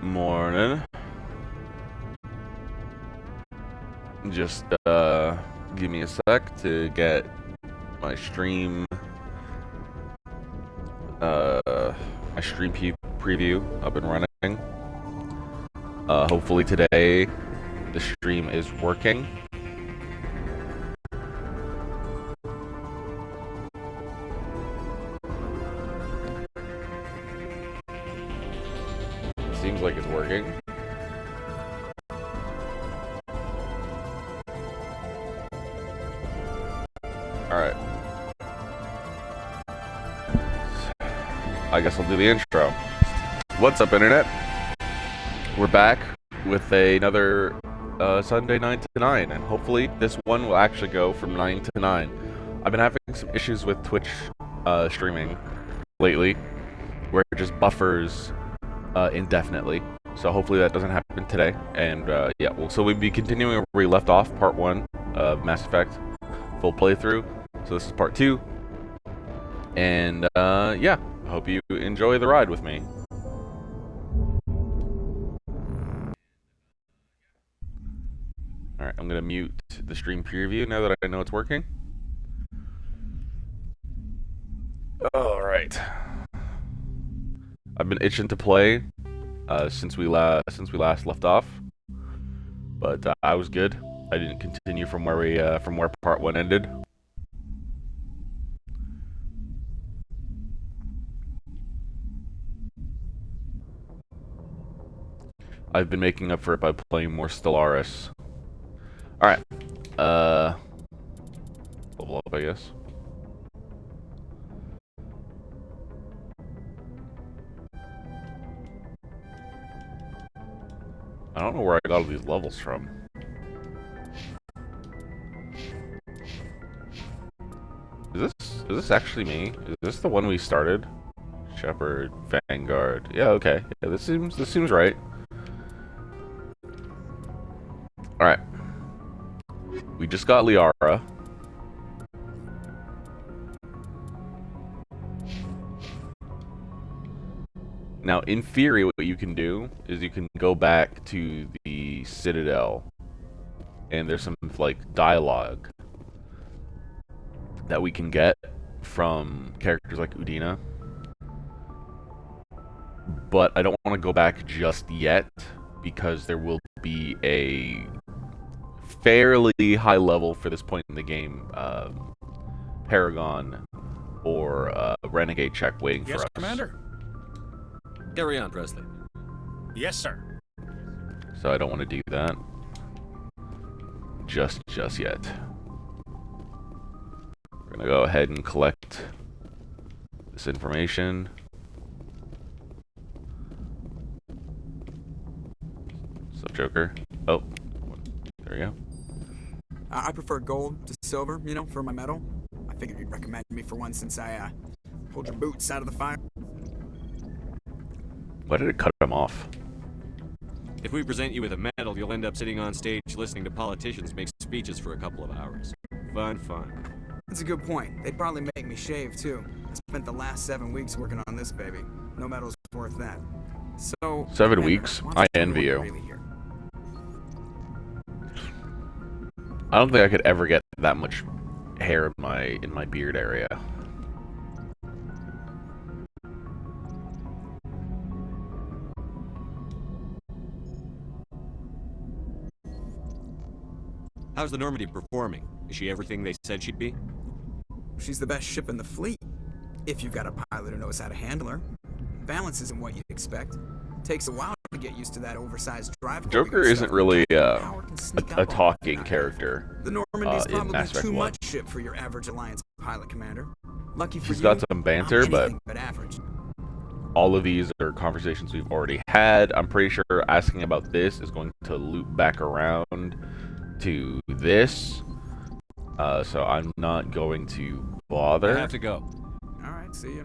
Morning. Just give me a sec to get my stream preview up and running. Hopefully today the stream is working. Seems like it's working. Alright. I guess I'll do the intro. What's up, Internet? We're back with another Sunday 9 to 9, and hopefully this one will actually go from 9 to 9. I've been having some issues with Twitch streaming lately, where it just buffers indefinitely. So hopefully that doesn't happen today. And yeah, so we'll be continuing where we left off, part 1 of Mass Effect full playthrough. So this is part 2. And yeah, I hope you enjoy the ride with me. Alright, I'm gonna mute the stream preview now that I know it's working. Alright. I've been itching to play since we last left off, but I was good. I didn't continue from where part 1 ended. I've been making up for it by playing more Stellaris. Alright. Level up, I guess. I don't know where I got all these levels from. Is this actually me? Is this the one we started? Shepard, Vanguard. Yeah, okay. Yeah, this seems right. Alright. We just got Liara. Now, in theory, what you can do is you can go back to the Citadel, and there's some, like, dialogue that we can get from characters like Udina. But I don't want to go back just yet, because there will be a fairly high level for this point in the game Paragon or Renegade check waiting for us. Yes, Commander. Carry on, Presley. Yes, sir. So I don't want to do that just yet. We're gonna go ahead and collect this information. What's up, Joker? Oh, there we go. I prefer gold to silver, you know, for my medal. I figured you'd recommend me for one since I pulled your boots out of the fire. Why did it cut him off? If we present you with a medal, you'll end up sitting on stage listening to politicians make speeches for a couple of hours. Fun. That's a good point. They'd probably make me shave, too. I spent the last 7 weeks working on this baby. No medal's worth that. So... 7 weeks? I envy you. Really here. I don't think I could ever get that much hair in my beard area. How's the Normandy performing? Is she everything they said she'd be? She's the best ship in the fleet. If you've got a pilot who knows how to handle her. Balance isn't what you'd expect. Takes a while to get used to that oversized drive. Joker isn't really a talking character. The Normandy's in probably Mass Effect too 1. much ship for your average Alliance pilot, Commander. Lucky for She's you, got some banter, I'm but anything but average. all of these are conversations we've already had. I'm pretty sure asking about this is going to loop back around to this. So I'm not going to bother. I have to go. Alright, see ya.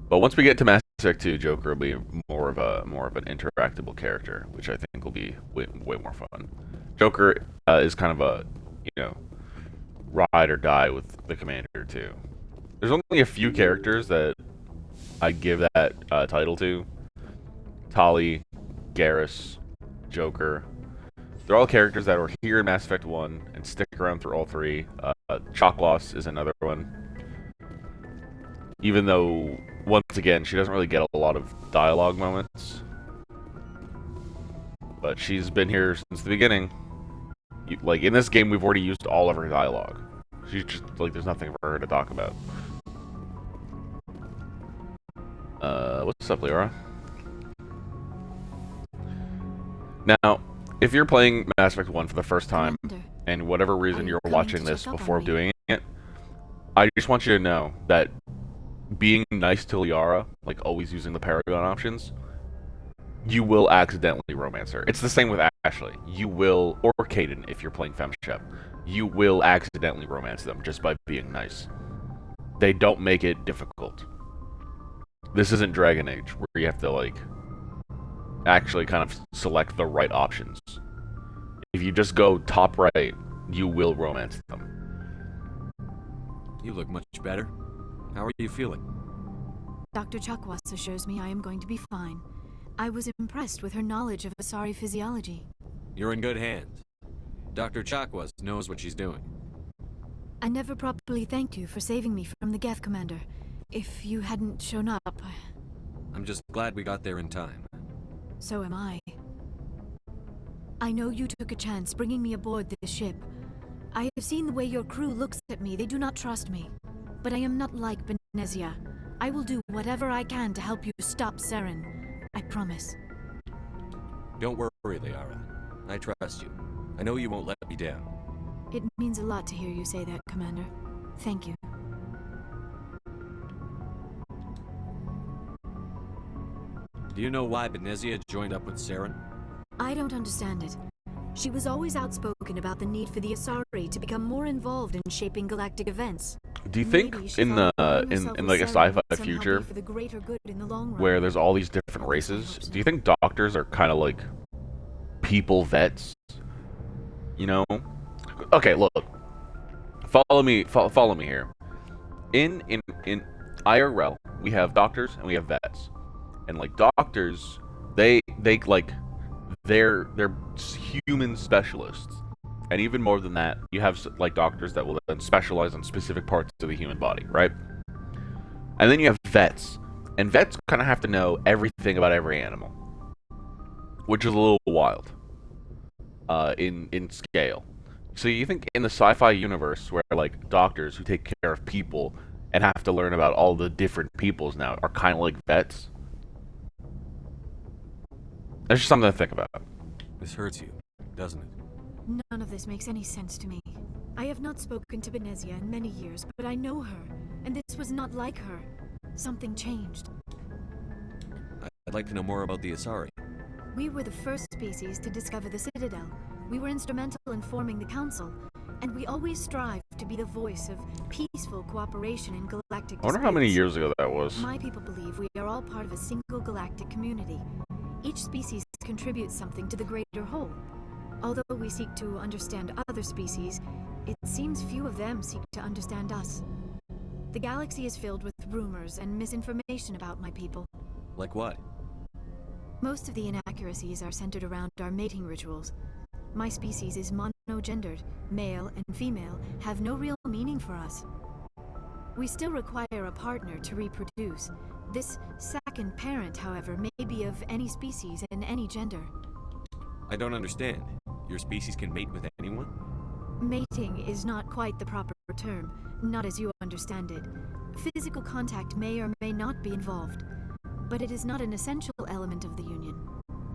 But once we get to Mass Effect 2, Joker will be more of an interactable character, which I think will be way more fun. Joker is kind of a, you know, ride or die with the Commander too. There's only a few characters that I give that title to. Tali, Garrus, Joker. They're all characters that were here in Mass Effect 1 and stick around through all three. Chakwas is another one. Even though, once again, she doesn't really get a lot of dialogue moments. But she's been here since the beginning. Like, in this game, we've already used all of her dialogue. She's just, like, there's nothing for her to talk about. What's up, Leora? Now, if you're playing Mass Effect 1 for the first time, and whatever reason you're watching this before doing it, I just want you to know that being nice to Liara, like always using the Paragon options, you will accidentally romance her. It's the same with Ashley. You will, or Caden if you're playing FemShep, you will accidentally romance them just by being nice. They don't make it difficult. This isn't Dragon Age, where you have to, like, actually kind of select the right options. If you just go top right, you will romance them. You look much better. How are you feeling? Dr. Chakwas assures me I am going to be fine. I was impressed with her knowledge of Asari physiology. You're in good hands. Dr. Chakwas knows what she's doing. I never properly thanked you for saving me from the Geth Commander. If you hadn't shown up... I'm just glad we got there in time. So am I. I know you took a chance bringing me aboard this ship. I have seen the way your crew looks at me. They do not trust me. But I am not like Benezia. I will do whatever I can to help you stop Saren. I promise. Don't worry, Liara. I trust you. I know you won't let me down. It means a lot to hear you say that, Commander. Thank you. Do you know why Benezia joined up with Saren? I don't understand it. She was always outspoken about the need for the Asari to become more involved in shaping galactic events. Do you think in like a sci-fi future where there's all these different races, do you think doctors are kind of like people vets? You know? Okay, look. Follow me here. In IRL, we have doctors and we have vets. And like doctors, they're human specialists. And even more than that, you have like doctors that will then specialize on specific parts of the human body, right? And then you have vets. And vets kind of have to know everything about every animal. Which is a little wild. In scale. So you think in the sci-fi universe where like doctors who take care of people and have to learn about all the different peoples now are kind of like vets? That's just something to think about. This hurts you, doesn't it? None of this makes any sense to me. I have not spoken to Benezia in many years, but I know her, and this was not like her. Something changed. I'd like to know more about the Asari. We were the first species to discover the Citadel. We were instrumental in forming the Council, and we always strive to be the voice of peaceful cooperation in galactic I wonder how many years ago that was. My people believe we are all part of a single galactic community. Each species contributes something to the greater whole. Although we seek to understand other species, it seems few of them seek to understand us. The galaxy is filled with rumors and misinformation about my people. Like what? Most of the inaccuracies are centered around our mating rituals. My species is monogendered. Male and female have no real meaning for us. We still require a partner to reproduce. This second parent, however, may be of any species and any gender. I don't understand. Your species can mate with anyone? Mating is not quite the proper term, not as you understand it. Physical contact may or may not be involved, but it is not an essential element of the union.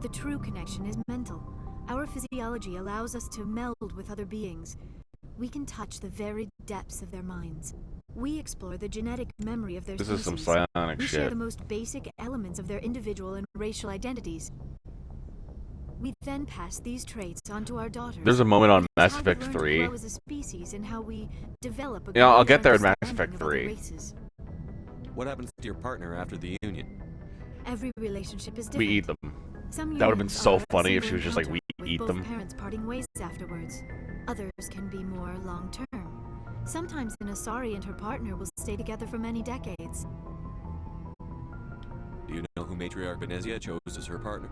The true connection is mental. Our physiology allows us to meld with other beings. We can touch the very depths of their minds. We explore the genetic memory of their species. This is some psionic We shit. share the most basic elements of their individual and racial identities. We then pass these traits onto our daughters. There's a moment on It is Mass how we Effect learn to 3. grow as a species and how we develop a Yeah, I'll greater get there in Mass understanding Effect of other 3. races. What happens to your partner after the union? Every relationship is different. We eat them. Some That would've been unions so are a funny if single she was just like, encounter, we with eat both them. parents parting ways afterwards. Others can be more long-term. Sometimes an Asari and her partner will stay together for many decades. Do you know who Matriarch Benezia chose as her partner?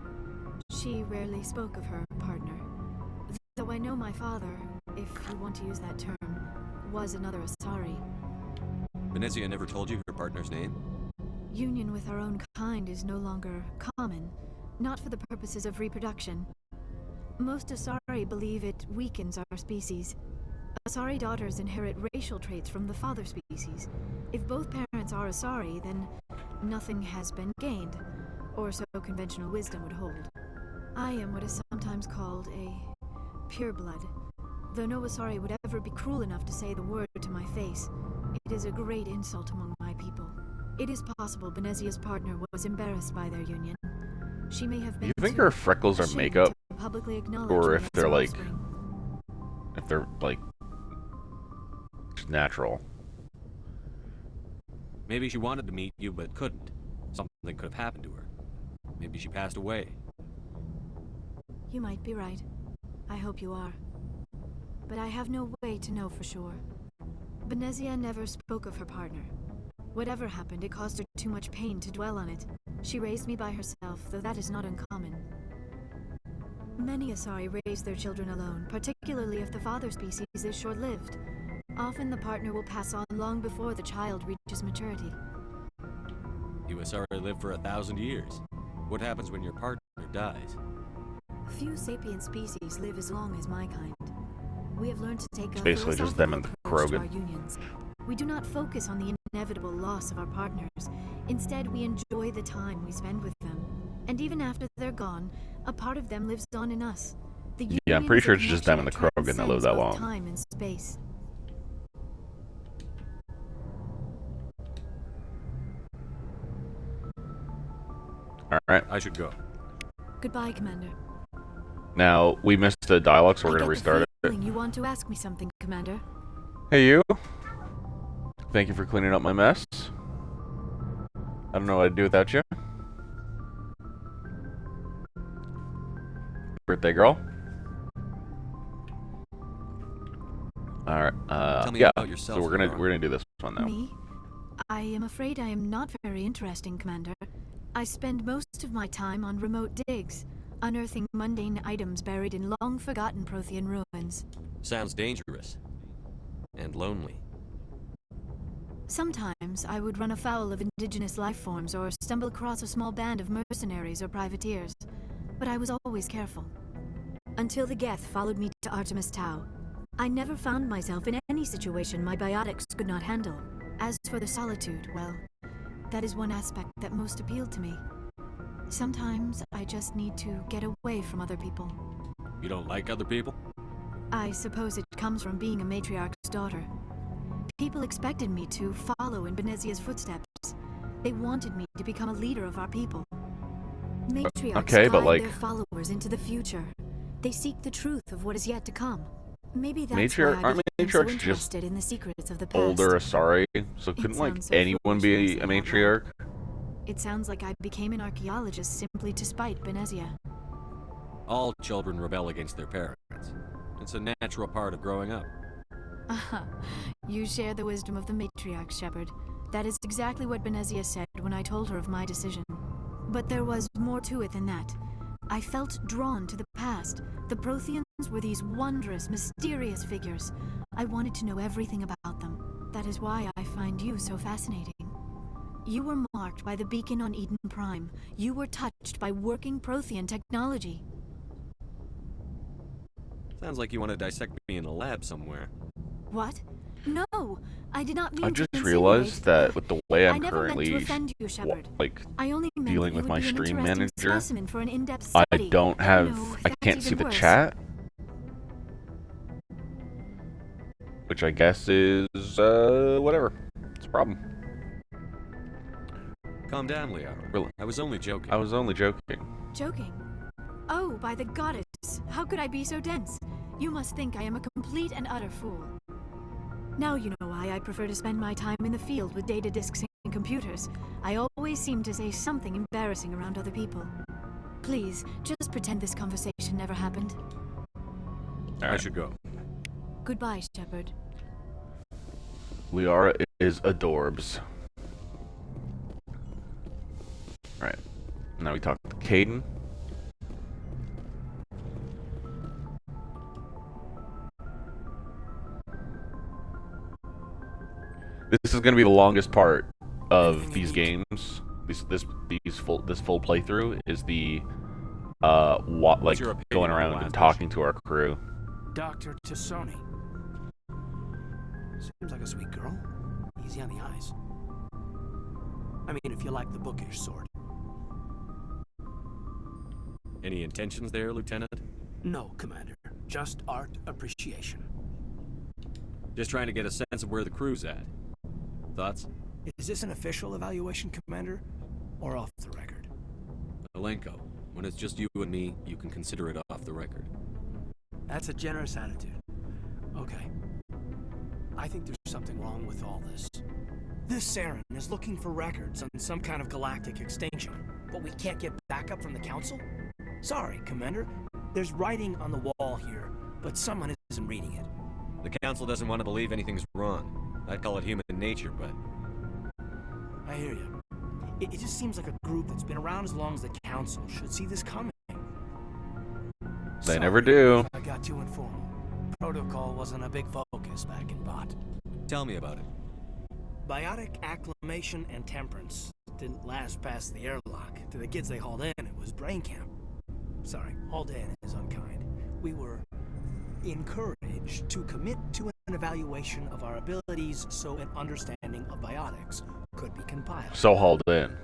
She rarely spoke of her partner. Though I know my father, if you want to use that term, was another Asari. Venezia never told you her partner's name? Union with our own kind is no longer common, not for the purposes of reproduction. Most Asari believe it weakens our species. Asari daughters inherit racial traits from the father species. If both parents are Asari, then nothing has been gained, or so conventional wisdom would hold. I am what is sometimes called a pureblood. Though no Asari would ever be cruel enough to say the word to my face, it is a great insult among my people. It is possible Benezia's partner was embarrassed by their union. She may have been. You think her freckles are makeup, or if they're like, natural? Maybe she wanted to meet you but couldn't. Something could have happened to her. Maybe she passed away. You might be right. I hope you are. But I have no way to know for sure. Benezia never spoke of her partner. Whatever happened, it caused her too much pain to dwell on it. She raised me by herself, though that is not uncommon. Many Asari raise their children alone, particularly if the father species is short-lived. Often the partner will pass on long before the child reaches maturity. You Asari live for 1,000 years. What happens when your partner dies? Few sapient species live as long as my kind. We have learned to take a Basically just them and the philosophical approach to Krogan. our unions. We do not focus on the inevitable loss of our partners. Instead, we enjoy the time we spend with them. And even after they're gone, a part of them lives on in us. The Yeah, I'm union pretty is a sure it's just them connection and the Krogan that live transcends that both long. Time and space. Alright. I should go. Goodbye, Commander. Now, we missed the dialogue, so we're I gonna get restart the it. feeling you want to ask me something, Commander. Hey, you. Thank you for cleaning up my mess. I don't know what I'd do without you. Birthday girl. Alright, Tell me yeah, about yourself, so we're Aurora. gonna do this one now. Me? I am afraid I am not very interesting, Commander. I spend most of my time on remote digs, unearthing mundane items buried in long-forgotten Prothean ruins. Sounds dangerous. And lonely. Sometimes I would run afoul of indigenous life forms or stumble across a small band of mercenaries or privateers, but I was always careful. Until the Geth followed me to Artemis Tau. I never found myself in any situation my biotics could not handle. As for the solitude, well, that is one aspect that most appealed to me. Sometimes I just need to get away from other people. You don't like other people? I suppose it comes from being a matriarch's daughter. People expected me to follow in Benezia's footsteps. They wanted me to become a leader of our people. Matriarchs okay, but guide like, their followers into the future. They seek the truth of what is yet to come. Maybe that's Matriarch- why I aren't became so matriarchs just interested in the secrets of the past. older Asari, so couldn't like sounds so anyone foolish when I be say a it out loud. matriarch? It sounds like I became an archaeologist simply to spite Benezia. All children rebel against their parents. It's a natural part of growing up. Aha, you share the wisdom of the matriarch, Shepard. That is exactly what Benezia said when I told her of my decision. But there was more to it than that. I felt drawn to the past. The Protheans were these wondrous, mysterious figures. I wanted to know everything about them. That is why I find you so fascinating. You were marked by the beacon on Eden Prime. You were touched by working Prothean technology. Sounds like you want to dissect me in a lab somewhere. What? No, I did not mean I to just insinuate. realized that with the way I I'm never meant to currently offend you, Shepard. like I only meant dealing that with you my would be an stream interesting manager, specimen for an in-depth I study. don't have, No, I that's can't see even the worse. chat, which I guess is whatever. It's a problem. Calm down, Leo. Really, I was only joking. I was only joking. Joking? Oh, by the goddess! How could I be so dense? You must think I am a complete and utter fool. Now you know why I prefer to spend my time in the field with data disks and computers. I always seem to say something embarrassing around other people. Please, just pretend this conversation never happened. I should go. Goodbye, Shepard. Liara is adorbs. Right. Now we talk to Caden. is going to be the longest part of these games. This full playthrough is the like going around and talking to our crew. Dr. Tassoni. Seems like a sweet girl. Easy on the eyes. I mean, if you like the bookish sort. Any intentions there, Lieutenant? No, Commander. Just art appreciation. Just trying to get a sense of where the crew's at. Thoughts? Is this an official evaluation, Commander? Or off the record? Alenko, when it's just you and me, you can consider it off the record. That's a generous attitude. Okay. I think there's something wrong with all this. This Saren is looking for records on some kind of galactic extinction, but we can't get backup from the Council? Sorry, Commander. There's writing on the wall here, but someone isn't reading it. The Council doesn't want to believe anything's wrong. I'd call it human nature, but... I hear you. It just seems like a group that's been around as long as the Council should see this coming. They never do. I got too informal. Protocol wasn't a big focus back in Bot. Tell me about it. Biotic acclimation and temperance didn't last past the airlock. To the kids they hauled in, it was brain camp. Sorry, hauled in is unkind. We were encouraged to commit to an evaluation of our abilities so an understanding of biotics could be compiled. So hauled in.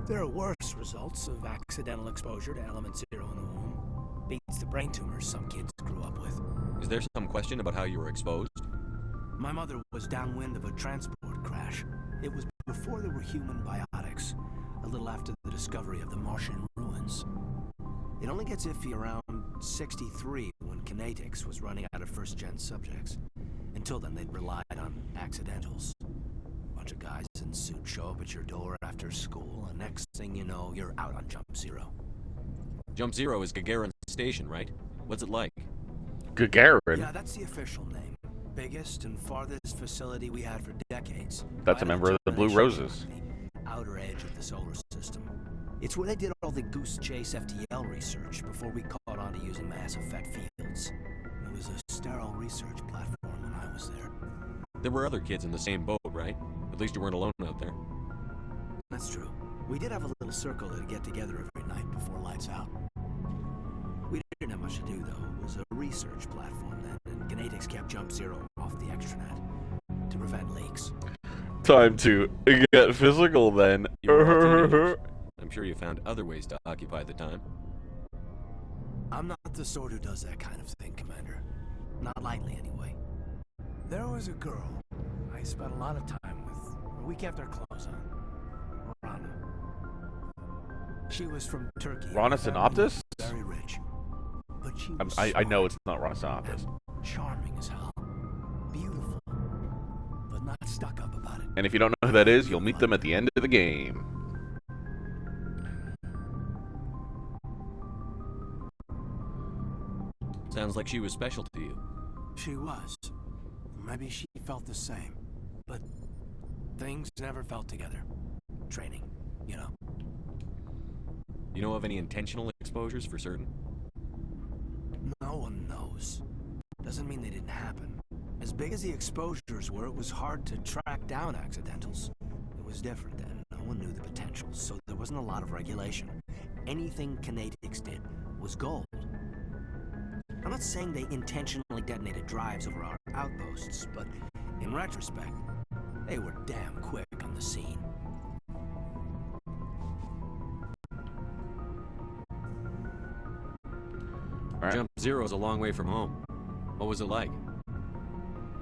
There are worse results of accidental exposure to element 0 in the womb. Beats the brain tumors some kids grew up with. Is there some question about how you were exposed? My mother was downwind of a transport crash. It was before there were human biotics, a little after the discovery of the Martian ruins. It only gets iffy around 63 when kinetics was running out of first-gen subjects. Until then, they'd relied on accidentals. A bunch of guys in suits show up at your door after school, and next thing you know, you're out on Jump Zero. Jump Zero is Gagarin Station, right? What's it like? Gagarin? Yeah, that's the official name. Biggest and farthest facility we had for decades. That's a member of the Blue Roses. The outer edge of the solar system. It's where they did all the Goose Chase FTL research before we caught on to using Mass Effect fields. It was a sterile research platform when I was there. There were other kids in the same boat, right? At least you weren't alone out there. That's true. We did have a little circle that'd get together every night before lights out. We didn't have much to do, though. It was a research platform then, and Genetics kept Jump Zero off the extranet to prevent leaks. Time to get physical, then. You were all teenagers. I'm sure you found other ways to occupy the time. I'm not the sort who does that kind of thing, Commander. Not lightly, anyway. There was a girl I spent a lot of time with when we kept our clothes on. Rana. She was from Turkey. Rana Synoptis? Very rich. But she was I know it's not Rana Synoptis. Charming as hell. Beautiful. But not stuck up about it. And if you don't know who that is, you'll meet them at the end of the game. Sounds like she was special to you. She was. Maybe she felt the same. But things never felt together. Training, you know. You know of any intentional exposures for certain? No one knows. Doesn't mean they didn't happen. As big as the exposures were, it was hard to track down accidentals. It was different then. No one knew the potential, so there wasn't a lot of regulation. Anything Kinetics did was gold. I'm not saying they intentionally detonated drives over our outposts, but in retrospect, they were damn quick on the scene. Right. Jump Zero's a long way from home. What was it like?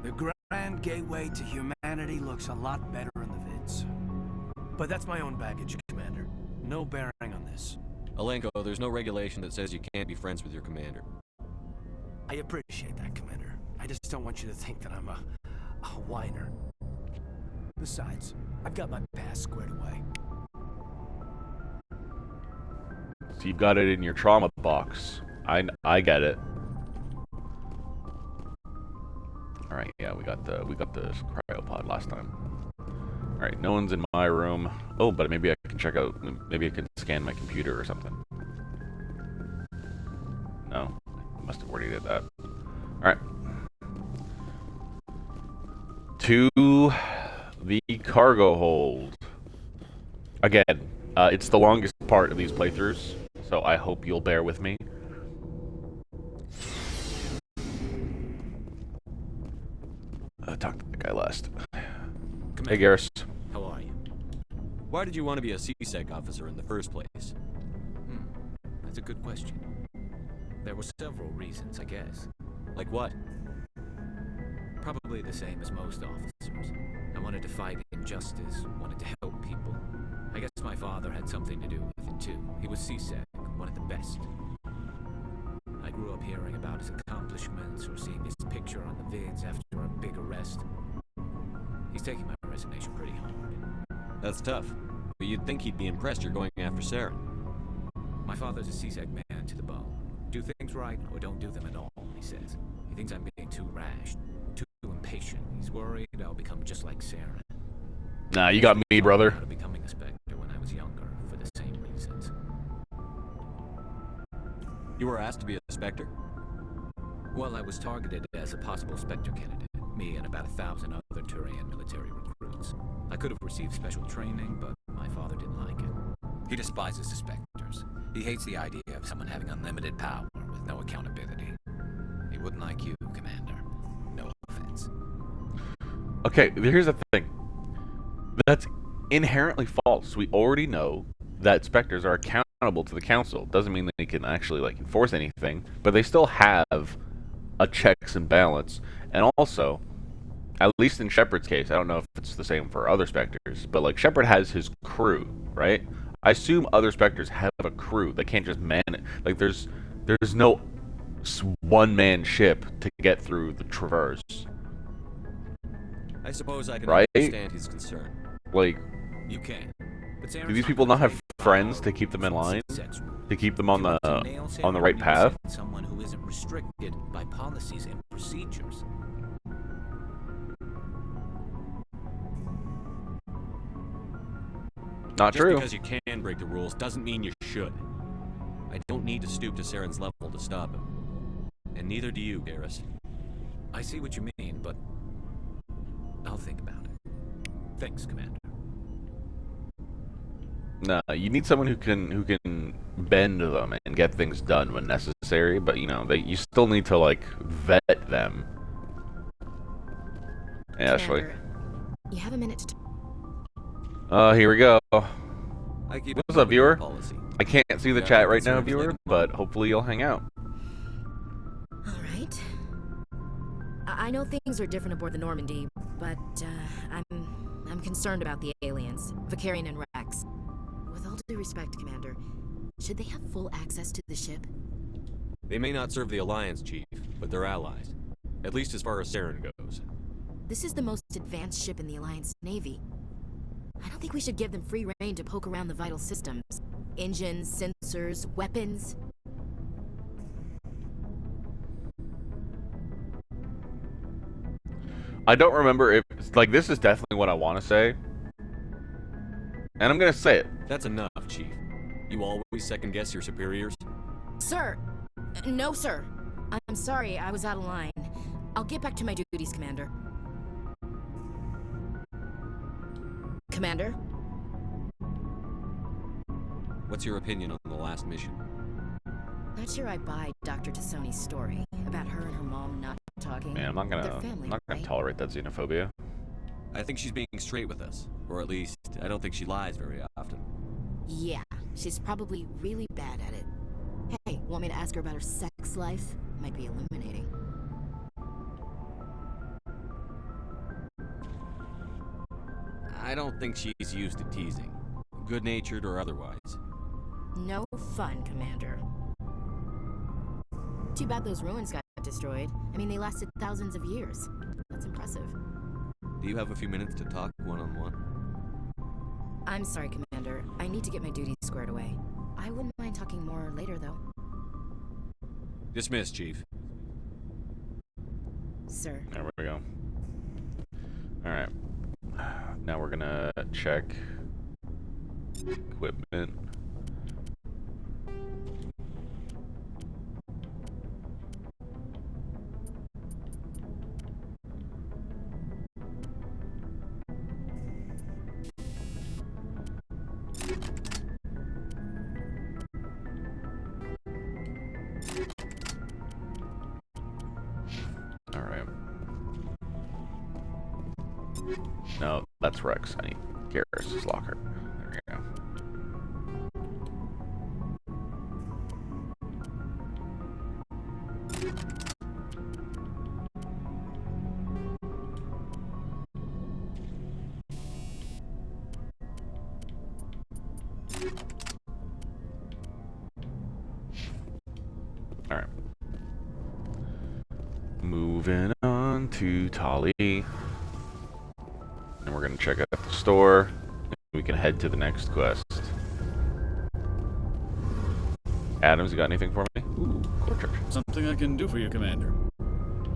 The grand gateway to humanity looks a lot better in the vids. But that's my own baggage, Commander. No bearing on this. Alenko, there's no regulation that says you can't be friends with your commander. I appreciate that, Commander. I just don't want you to think that I'm a whiner. Besides, I've got my past squared away. So you've got it in your trauma box. I get it. All right, yeah, we got the cryopod last time. All right, no one's in my room. Oh, but maybe I can check out. Maybe I can scan my computer or something. No, I must have already did that. All right. To The cargo hold. Again, it's the longest part of these playthroughs, so I hope you'll bear with me. Talk to the guy last. Hey, Garrus. How are you? Why did you want to be a CSEC officer in the first place? That's a good question. There were several reasons, I guess. Like what? Probably the same as most officers. I wanted to fight injustice, wanted to help people. I guess my father had something to do with it too. He was CSEC, one of the best. I grew up hearing about his accomplishments or seeing his picture on the vids after a big arrest. He's taking my resignation pretty hard. That's tough. But you'd think he'd be impressed you're going after Saren. My father's a CSEC man to the bone. Do things right or don't do them at all, he says. He thinks I'm being too rash, too impatient. He's worried I'll become just like Saren. Nah, you got me, brother. I was becoming a Spectre when I was younger for the same reasons. You were asked to be a Spectre? Well, I was targeted as a possible Spectre candidate. Me and about 1,000 other Turian military recruits. I could have received special training, but my father didn't like it. He despises the Spectres. He hates the idea of someone having unlimited power with no accountability. He wouldn't like you, Commander. No offense. Okay, here's the thing. That's inherently false. We already know that Spectres are accountable to the Council. Doesn't mean they can actually like enforce anything, but they still have a checks and balance. And also, at least in Shepard's case, I don't know if it's the same for other Spectres, but like Shepard has his crew, right? I assume other Spectres have a crew. They can't just man it. Like there's no one-man ship to get through the Traverse. I suppose I can Right? understand his concern. Like, You can. But do these people not have friends to keep them in line? To keep them on the right path? Someone who isn't restricted by policies and procedures. Not Just true. because you can break the rules doesn't mean you should. I don't need to stoop to Saren's level to stop him. And neither do you, Garrus. I see what you mean, but I'll think about it. Thanks, Commander. Nah, you need someone who can bend them and get things done when necessary, but you know, you still need to like vet them. Hey, Ashley. Commander, you have a minute to Here we go. I keep What's up, viewer? Policy. I can't see the Yeah, chat I'm right now, concerned viewer, with but hopefully you'll hang out. All right. I know things are different aboard the Normandy, but I'm concerned about the aliens, Vicarian and Rex. With all due respect, Commander, should they have full access to the ship? They may not serve the Alliance, Chief, but they're allies. At least as far as Saren goes. This is the most advanced ship in the Alliance Navy. I don't think we should give them free rein to poke around the vital systems. Engines, sensors, weapons. I don't remember if like this is definitely what I want to say, and I'm gonna say it. That's enough, Chief. You always second guess your superiors? Sir! No, sir. I'm sorry, I was out of line. I'll get back to my duties, Commander. Commander? What's your opinion on the last mission? Not sure I buy Dr. Tassoni's story about her and her mom not talking. Man, I'm not They're gonna family, right? tolerate that xenophobia. I think she's being straight with us. Or at least, I don't think she lies very often. Yeah, she's probably really bad at it. Hey, want me to ask her about her sex life? Might be illuminating. I don't think she's used to teasing. Good-natured or otherwise. No fun, Commander. Too bad those ruins got destroyed. I mean, they lasted thousands of years. That's impressive. Do you have a few minutes to talk one-on-one? I'm sorry, Commander. I need to get my duties squared away. I wouldn't mind talking more later, though. Dismissed, Chief. Sir. There we go. Alright. Now we're gonna check equipment. No, that's Rex. I need Garrus's locker. There we go. Alright. Moving on to Tali. And we're gonna check out the store. We can head to the next quest. Adams, you got anything for me? Ooh, court church. Something I can do for you, Commander.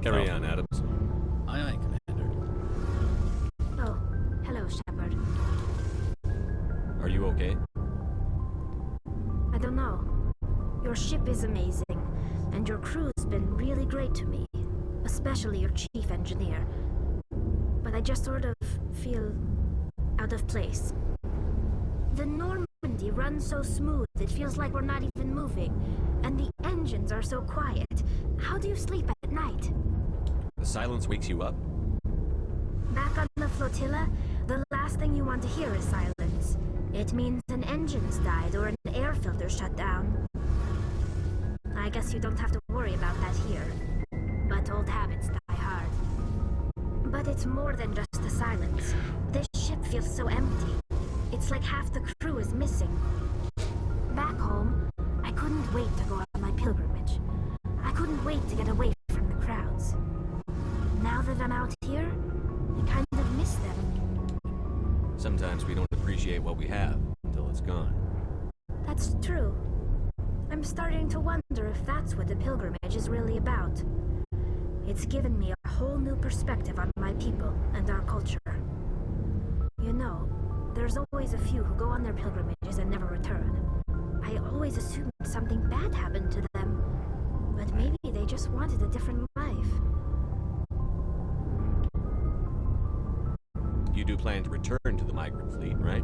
Carry on, Adams. Aye, aye, Commander. Oh, hello, Shepard. Are you okay? I don't know. Your ship is amazing, and your crew's been really great to me, especially your chief engineer. But I just sort of feel out of place. The Normandy runs so smooth, it feels like we're not even moving, and the engines are so quiet. How do you sleep at night? The silence wakes you up? Back on the flotilla, the last thing you want to hear is silence. It means an engine's died or an air filter shut down. I guess you don't have to worry about that here. But old habits die hard. But it's more than just the silence. This ship feels so empty. It's like half the crew is missing. Back home, I couldn't wait to go on my pilgrimage. I couldn't wait to get away from the crowds. Now that I'm out here, I kind of miss them. Sometimes we don't appreciate what we have until it's gone. That's true. I'm starting to wonder if that's what the pilgrimage is really about. It's given me a whole new perspective on my people and our culture. You know, there's always a few who go on their pilgrimages and never return. I always assumed something bad happened to them, but maybe they just wanted a different life. You do plan to return to the migrant fleet, right?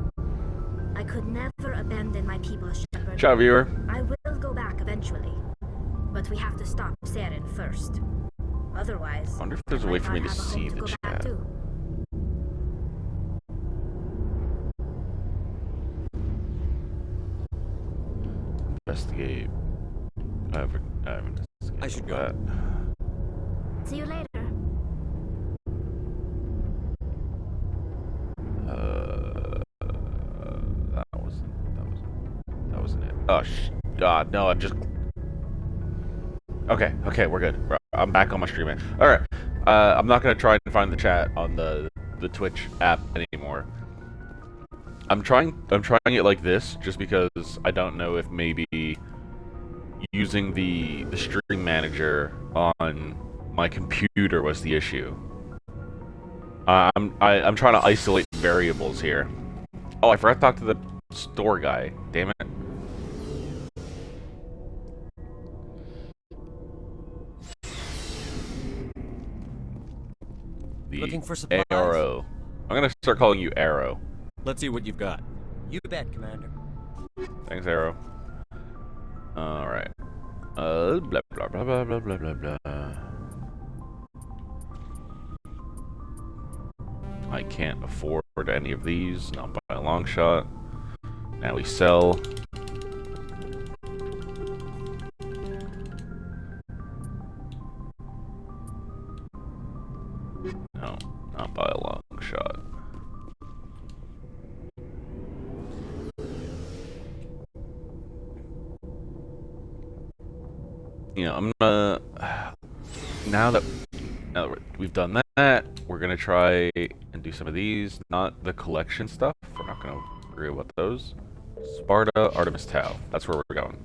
I could never abandon my people, Shepard. Ciao, viewer. I will go back eventually, but we have to stop Saren first. Otherwise, I wonder if there's a way for me to I might not have a see home the go back chat. to. Investigate. I haven't investigated I should go. that. See you later. That wasn't it. Oh, God, no, I'm just... Okay, we're good. I'm back on my stream. Alright, I'm not gonna try and find the chat on the Twitch app anymore. I'm trying it like this, just because I don't know if maybe using the stream manager on my computer was the issue. I'm trying to isolate variables here. Oh, I forgot to talk to the store guy. Damn it. The Looking for supplies? Arrow. I'm gonna start calling you Arrow. Let's see what you've got. You bet, Commander. Thanks, Arrow. Alright. Blah blah blah blah blah blah blah blah. I can't afford any of these, not by a long shot. Now we sell. No, not by a long shot. You know, I'm gonna... Now that we've done that, we're gonna try and do some of these, not the collection stuff. We're not gonna worry about those. Sparta, Artemis Tau. That's where we're going.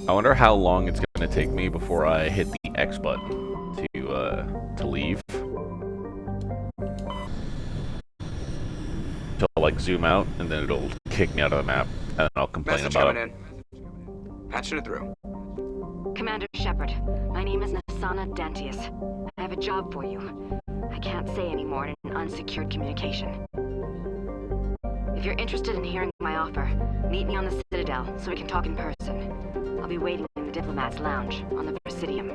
I wonder how long it's gonna take me before I hit the X button to leave. To like zoom out, and then it'll kick me out of the map, and then I'll complain Message about coming it. in. Patching it through. Commander Shepard, my name is Nasana Dantius. I have a job for you. I can't say any more, and unsecured communication. If you're interested in hearing my offer, meet me on the Citadel so we can talk in person. I'll be waiting in the Diplomat's Lounge on the Presidium.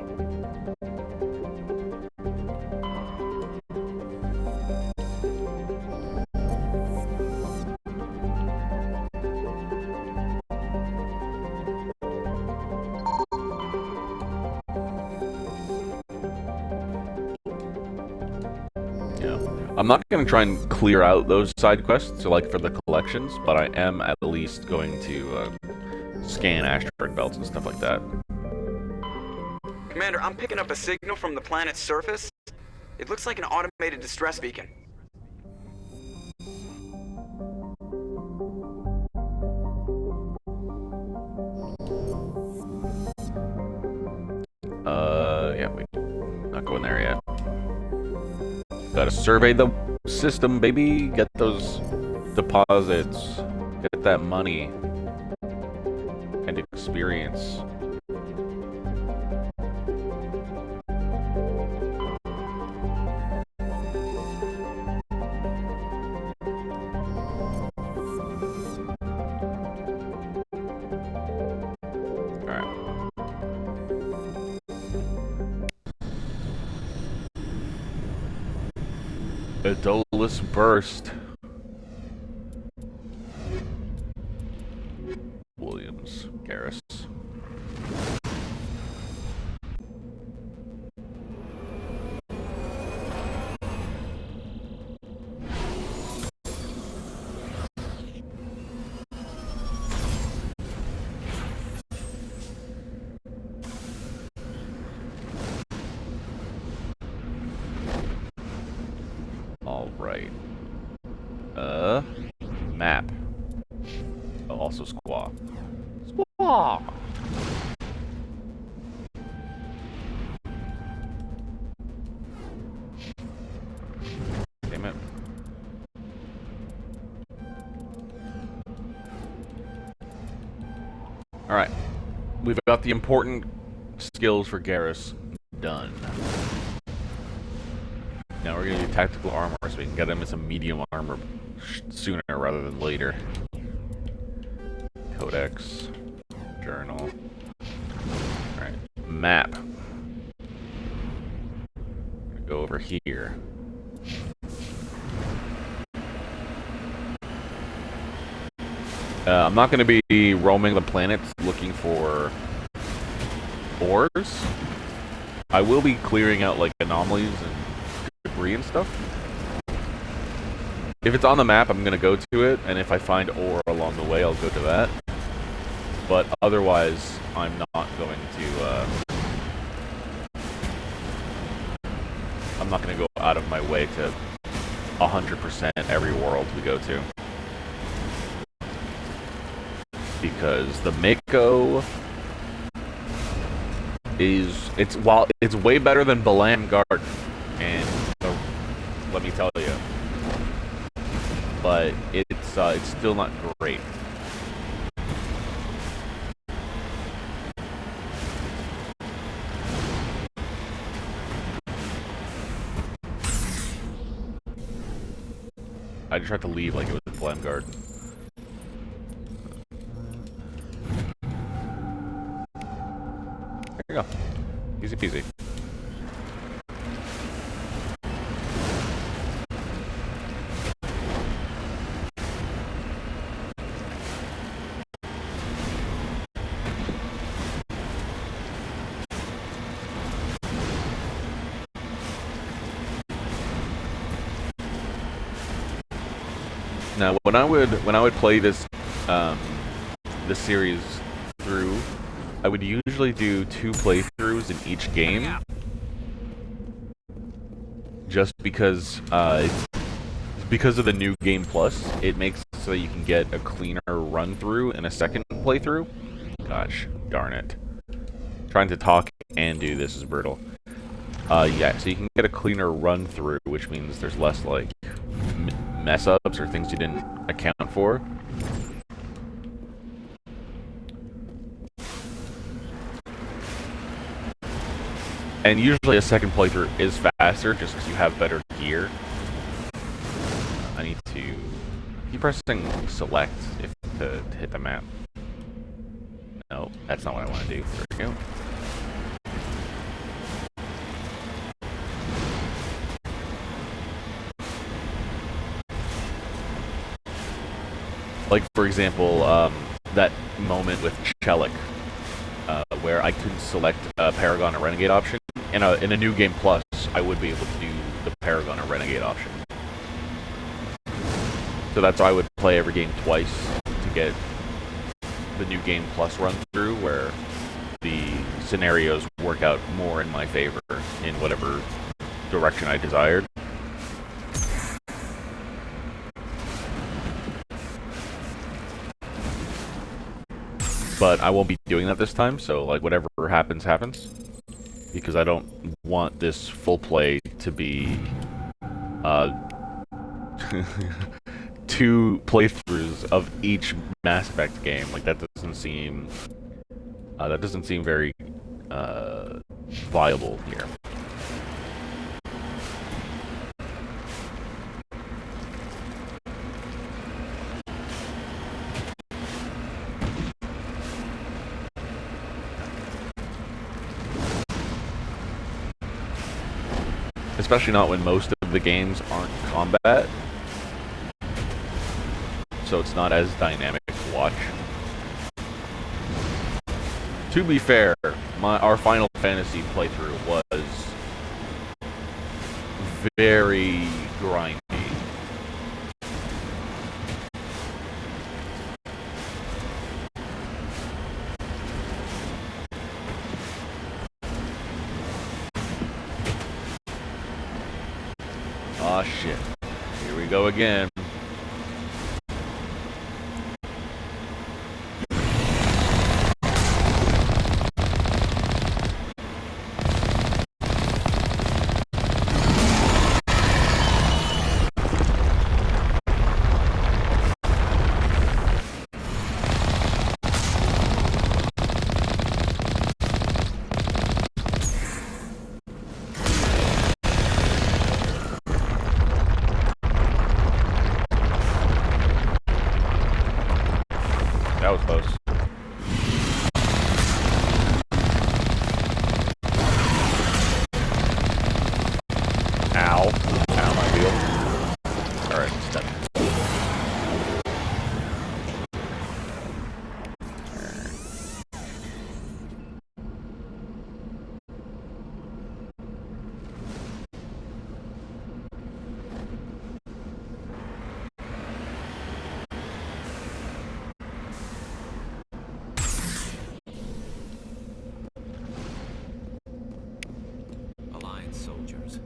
I'm not going to try and clear out those side quests, so like for the collections, but I am at least going to scan asteroid belts and stuff like that. Commander, I'm picking up a signal from the planet's surface. It looks like an automated distress beacon. Yeah, wait. Not going there yet. Gotta survey the system, baby. Get those deposits. Get that money. And experience. Adolus Burst. Williams. Garrus. Alright. Map. Oh, also Squaw. Squaw! Damn it. Alright. We've got the important skills for Garrus done. Now we're gonna do tactical armor so we can get him in some medium armor sooner rather than later. Codex. Journal. Alright. Map. Gonna go over here. I'm not gonna be roaming the planets looking for ores. I will be clearing out like anomalies and debris and stuff. If it's on the map, I'm gonna go to it, and if I find ore along the way, I'll go to that. But otherwise, I'm not going to, I'm not gonna go out of my way to 100% every world we go to. Because the Mako is, while it's way better than Balam Garden, and let me tell you, but it's still not great. I just tried to leave like it was a Balam Garden. There you go. Easy peasy. Now, when I would play this this series through, I would usually do 2 playthroughs in each game, just because it's because of the new Game Plus. It makes it so you can get a cleaner run through in a second playthrough. Gosh, darn it! Trying to talk and do this is brutal. Yeah, so you can get a cleaner run through, which means there's less like mess ups or things you didn't account for. And usually a second playthrough is faster just because you have better gear. me to keep pressing select if to hit the map. No, that's not what I want to do. There we go. Like, for example, that moment with Chelik, where I couldn't select a Paragon or Renegade option. In a New Game Plus, I would be able to do the Paragon or Renegade option. So that's why I would play every game twice to get the New Game Plus run through, where the scenarios work out more in my favor in whatever direction I desired. But I won't be doing that this time, so like whatever happens, happens. Because I don't want this full play to be 2 playthroughs of each Mass Effect game. Like that doesn't seem very viable here. Especially not when most of the games aren't combat. So it's not as dynamic to watch. To be fair, our Final Fantasy playthrough was very grindy. Aw, shit. Here we go again. That was close. Ow. Ow, my wheel. Alright, step. Soldiers.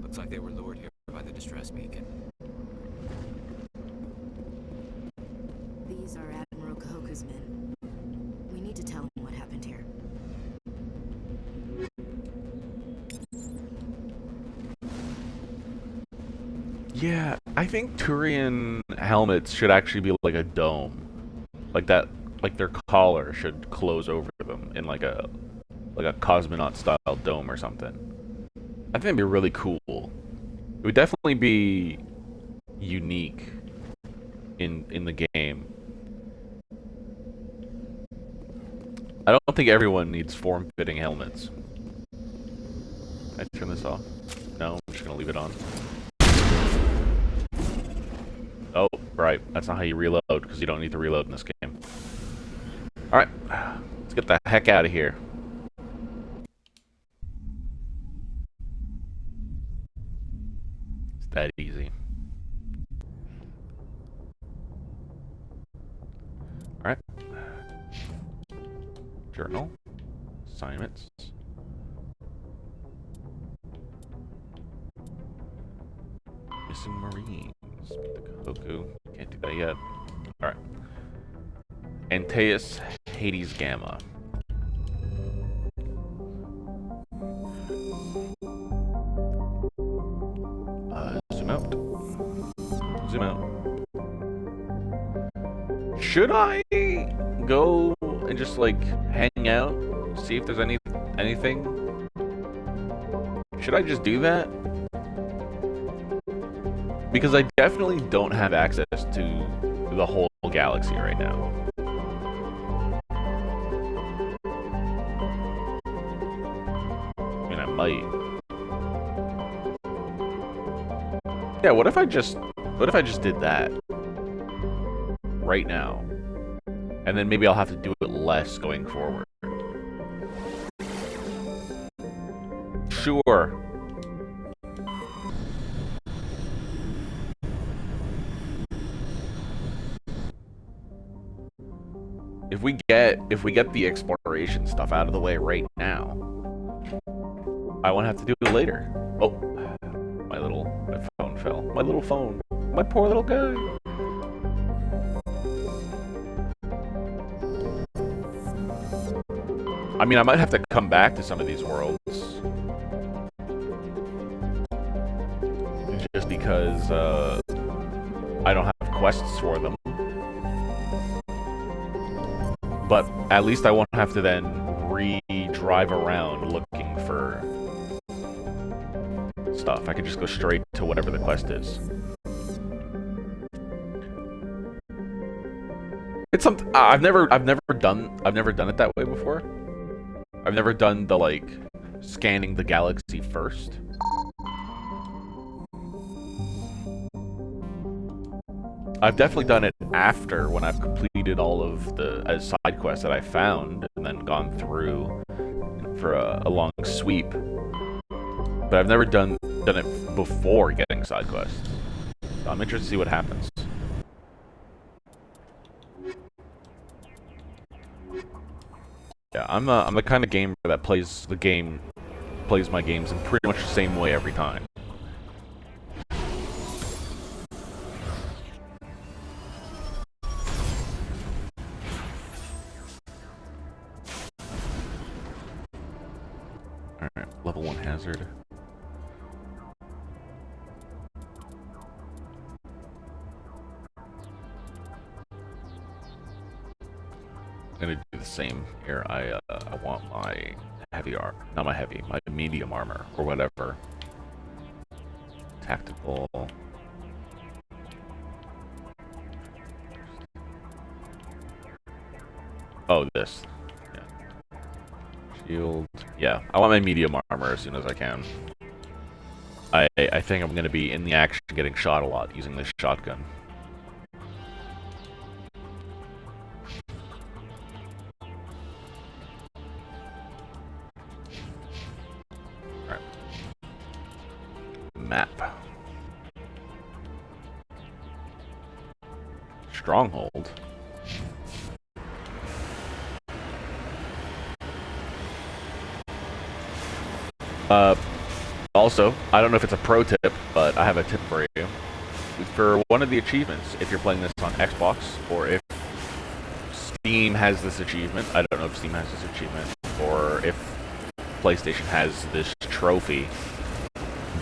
Looks like they were lured here by the distress beacon. These are Admiral Kahoku's men. We need to tell him what happened here. Yeah, I think Turian helmets should actually be like a dome. Like that, like their collar should close over them in like a cosmonaut style dome or something. I think it'd be really cool. It would definitely be unique in the game. I don't think everyone needs form-fitting helmets. Can I turn this off? No, I'm just gonna leave it on. Oh, right. That's not how you reload, because you don't need to reload in this game. Alright, let's get the heck out of here. That easy. Alright. Journal. Assignments. Missing Marines. Meet the Kahoku. Can't do that yet. Alright. Antaeus Hades Gamma. Zoom out. Zoom out. Should I go and just like hang out, see if there's anything? Should I just do that? Because I definitely don't have access to the whole galaxy right now. I mean, I might. Yeah, what if I just did that right now? And then maybe I'll have to do it less going forward. Sure. If we get the exploration stuff out of the way right now, I won't have to do it later. Oh, my phone fell. My little phone. My poor little guy. I mean, I might have to come back to some of these worlds. Just because, I don't have quests for them. But at least I won't have to then re-drive around looking for stuff. I can just go straight to whatever the quest is. It's something I've never done it that way before. I've never done the, like, scanning the galaxy first. I've definitely done it after, when I've completed all of the side quests that I found, and then gone through for a long sweep. But I've never done it before getting side quests. So I'm interested to see what happens. Yeah, I'm the kind of gamer that plays my games in pretty much the same way every time. Alright, level 1 hazard. I'm gonna do the same here. I want my heavy armor, not my heavy, my medium armor, or whatever. Tactical. Oh, this. Yeah. Shield. Yeah, I want my medium armor as soon as I can. I think I'm gonna be in the action getting shot a lot using this shotgun. Map. Stronghold. Also, I don't know if it's a pro tip, but I have a tip for you. For one of the achievements, if you're playing this on Xbox, or if Steam has this achievement, I don't know if Steam has this achievement, or if PlayStation has this trophy,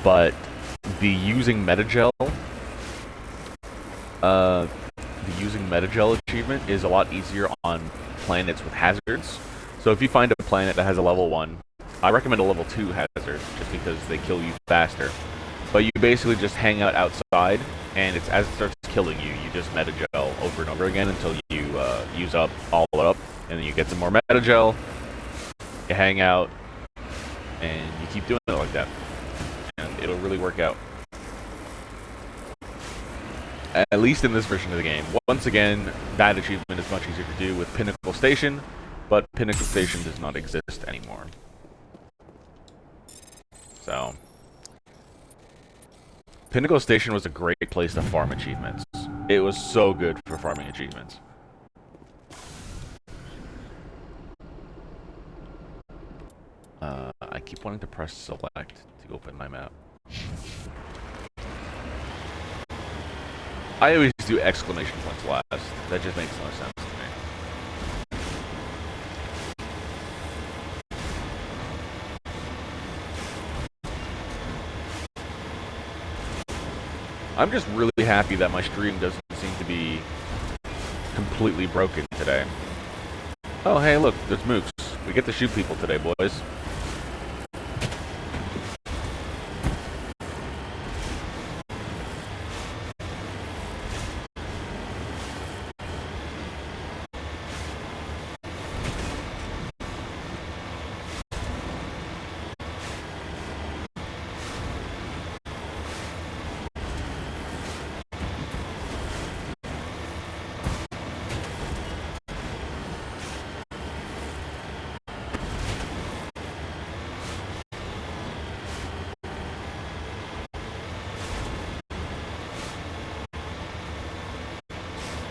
but the using metagel achievement is a lot easier on planets with hazards. So if you find a planet that has a level 1, I recommend a level 2 hazard, just because they kill you faster. But you basically just hang out outside, and it's as it starts killing you, you just metagel over and over again until you use up all it up, and then you get some more metagel, you hang out, and you keep doing it like that. And it'll really work out. At least in this version of the game. Once again, that achievement is much easier to do with Pinnacle Station, but Pinnacle Station does not exist anymore. So, Pinnacle Station was a great place to farm achievements. It was so good for farming achievements. I keep wanting to press select to open my map. I always do exclamation points last. That just makes no sense to me. I'm just really happy that my stream doesn't seem to be completely broken today. Oh, hey, look, there's mooks. We get to shoot people today, boys.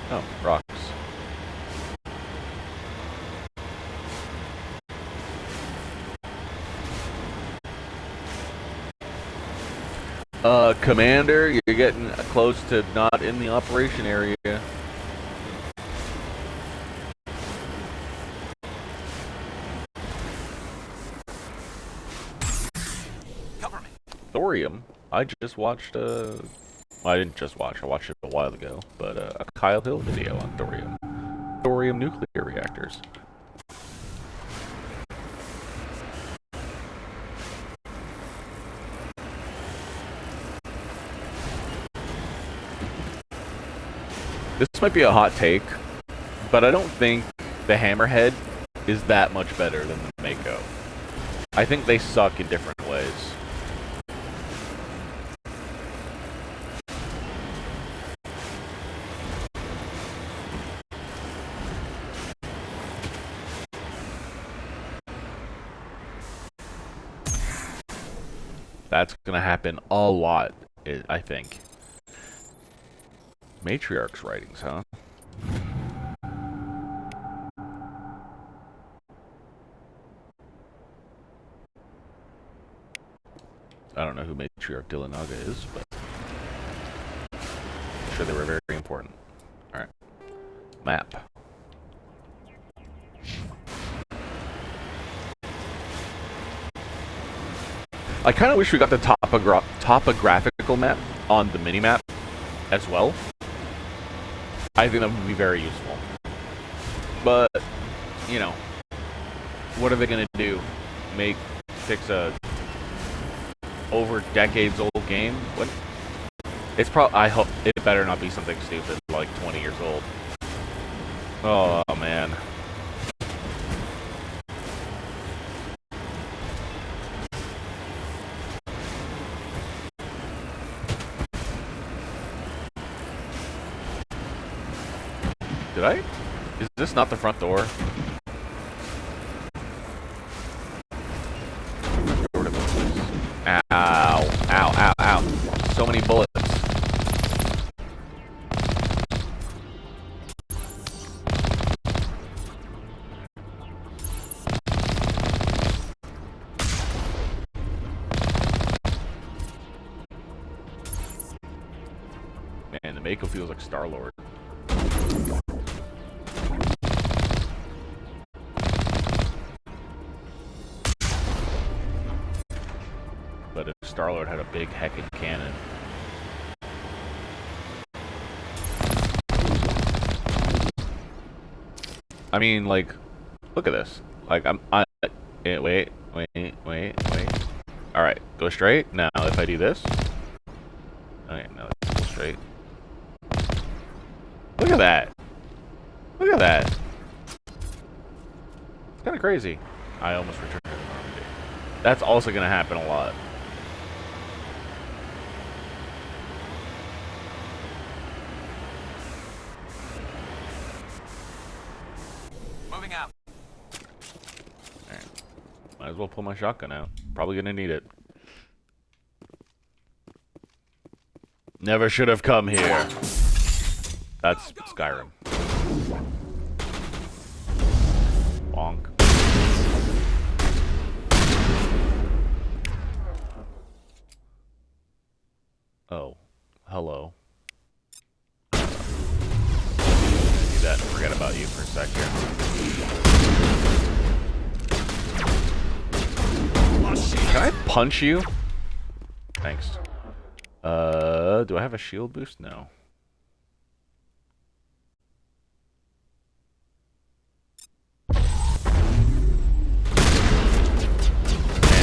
Oh, rocks. Commander, you're getting close to not in the operation area. Cover me. Thorium. I just watched, well, I didn't just watch, I watched it a while ago, but a Kyle Hill video on thorium. Thorium nuclear reactors. This might be a hot take, but I don't think the Hammerhead is that much better than the Mako. I think they suck in different ways. That's gonna happen a lot, I think. Matriarch's writings, huh? I don't know who Matriarch Dillanaga is, but I'm sure they were very important. Alright. Map. I kind of wish we got the topographical map on the mini-map as well. I think that would be very useful. But, you know, what are they going to do? Fix a over decades old game? What? It's I hope it better not be something stupid like 20 years old. Oh, man. Did I? Is this not the front door? Ow, ow, ow, ow. So many bullets. Man, the Mako feels like Star-Lord. But if Star-Lord had a big heckin' cannon. I mean, like, look at this. Like, wait. Alright, go straight. Now, if I do this. Okay, now let's go straight. Look at that. Look at that. It's kind of crazy. I almost returned to Normandy. That's also going to happen a lot. Moving out. Alright. Might as well pull my shotgun out. Probably going to need it. Never should have come here. That's Skyrim. Bonk. Oh, hello. Do that and forget about you for a second. Can I punch you? Thanks. Do I have a shield boost? No.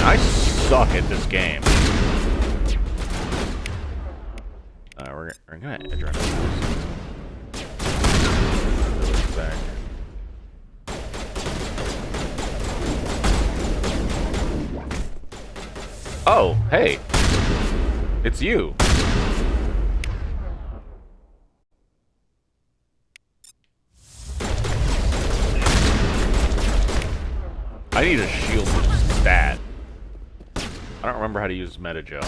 I suck at this game. We're gonna edge run this. Back. Oh, hey. It's you. I need a shield boost stat. I don't remember how to use Metagel.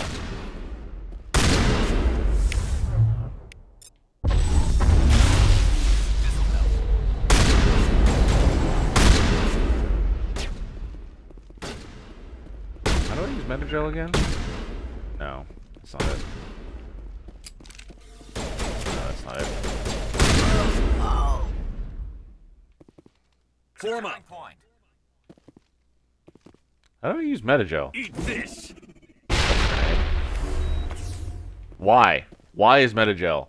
How do I use Metagel again? No, that's not it. No, that's not it. Form up. How do I use Metagel? Eat this. Why? Why is Metagel?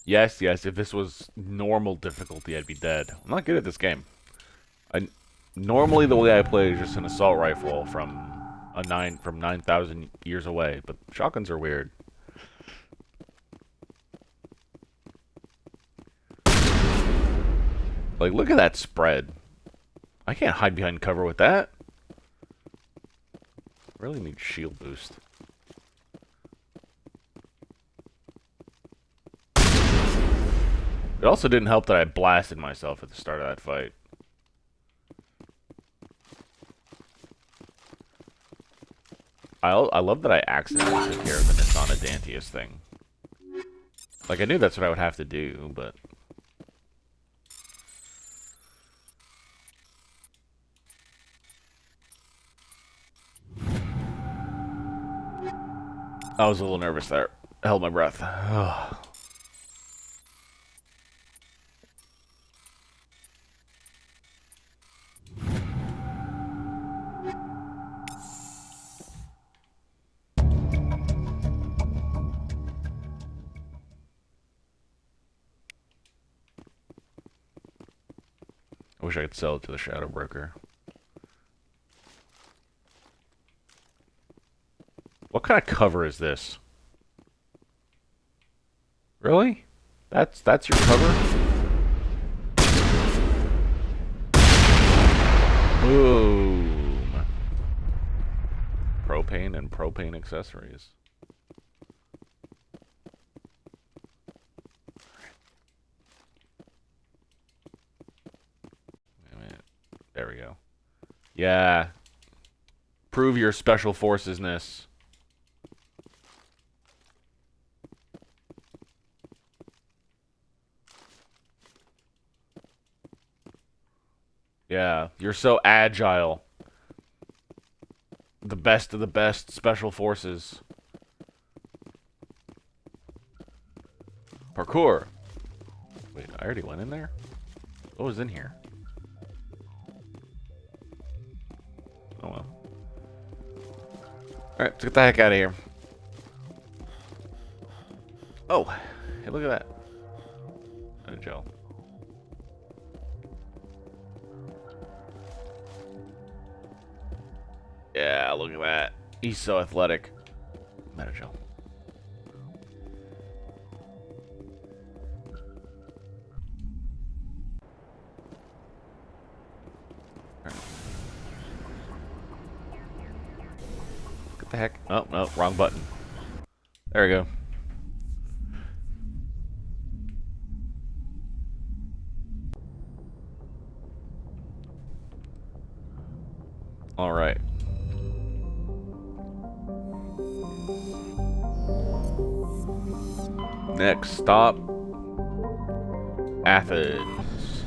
Yes, yes, if this was normal difficulty, I'd be dead. I'm not good at this game. Normally the way I play is just an assault rifle from 9,000 years away, but shotguns are weird. Like, look at that spread. I can't hide behind cover with that. Really need shield boost. It also didn't help that I blasted myself at the start of that fight. I love that I accidentally took care of the Nisana Dantius thing. Like, I knew that's what I would have to do, but... I was a little nervous there. I held my breath. I wish I could sell it to the Shadow Broker. What kind of cover is this? Really? That's your cover? Boom. Propane and propane accessories. Wait a minute. There we go. Yeah. Prove your special forces-ness. Yeah, you're so agile. The best of the best special forces. Parkour. Wait, I already went in there? What was in here? Oh well. Alright, let's get the heck out of here. Oh, hey, look at that. And a gel. Yeah, look at that. He's so athletic. Metagel. What the heck? Oh, no, wrong button. There we go. All right. Next stop, Athens.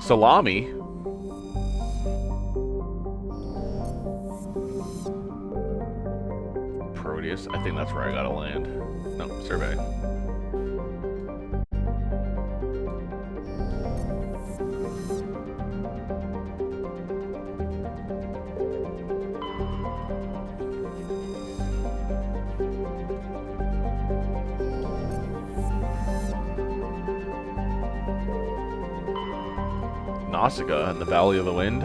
Salami? Proteus? I think that's where I gotta land. No, survey. Nausicaa in the Valley of the Wind.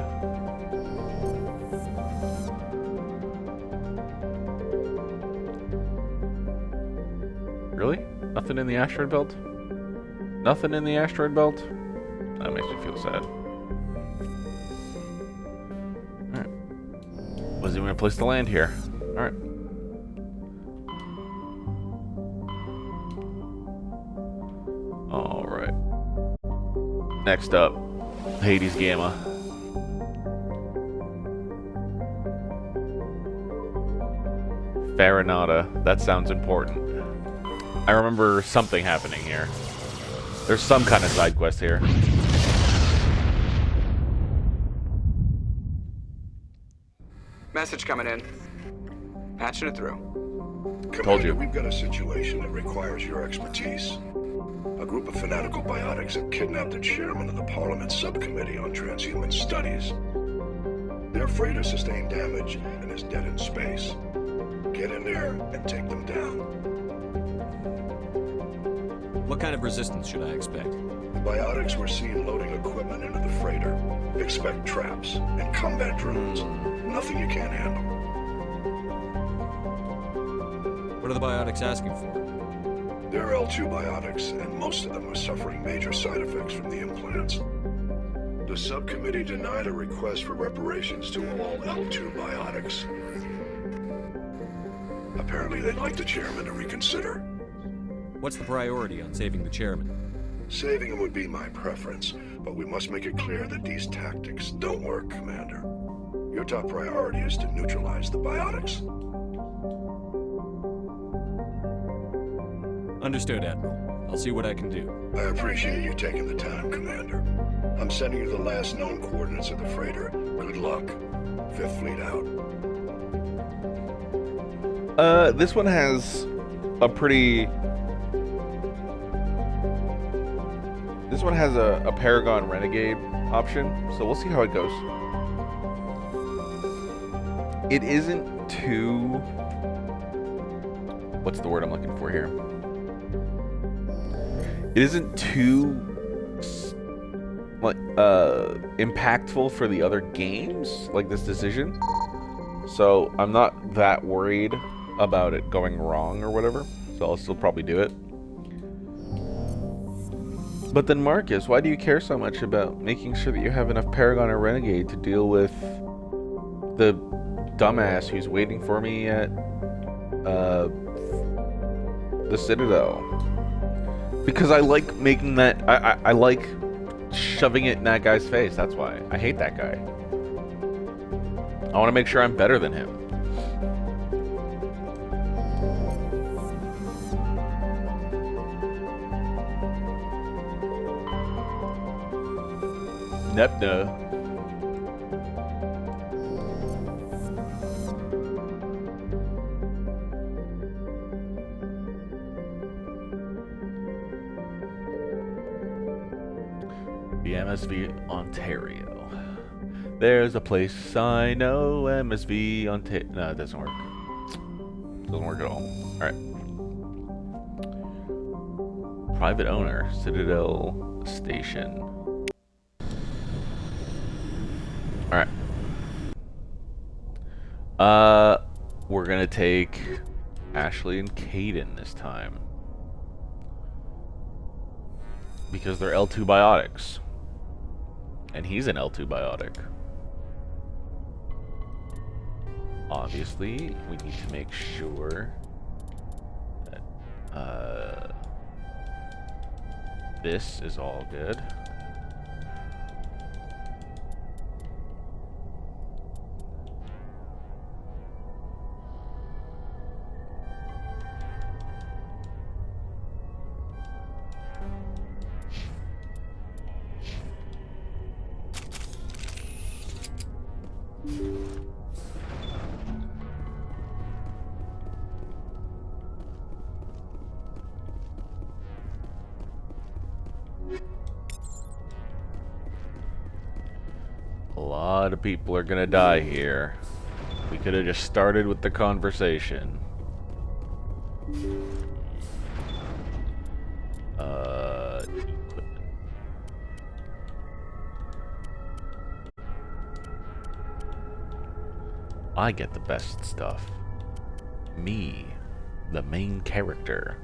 Really? Nothing in the asteroid belt? Nothing in the asteroid belt? That makes me feel sad. Alright. Wasn't even a place to land here. Alright. Alright. Next up. Hades Gamma. Farinata. That sounds important. I remember something happening here. There's some kind of side quest here. Message coming in. Patching it through. Told you. We've got a situation that requires your expertise. A group of fanatical biotics have kidnapped the chairman of the Parliament Subcommittee on Transhuman Studies. Their freighter sustained damage and is dead in space. Get in there and take them down. What kind of resistance should I expect? The biotics were seen loading equipment into the freighter. Expect traps and combat drones. Nothing you can't handle. What are the biotics asking for? They're L2 biotics, and most of them are suffering major side effects from the implants. The subcommittee denied a request for reparations to all L2 biotics. Apparently they'd like the chairman to reconsider. What's the priority on saving the chairman? Saving him would be my preference, but we must make it clear that these tactics don't work, Commander. Your top priority is to neutralize the biotics. Understood, Admiral. I'll see what I can do. I appreciate you taking the time, Commander. I'm sending you the last known coordinates of the freighter. Good luck. Fifth Fleet out. This one has a pretty... This one has a Paragon Renegade option, so we'll see how it goes. It isn't too... What's the word I'm looking for here? It isn't too like impactful for the other games, like this decision. So I'm not that worried about it going wrong or whatever. So I'll still probably do it. But then Marcus, why do you care so much about making sure that you have enough Paragon or Renegade to deal with the dumbass who's waiting for me at the Citadel? Because I like making that, I like shoving it in that guy's face, that's why. I hate that guy. I want to make sure I'm better than him. Nepna. The MSV Ontario. There's a place I know, MSV Ontario. No, it doesn't work. Doesn't work at all. Alright. Private owner, Citadel Station. Alright. We're gonna take Ashley and Caden this time. Because they're L2 biotics. And he's an L2 biotic. Obviously, we need to make sure that this is all good. A lot of people are gonna die here. We could have just started with the conversation. Equipment. I get the best stuff. Me, the main character.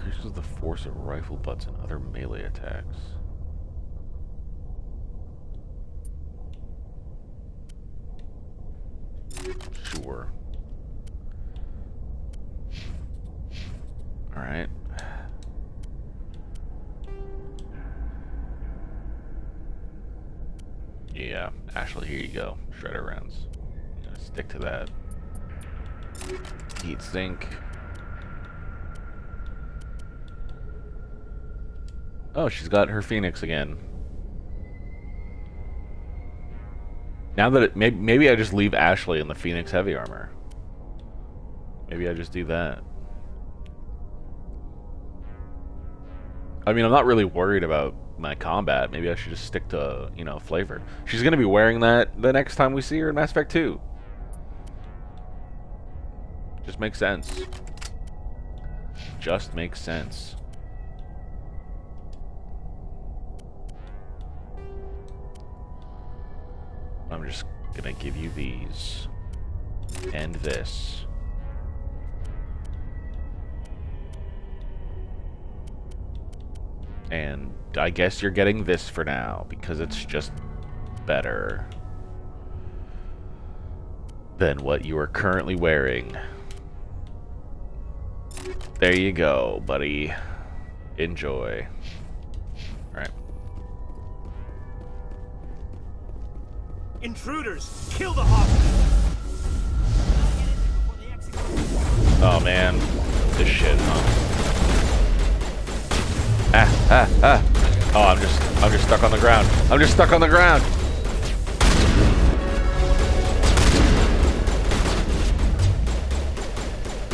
Increases the force of rifle butts and other melee attacks. Sure. Alright. Yeah, Ashley, here you go. Shredder rounds. I'm gonna stick to that. Heat sink. Oh, she's got her Phoenix again. Now that maybe I just leave Ashley in the Phoenix heavy armor. Maybe I just do that. I mean, I'm not really worried about my combat. Maybe I should just stick to, you know, flavor. She's gonna be wearing that the next time we see her in Mass Effect 2. Just makes sense. Just makes sense. I'm just gonna give you these. And this. And I guess you're getting this for now, because it's just better than what you are currently wearing. There you go, buddy. Enjoy. Alright. Intruders! Kill the hostage! Oh man. This shit, huh? Oh, I'm just stuck on the ground. I'm just stuck on the ground.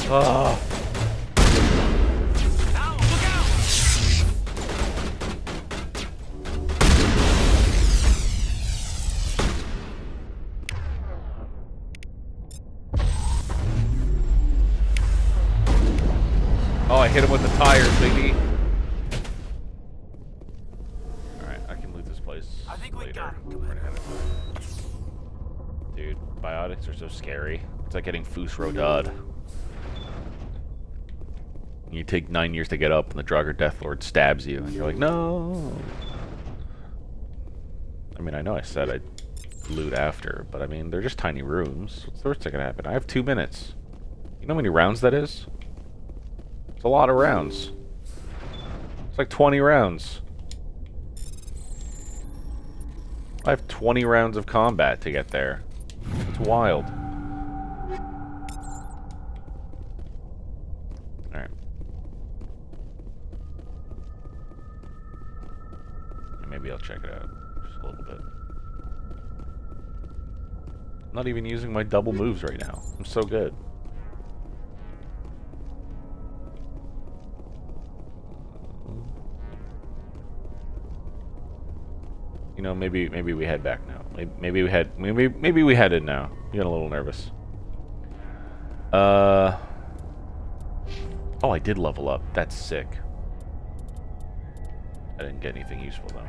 Oh. Oh, I hit him with the tires, baby. Alright, I can loot this place later. Dude, biotics are so scary. It's like getting Fus Rodad. You take 9 years to get up, and the Draugr Deathlord stabs you, and you're like, no! I mean, I know I said I'd loot after, but I mean, they're just tiny rooms. What's the worst that can happen? I have 2 minutes. You know how many rounds that is? It's a lot of rounds. It's like 20 rounds. I have 20 rounds of combat to get there. It's wild. Alright. Maybe I'll check it out just a little bit. I'm not even using my double moves right now. I'm so good. You know, maybe we head back now. Maybe we head in now. I'm getting a little nervous. Oh, I did level up. That's sick. I didn't get anything useful though.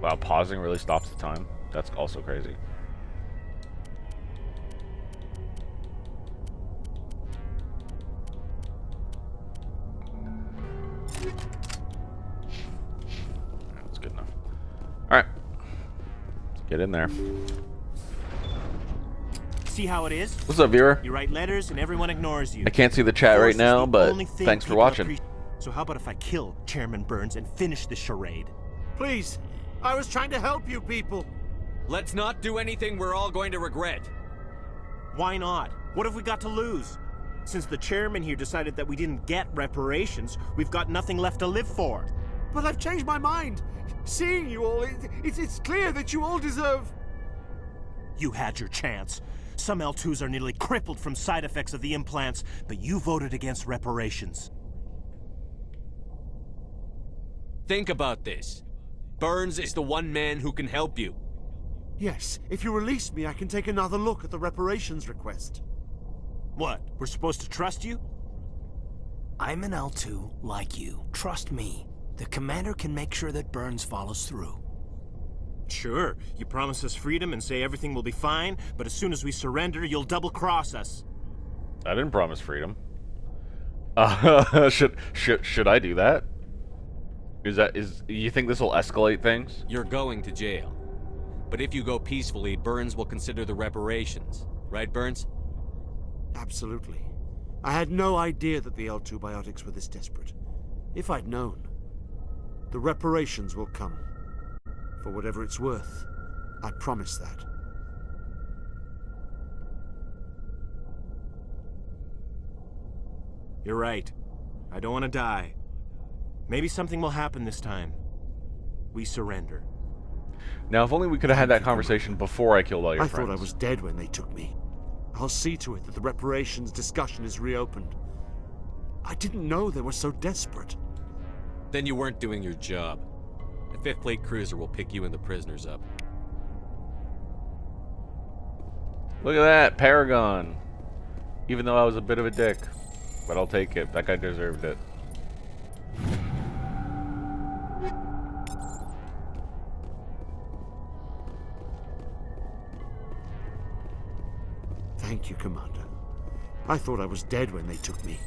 Wow, pausing really stops the time. That's also crazy. That's good enough. Alright. Let's get in there. See how it is? What's up, viewer? You write letters and everyone ignores you. I can't see the chat right now, but thanks for watching. So how about if I kill Chairman Burns and finish this charade? Please, I was trying to help you people. Let's not do anything we're all going to regret. Why not? What have we got to lose? Since the chairman here decided that we didn't get reparations, we've got nothing left to live for. But I've changed my mind. Seeing you all, it's clear that you all deserve... You had your chance. Some L2s are nearly crippled from side effects of the implants, but you voted against reparations. Think about this. Burns is the one man who can help you. Yes, if you release me, I can take another look at the reparations request. What, we're supposed to trust you? I'm an L2 like you. Trust me. The commander can make sure that Burns follows through. Sure, you promise us freedom and say everything will be fine, but as soon as we surrender, you'll double-cross us. I didn't promise freedom. Should I do that? You think this will escalate things? You're going to jail. But if you go peacefully, Burns will consider the reparations. Right, Burns? Absolutely. I had no idea that the L2 biotics were this desperate. If I'd known, the reparations will come. For whatever it's worth, I promise that. You're right. I don't want to die. Maybe something will happen this time. We surrender. Now, if only we could have had that conversation before I killed all your friends. I thought I was dead when they took me. I'll see to it that the reparations discussion is reopened. I didn't know they were so desperate. Then you weren't doing your job. The 5th Fleet cruiser will pick you and the prisoners up. Look at that, Paragon. Even though I was a bit of a dick. But I'll take it. That guy deserved it. Thank you, Commander. I thought I was dead when they took me.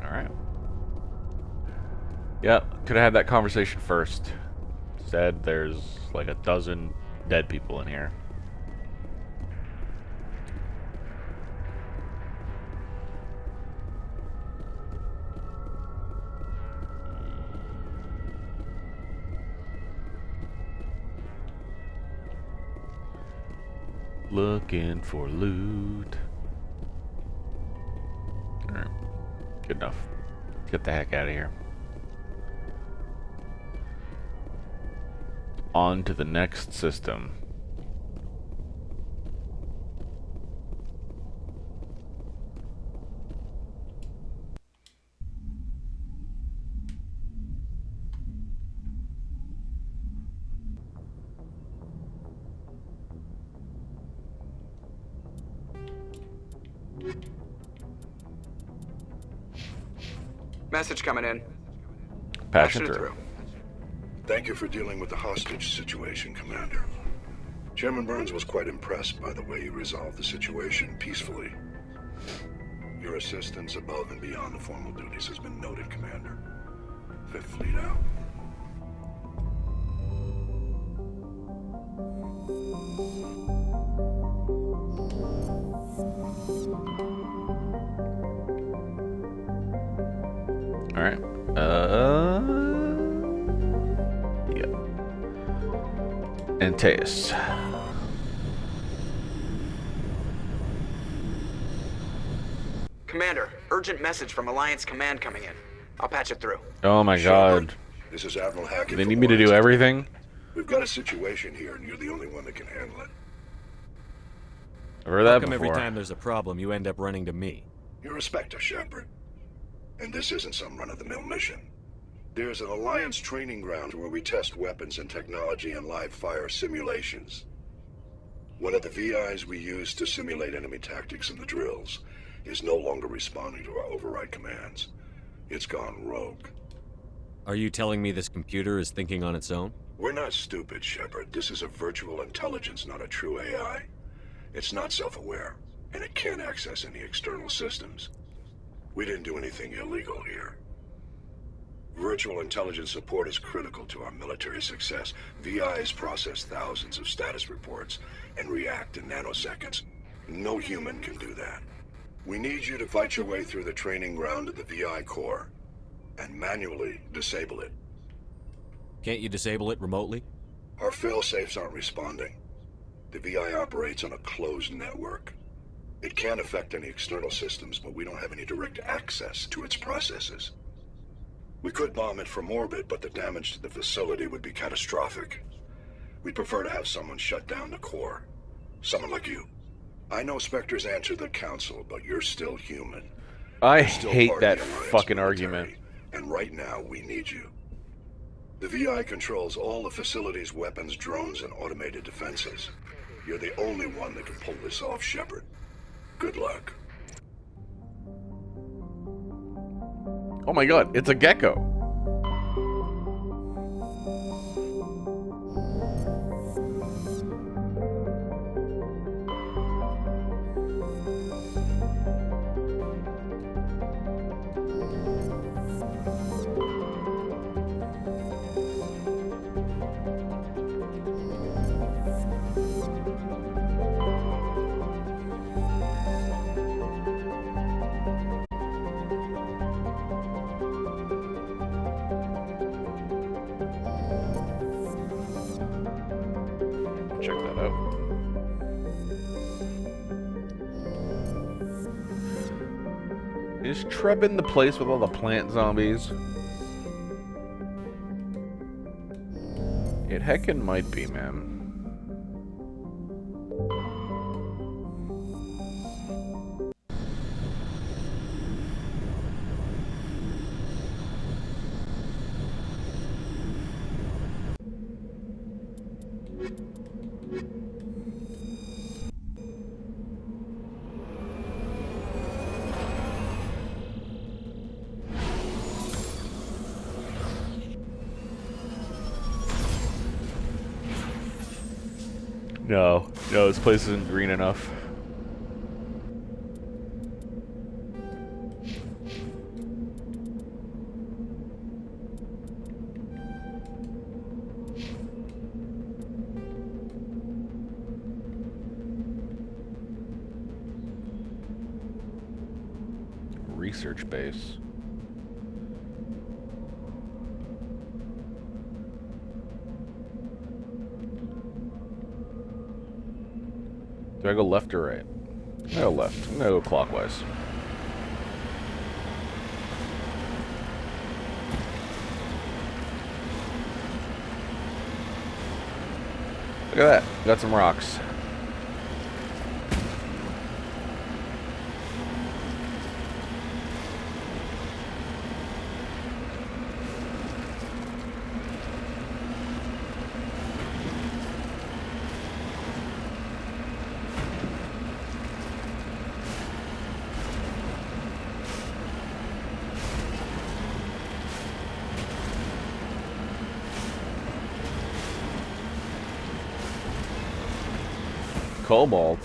Alright. Yep, could have had that conversation first. Instead, there's like a dozen dead people in here. Looking for loot. Alright. Good enough. Let's get the heck out of here. On to the next system. Message coming in. Patching through. Thank you for dealing with the hostage situation, Commander. Chairman Burns was quite impressed by the way you resolved the situation peacefully. Your assistance above and beyond the formal duties has been noted, Commander. 5th Fleet out. Alright. Yeah. Antaeus. Commander, urgent message from Alliance Command coming in. I'll patch it through. Oh my god. This is Admiral Hackett. They need me to do everything? We've got a situation here, and you're the only one that can handle it. I've heard that How come before. every time there's a problem, you end up running to me? You're a Spectre, Shepard. And this isn't some run-of-the-mill mission. There's an Alliance training ground where we test weapons and technology in live-fire simulations. One of the VIs we use to simulate enemy tactics in the drills is no longer responding to our override commands. It's gone rogue. Are you telling me this computer is thinking on its own? We're not stupid, Shepard. This is a virtual intelligence, not a true AI. It's not self-aware, and it can't access any external systems. We didn't do anything illegal here. Virtual intelligence support is critical to our military success. VIs process thousands of status reports and react in nanoseconds. No human can do that. We need you to fight your way through the training ground of the VI core and manually disable it. Can't you disable it remotely? Our fail-safes aren't responding. The VI operates on a closed network. It can affect any external systems, but we don't have any direct access to its processes. We could bomb it from orbit, but the damage to the facility would be catastrophic. We'd prefer to have someone shut down the core. Someone like you. I know Spectres answer the Council, but you're still human. I You're still hate part of that the Alliance fucking military, argument. And right now, we need you. The VI controls all the facility's weapons, drones, and automated defenses. You're the only one that can pull this off, Shepard. Good luck. Oh my god, it's a gecko. Check that out. Is Trebin the place with all the plant zombies? It heckin' might be, man. No, this place isn't green enough. Research base. Do I go left or right? I go left. I'm gonna go clockwise. Look at that. Got some rocks. Cobalt.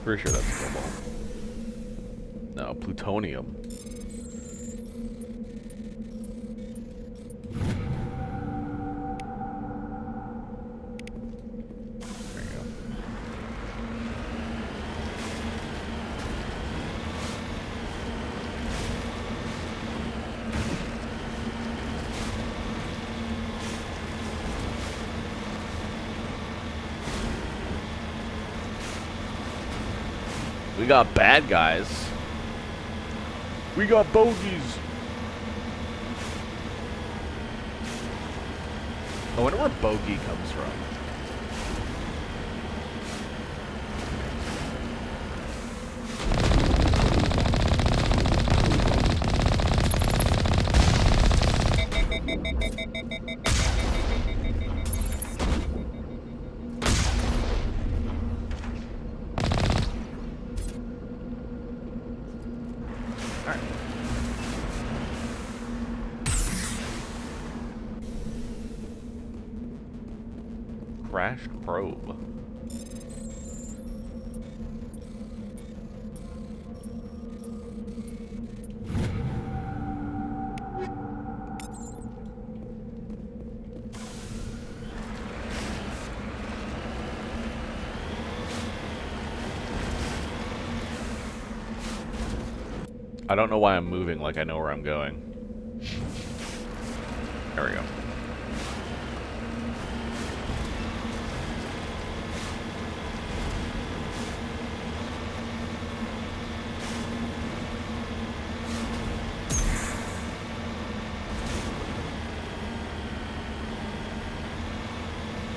Pretty sure that's cobalt. No, plutonium. There you go. We got bad guys. We got bogeys. I wonder where bogey comes from. Crashed probe. I don't know why I'm moving like I know where I'm going. There we go.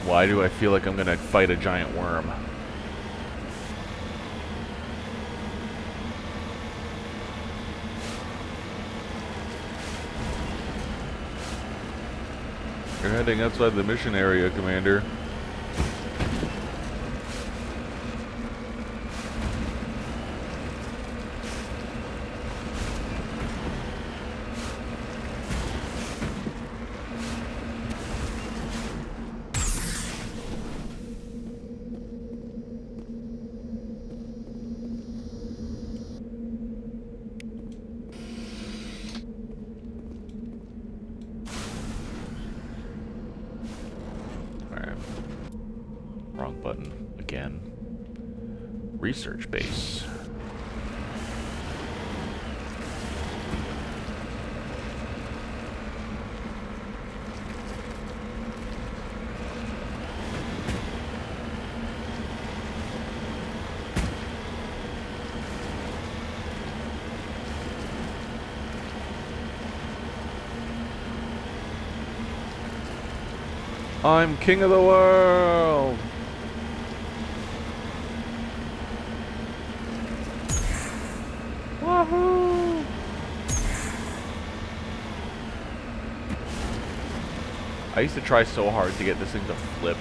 Why do I feel like I'm gonna fight a giant worm? You're heading outside the mission area, Commander. again. Research base. I'm king of the world! Wahoo! I used to try so hard to get this thing to flip.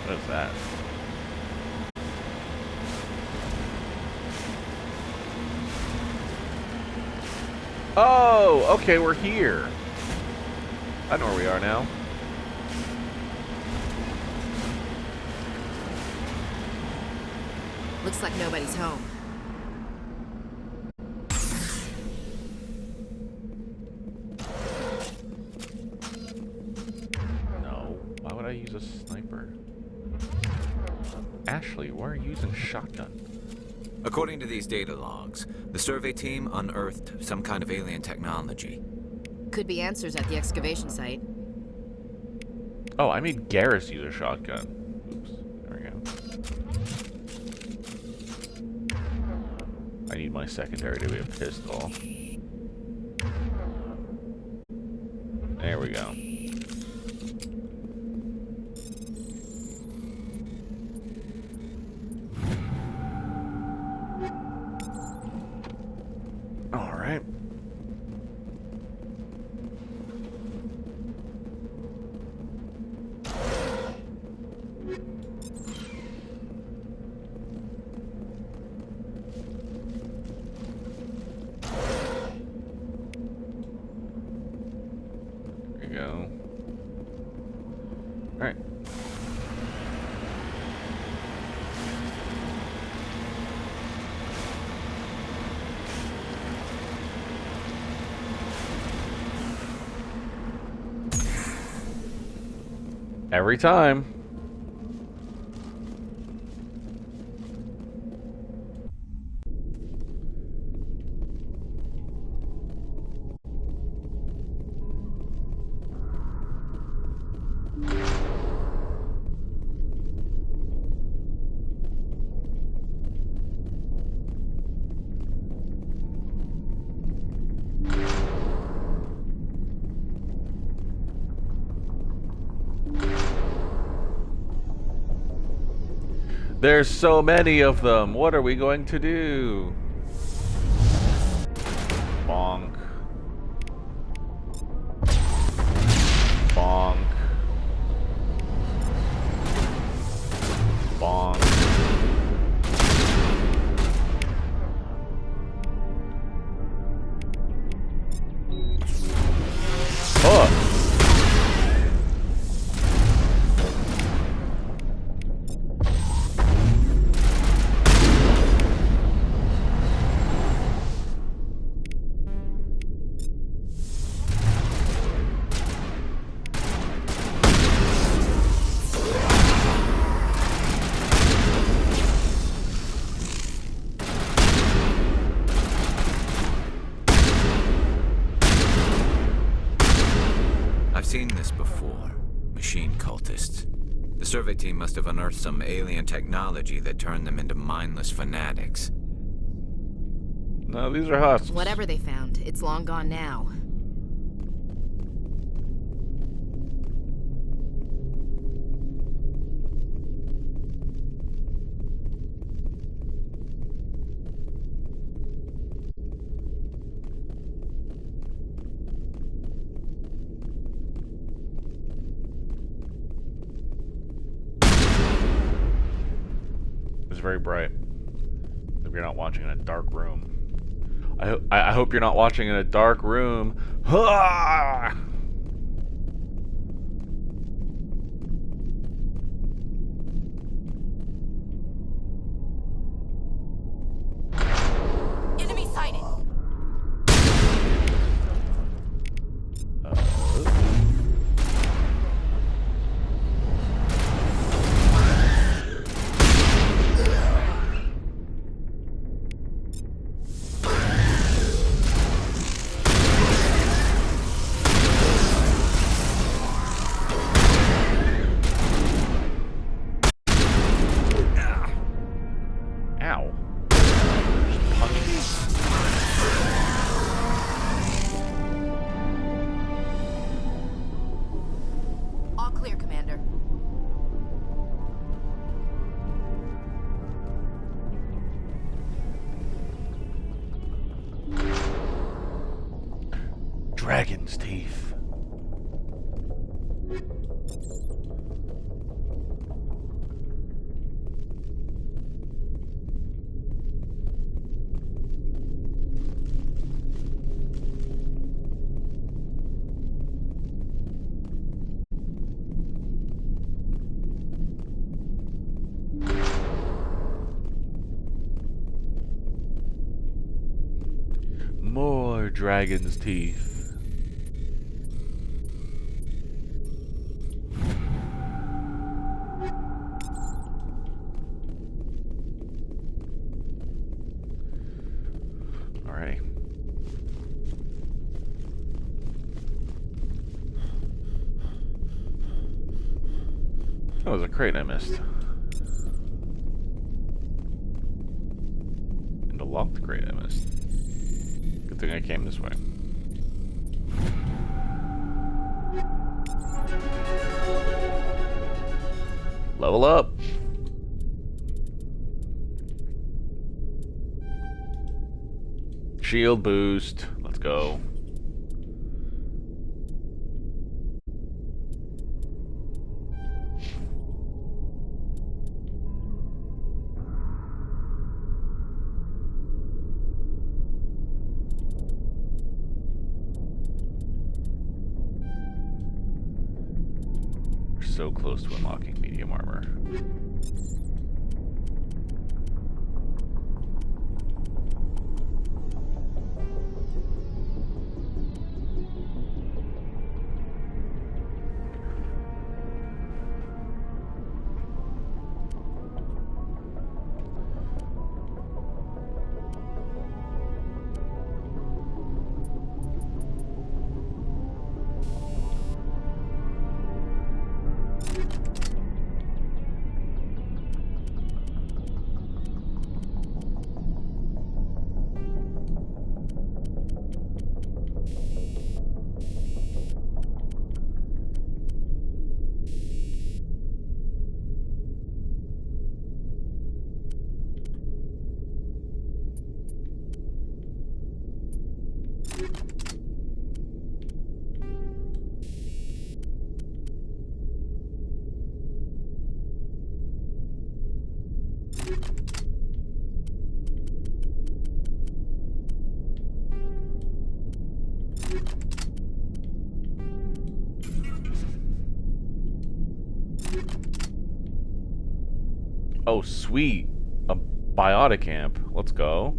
What is that? Oh, okay, we're here. I know where we are now. Looks like nobody's home. No. Why would I use a sniper? Ashley, why are you using shotgun? According to these data logs, the survey team unearthed some kind of alien technology. Could be answers at the excavation site. Oh, I made Garrus use a shotgun. Oops. There we go. I need my secondary to be a pistol. There we go. All right. There we go. All right. Every time. There's so many of them. What are we going to do? Bonk. Bonk. Bonk. Oh! I've seen this before. Machine cultists. The survey team must have unearthed some alien technology that turned them into mindless fanatics. No, these are husks. Whatever they found, it's long gone now. It's very bright. If you're not watching in a dark room. I hope you're not watching in a dark room. Dragon's teeth. More dragon's teeth. Alrighty. That was a crate I missed. And a locked crate I missed. Good thing I came this way. Level up! Shield boost. Let's go. We're so close to unlocking medium armor. Oh, sweet. A biotic amp. Let's go.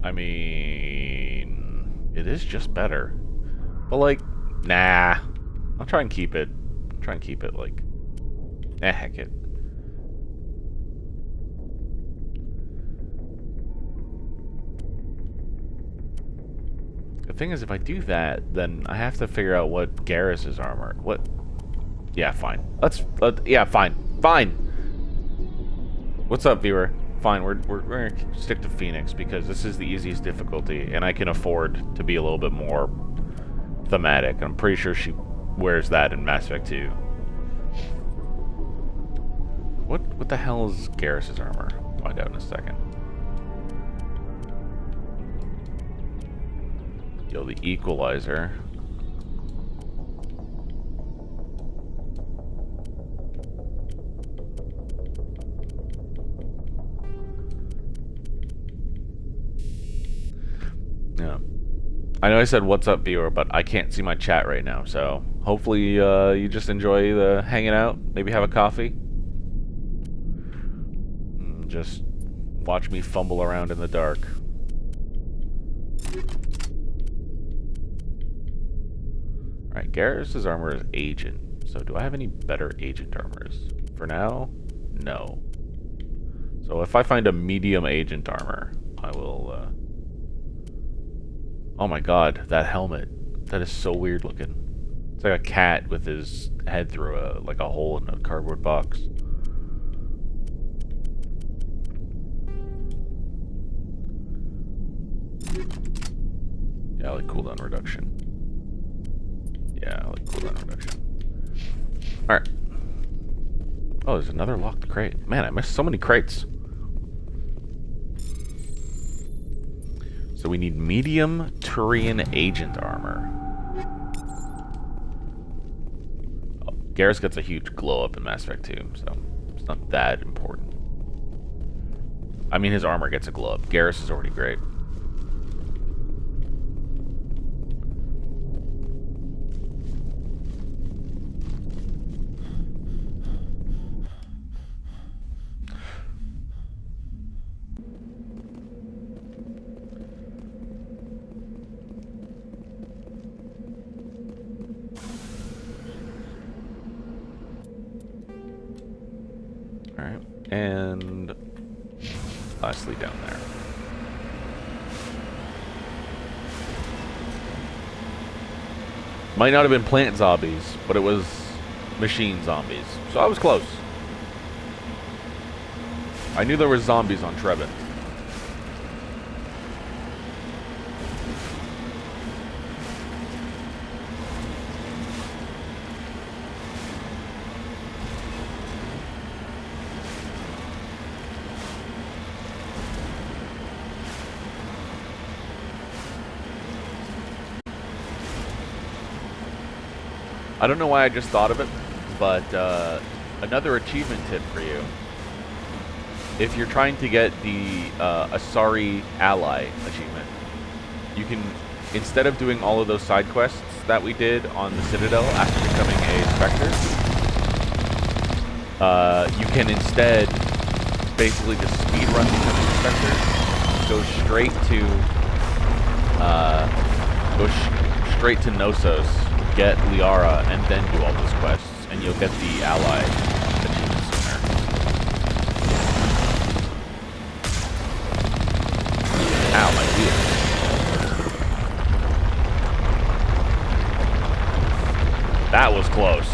I mean, it is just better. But like, nah. I'll try and keep it. Try and keep it like, heck it. The thing is, if I do that, then I have to figure out what Garrus's armor. What? Yeah, fine. Yeah, fine. Fine. What's up, viewer? Fine, we're gonna stick to Phoenix because this is the easiest difficulty, and I can afford to be a little bit more thematic. I'm pretty sure she wears that in Mass Effect 2. What the hell is Garrus's armor? I'll find out in a second. Yo, the Equalizer. Yeah. I know I said what's up, viewer, but I can't see my chat right now, so hopefully you just enjoy the hanging out, maybe have a coffee. Just watch me fumble around in the dark. Alright, Garrus's armor is Agent. So do I have any better Agent armors? For now, no. So if I find a medium Agent armor, I will Oh my god, that helmet. That is so weird looking. It's like a cat with his head through a hole in a cardboard box. Yeah, I like cooldown reduction. Yeah, I like cooldown reduction. Alright. Oh, there's another locked crate. Man, I missed so many crates. So we need medium Turian agent armor. Oh, Garrus gets a huge glow up in Mass Effect 2, so it's not that important. I mean, his armor gets a glow up. Garrus is already great. Alright, and lastly down there. Might not have been plant zombies, but it was machine zombies. So I was close. I knew there were zombies on Trevin. I don't know why I just thought of it, but another achievement tip for you. If you're trying to get the Asari Ally achievement, you can, instead of doing all of those side quests that we did on the Citadel after becoming a Spectre, you can instead basically just speedrun becoming a Spectre, go straight to Knossos, get Liara, and then do all those quests, and you'll get the Ally achievement sooner. Ow, my wheel. That was close.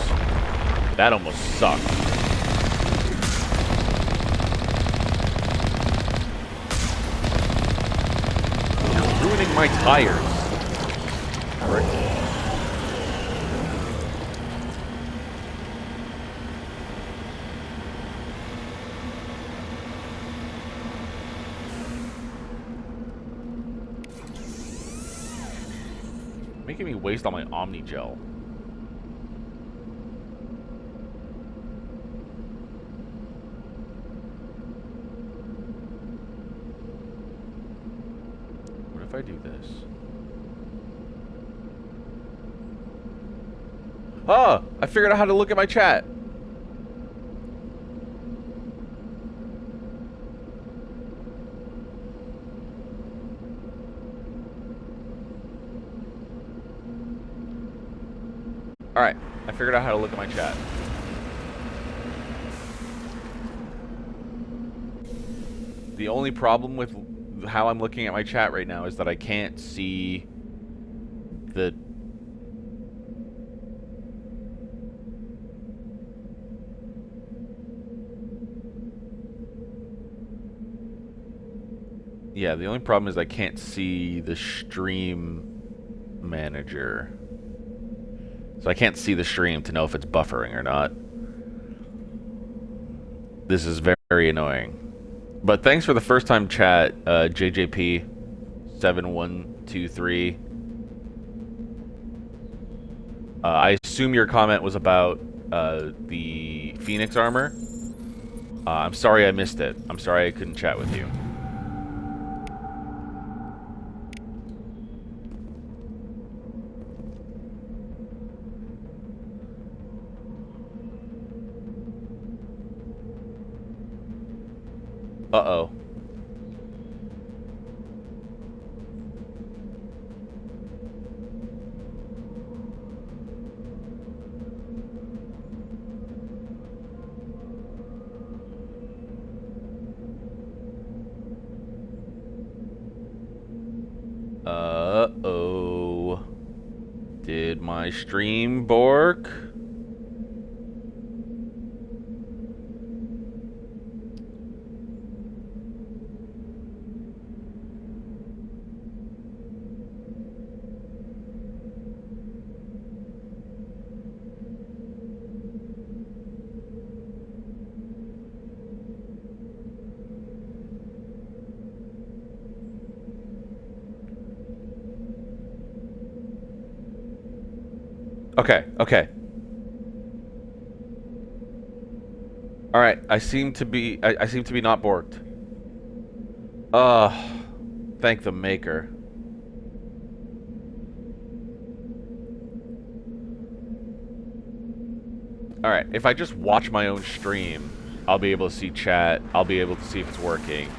That almost sucked. You're ruining my tires. Frick. Making me waste all my Omni Gel. What if I do this? Ah! I figured out how to look at my chat. Alright, I figured out how to look at my chat. The only problem with how I'm looking at my chat right now is that I can't see the... Yeah, the only problem is I can't see the stream manager. So I can't see the stream to know if it's buffering or not. This is very, very annoying. But thanks for the first time chat, JJP7123. I assume your comment was about the Phoenix armor. I'm sorry I missed it. I'm sorry I couldn't chat with you. Uh-oh. Uh-oh. Did my stream bork? Okay, okay. All right, I seem to be not borked. Thank the maker. All right, if I just watch my own stream, I'll be able to see chat. I'll be able to see if it's working.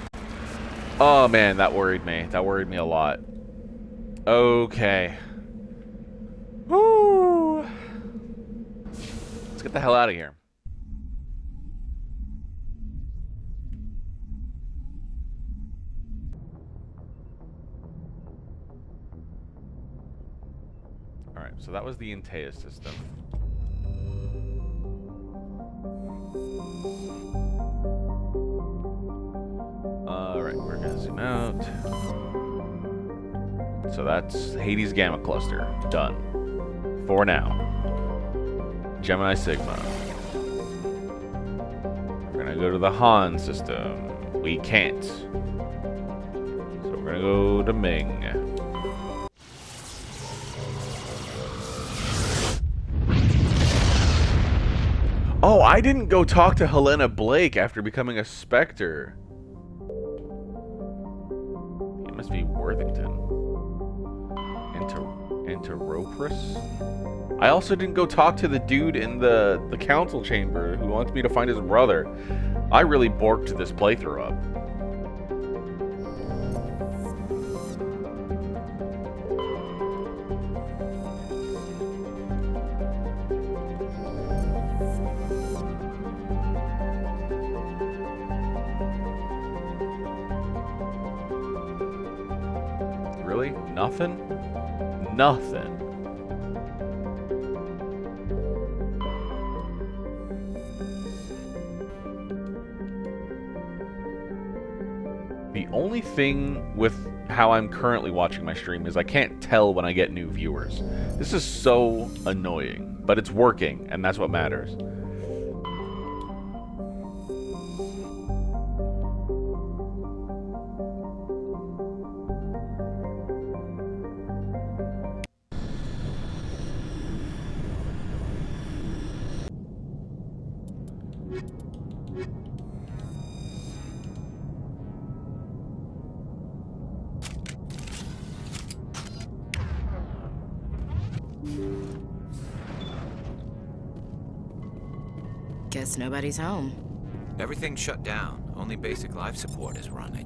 Oh man, that worried me. That worried me a lot. Okay. Woo! Let's get the hell out of here. Alright, so that was the Intea system. Alright, we're gonna zoom out. So that's Hades Gamma Cluster. Done. For now. Gemini Sigma. We're gonna go to the Han system. We can't. So we're gonna go to Ming. Oh, I didn't go talk to Helena Blake after becoming a Spectre. It must be Worthington. Interopris? I also didn't go talk to the dude in the council chamber who wants me to find his brother. I really borked this playthrough up. Really? Nothing? Nothing. The only thing with how I'm currently watching my stream is I can't tell when I get new viewers. This is so annoying, but it's working, and that's what matters. Guess nobody's home. Everything's shut down. Only basic life support is running.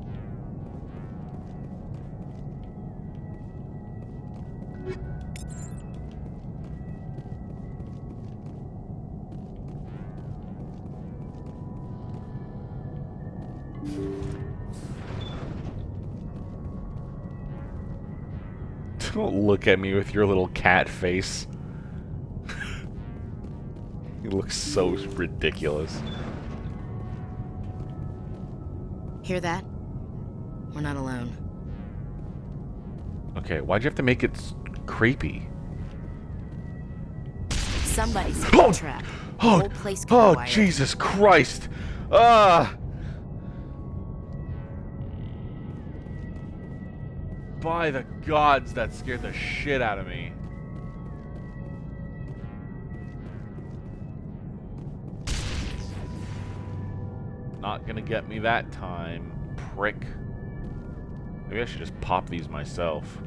Don't look at me with your little cat face. You look so ridiculous. Hear that? We're not alone. Okay, why'd you have to make it creepy? Somebody's in a trap. The whole place could Oh, be wired. Jesus Christ! Ah! By the gods, that scared the shit out of me. Not gonna get me that time, prick. Maybe I should just pop these myself.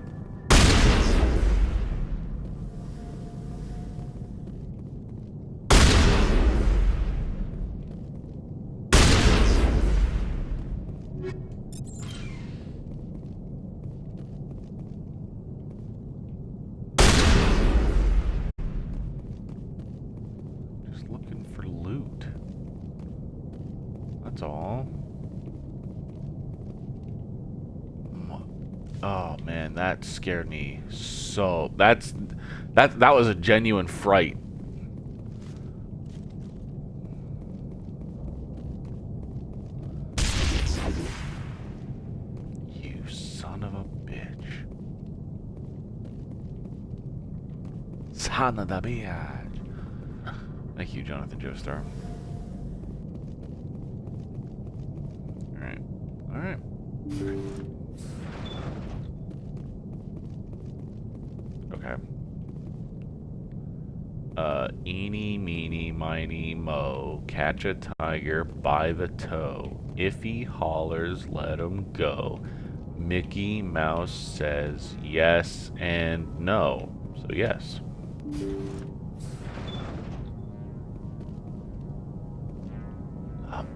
Just looking for loot. That's all. Oh man, that scared me so. That was a genuine fright. You son of a bitch. Son of a bitch. Thank you, Jonathan Joestar. Alright. Alright. Okay. Eeny, meeny, miny, mo. Catch a tiger by the toe. If he hollers, let him go. Mickey Mouse says yes and no. So yes.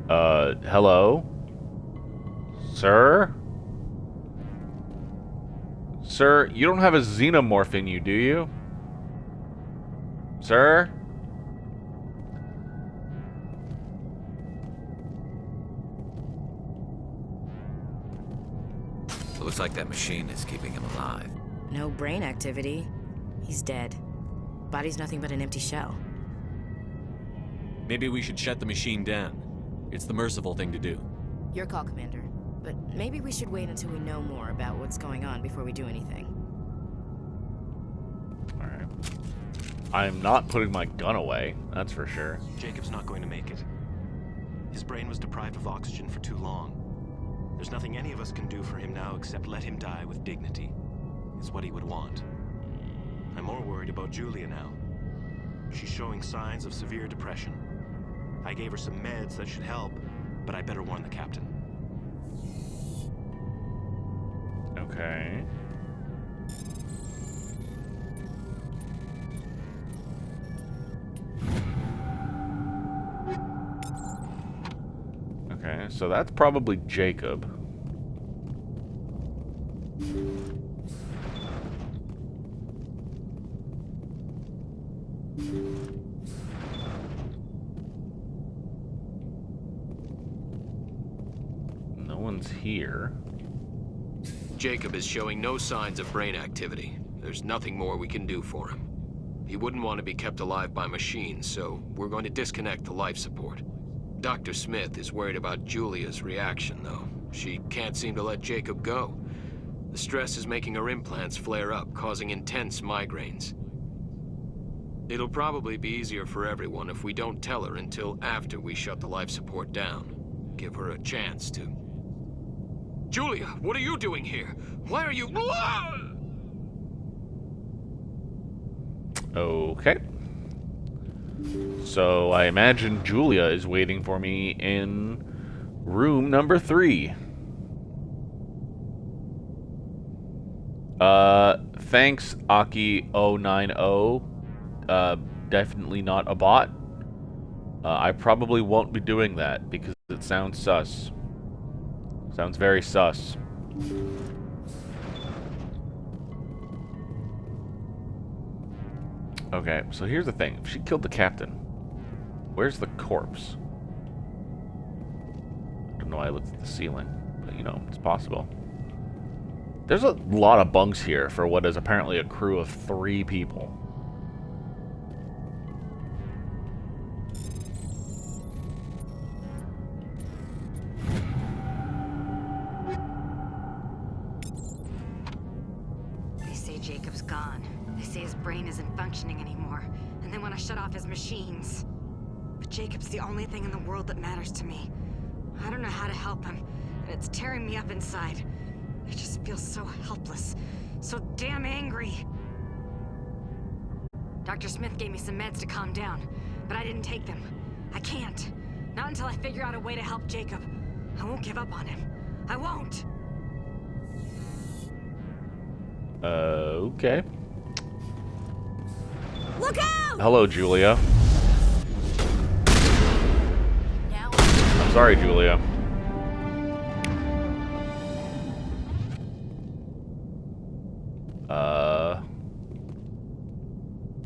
Hello? Sir? Sir, you don't have a xenomorph in you, do you? Sir? Looks like that machine is keeping him alive. No brain activity. He's dead. Body's nothing but an empty shell. Maybe we should shut the machine down. It's the merciful thing to do. Your call, Commander. But maybe we should wait until we know more about what's going on before we do anything. Alright. I'm not putting my gun away, that's for sure. Jacob's not going to make it. His brain was deprived of oxygen for too long. There's nothing any of us can do for him now except let him die with dignity. It's what he would want. I'm more worried about Julia now. She's showing signs of severe depression. I gave her some meds that should help, but I better warn the captain. Okay. Okay, so that's probably Jacob. No one's here. Jacob is showing no signs of brain activity. There's nothing more we can do for him. He wouldn't want to be kept alive by machines, so we're going to disconnect the life support. Dr. Smith is worried about Julia's reaction, though. She can't seem to let Jacob go. The stress is making her implants flare up, causing intense migraines. It'll probably be easier for everyone if we don't tell her until after we shut the life support down. Give her a chance to... Julia, what are you doing here? Why are you... Okay. So I imagine Julia is waiting for me in room number 3. Thanks, Aki090. Definitely not a bot. I probably won't be doing that because it sounds sus. Sounds very sus. Okay, so here's the thing. If she killed the captain, where's the corpse? I don't know why I looked at the ceiling, but you know, it's possible. There's a lot of bunks here for what is apparently a crew of 3 people. They say Jacob's gone. They say his brain isn't functioning anymore, and they want to shut off his machines. But Jacob's the only thing in the world that matters to me. I don't know how to help him, and it's tearing me up inside. I just feel so helpless, so damn angry. Dr. Smith gave me some meds to calm down, but I didn't take them. I can't. Not until I figure out a way to help Jacob. I won't give up on him. I won't! Okay. Look out! Hello, Julia. I'm sorry, Julia.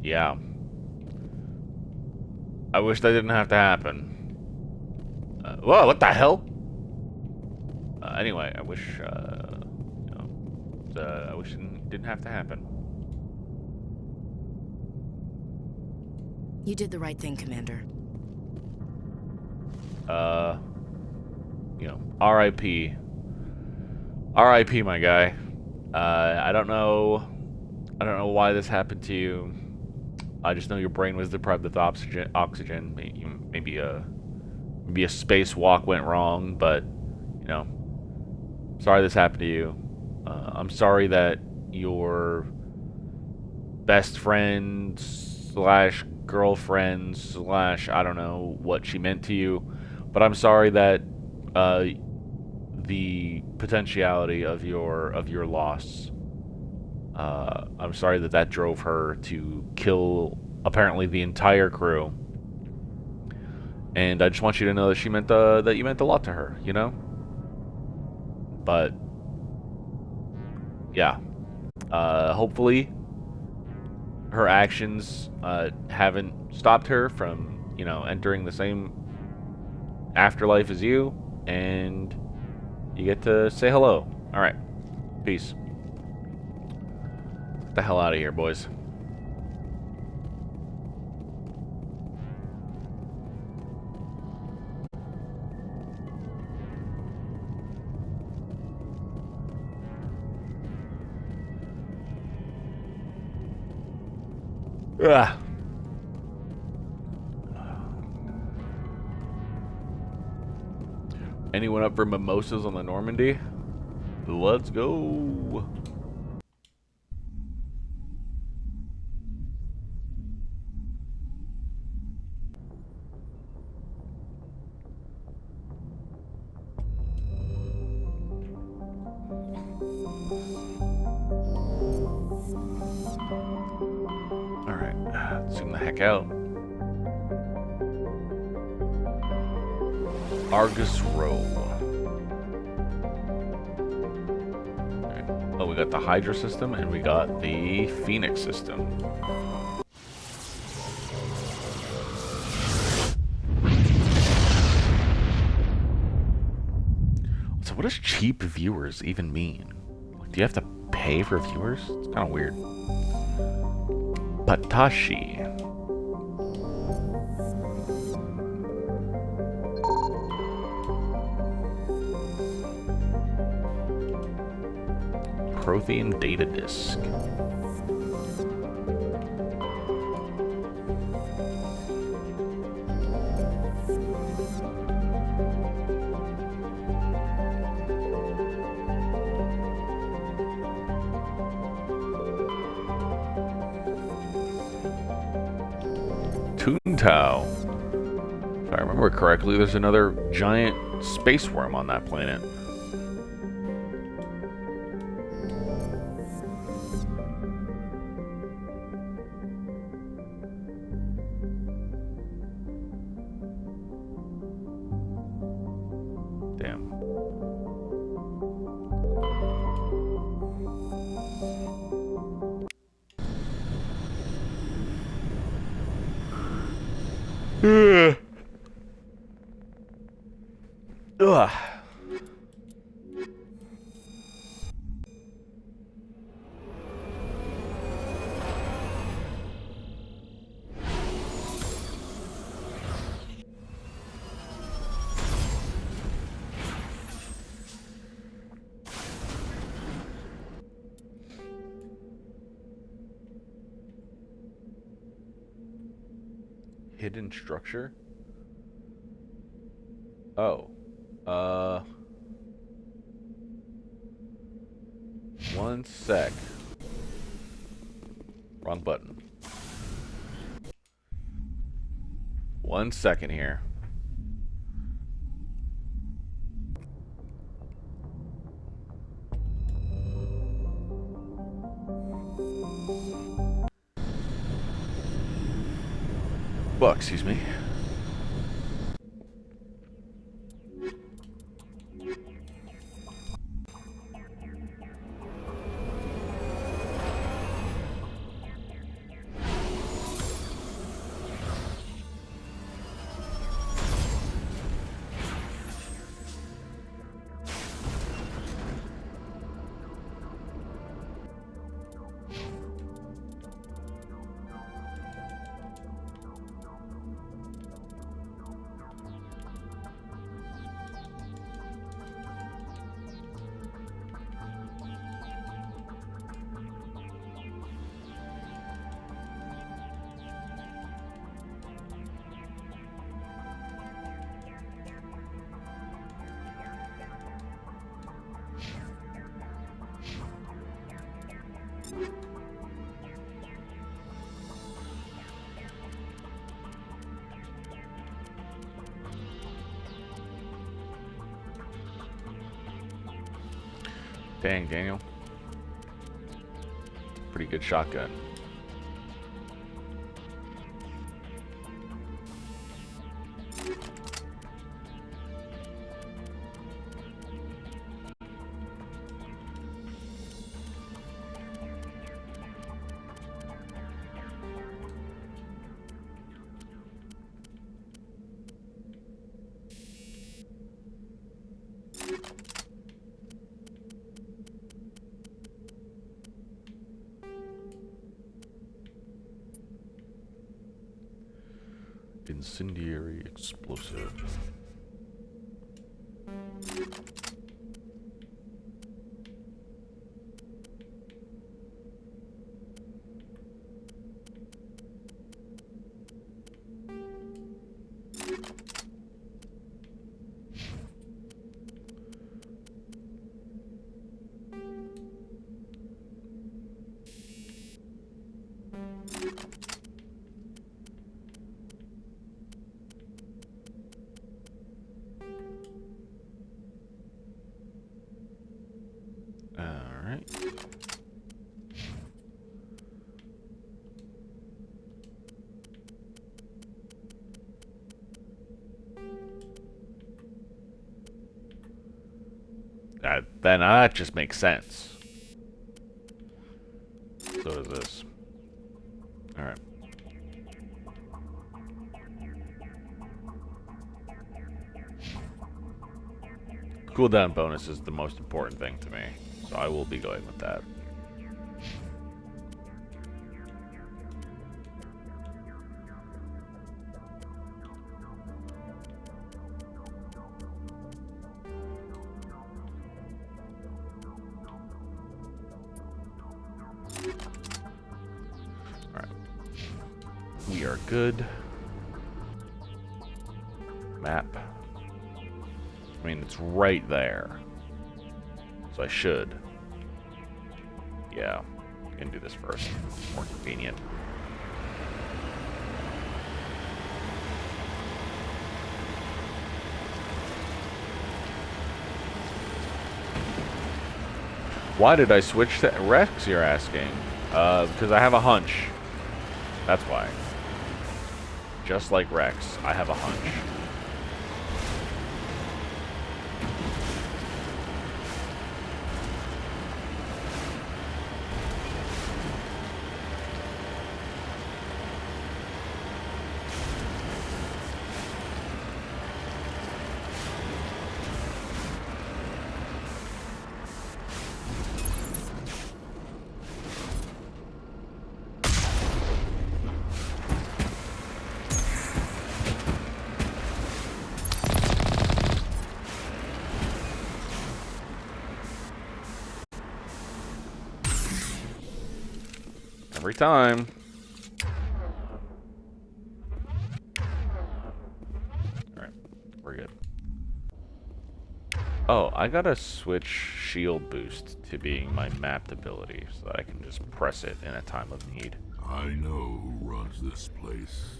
Yeah. I wish that didn't have to happen. Whoa, what the hell? Anyway, I wish, you know, I wish it didn't have to happen. You did the right thing, Commander. You know, R.I.P. R.I.P. my guy. I don't know why this happened to you. I just know your brain was deprived of oxygen. Maybe a spacewalk went wrong, but you know, sorry this happened to you. I'm sorry that your best friend / girlfriend / I don't know what she meant to you, but I'm sorry that the potentiality of your loss. I'm sorry that drove her to kill apparently the entire crew. And I just want you to know that that you meant a lot to her, you know? But yeah. Hopefully her actions haven't stopped her from, you know, entering the same afterlife as you, and you get to say hello. Alright. Peace. Get the hell out of here, boys. Ugh. Anyone up for mimosas on the Normandy? Let's go. Zoom the heck out. Argus Row. Right. Oh, we got the Hydra system and we got the Phoenix system. So what does cheap viewers even mean? Like, do you have to pay for viewers? It's kind of weird. Patashi. Prothean data disk. Toontau. If I remember correctly, there's another giant space worm on that planet. Damn. Ugh. Hidden structure? Oh. One sec. Wrong button. 1 second here. Well, excuse me. Dang, Daniel. Pretty good shotgun. Incendiary explosive. Alright. Then that just makes sense. So is this. Alright. Cooldown bonus is the most important thing to me, so I will be going with that. Alright. We are good. Map. I mean, it's right there. So I should. Yeah. I'm gonna do this first. More convenient. Why did I switch to Rex, you're asking? Because I have a hunch. That's why. Just like Rex, I have a hunch. Every time. Alright, we're good. Oh, I gotta switch shield boost to being my mapped ability so that I can just press it in a time of need. I know who runs this place.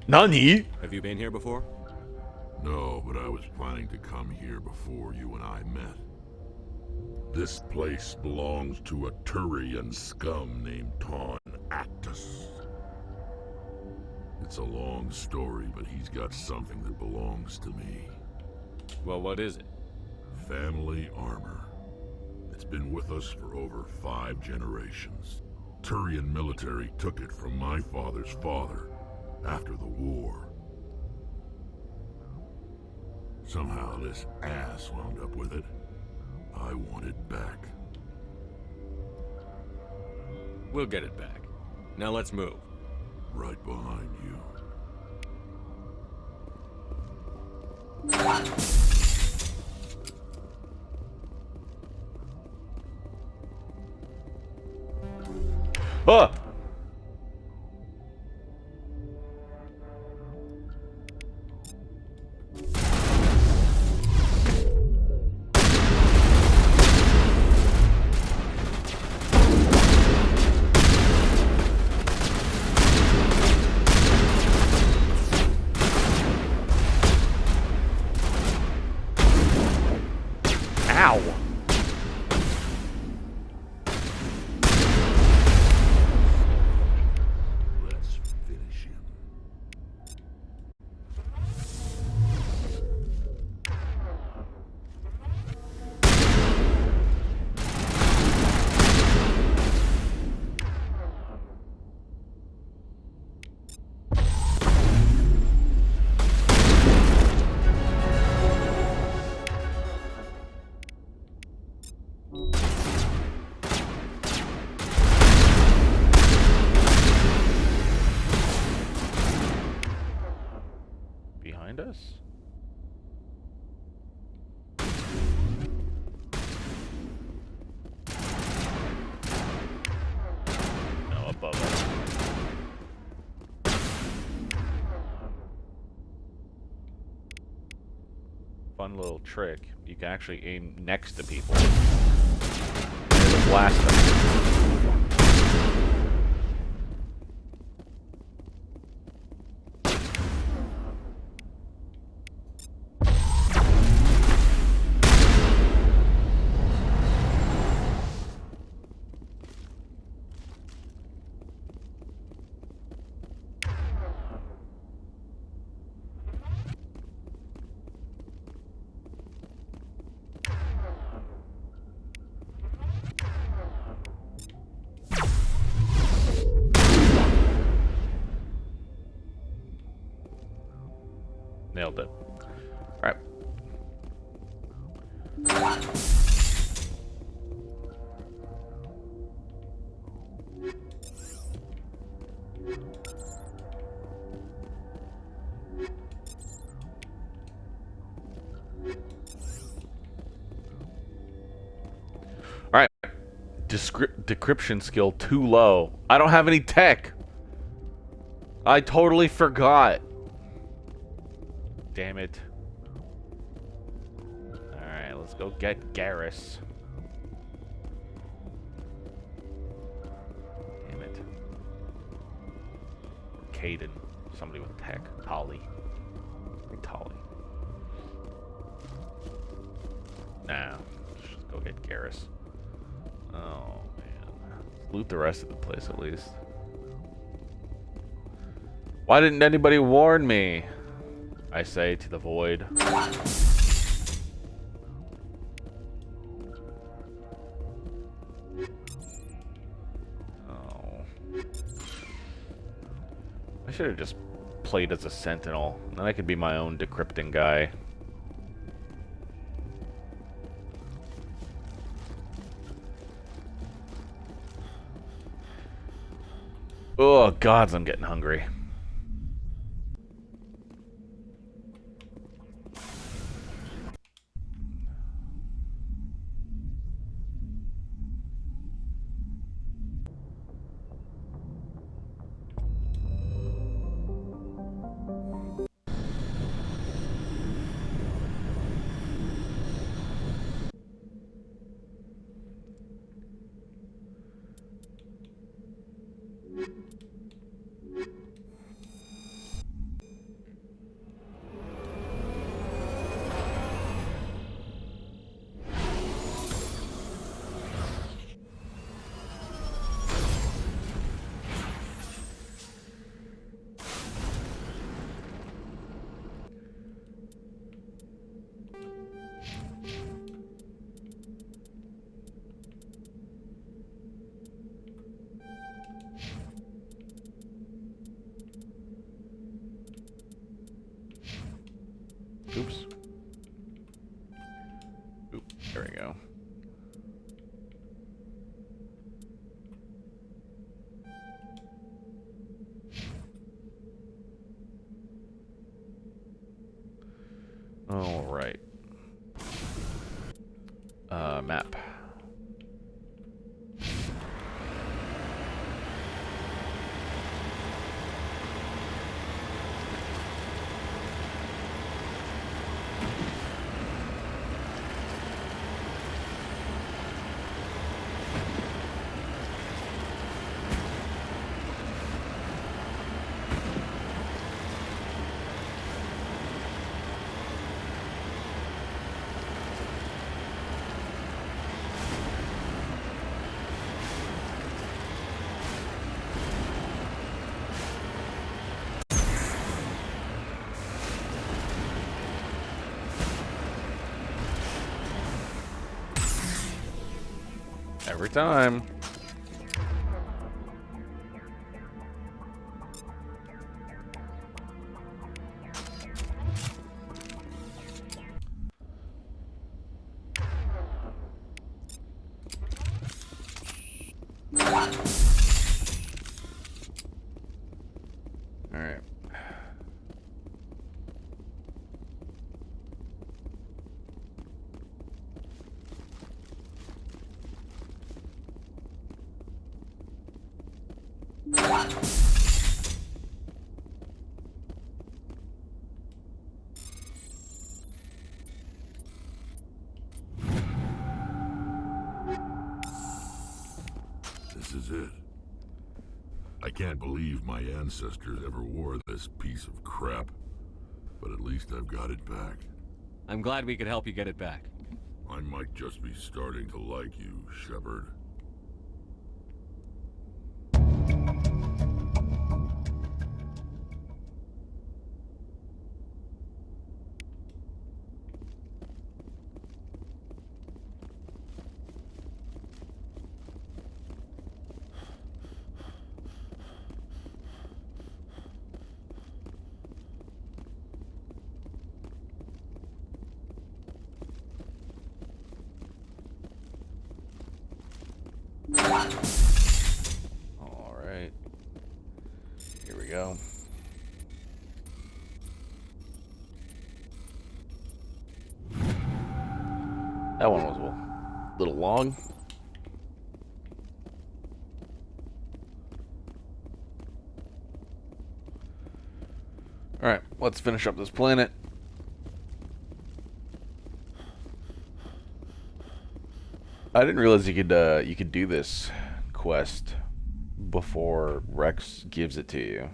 Nani? Have you been here before? No, but I was planning to come here before you and I met. This place belongs to a Turian scum named Ton Actus. It's a long story, but he's got something that belongs to me. Well, what is it? Family armor. It's been with us for over 5 generations. Turian military took it from my father's father after the war. Somehow this ass wound up with it. I want it back. We'll get it back. Now let's move. Right behind you. Ah! Ow! fun little trick. You can actually aim next to people and blast them. Nailed it. Alright. Alright. Decryption skill too low. I don't have any tech. I totally forgot. Damn it. Alright, let's go get Garrus. Damn it. Caden. Somebody with tech. Tolly. I think Tolly. Nah. Let's just go get Garrus. Oh, man. Let's loot the rest of the place at least. Why didn't anybody warn me? I say to the void. Oh. I should have just played as a sentinel. Then I could be my own decrypting guy. Oh, gods, I'm getting hungry. Oops. Oop, there we go. All right. Map. Every time. All right. This is it. I can't believe my ancestors ever wore this piece of crap, but at least I've got it back. I'm glad we could help you get it back. I might just be starting to like you, Shepard. Alright. Here we go. That one was a little long. Alright, let's finish up this planet. I didn't realize you could do this quest before Rex gives it to you.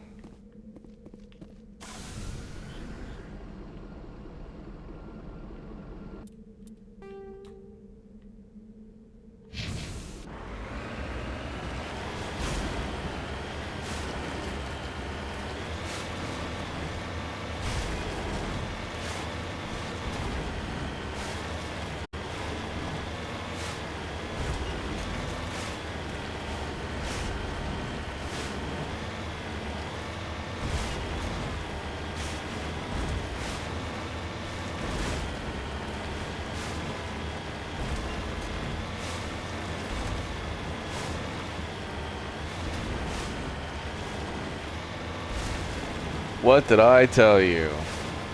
What did I tell you?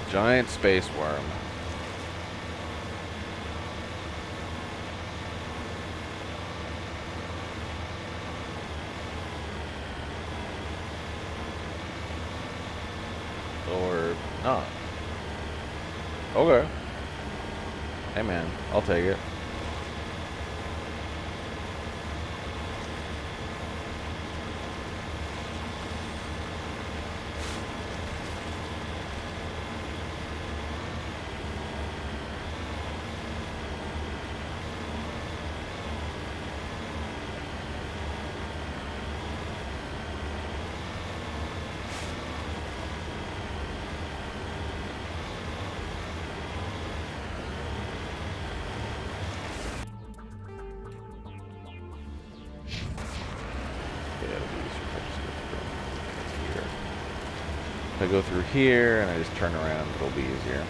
Giant space worm. Or not. Okay. Hey man, I'll take it. If I go through here and I just turn around, it'll be easier.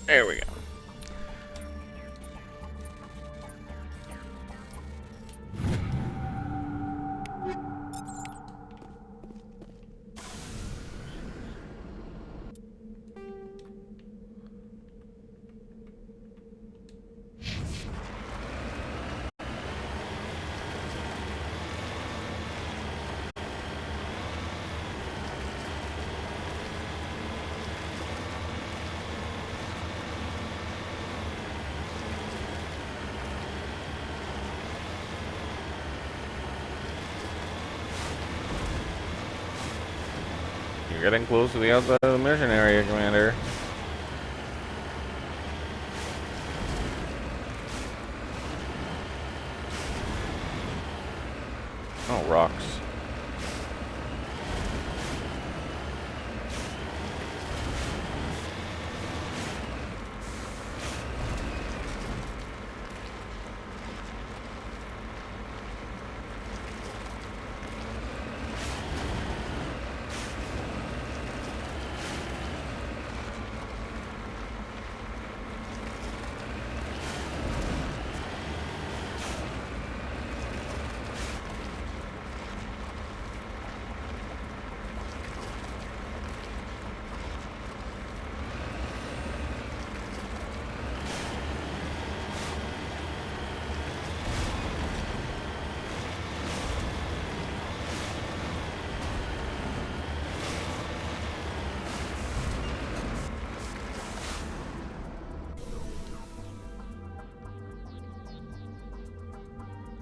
There we go. You're getting close to the outside of the mission area, Commander. Oh, rocks.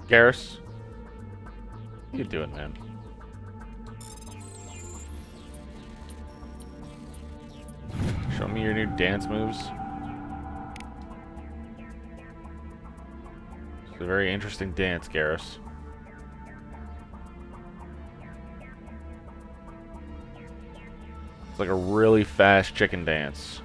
Garrus? What you doing, man? Show me your new dance moves. It's a very interesting dance, Garrus. It's like a really fast chicken dance.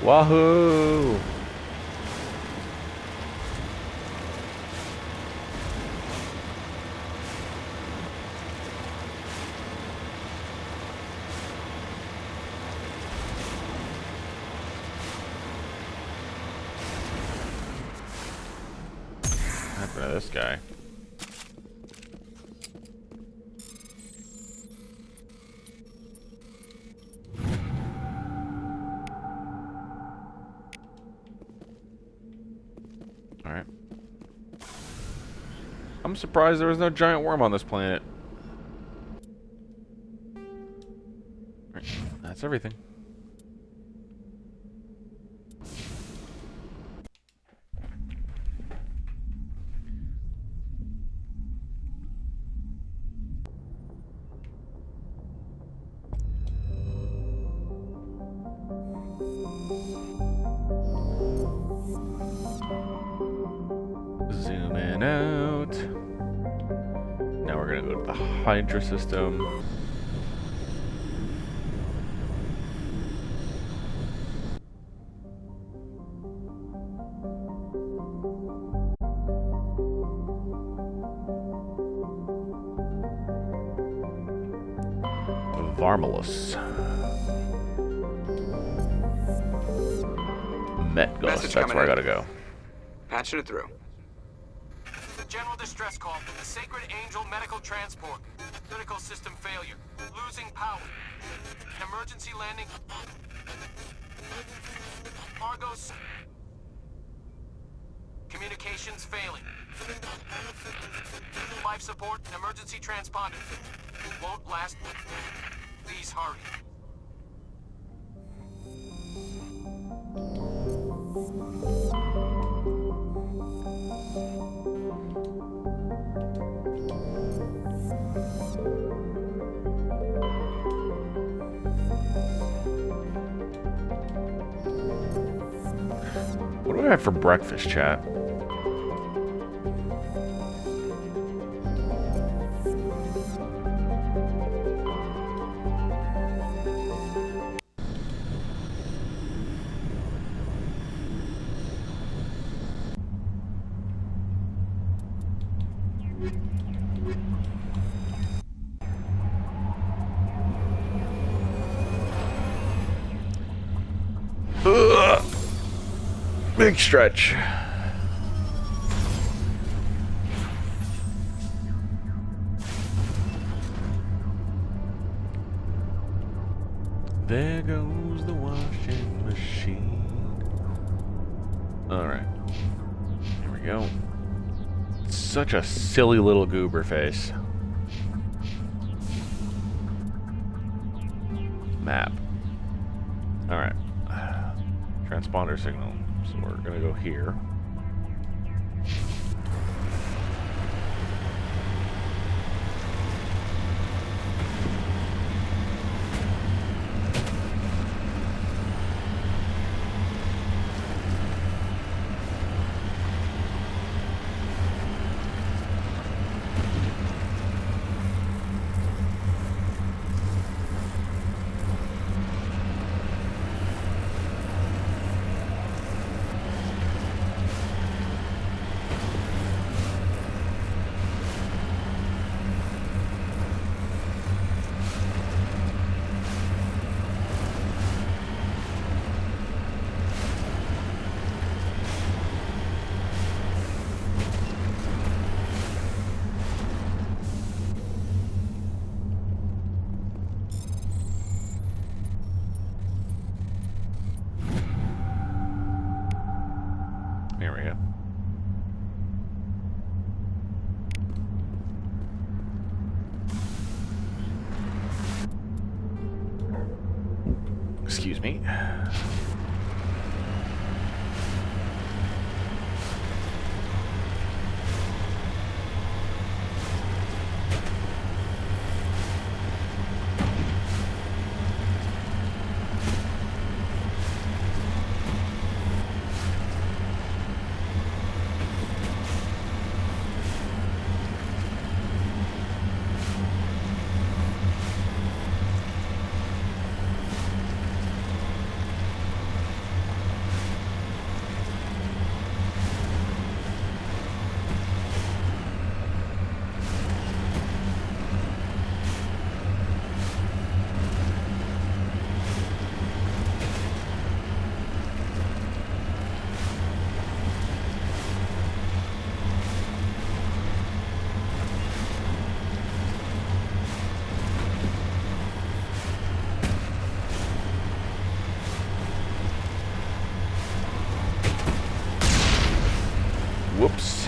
Wahoo! After this guy. Alright. I'm surprised there was no giant worm on this planet. Alright, that's everything. Zooming out. Now we're gonna go to the Hydra system. Varmalus. Metghost, that's where I gotta go. Patching it through. General distress call from the Sacred Angel Medical Transport. Critical system failure. Losing power. An emergency landing. Argos. Communications failing. Life support and emergency transponder. Won't last. Please hurry. What do I have for breakfast, chat? Ugh. Big stretch. There goes the washing machine. Alright. Here we go. Such a silly little goober face. Map. Alright. Transponder signal. So we're gonna go here. Excuse me. Whoops.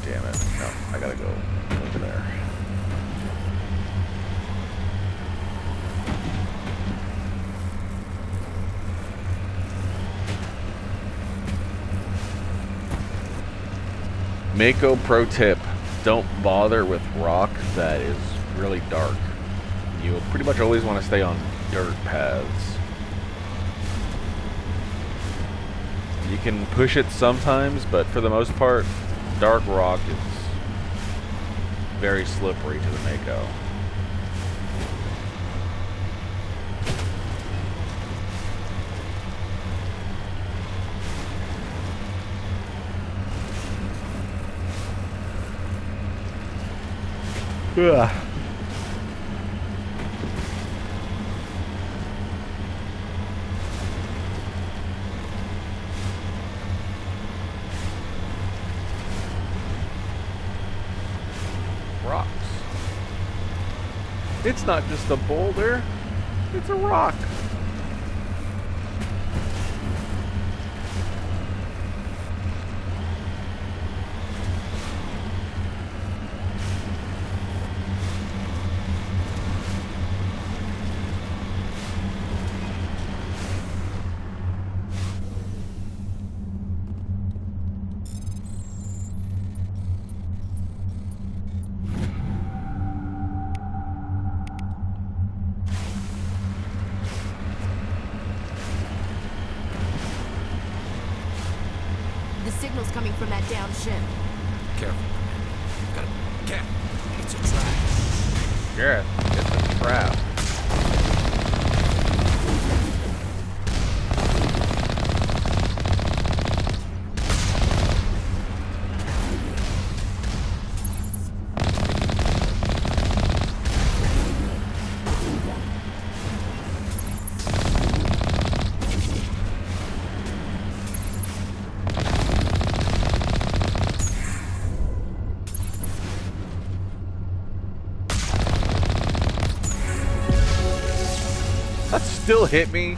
Damn it. No, I gotta go over there. Mako pro tip, don't bother with rock that is really dark. You'll pretty much always want to stay on dirt paths. You can push it sometimes, but for the most part, dark rock is very slippery to the Mako. Ugh. Rocks. It's not just a boulder, it's a rock. The signal's coming from that down ship. Careful. Gotta get. It's a trap. Gareth, it's a trap. That still hit me?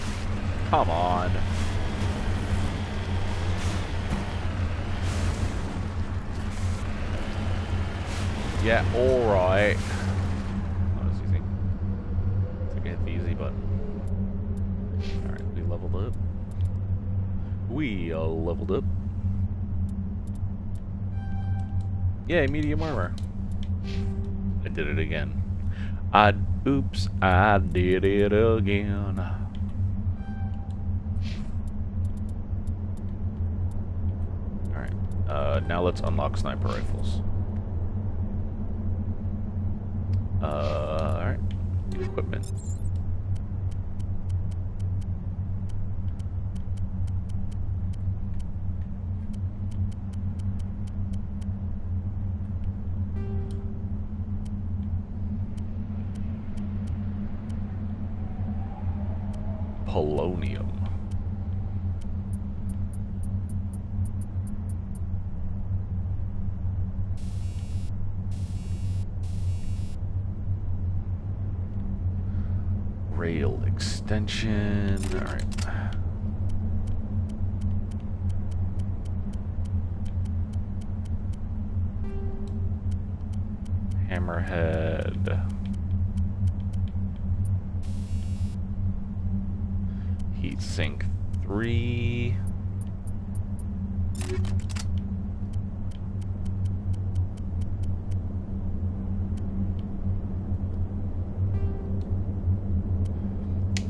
Come on. Yeah, alright. Oh, it's easy. I think I hit the easy button. Alright, we leveled up. We leveled up. Yay, medium armor. I did it again. Oops, I did it again. Alright, now let's unlock sniper rifles. Alright, equipment. polonium. Rail extension. All right. Hammerhead. Heat sink 3.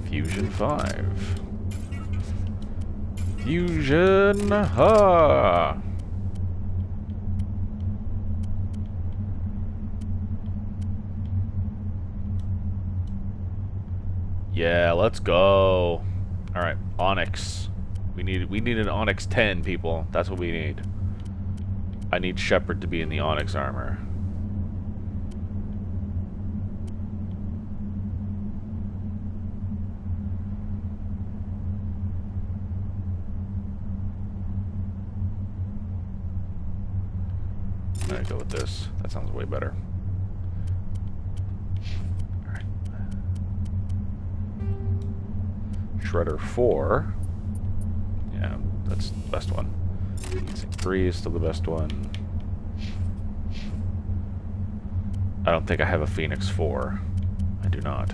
Fusion 5. Fusion, ha! Yeah, let's go. All right, Onyx. We need an Onyx 10, people. That's what we need. I need Shepard to be in the Onyx armor. I'm gonna go with this. That sounds way better. Alright. Shredder 4. Yeah, that's the best one. Heatsink 3 is still the best one. I don't think I have a Phoenix 4. I do not.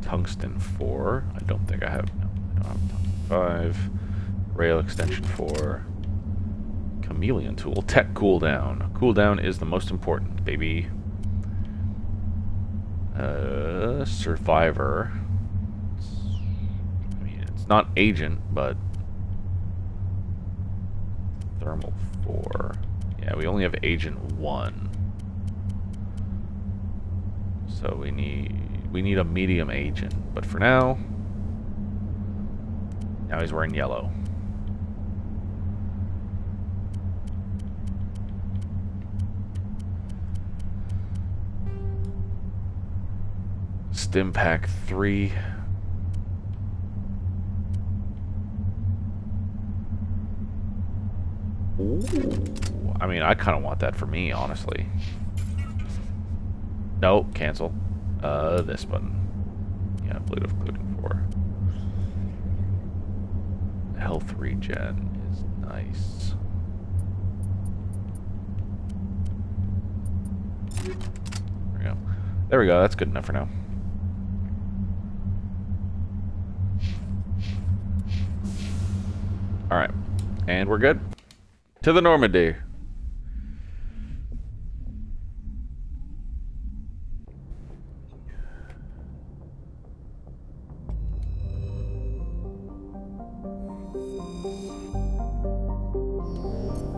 Tungsten 4. I don't think I have. No, I don't have Tungsten 5. Rail extension 4. Chameleon tool. Tech cooldown. Cooldown is the most important, baby. Survivor. I mean, it's not agent, but thermal 4. Yeah, we only have agent 1. So we need a medium agent, but for now he's wearing yellow. Stim pack 3. Ooh, I mean, I kind of want that for me, honestly. No, cancel. This button. Yeah, bleed of including 4. Health regen is nice. There we go. There we go. That's good enough for now. All right, and we're good. To the Normandy.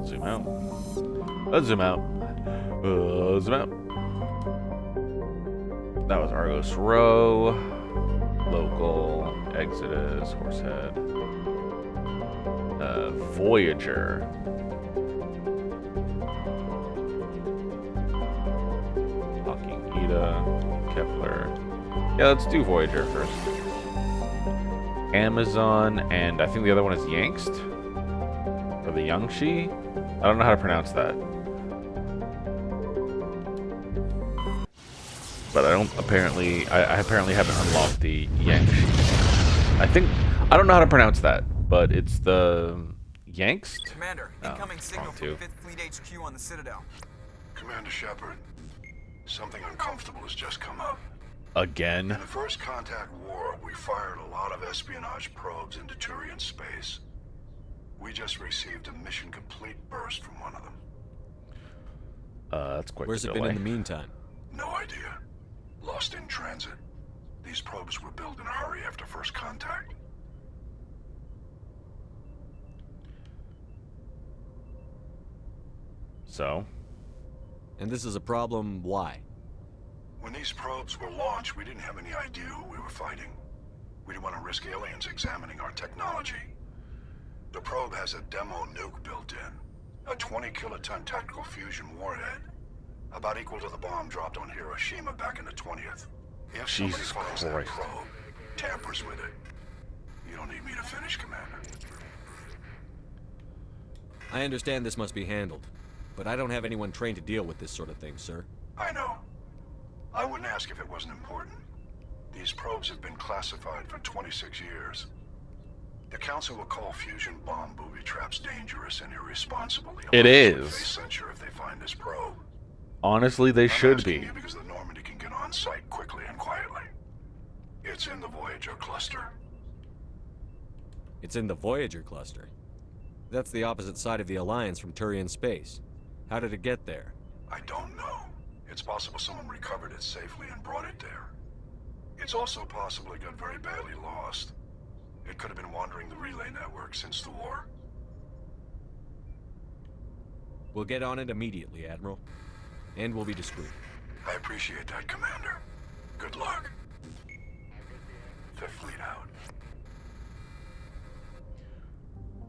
Zoom out. Let's zoom out. Zoom out. That was Argos Row. Local. Exodus. Horsehead. Voyager. Talking Ida. Kepler. Yeah, let's do Voyager first. Amazon, and I think the other one is Yangst? Or the Yangshi? I don't know how to pronounce that. But I don't apparently, I apparently haven't unlocked the Yangshi. I don't know how to pronounce that, but it's the Yangst? Commander, incoming signal from 5th Fleet HQ on the Citadel. Commander Shepard, something uncomfortable has just come up. Again? In the First Contact War, we fired a lot of espionage probes into Turian space. We just received a mission complete burst from one of them. That's quite Where's it been in the meantime? No idea. Lost in transit. These probes were built in a hurry after First Contact. So? And this is a problem, why? When these probes were launched, we didn't have any idea who we were fighting. We didn't want to risk aliens examining our technology. The probe has a demo nuke built in. A 20-kiloton tactical fusion warhead. About equal to the bomb dropped on Hiroshima back in the 20th. If Jesus somebody finds that Christ. probe, tampers with it, you don't need me to finish, Commander. I understand this must be handled, but I don't have anyone trained to deal with this sort of thing, sir. I know. I wouldn't ask if it wasn't important. These probes have been classified for 26 years. The Council will call fusion bomb booby traps dangerous and irresponsible. It is. Face censure if they find this probe. Honestly, they should asking be. you because the Normandy can get on site quickly and quietly. It's in the Voyager cluster. It's in the Voyager cluster. That's the opposite side of the Alliance from Turian space. How did it get there? I don't know. It's possible someone recovered it safely and brought it there. It's also possible it got very badly lost. It could have been wandering the relay network since the war. We'll get on it immediately, Admiral. And we'll be discreet. I appreciate that, Commander. Good luck. Fifth Fleet out.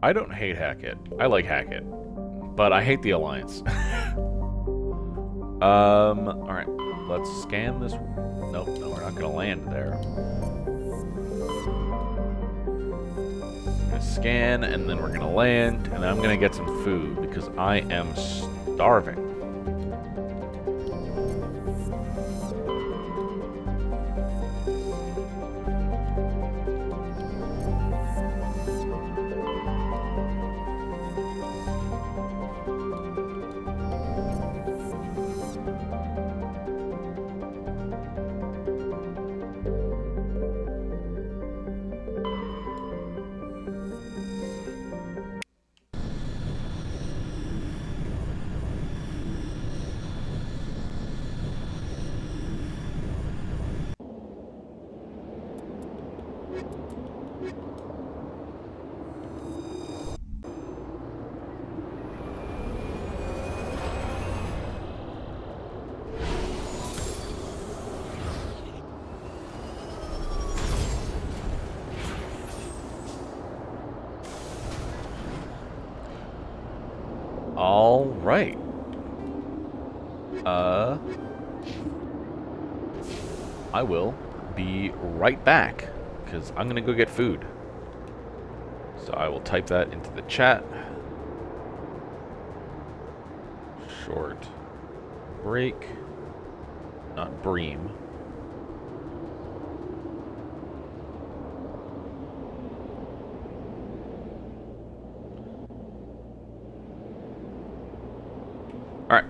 I don't hate Hackett. I like Hackett. But I hate the Alliance. Alright. Let's scan this. Nope, no, we're not gonna land there. We're gonna scan, and then we're gonna land, and then I'm gonna get some food, because I am starving. All right. I will be right back because I'm gonna go get food. So I will type that into the chat. Short break, not bream. All right.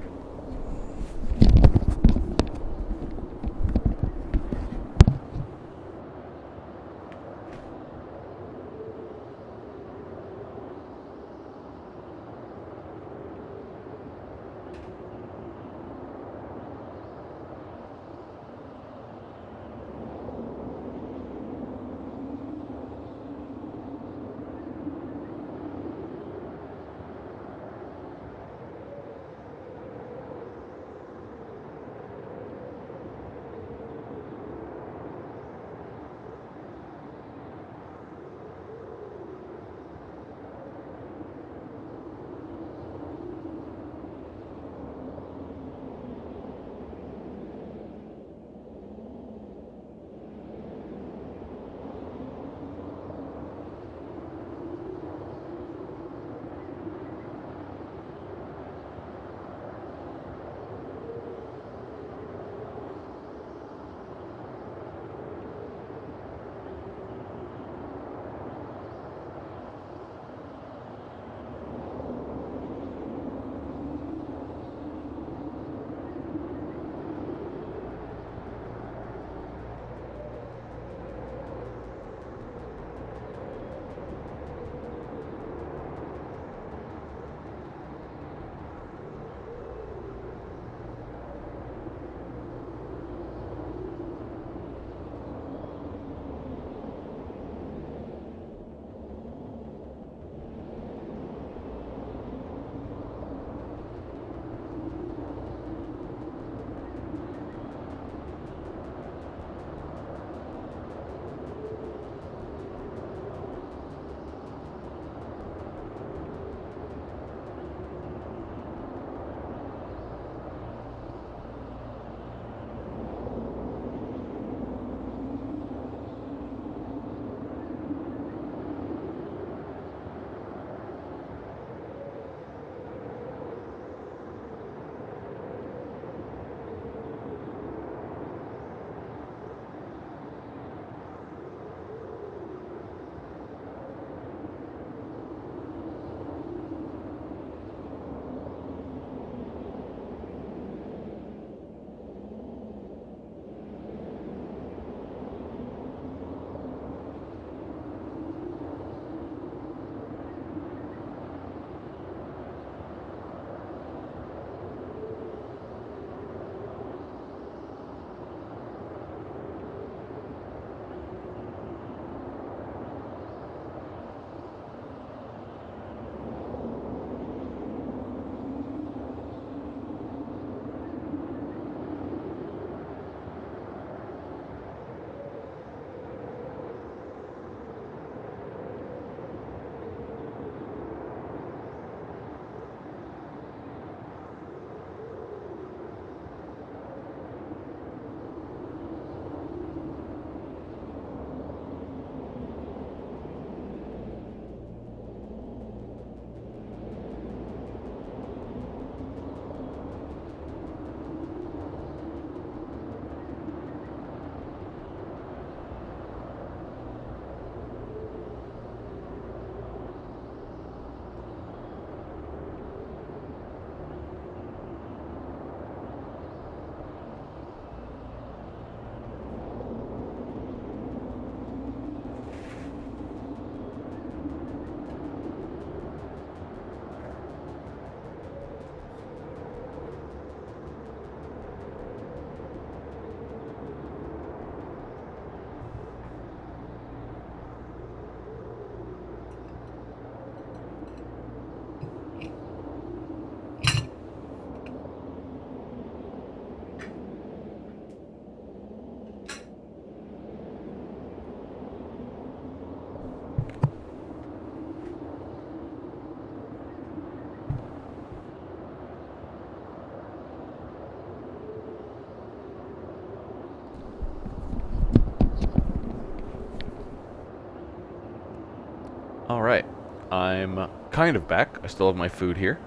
Alright, I'm kind of back. I still have my food here.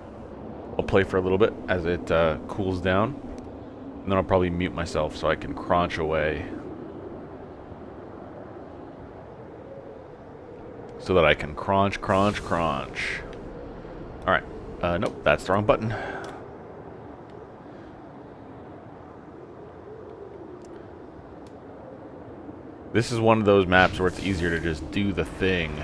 I'll play for a little bit as it cools down. And then I'll probably mute myself so I can crunch away. So that I can crunch. Alright, nope, that's the wrong button. This is one of those maps where it's easier to just do the thing.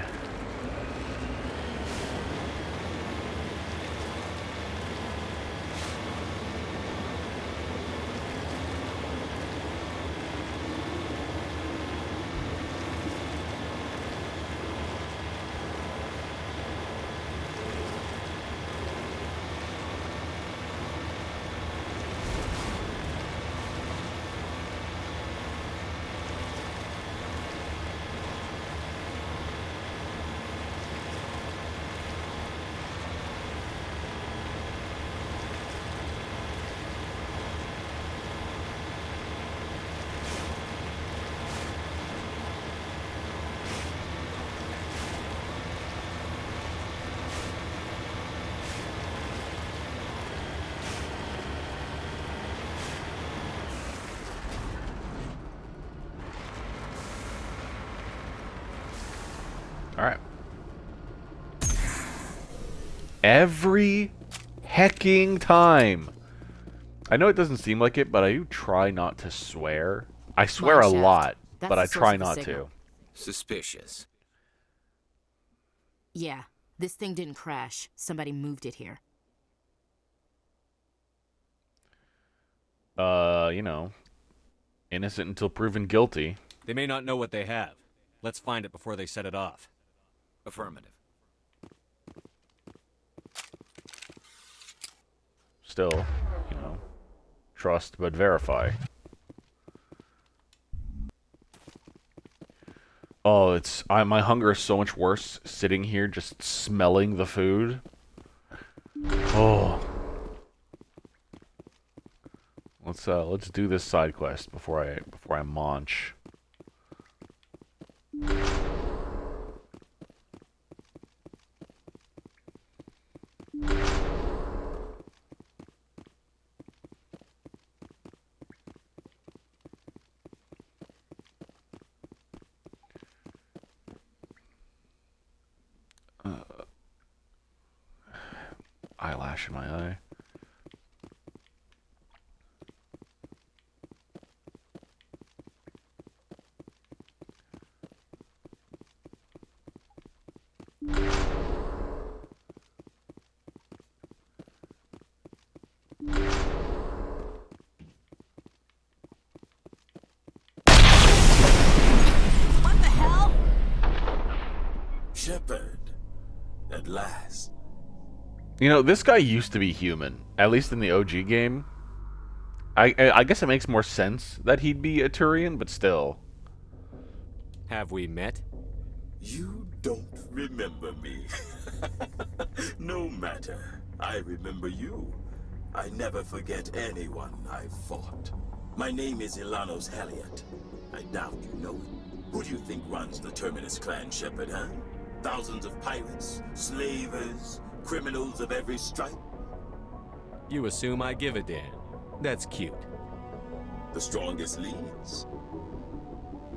Alright. Every hecking time. I know it doesn't seem like it, but I do try not to swear. I swear a lot, but I try not to. Suspicious. Yeah, this thing didn't crash. Somebody moved it here. You know, innocent until proven guilty. They may not know what they have. Let's find it before they set it off. Affirmative. Still, you know, trust but verify. Oh, my hunger is so much worse sitting here just smelling the food. Oh. Let's do this side quest before I munch. Eyelash in my eye. What the hell? Shepard, at last. You know, this guy used to be human, at least in the OG game. I guess it makes more sense that he'd be a Turian, but still. Have we met? You don't remember me. No matter. I remember you. I never forget anyone I've fought. My name is Ilanos Heliot. I doubt you know it. Who do you think runs the Terminus clan, Shepard, huh? Thousands of pirates, slavers, criminals of every stripe? You assume I give a damn. That's cute. The strongest leads.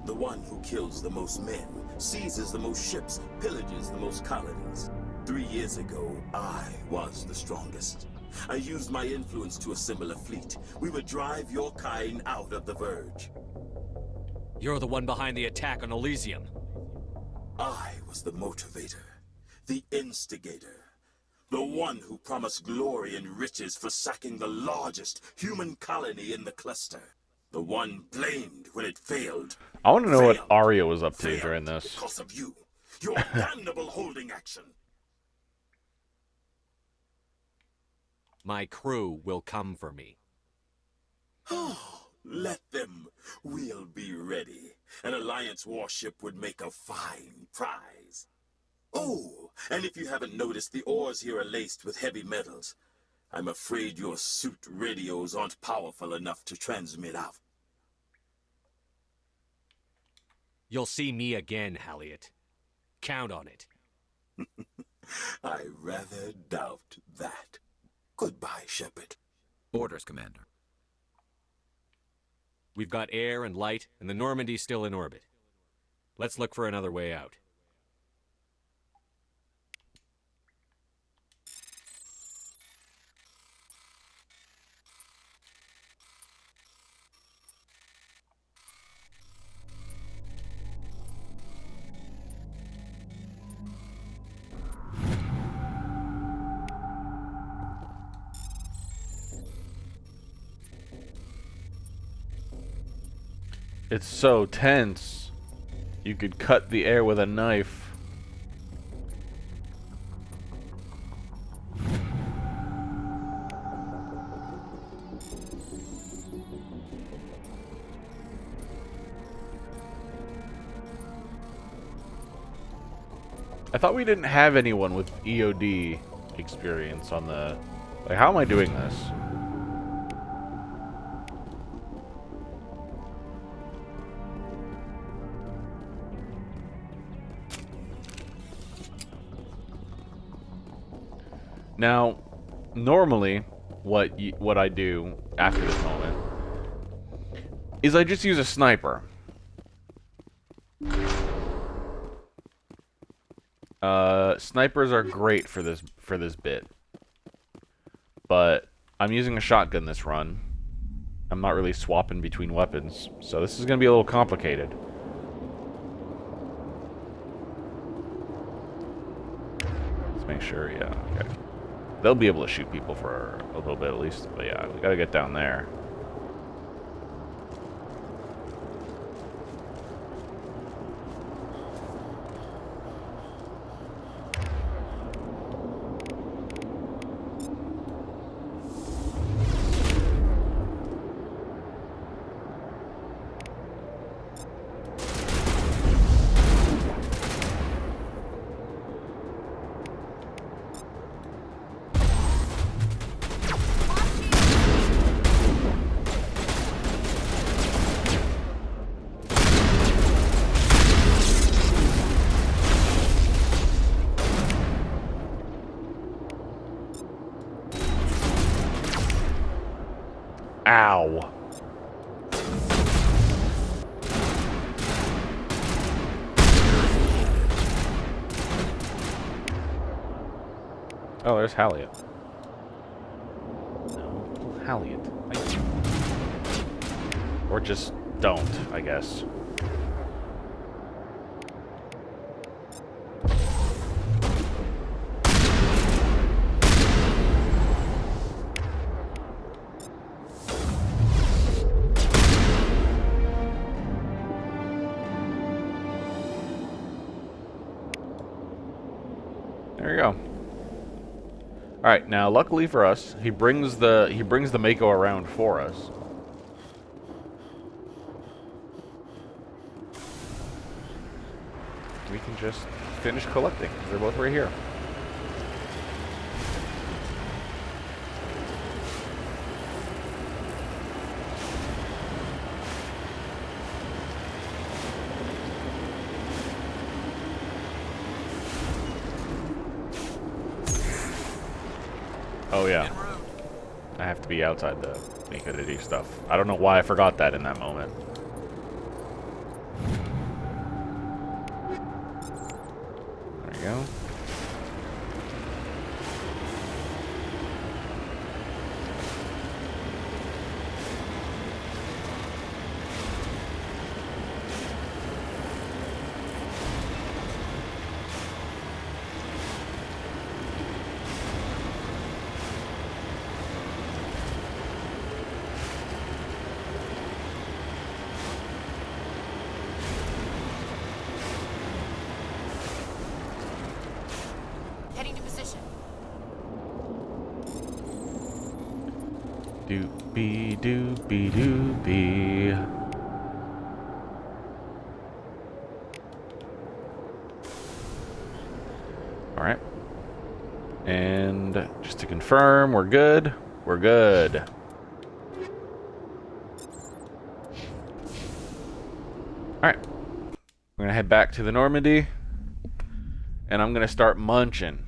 The one who kills the most men, seizes the most ships, pillages the most colonies. 3 years ago, I was the strongest. I used my influence to assemble a fleet. We would drive your kind out of the Verge. You're the one behind the attack on Elysium. I was the motivator, the instigator. The one who promised glory and riches for sacking the largest human colony in the cluster. The one blamed when it failed. I want to know what Arya was up to during this. Because of you. Your damnable holding action. My crew will come for me. Oh, let them. We'll be ready. An Alliance warship would make a fine prize. Oh, and if you haven't noticed, the ores here are laced with heavy metals. I'm afraid your suit radios aren't powerful enough to transmit out. You'll see me again, Heliot. Count on it. I rather doubt that. Goodbye, Shepard. Orders, Commander. We've got air and light, and the Normandy's still in orbit. Let's look for another way out. It's so tense. You could cut the air with a knife. I thought we didn't have anyone with EOD experience on the... Like, how am I doing this? Now, normally, what I do after this moment is I just use a sniper. Snipers are great for this bit, but I'm using a shotgun this run. I'm not really swapping between weapons, so this is gonna be a little complicated. Let's make sure, yeah, okay. They'll be able to shoot people for a little bit at least, but yeah, we gotta get down there. Ow. Oh, there's Halliot. No, Halliot. Or just don't, I guess. There you go. All right, now luckily for us, he brings the Mako around for us. We can just finish collecting because they're both right here. Oh yeah, I have to be outside the liquidity stuff. I don't know why I forgot that in that moment. There you go. Heading to position. Doopy doopy doopy. All right. And just to confirm, we're good. We're good. All right. We're gonna head back to the Normandy, and I'm gonna start munching.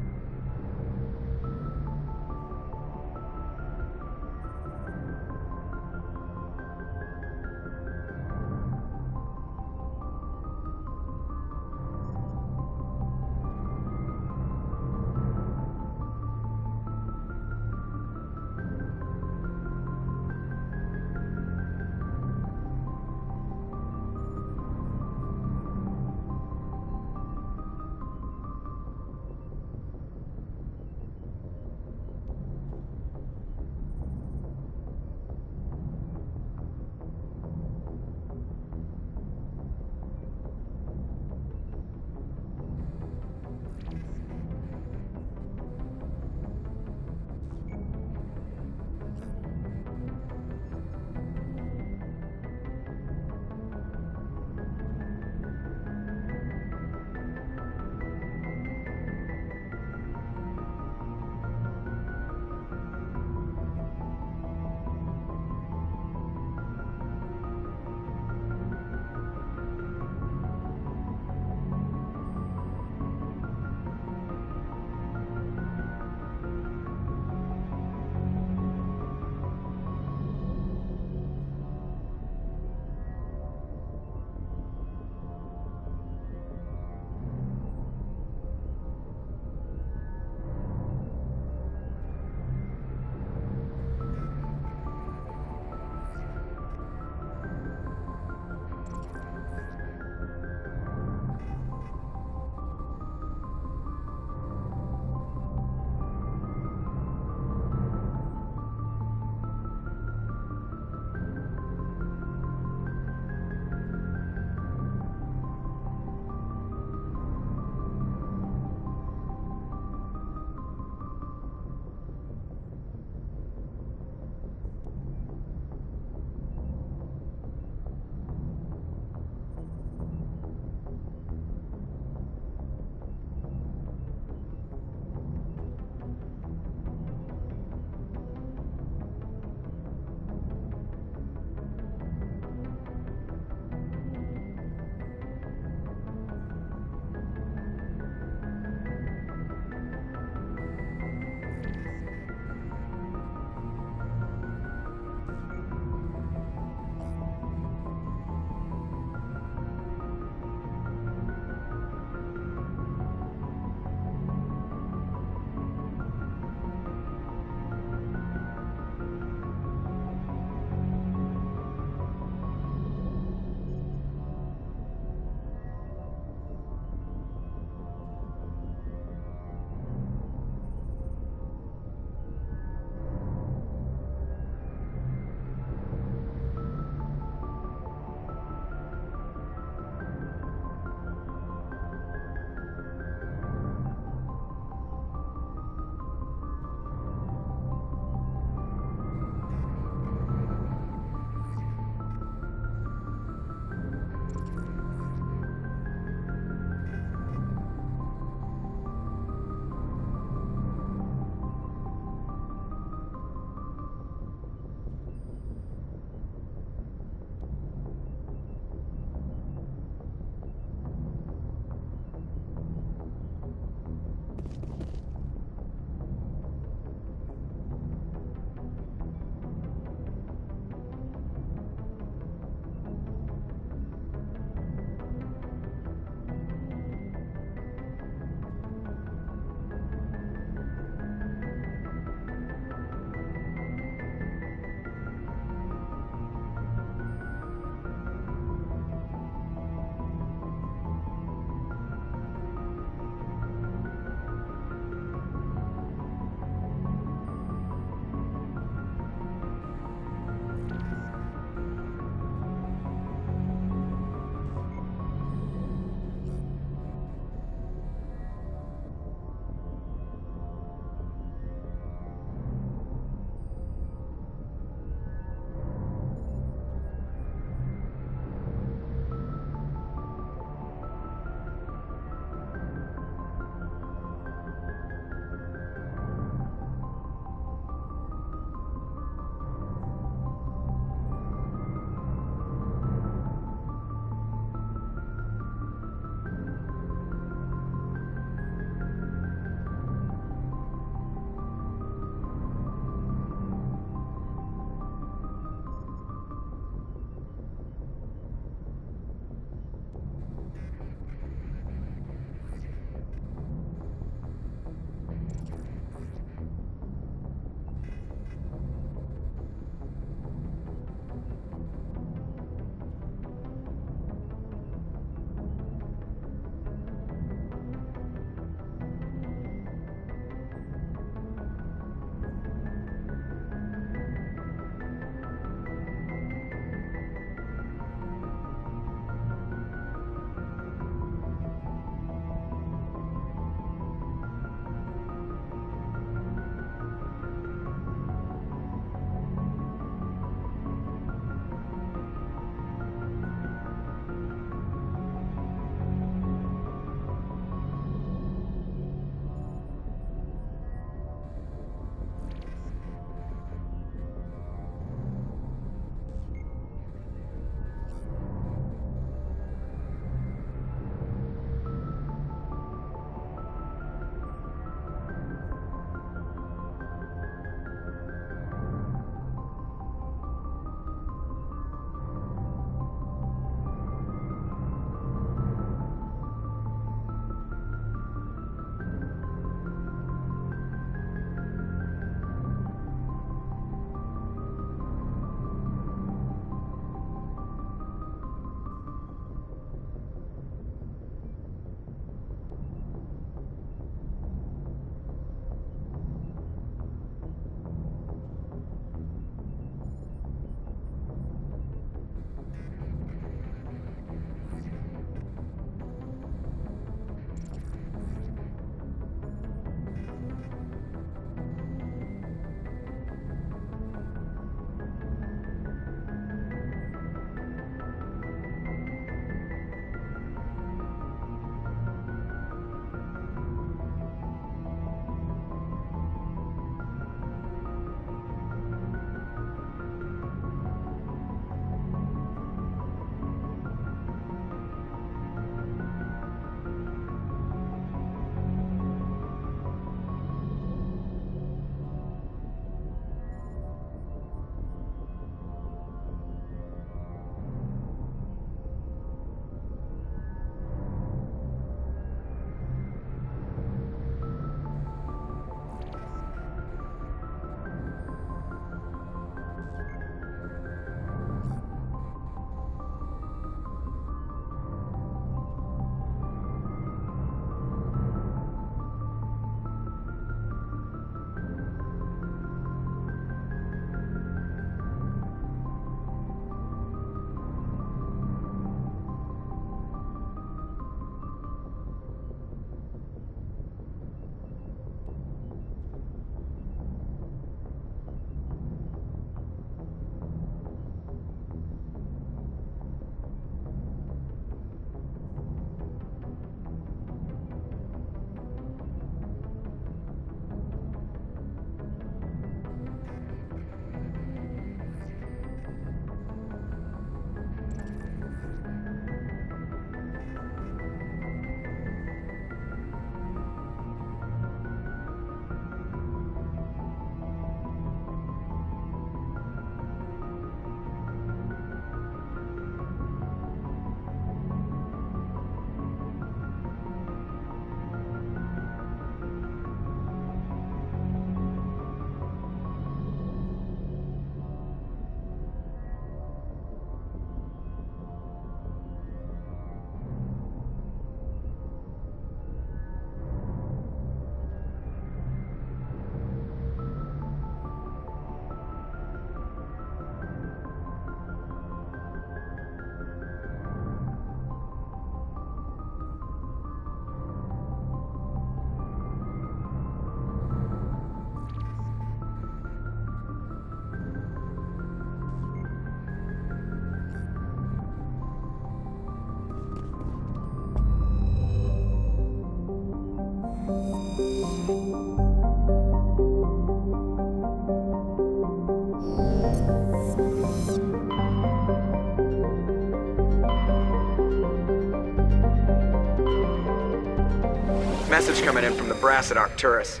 Message coming in from the brass at Arcturus.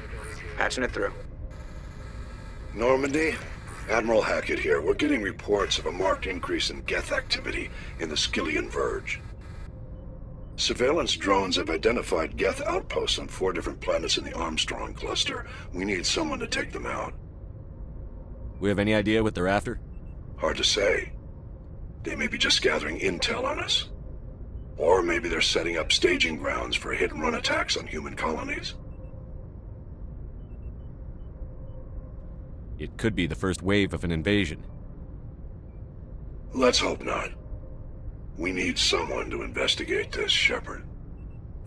Patching it through. Normandy? Admiral Hackett here. We're getting reports of a marked increase in Geth activity in the Skyllian Verge. Surveillance drones have identified Geth outposts on 4 different planets in the Armstrong cluster. We need someone to take them out. We have any idea what they're after? Hard to say. They may be just gathering intel on us. Or maybe they're setting up staging grounds for hit-and-run attacks on human colonies. It could be the first wave of an invasion. Let's hope not. We need someone to investigate this, Shepard.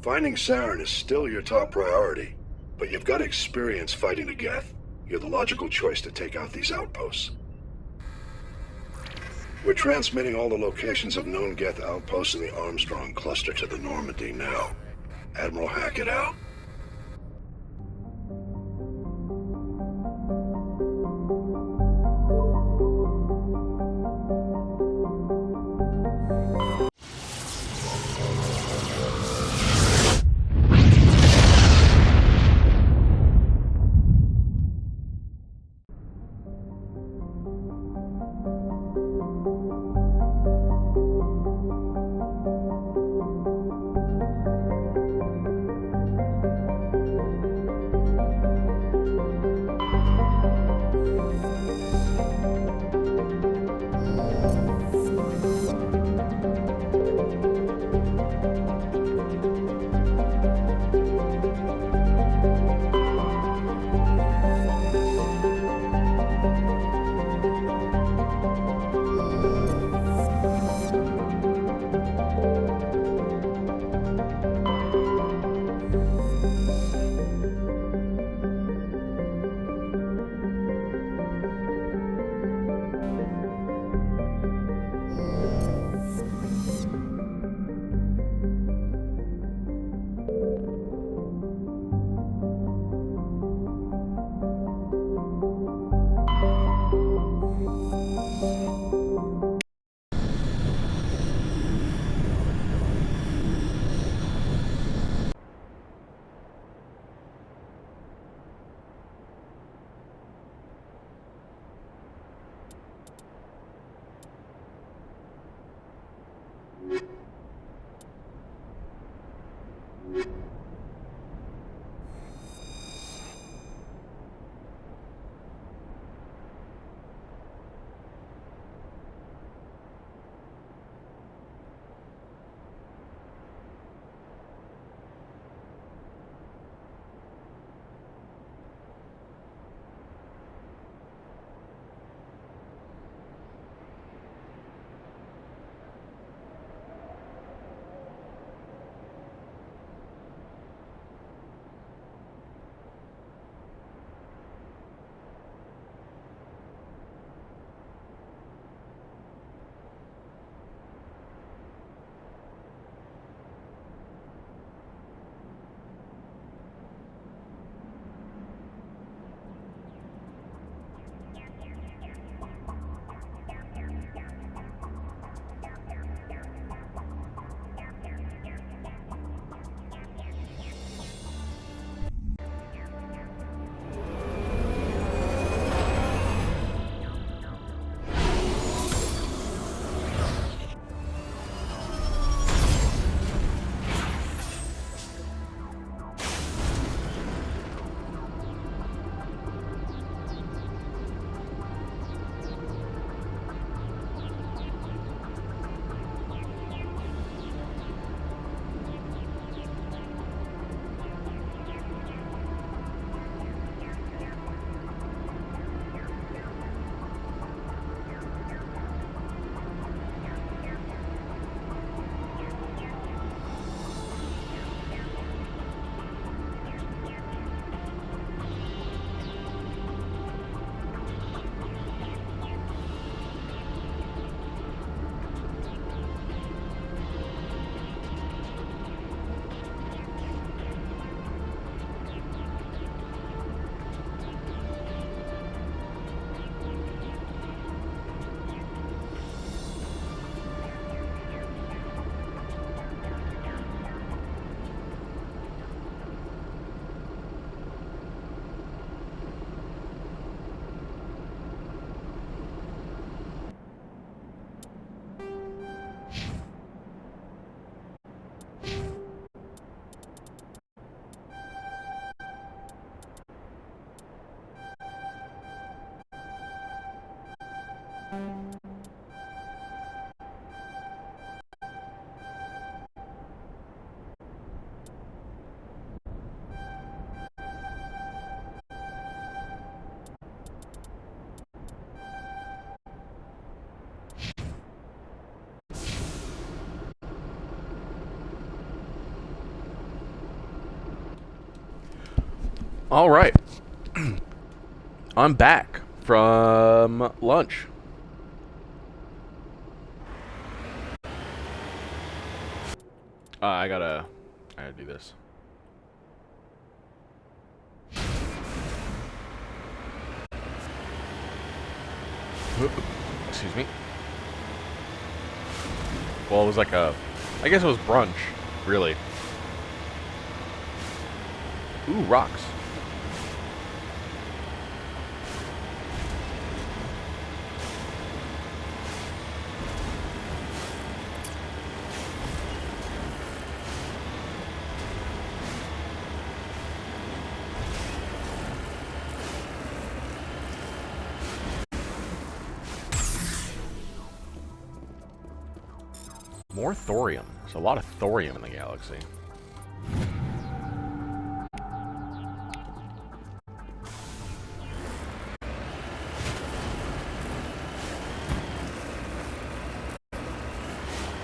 Finding Saren is still your top priority, but you've got experience fighting the Geth. You're the logical choice to take out these outposts. We're transmitting all the locations of known Geth outposts in the Armstrong cluster to the Normandy now. Admiral Hackett out. All right. I'm back from lunch. I gotta do this. Excuse me. Well, it was like I guess it was brunch, really. Ooh, rocks. More thorium. There's a lot of thorium in the galaxy.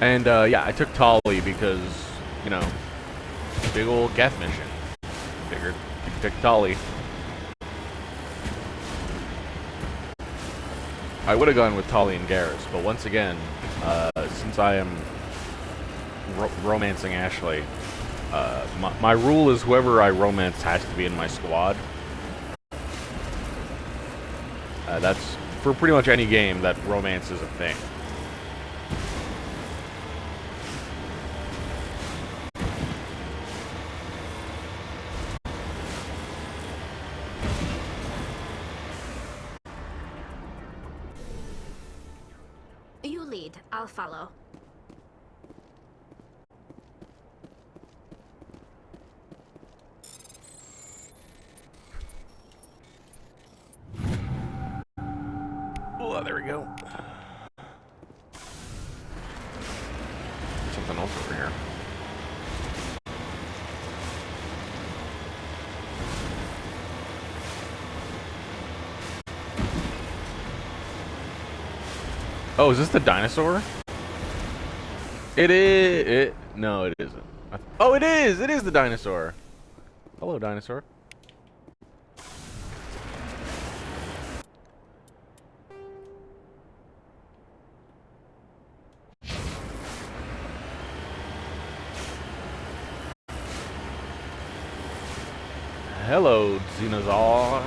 And, yeah, I took Tolly because, you know, big old Geth mission. Figured you could take Tolly. I would have gone with Tolly and Garrus, but once again, since I am romancing Ashley, my rule is whoever I romance has to be in my squad. That's for pretty much any game that romance is a thing. You lead, I'll follow. Oh, there we go. Something else over here. Oh, is this the dinosaur? It is. No, it isn't. Oh, it is. It is the dinosaur. Hello, dinosaur. Hello, Xenosaur.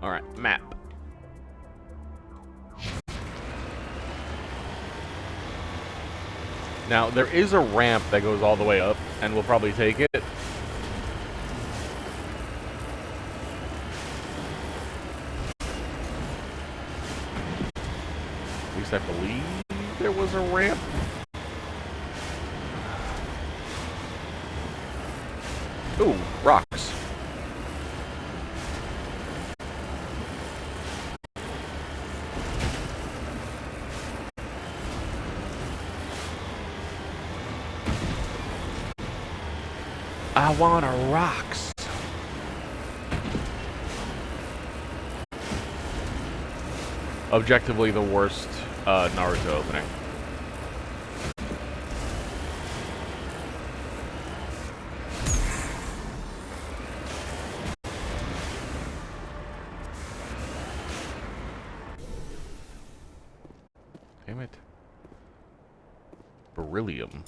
Alright, map. Now, there is a ramp that goes all the way up, and we'll probably take it. At least I believe there was a ramp. Ooh, rocks. I want a rocks. Objectively the worst Naruto opening. Damn it. Beryllium.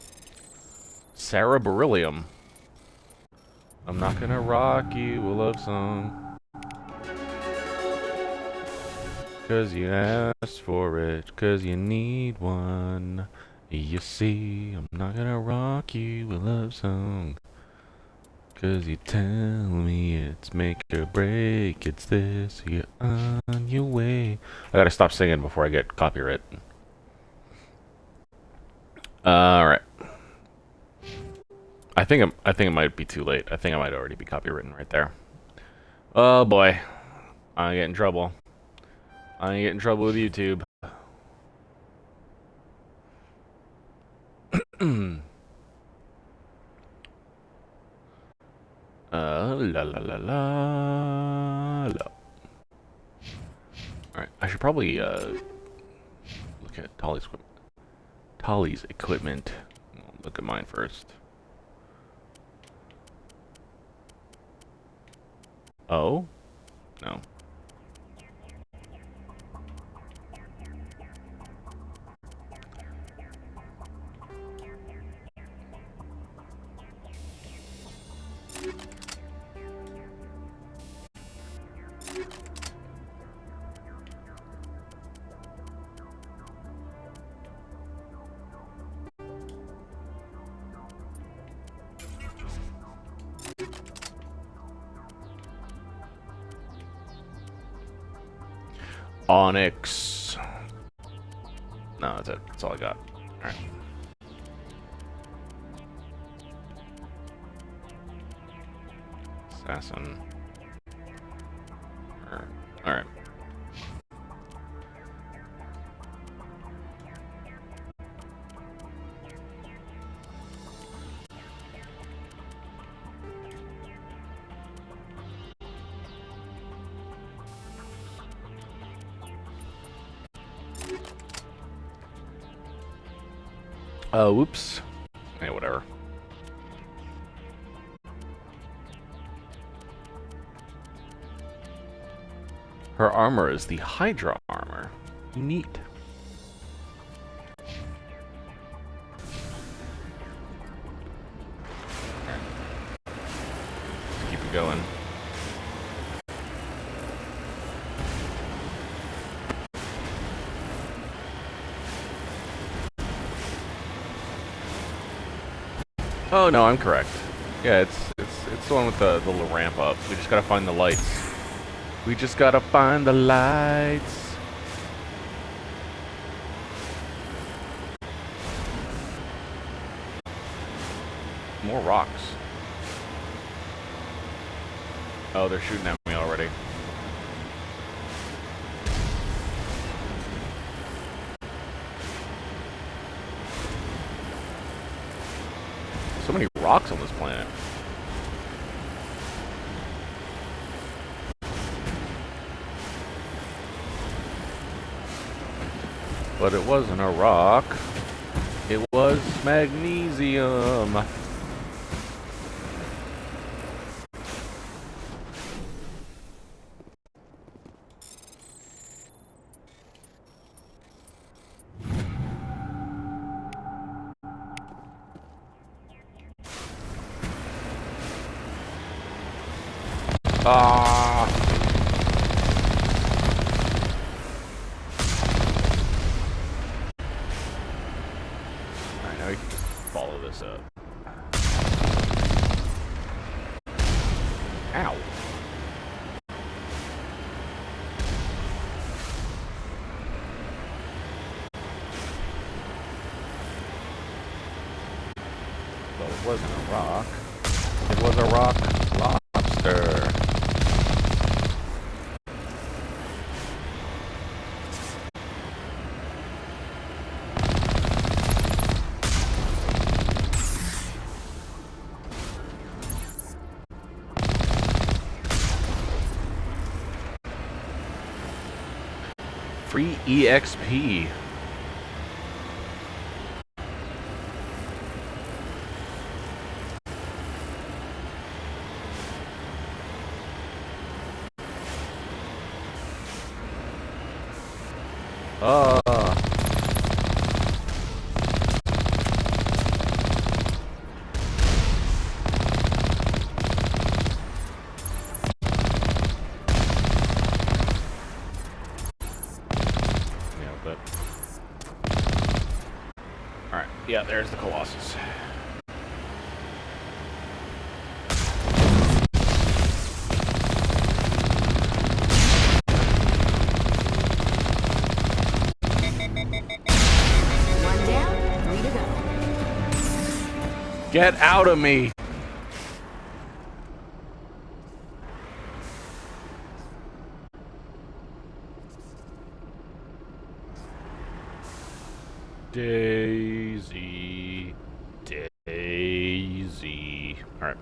Sarah Beryllium. I'm not gonna rock you a love song. 'Cause you asked for it, 'cause you need one. You see, I'm not gonna rock you a love song. 'Cause you tell me it's make or break, it's this, you're on your way. I gotta stop singing before I get copyright. Alright. I think it might be too late. I think I might already be copywritten right there. Oh boy. I get in trouble. I get in trouble with YouTube. La la la la la. Alright, I should probably look at Tolly's equipment. Look at mine first. Oh? No. Onyx. No, that's it. That's all I got. Alright. Assassin. Alright. Whoops. Hey, whatever. Her armor is the Hydra armor. Neat. Let's keep it going. Oh no, I'm correct. Yeah, it's the one with the little ramp up. We just gotta find the lights. We just gotta find the lights. More rocks. Oh, they're shooting at me already. So many rocks on this planet. But it wasn't a rock. It was magnesium. Ah. Alright, now we can just follow this up. Ow. But it wasn't a rock. It was a rock lobster. Free EXP. Colossus. One down, 3 to go. Get out of me! Daisy. Daisy. Alright.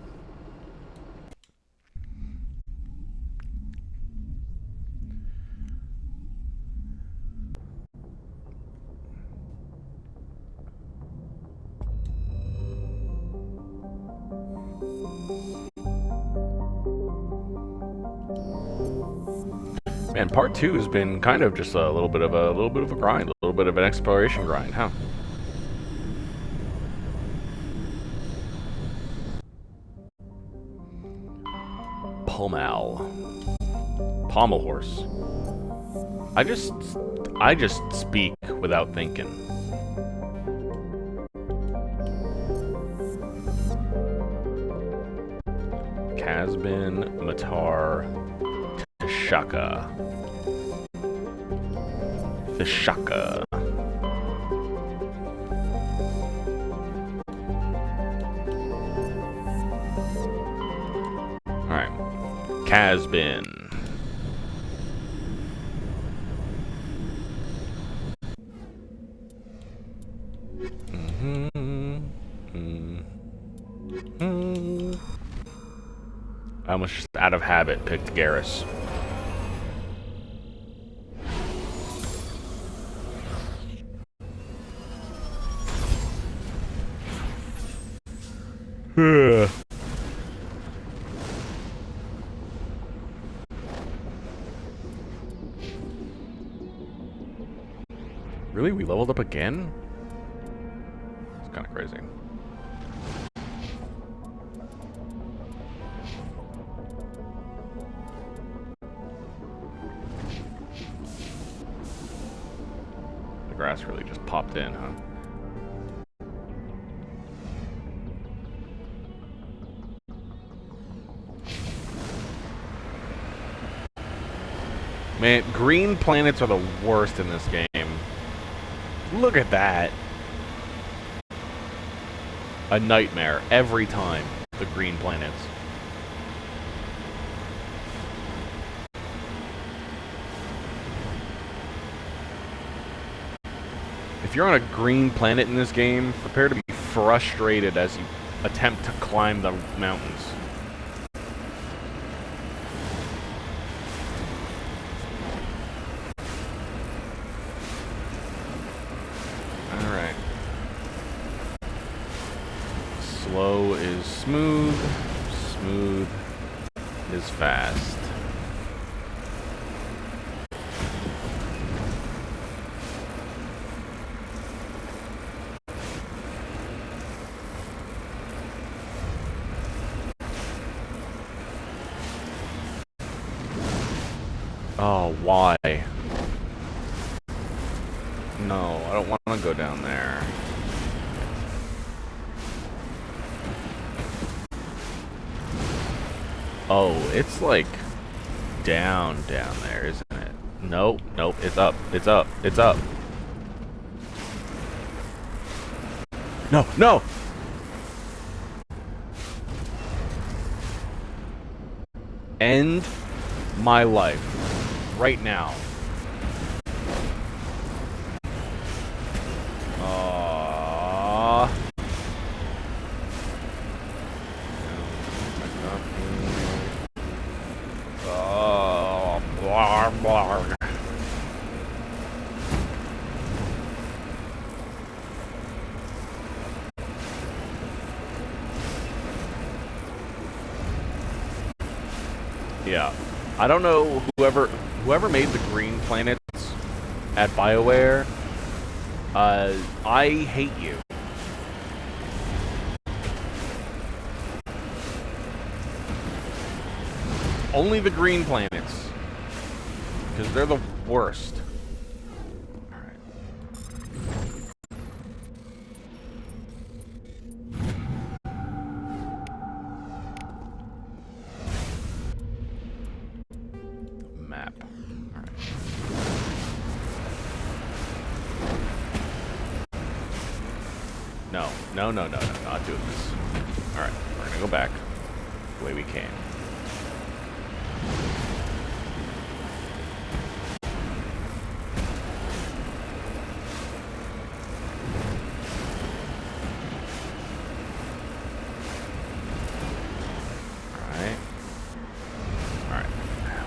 Man, part 2 has been kind of just a little bit of a grind, a little bit of an exploration grind, huh? Pommel horse. I just speak without thinking. Casbin, Matar, Tashaka. Tashaka. Alright. Casbin. I almost just out of habit picked Garrus. Really? We leveled up again? It's kind of crazy. The grass really just popped in, huh? Man, green planets are the worst in this game. Look at that. A nightmare every time, the green planets. If you're on a green planet in this game, prepare to be frustrated as you attempt to climb the mountains. Alright. Slow is smooth. Smooth is fast. Oh, why? No, I don't want to go down there. Oh, it's like down there, isn't it? Nope, nope, it's up, it's up, it's up. No, no! End my life. Right now. Yeah. I don't know whoever made the green planets at BioWare. I hate you. Only the green planets. Because they're the worst. Alright. No, not doing this. Alright, we're gonna go back the way we came. Alright,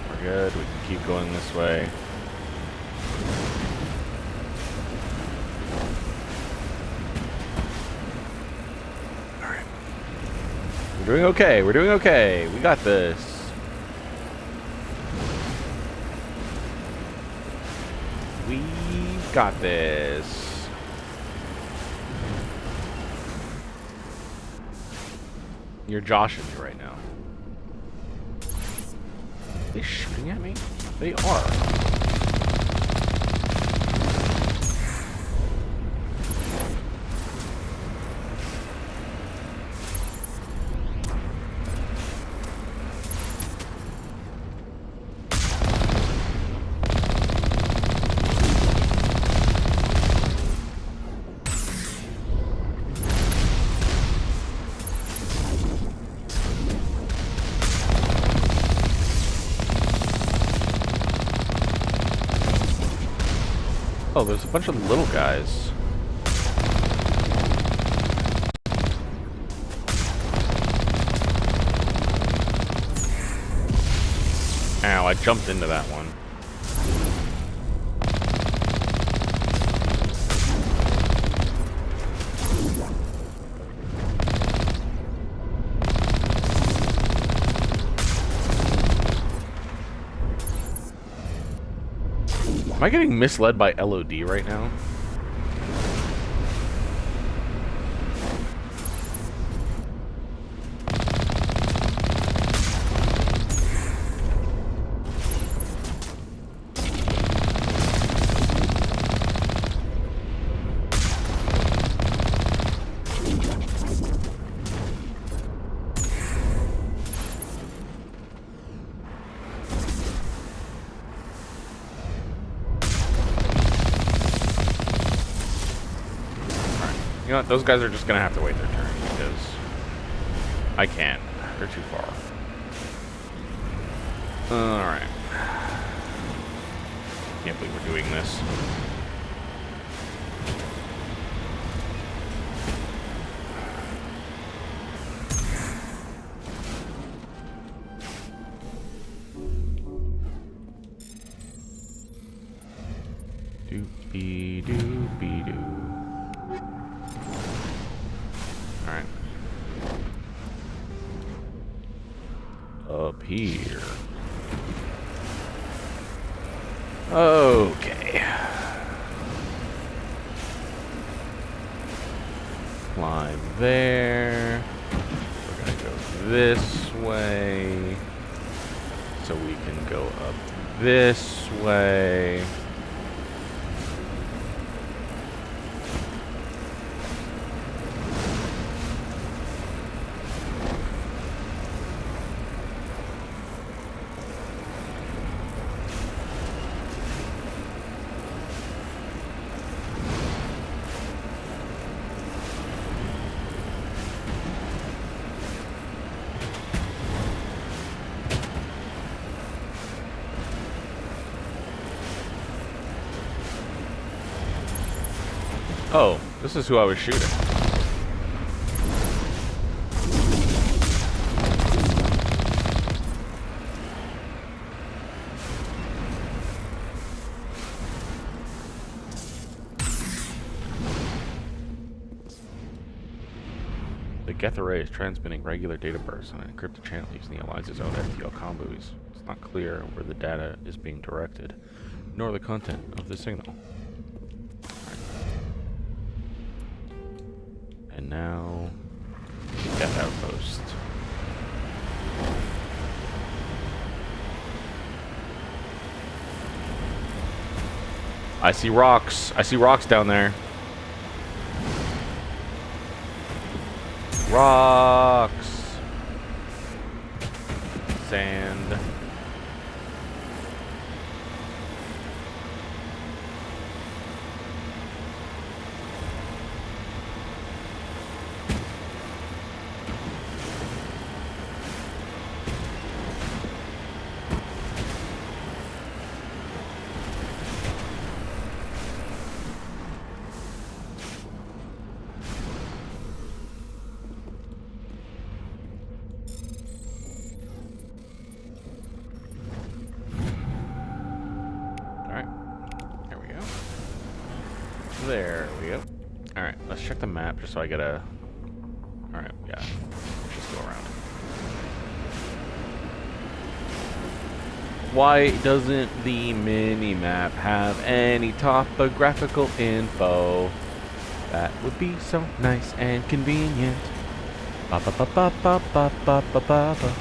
we're good. We can keep going this way. We're doing okay. We're doing okay. We got this. We've got this. You're joshing me right now. Are they shooting at me? They are. Oh, there's a bunch of little guys. Ow, I jumped into that one. Am I getting misled by LOD right now? You know what? Those guys are just gonna have to wait their turn because I can't. They're too far. Alright. Can't believe we're doing this. Doopy doopy doo. Alright. Up here. Okay. Climb there. We're gonna go this way. So we can go up this way. Oh, this is who I was shooting. The Geth array is transmitting regular data bursts on an encrypted channel using the Alliance's own FTL combos. It's not clear where the data is being directed, nor the content of the signal. And now, the Geth outpost. I see rocks. I see rocks down there. Rocks. Sand. check the map just so I get a... Alright, yeah. Let's just go around. Why doesn't the mini-map have any topographical info? That would be so nice and convenient. Ba ba ba ba ba ba ba ba ba ba.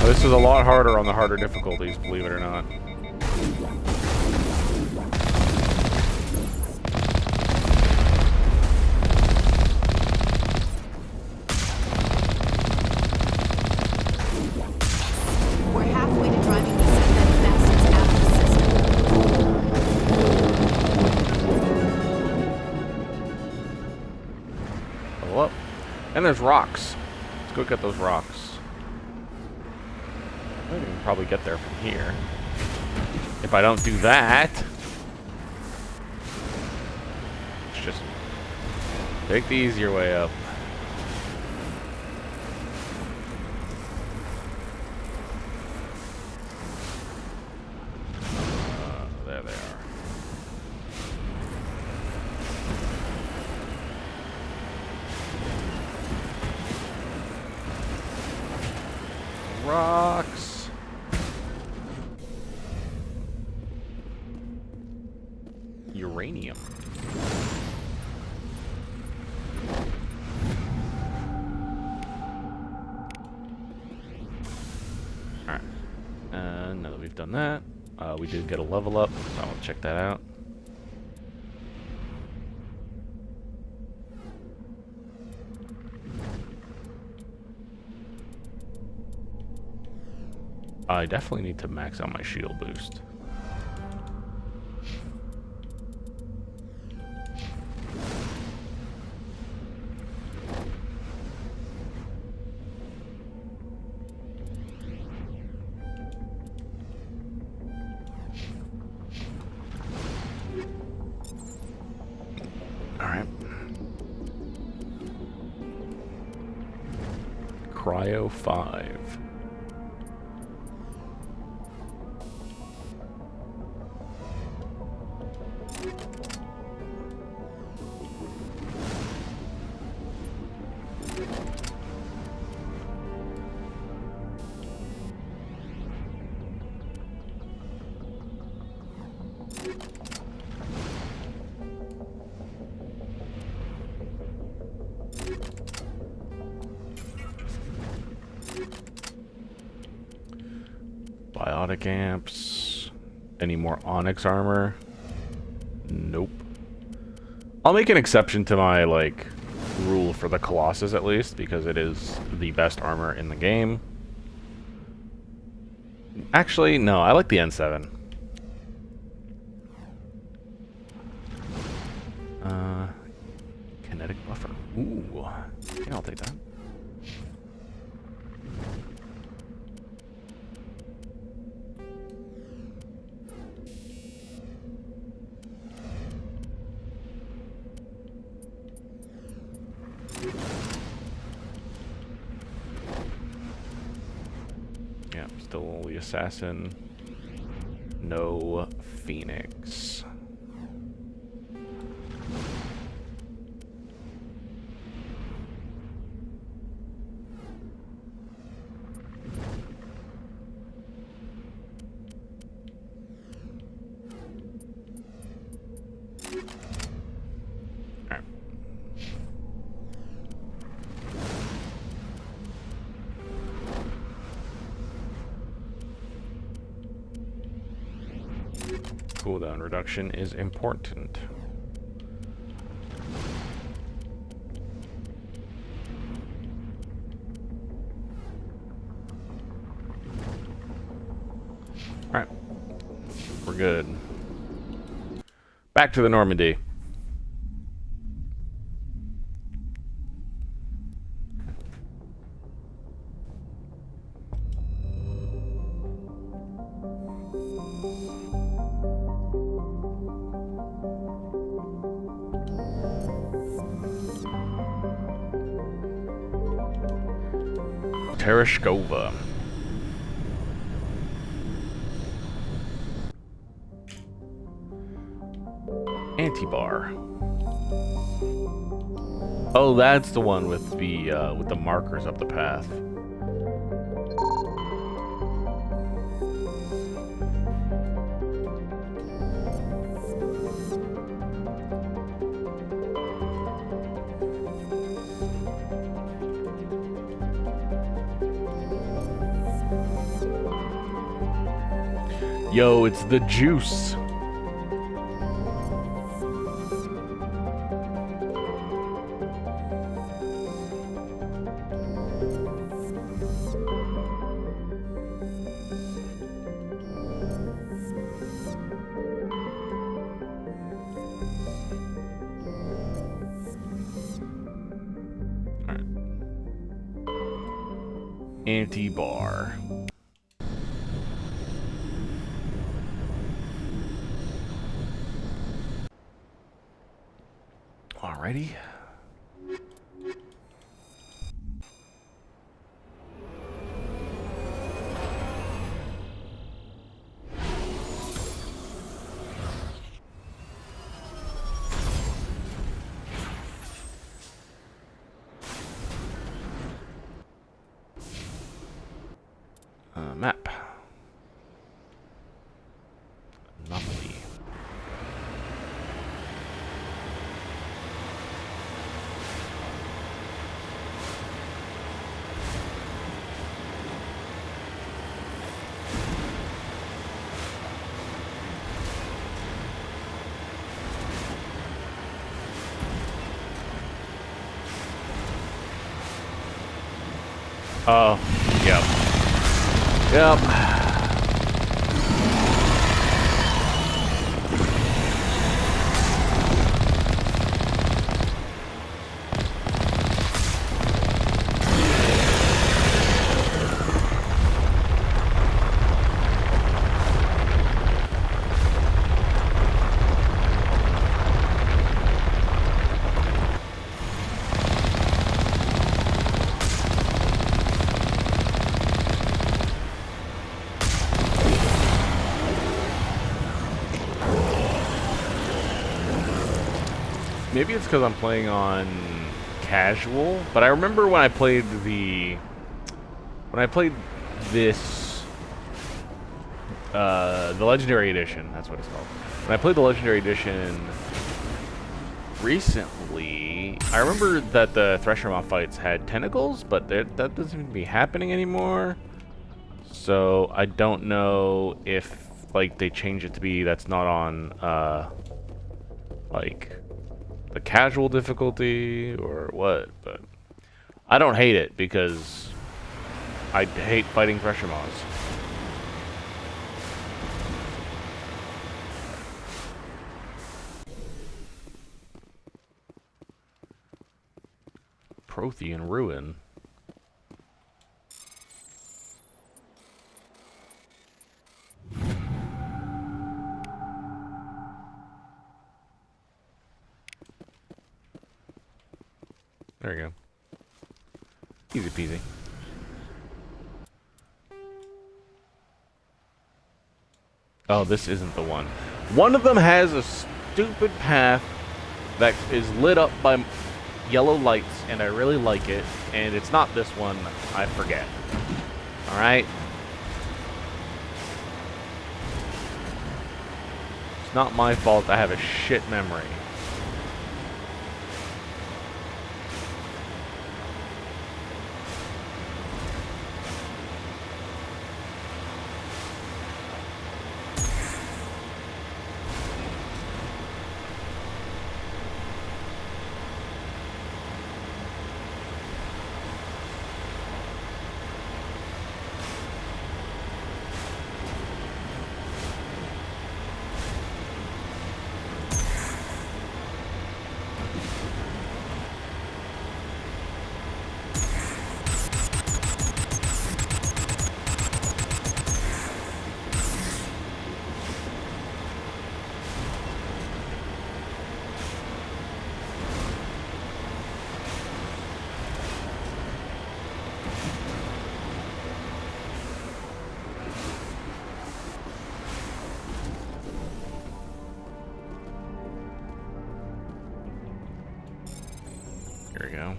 This is a lot harder on the harder difficulties, believe it or not. We're halfway to driving these synthetic bastards out of the system. Level up. And there's rocks. Let's go get those rocks. I can probably get there from here. If I don't do that, let's just take the easier way up. There they are. Rocks. Uranium. Alright. Now that we've done that, we did get a level up, so I'll check that out. I definitely need to max out my shield boost. Alright. Cryo 5. Biotic amps. Any more Onyx armor? Nope. I'll make an exception to my, like, rule for the Colossus at least, because it is the best armor in the game. Actually, no, I like the N7. Kinetic buffer. Ooh. Yeah, I'll take that. Yeah, still the assassin. No Phoenix. Cooldown reduction is important. Alright. We're good. Back to the Normandy. Tereshkova. Antibar. Oh, that's the one with the markers up the path. Yo, it's the juice. Anti-bar. Alrighty. Map. Anomaly. Oh, yep. Yep. Maybe it's because I'm playing on casual, but I remember when I played this, the Legendary Edition, that's what it's called. When I played the Legendary Edition recently, I remember that the Thresher Moth fights had tentacles, but that doesn't seem to be happening anymore. So I don't know if like they change it to be that's not on like the casual difficulty or what, but I don't hate it because I hate fighting pressure mods. Prothean Ruin. There you go. Easy peasy. Oh, this isn't the one. One of them has a stupid path that is lit up by yellow lights, and I really like it. And it's not this one. I forget. Alright? It's not my fault I have a shit memory. Here we go.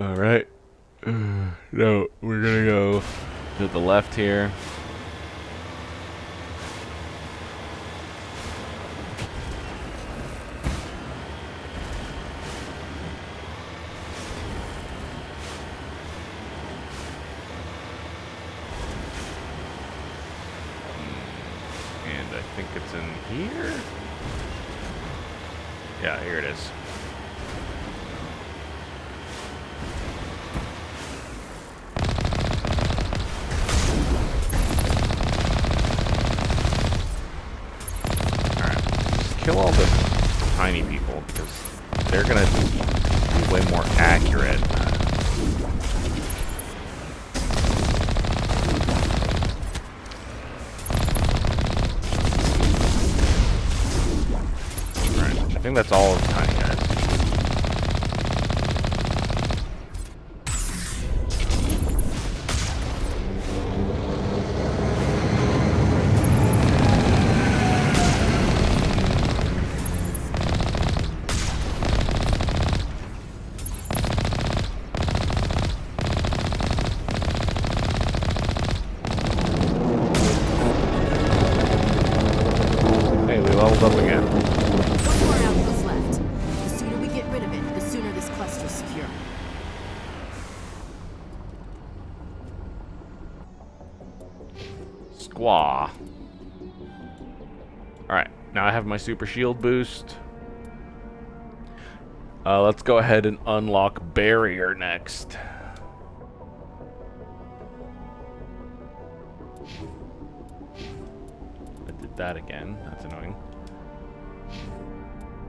Alright. No, we're gonna go to the left here. And I think it's in here? Yeah, here it is. Kill all the tiny people because they're gonna be way more accurate. Alright, I think that's all of the tiny guys. Up again. One more outpost left. The sooner we get rid of it, the sooner this cluster's secure. Squaw. Alright, now I have my super shield boost. Let's go ahead and unlock barrier next. I did that again. That's annoying.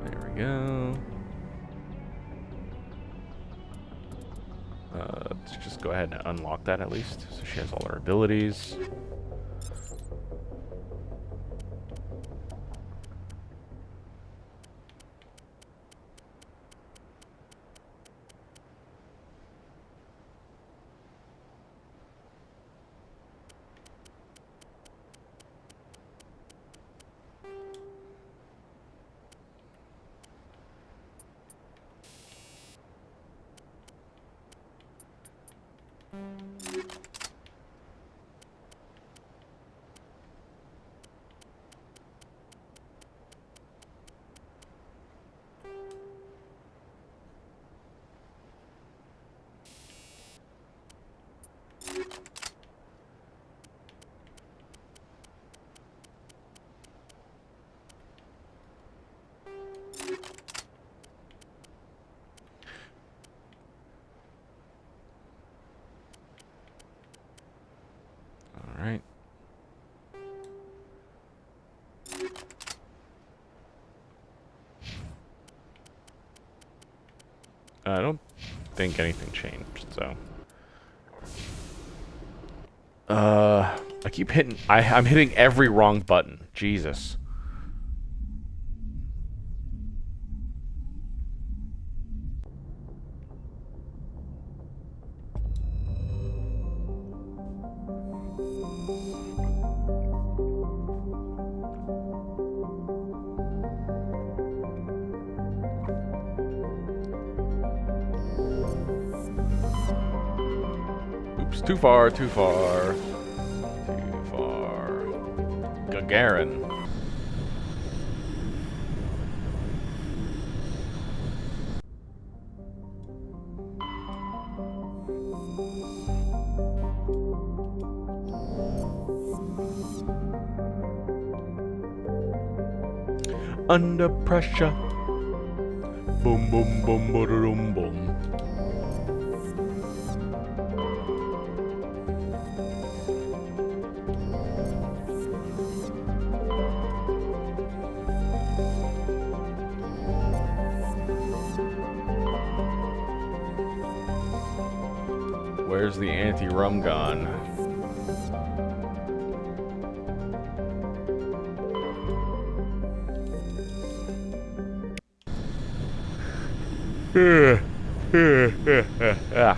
There we go. Let's just go ahead and unlock that at least, so she has all her abilities. I don't think anything changed, so. I keep hitting. I'm hitting every wrong button. Jesus. Oops, too far, too far. Too far. Gagarin. Under pressure. Boom, boom, boom, boom, boom. Where's the anti-rum gun? Ah.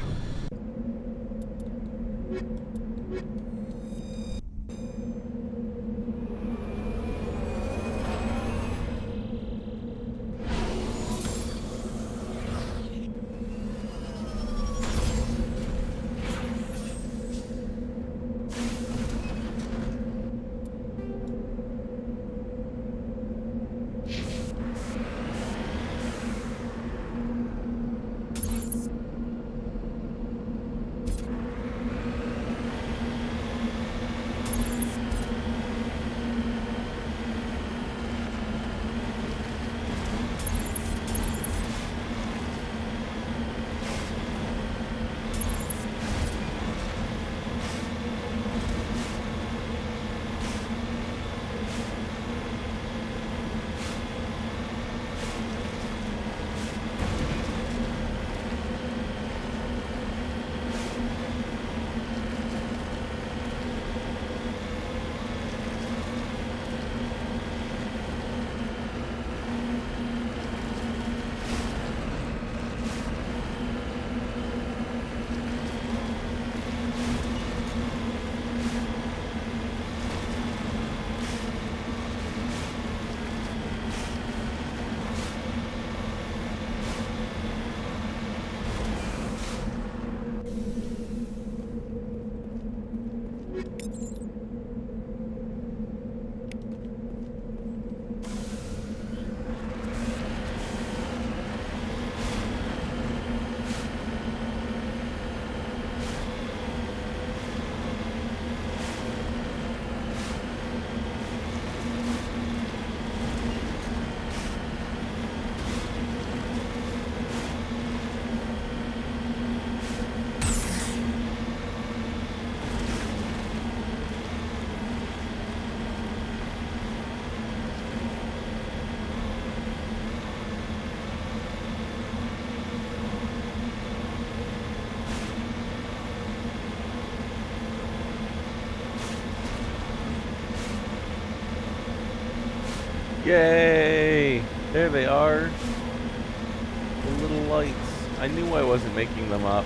Yay! There they are. The little lights. I knew I wasn't making them up.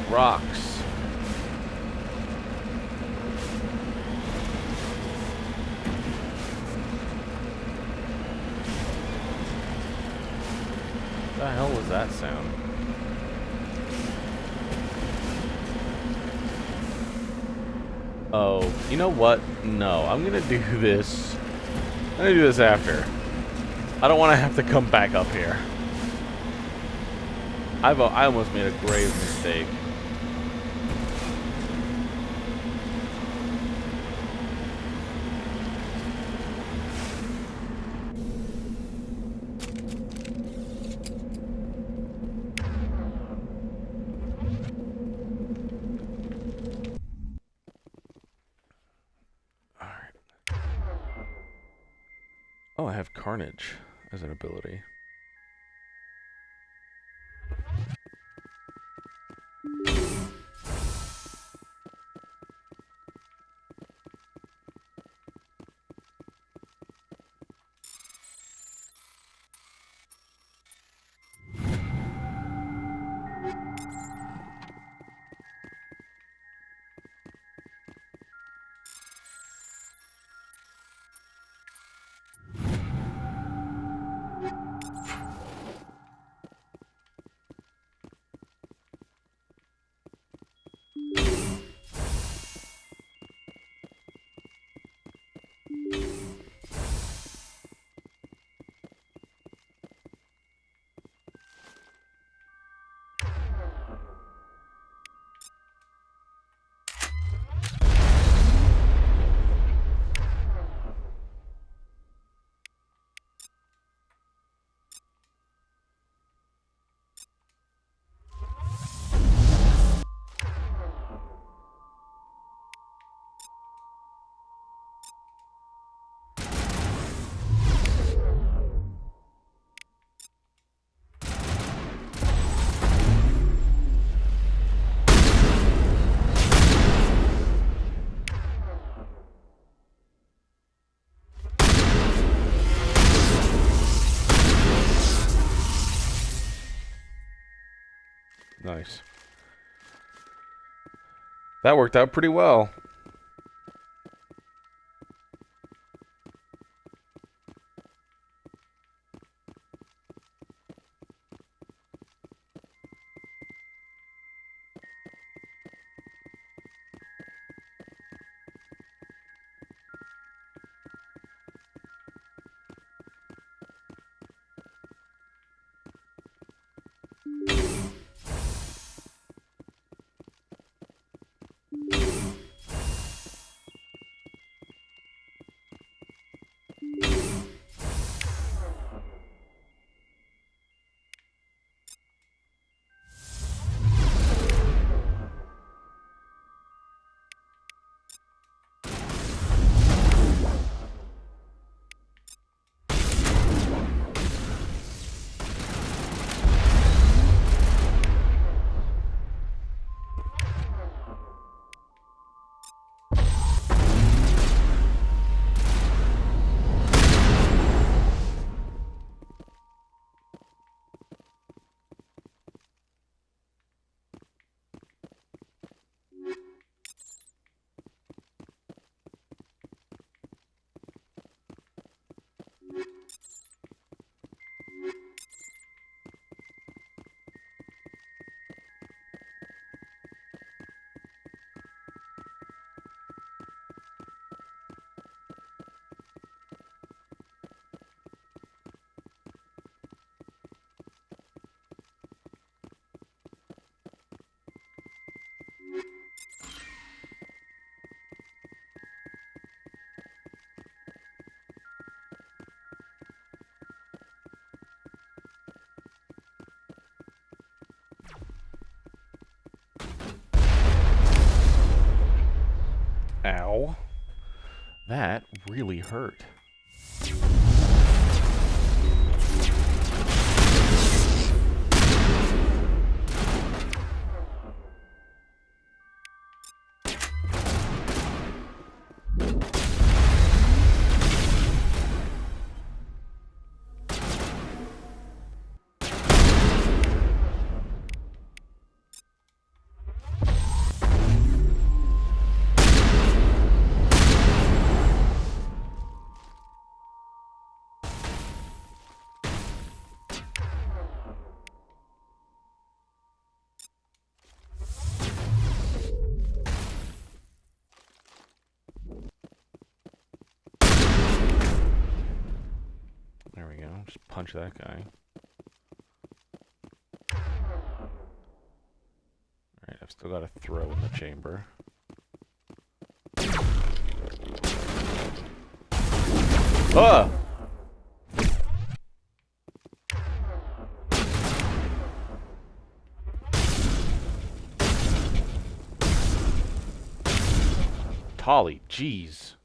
Rocks. What the hell was that sound? Oh, you know what? No, I'm gonna do this. I'm gonna do this after. I don't want to have to come back up here. I almost made a grave mistake. have Carnage as an ability. Nice. That worked out pretty well. Ow. That really hurt. There we go. Just punch that guy. Alright, I've still got a throw in the chamber. Ah! Tolly, jeez.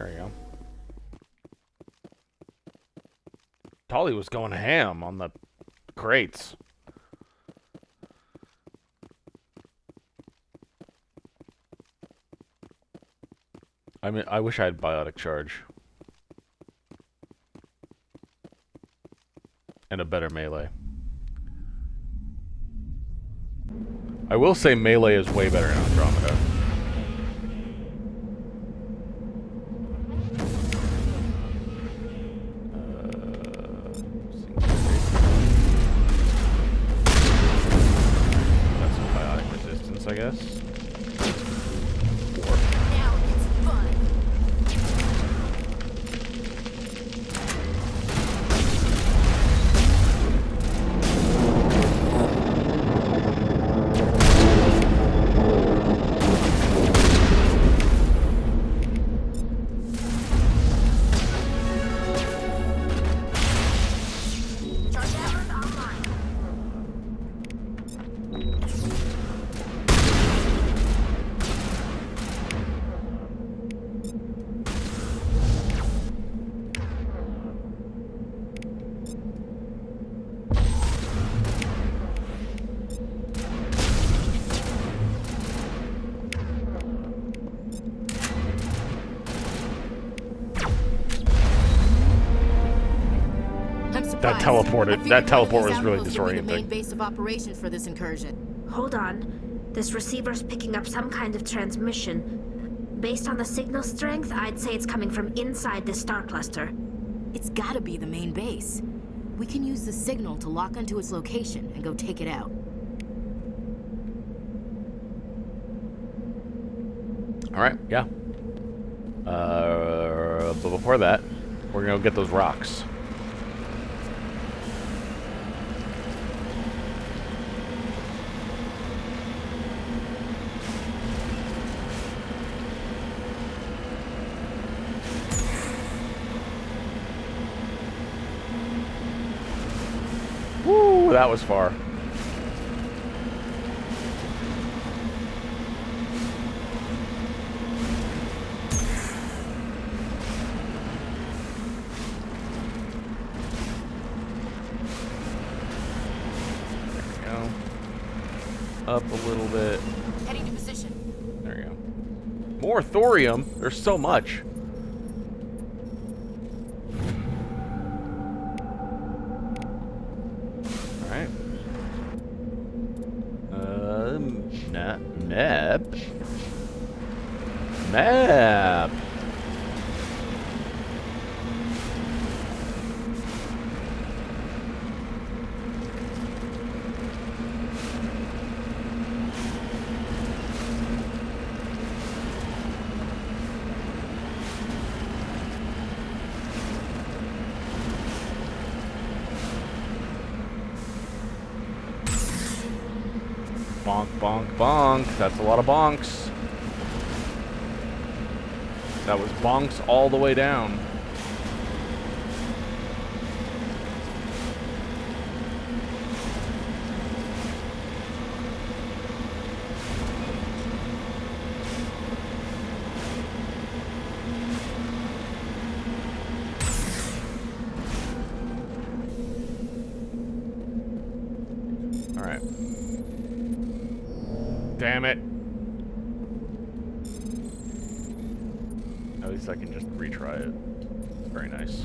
There we go. Tolly was going ham on the crates. I mean, I wish I had biotic charge. And a better melee. I will say melee is way better in Andromeda. That's some biotic resistance, I guess. Now it's fun. That teleport was really The main disorienting. base of operations for this incursion. Hold on. This receiver's picking up some kind of transmission. Based on the signal strength, I'd say it's coming from inside this star cluster. It's gotta be the main base. We can use the signal to lock onto its location and go take it out. Alright, yeah. But before that, we're gonna go get those rocks. Woo, that was far. There we go. Up a little bit. Heading to position. There we go. More thorium. There's so much. Map. Bonk, bonk, bonk. That's a lot of bonks. That was bonks all the way down. All right. Damn it. At least I can just retry it. It's very nice.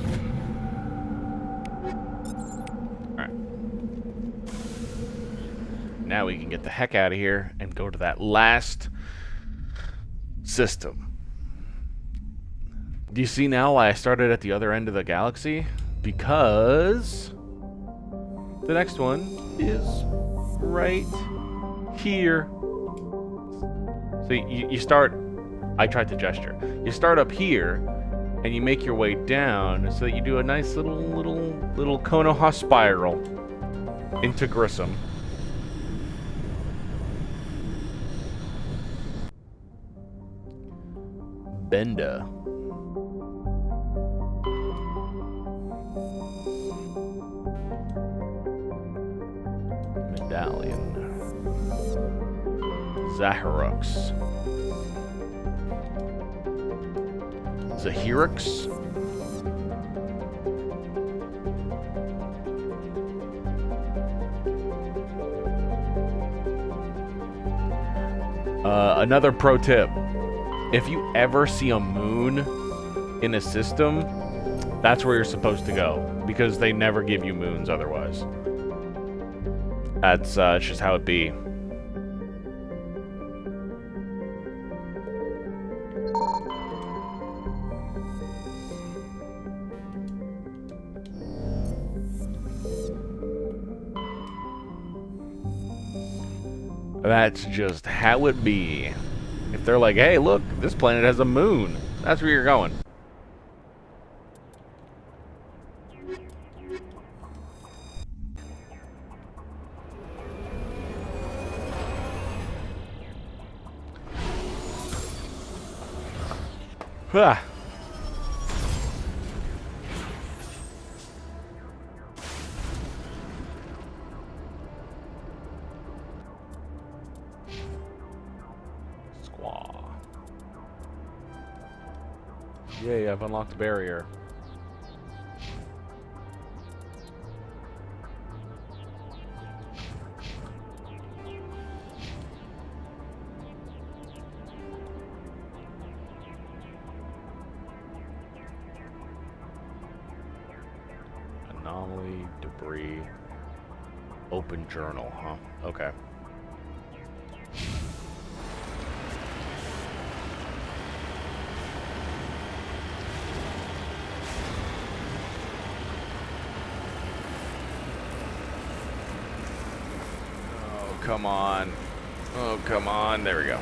Alright. Now we can get the heck out of here and go to that last system. Do you see now why I started at the other end of the galaxy? Because the next one is right here. So you start... I tried to gesture. You start up here, and you make your way down, so that you do a nice little Konoha spiral into Grissom. Benda. Medallion. Zaharux. Zahirix. Another pro tip. If you ever see a moon in a system, that's where you're supposed to go, because they never give you moons otherwise. That's just how it be. That's just how it be. If they're like, hey, look, this planet has a moon, that's where you're going. Ah. Yay, I've unlocked the barrier. Anomaly, debris, open journal, huh? Okay. Come on. Oh, come on. There we go.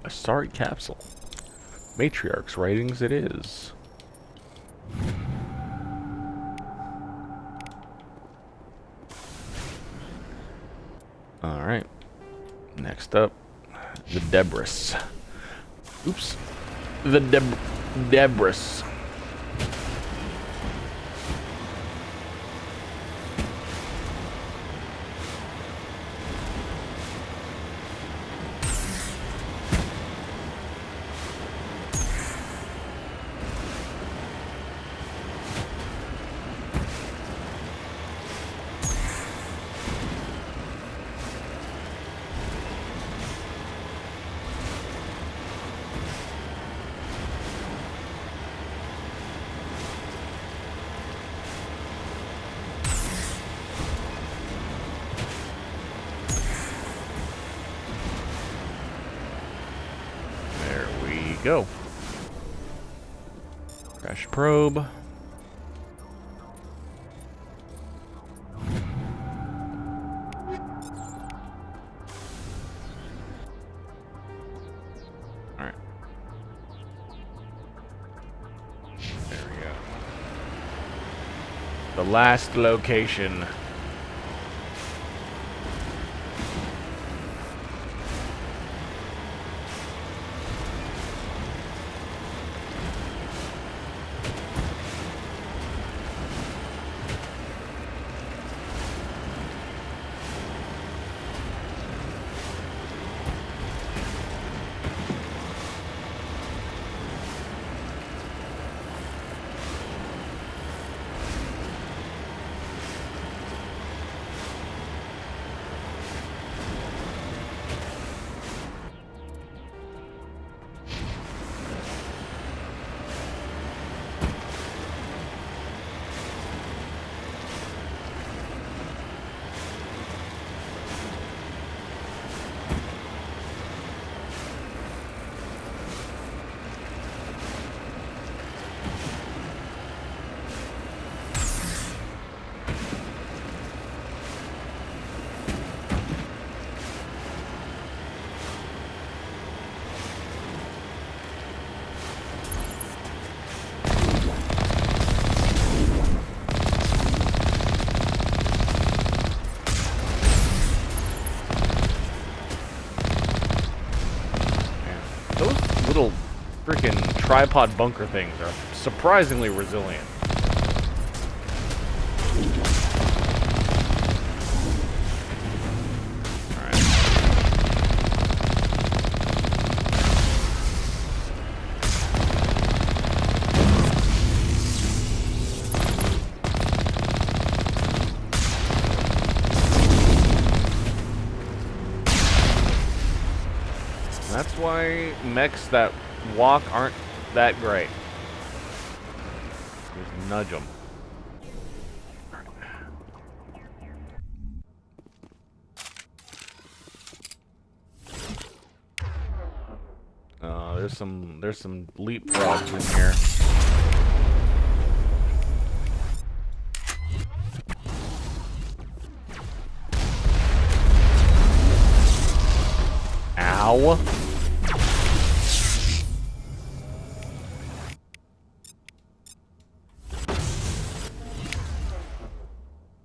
A sorry capsule. Matriarch's writings it is. Alright. Next up, the debris. Oops. The debris. Go. Crash probe. Alright. There we go. The last location. little freaking tripod bunker things are surprisingly resilient. That's why mechs that walk aren't that great. Just nudge them. There's some leapfrogs in here. Ow.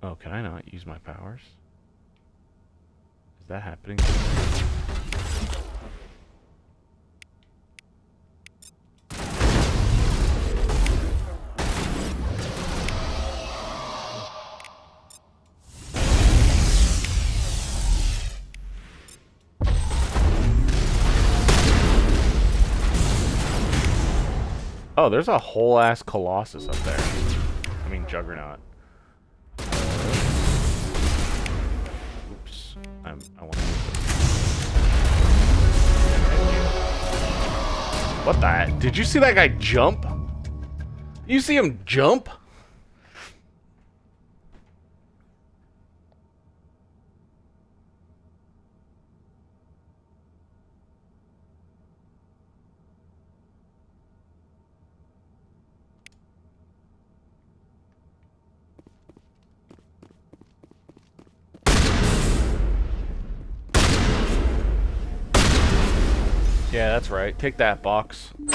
Oh, can I not use my powers? Is that happening? Oh, there's a whole ass Colossus up there. I mean, Juggernaut. Oops. I want to use this. What the? Did you see that guy jump? You see him jump? Yeah, that's right. Take that, box. There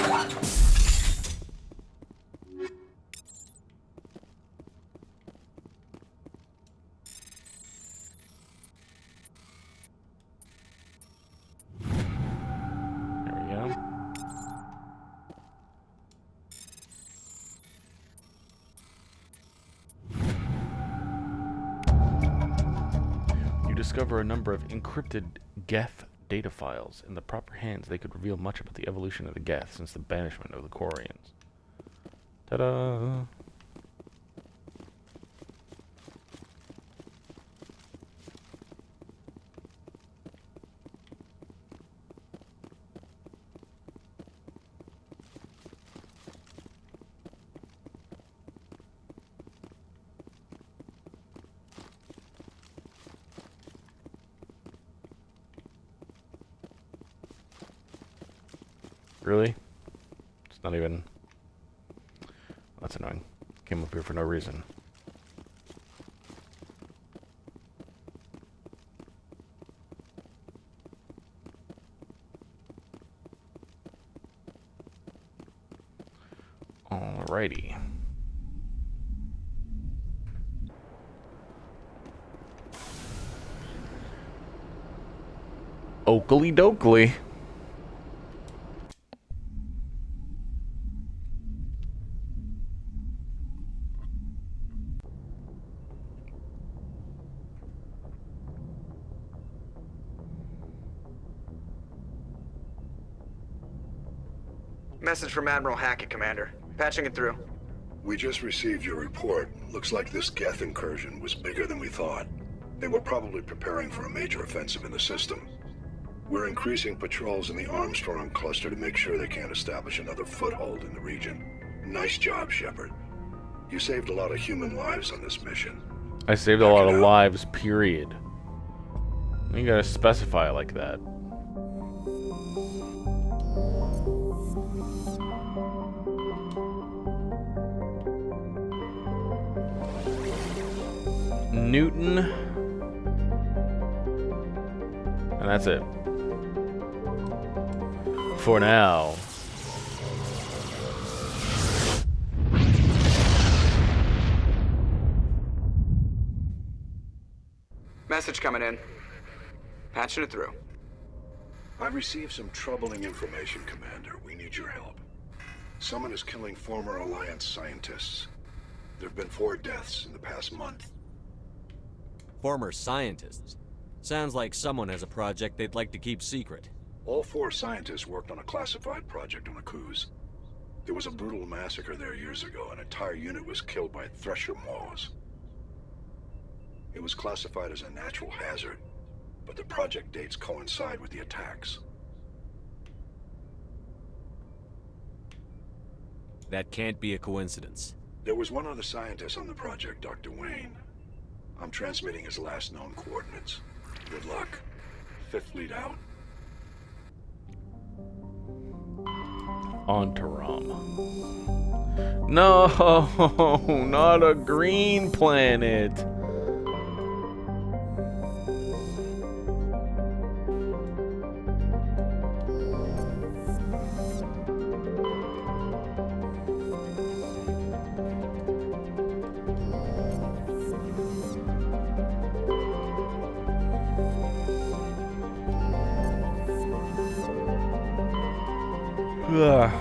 we go. You discover a number of encrypted Geth data files. In the proper hands, they could reveal much about the evolution of the Geth since the banishment of the Quarians. Ta-da! Really? It's not even... That's annoying. Came up here for no reason. Alrighty. Oakley dokley. Message from Admiral Hackett, Commander. Patching it through. We just received your report. Looks like this Geth incursion was bigger than we thought. They were probably preparing for a major offensive in the system. We're increasing patrols in the Armstrong cluster to make sure they can't establish another foothold in the region. Nice job, Shepard. You saved a lot of human lives on this mission. I saved a lot of lives, period. You gotta specify it like that. Newton. And that's it. For now. Message coming in. Patching it through. I've received some troubling information, Commander. We need your help. Someone is killing former Alliance scientists. There have been 4 deaths in the past month. Former scientists? Sounds like someone has a project they'd like to keep secret. All 4 scientists worked on a classified project on Akuz. There was a brutal massacre there years ago. An entire unit was killed by thresher maws. It was classified as a natural hazard, but the project dates coincide with the attacks. That can't be a coincidence. There was one other scientist on the project, Dr. Wayne. I'm transmitting his last known coordinates. Good luck. 5th Fleet out. On to Rom. No, not a green planet. Ugh.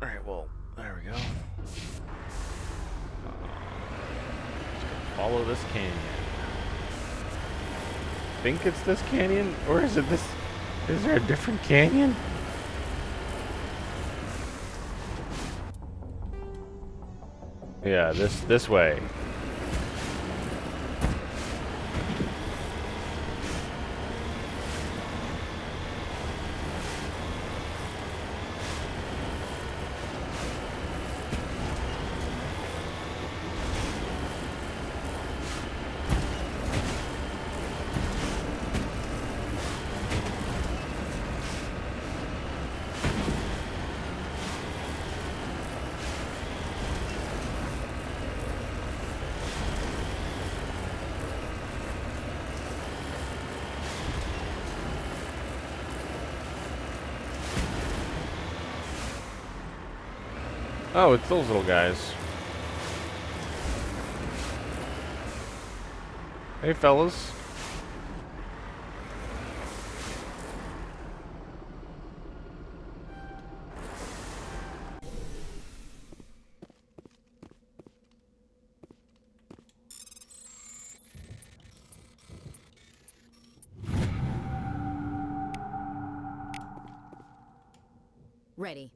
Alright, well, there we go. Follow this canyon. I think it's this canyon, or is it this? Is there a different canyon? Yeah, this way. Oh, it's those little guys. Hey, fellas. Ready.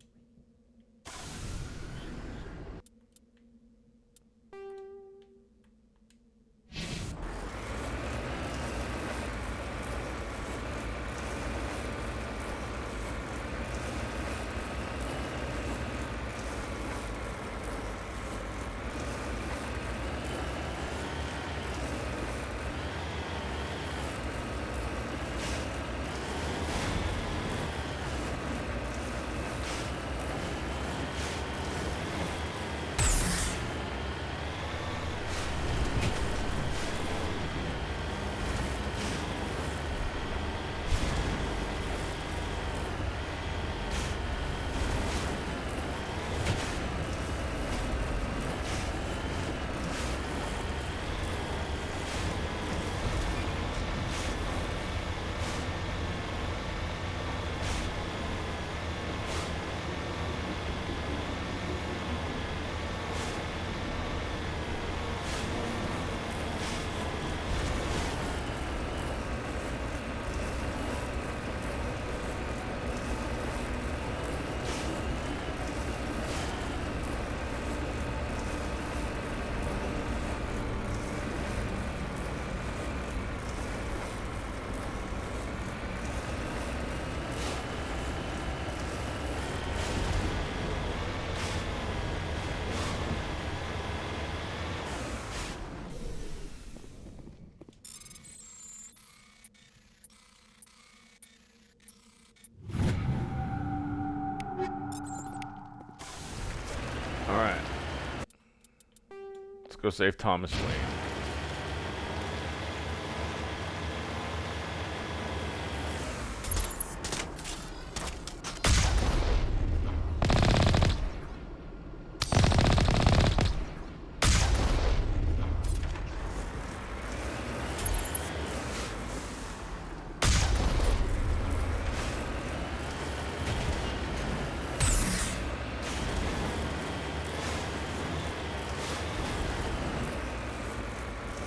Go save Thomas Wayne.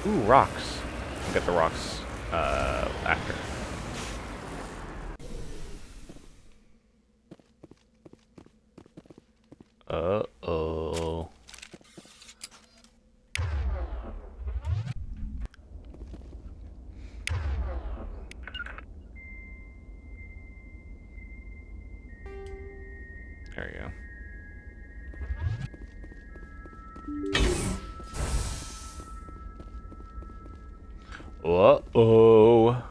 Ooh, rocks. We'll get the rocks after. Uh-oh. There you go. Uh-oh.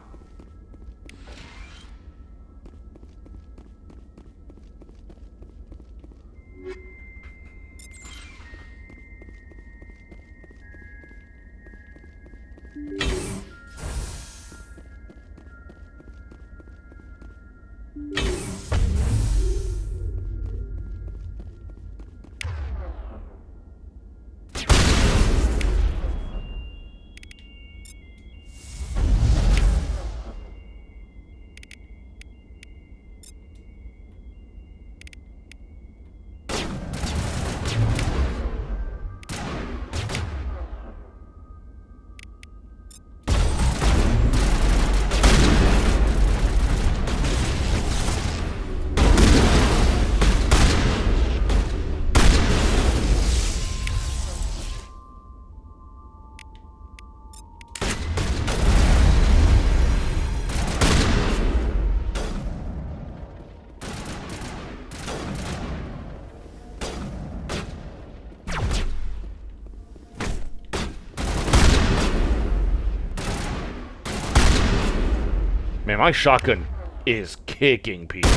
Man, my shotgun is kicking people.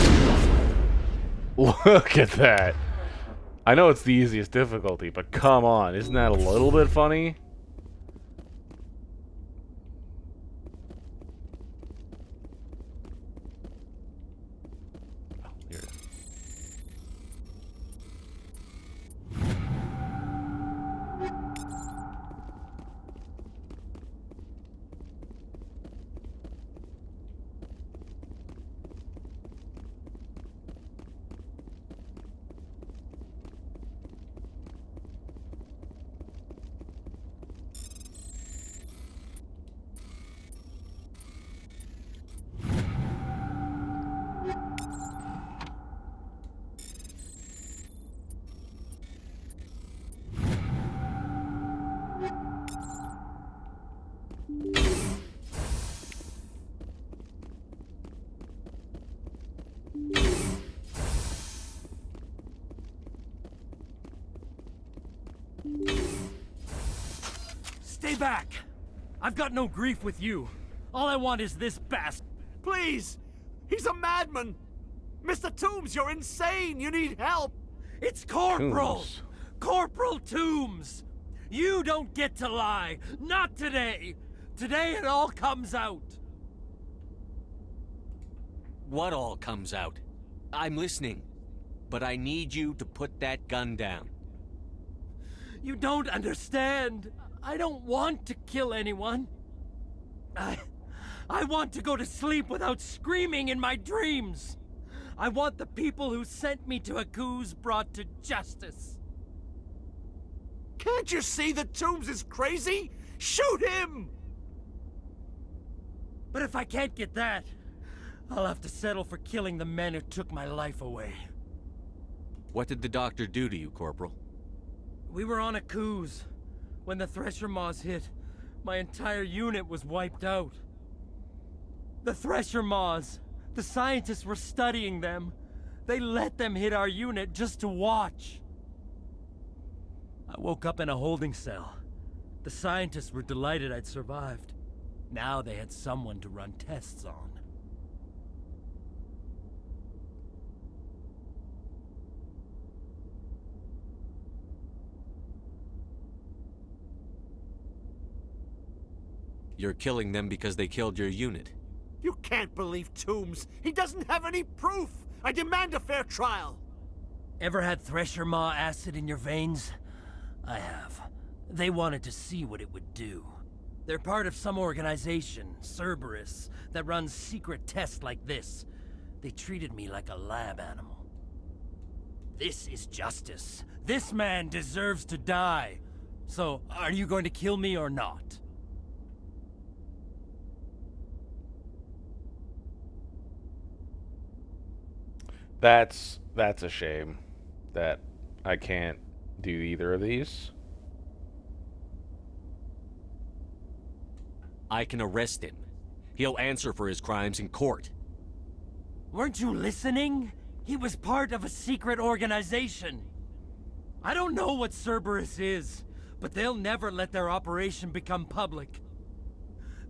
Look at that. I know it's the easiest difficulty, but come on, isn't that a little bit funny? Oh, here it is. Stay back! I've got no grief with you. All I want is this bastard. Please! He's a madman! Mr. Toombs, you're insane! You need help! It's Corporal! Toombs. Corporal Toombs! You don't get to lie! Not today! Today it all comes out! What all comes out? I'm listening. But I need you to put that gun down. You don't understand! I don't want to kill anyone. I want to go to sleep without screaming in my dreams. I want the people who sent me to Akuz brought to justice. Can't you see that Toombs is crazy? Shoot him! But if I can't get that, I'll have to settle for killing the men who took my life away. What did the doctor do to you, Corporal? We were on Akuz. When the Thresher Maws hit, my entire unit was wiped out. The Thresher Maws, the scientists were studying them. They let them hit our unit just to watch. I woke up in a holding cell. The scientists were delighted I'd survived. Now they had someone to run tests on. You're killing them because they killed your unit. You can't believe Toombs. He doesn't have any proof. I demand a fair trial. Ever had Thresher Maw acid in your veins? I have. They wanted to see what it would do. They're part of some organization, Cerberus, that runs secret tests like this. They treated me like a lab animal. This is justice. This man deserves to die. So, are you going to kill me or not? That's a shame that I can't do either of these. I can arrest him. He'll answer for his crimes in court. Weren't you listening? He was part of a secret organization. I don't know what Cerberus is, but they'll never let their operation become public.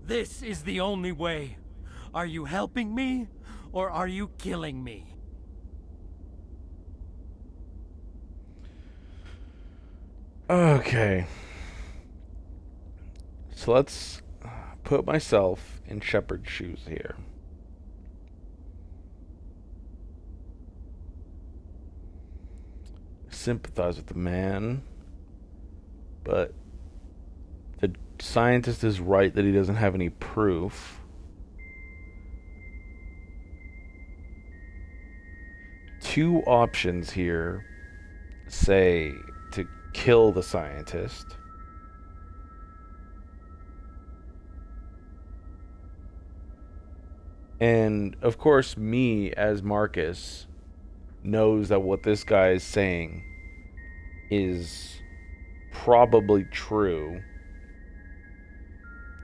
This is the only way. Are you helping me, or are you killing me? Okay. So let's put myself in Shepard's shoes here. Sympathize with the man, but the scientist is right that he doesn't have any proof. Two options here say to kill the scientist. And of course, me as Marcus knows that what this guy is saying is probably true.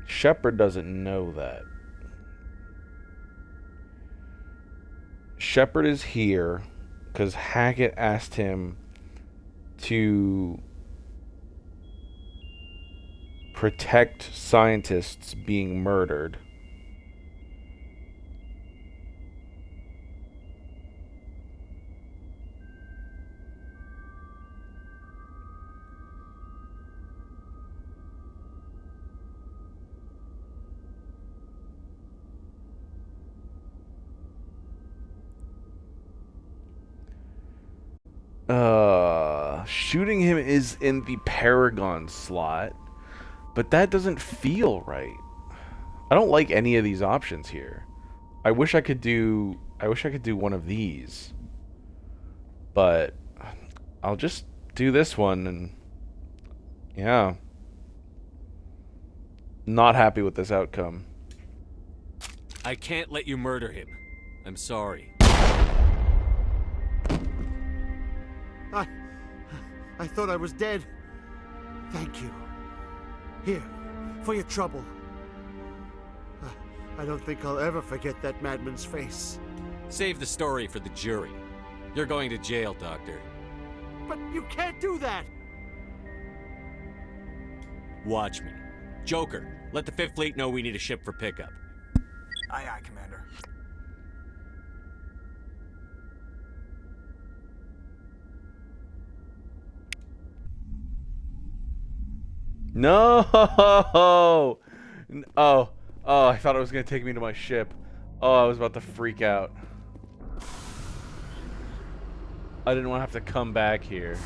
Shepard doesn't know that. Shepard is here because Hackett asked him to protect scientists being murdered. Shooting him is in the Paragon slot, but that doesn't feel right. I don't like any of these options here. I wish I could do one of these, but I'll just do this one, and yeah, not happy with this outcome. I can't let you murder him. I'm sorry. I thought I was dead. Thank you. Here, for your trouble. I don't think I'll ever forget that madman's face. Save the story for the jury. You're going to jail, Doctor. But you can't do that! Watch me. Joker, let the 5th Fleet know we need a ship for pickup. Aye, aye, Commander. No! Oh, I thought it was gonna take me to my ship. Oh, I was about to freak out. I didn't want to have to come back here.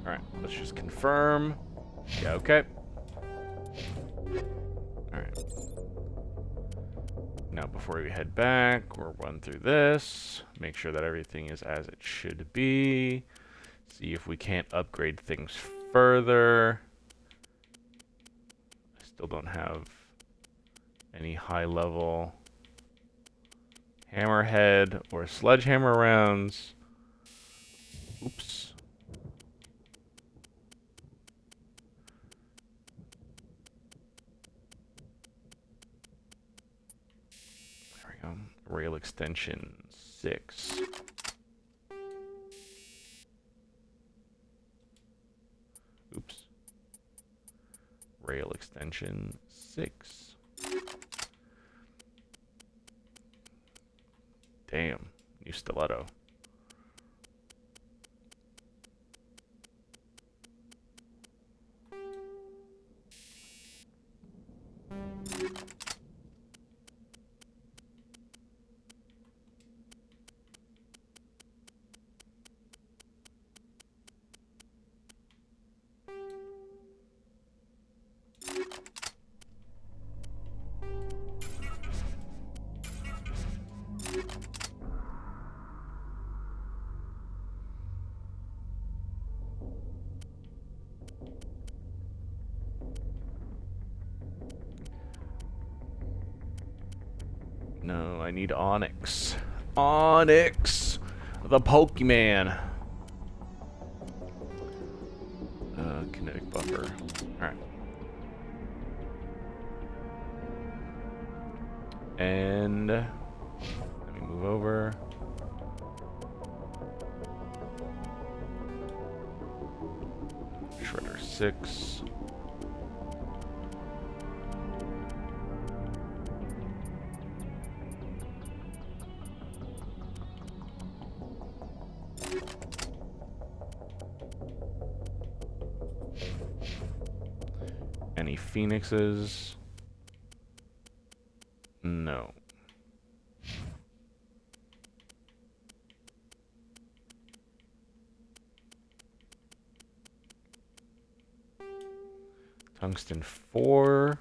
Alright, let's just confirm. Yeah, okay. Alright. Now, before we head back, we'll run through this. Make sure that everything is as it should be. See if we can't upgrade things further. I still don't have any high-level Hammerhead or sledgehammer rounds. Oops. There we go. Rail extension 6. Oops. Rail extension 6. Damn, new stiletto. No, I need Onyx. Onyx! The Pokemon! Kinetic buffer. Alright. And let me move over. Shredder 6. Any phoenixes? No. Tungsten 4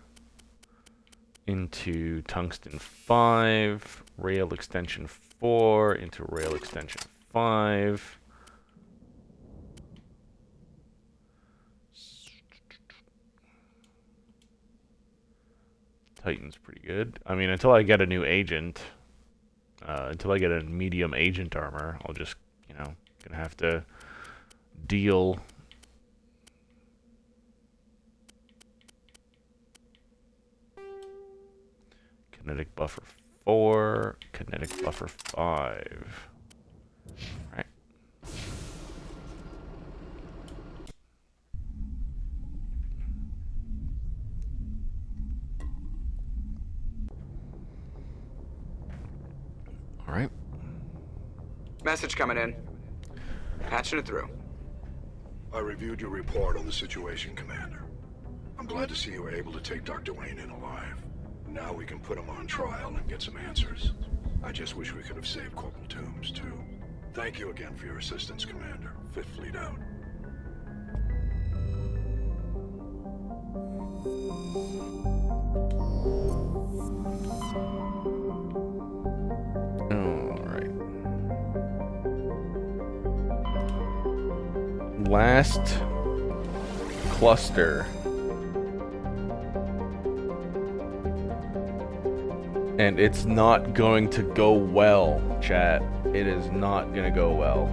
into tungsten 5. Rail extension 4 into rail extension 5. Titan's pretty good. I mean, until I get a new agent, until I get a medium agent armor, I'll just, you know, gonna have to deal. Kinetic buffer 4, kinetic buffer 5. Alright. Alright. Message coming in. Patching it through. I reviewed your report on the situation, Commander. I'm glad to see you were able to take Dr. Wayne in alive. Now we can put him on trial and get some answers. I just wish we could have saved Corporal Toombs, too. Thank you again for your assistance, Commander. Fifth Fleet out. Alright. Last cluster. And it's not going to go well, chat. It is not going to go well.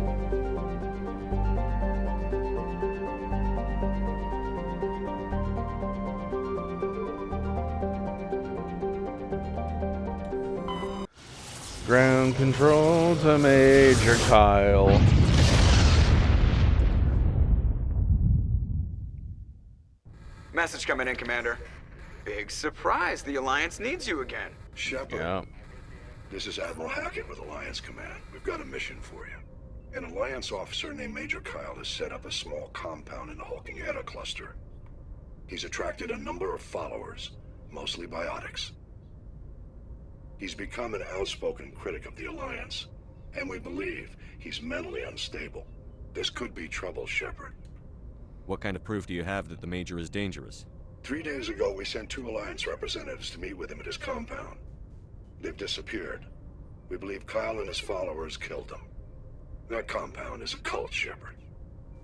Ground control to Major Kyle. Message coming in, Commander. Big surprise. The Alliance needs you again. Shepard. Yeah. This is Admiral Hackett with Alliance Command. We've got a mission for you. An Alliance officer named Major Kyle has set up a small compound in the Hulking Eta cluster. He's attracted a number of followers, mostly biotics. He's become an outspoken critic of the Alliance, and we believe he's mentally unstable. This could be trouble, Shepard. What kind of proof do you have that the Major is dangerous? 3 days ago, we sent 2 Alliance representatives to meet with him at his compound. They've disappeared. We believe Kyle and his followers killed them. That compound is a cult, Shepard.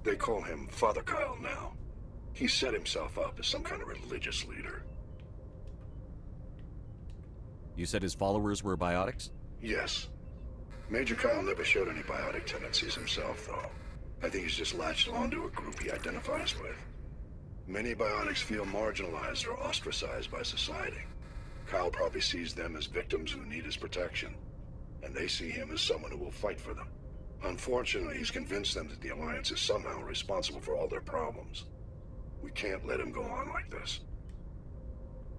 They call him Father Kyle now. He set himself up as some kind of religious leader. You said his followers were biotics? Yes. Major Kyle never showed any biotic tendencies himself, though. I think he's just latched onto a group he identifies with. Many biotics feel marginalized or ostracized by society. Kyle probably sees them as victims who need his protection, and they see him as someone who will fight for them. Unfortunately, he's convinced them that the Alliance is somehow responsible for all their problems. We can't let him go on like this.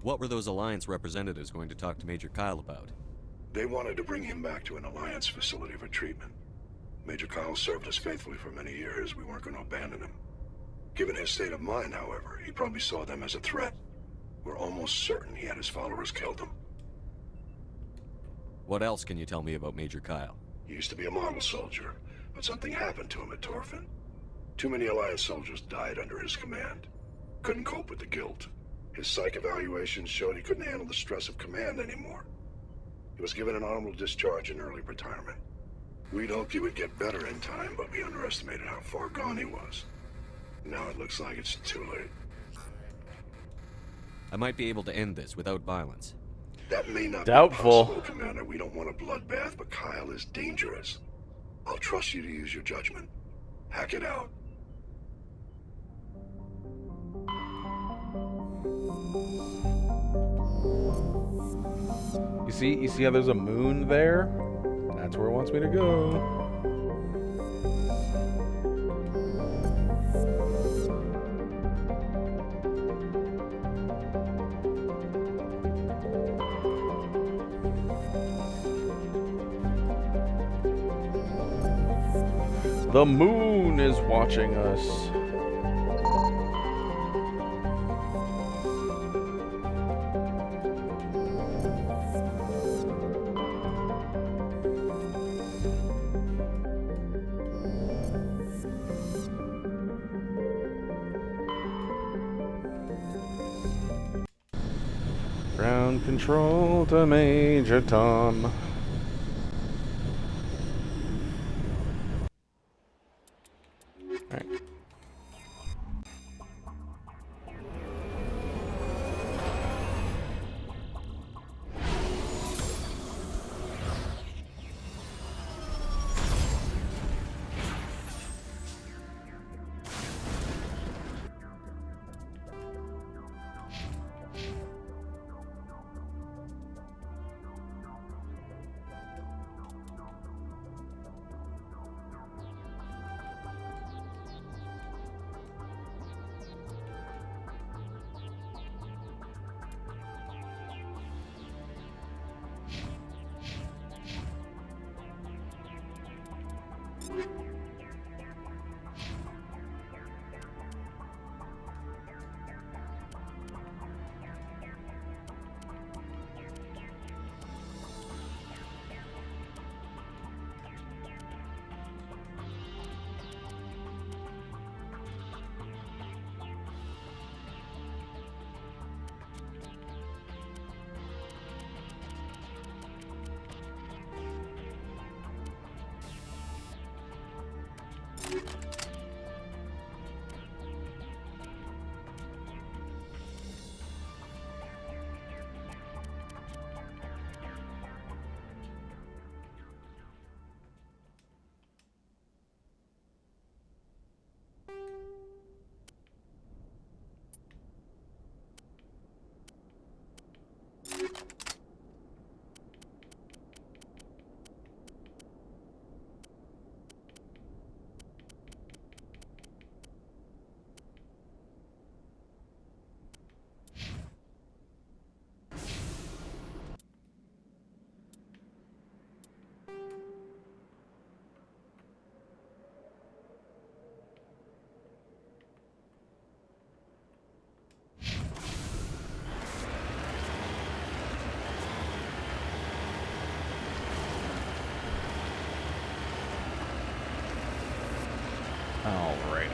What were those Alliance representatives going to talk to Major Kyle about? They wanted to bring him back to an Alliance facility for treatment. Major Kyle served us faithfully for many years. We weren't going to abandon him. Given his state of mind, however, he probably saw them as a threat. We're almost certain he had his followers killed him. What else can you tell me about Major Kyle? He used to be a model soldier, but something happened to him at Torfin. Too many Alliance soldiers died under his command. Couldn't cope with the guilt. His psych evaluations showed he couldn't handle the stress of command anymore. He was given an honorable discharge in early retirement. We'd hoped he would get better in time, but we underestimated how far gone he was. Now it looks like it's too late. I might be able to end this without violence. That may not Doubtful. be possible, Commander. We don't want a bloodbath, but Kyle is dangerous. I'll trust you to use your judgment. Hack it out. You see how there's a moon there? That's where it wants me to go. The moon is watching us. Ground control to Major Tom. Alrighty.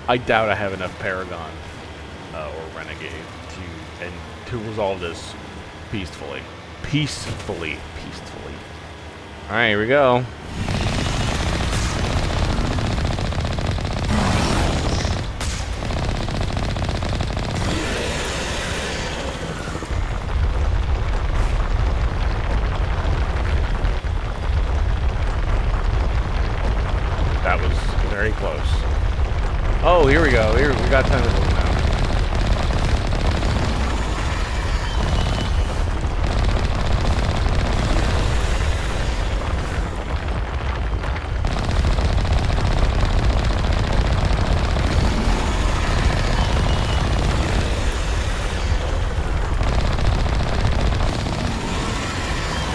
I doubt I have enough Paragon or Renegade to resolve this peacefully. Peacefully. Alright, here we go. Very close. Oh, here we go. Here we got tentacles now.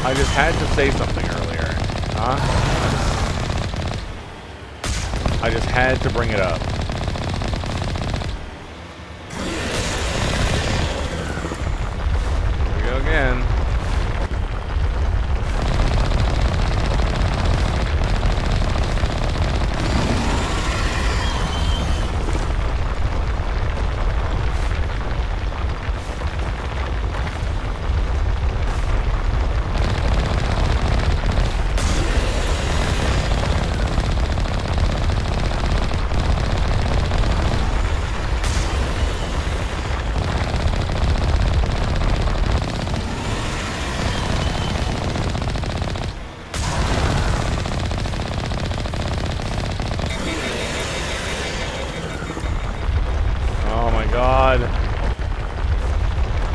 I just had to say something earlier. Huh? I just had to bring it up. Here we go again. God.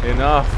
Enough.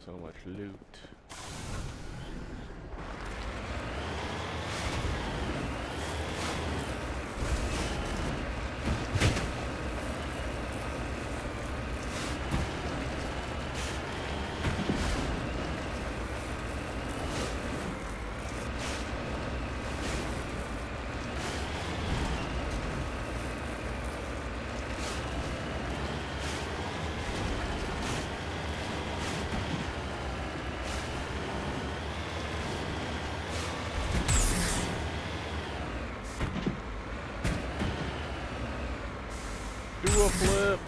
So much loot. Do a flip.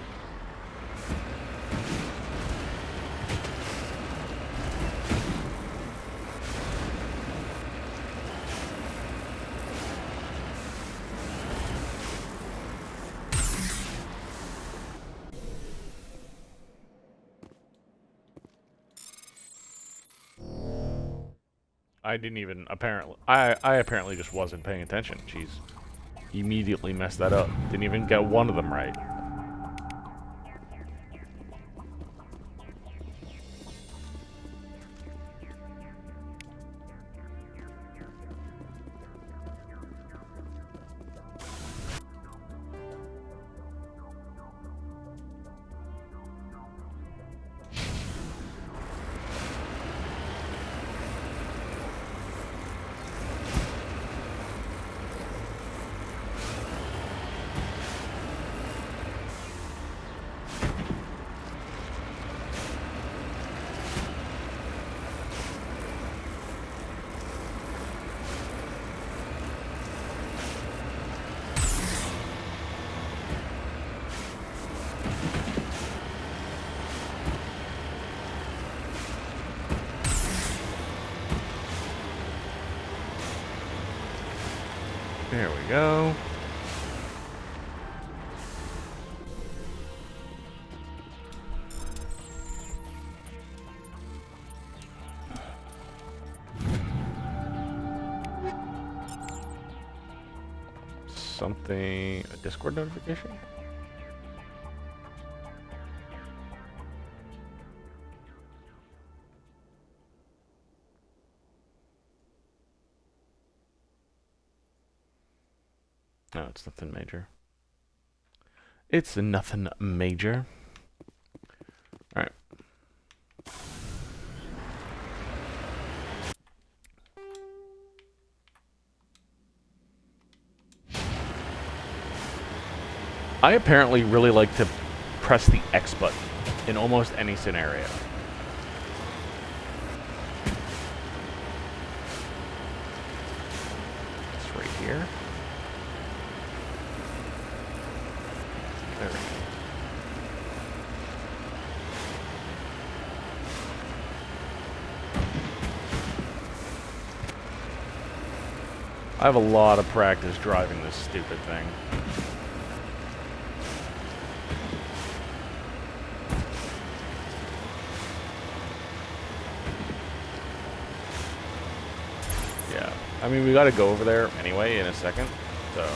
I didn't even apparently. I apparently just wasn't paying attention. Jeez. Immediately messed that up. Didn't even get one of them right. There we go. Something, a Discord notification? No, it's nothing major. It's nothing major. Alright. I apparently really like to press the X button in almost any scenario. It's right here. There we go. I have a lot of practice driving this stupid thing. Yeah, I mean, we gotta go over there anyway in a second, so...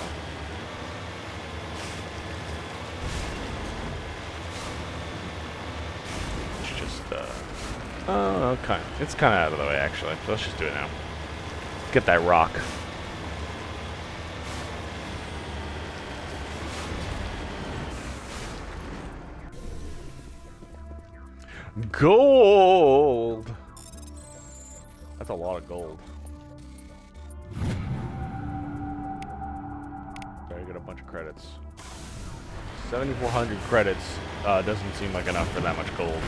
Okay. It's kind of out of the way, actually. So let's just do it now. Get that rock. Gold! That's a lot of gold. Gotta get a bunch of credits. 7,400 credits doesn't seem like enough for that much gold.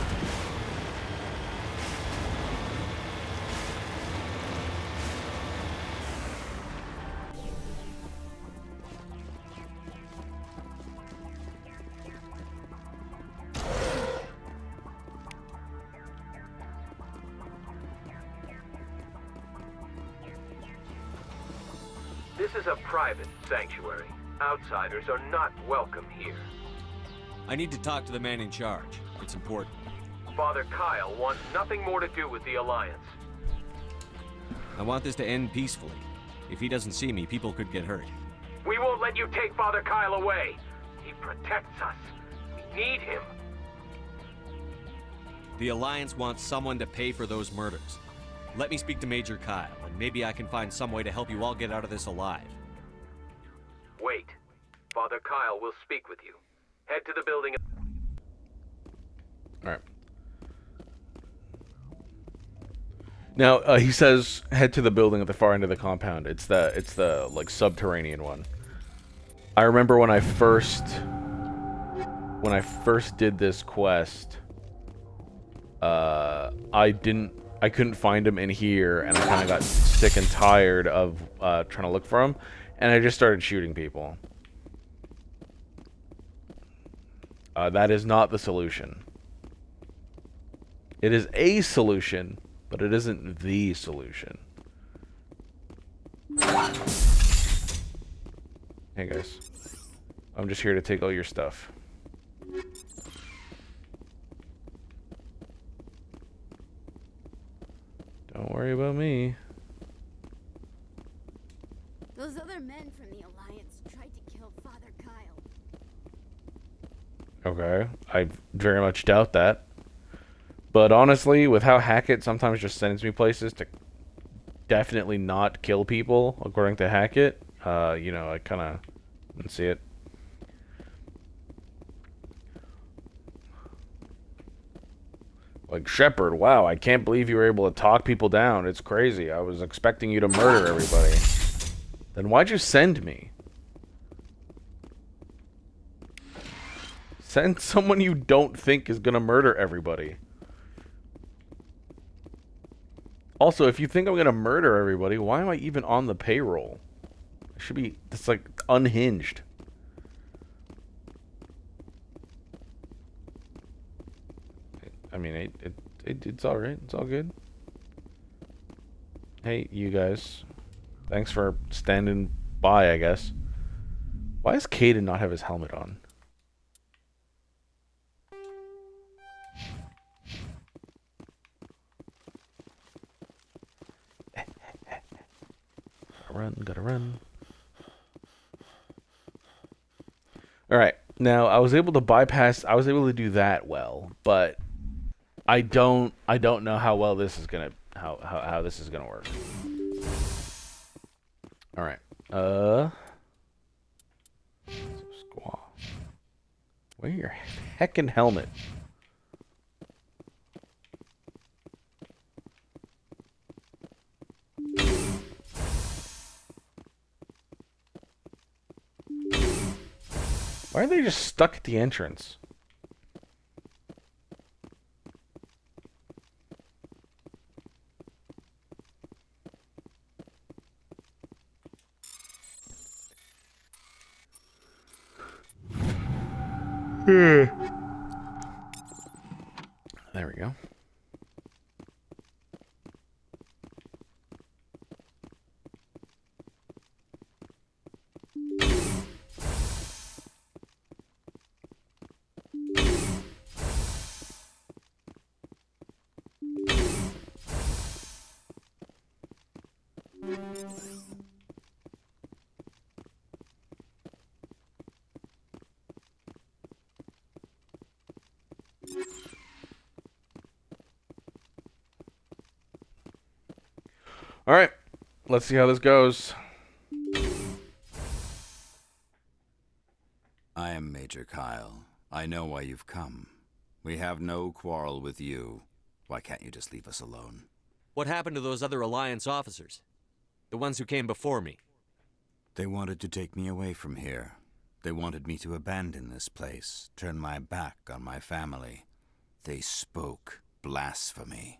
This is a private sanctuary. Outsiders are not welcome here. I need to talk to the man in charge. It's important. Father Kyle wants nothing more to do with the Alliance. I want this to end peacefully. If he doesn't see me, people could get hurt. We won't let you take Father Kyle away. He protects us. We need him. The Alliance wants someone to pay for those murders. Let me speak to Major Kyle, and maybe I can find some way to help you all get out of this alive. Wait. Father Kyle will speak with you. Head to the building. Alright. Now, he says, head to the building at the far end of the compound. It's the like, subterranean one. I remember when I first did this quest, I couldn't find him in here, and I kind of got sick and tired of trying to look for him, and I just started shooting people. That is not the solution. It is a solution, but it isn't the solution. Hey guys, I'm just here to take all your stuff. Don't worry about me. Those other men from the Alliance tried to kill Father Kyle. Okay, I very much doubt that. But honestly, with how Hackett sometimes just sends me places to definitely not kill people, according to Hackett, you know, I kind of didn't see it. Like, Shepard, wow, I can't believe you were able to talk people down. It's crazy. I was expecting you to murder everybody. Then why'd you send me? Send someone you don't think is gonna murder everybody. Also, if you think I'm gonna murder everybody, why am I even on the payroll? I should be, it's like, unhinged. I mean, it's alright. It's all good. Hey, you guys. Thanks for standing by, I guess. Why does Caden not have his helmet on? Gotta run. Alright, now I was able to do that well, but I don't know how well this is gonna how this is gonna work. Alright. Squaw. Wear your heckin' helmet. Why are they just stuck at the entrance? There we go. Alright, let's see how this goes. I am Major Kyle. I know why you've come. We have no quarrel with you. Why can't you just leave us alone? What happened to those other Alliance officers? The ones who came before me? They wanted to take me away from here. They wanted me to abandon this place, turn my back on my family. They spoke blasphemy.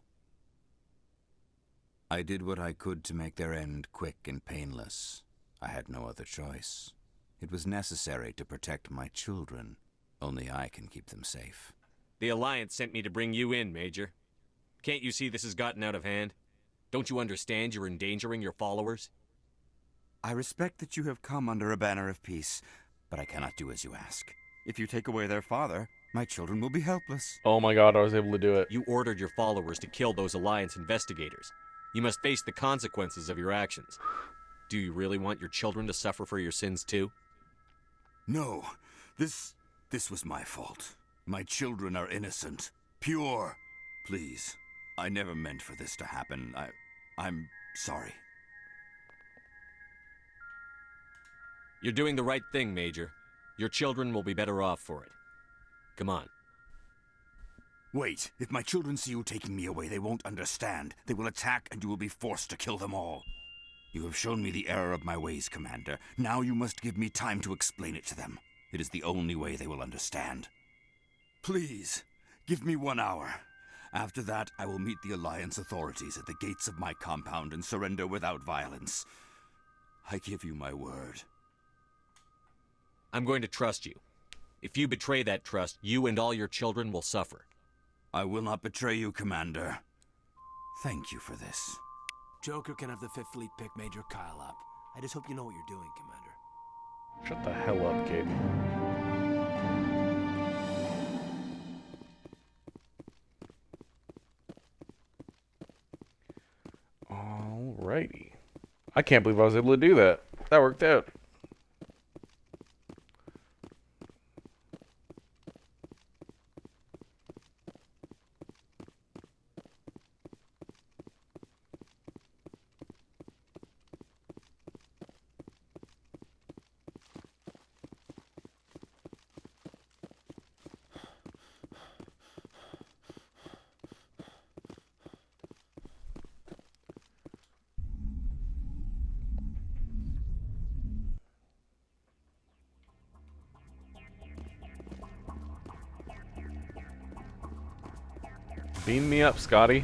I did what I could to make their end quick and painless. I had no other choice. It was necessary to protect my children. Only I can keep them safe. The Alliance sent me to bring you in, Major. Can't you see this has gotten out of hand? Don't you understand you're endangering your followers? I respect that you have come under a banner of peace, but I cannot do as you ask. If you take away their father, my children will be helpless. Oh my god, I was able to do it. You ordered your followers to kill those Alliance investigators. You must face the consequences of your actions. Do you really want your children to suffer for your sins too? No, this was my fault. My children are innocent, pure. Please, I never meant for this to happen. I'm sorry. You're doing the right thing, Major. Your children will be better off for it. Come on. Wait, if my children see you taking me away, they won't understand. They will attack and you will be forced to kill them all. You have shown me the error of my ways, Commander. Now you must give me time to explain it to them. It is the only way they will understand. Please, give me 1 hour. After that, I will meet the Alliance authorities at the gates of my compound and surrender without violence. I give you my word. I'm going to trust you. If you betray that trust, you and all your children will suffer. I will not betray you, Commander. Thank you for this. Joker can have the 5th Fleet pick Major Kyle up. I just hope you know what you're doing, Commander. Shut the hell up, Caden. Alrighty. I can't believe I was able to do that. that worked out. Beam me up, Scotty.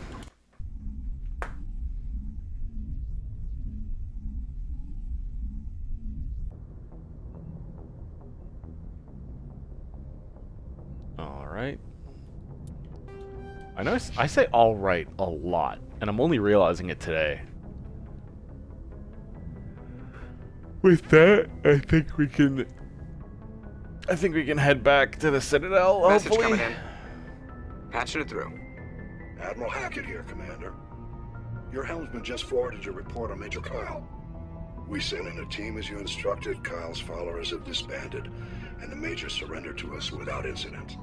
All right. I know I say all right a lot, and I'm only realizing it today. With that, I think we can head back to the Citadel, Message hopefully. coming in. Patching it through. Admiral Hackett here, Commander. Your helmsman just forwarded your report on Major Kyle. We sent in a team as you instructed. Kyle's followers have disbanded, and the Major surrendered to us without incident.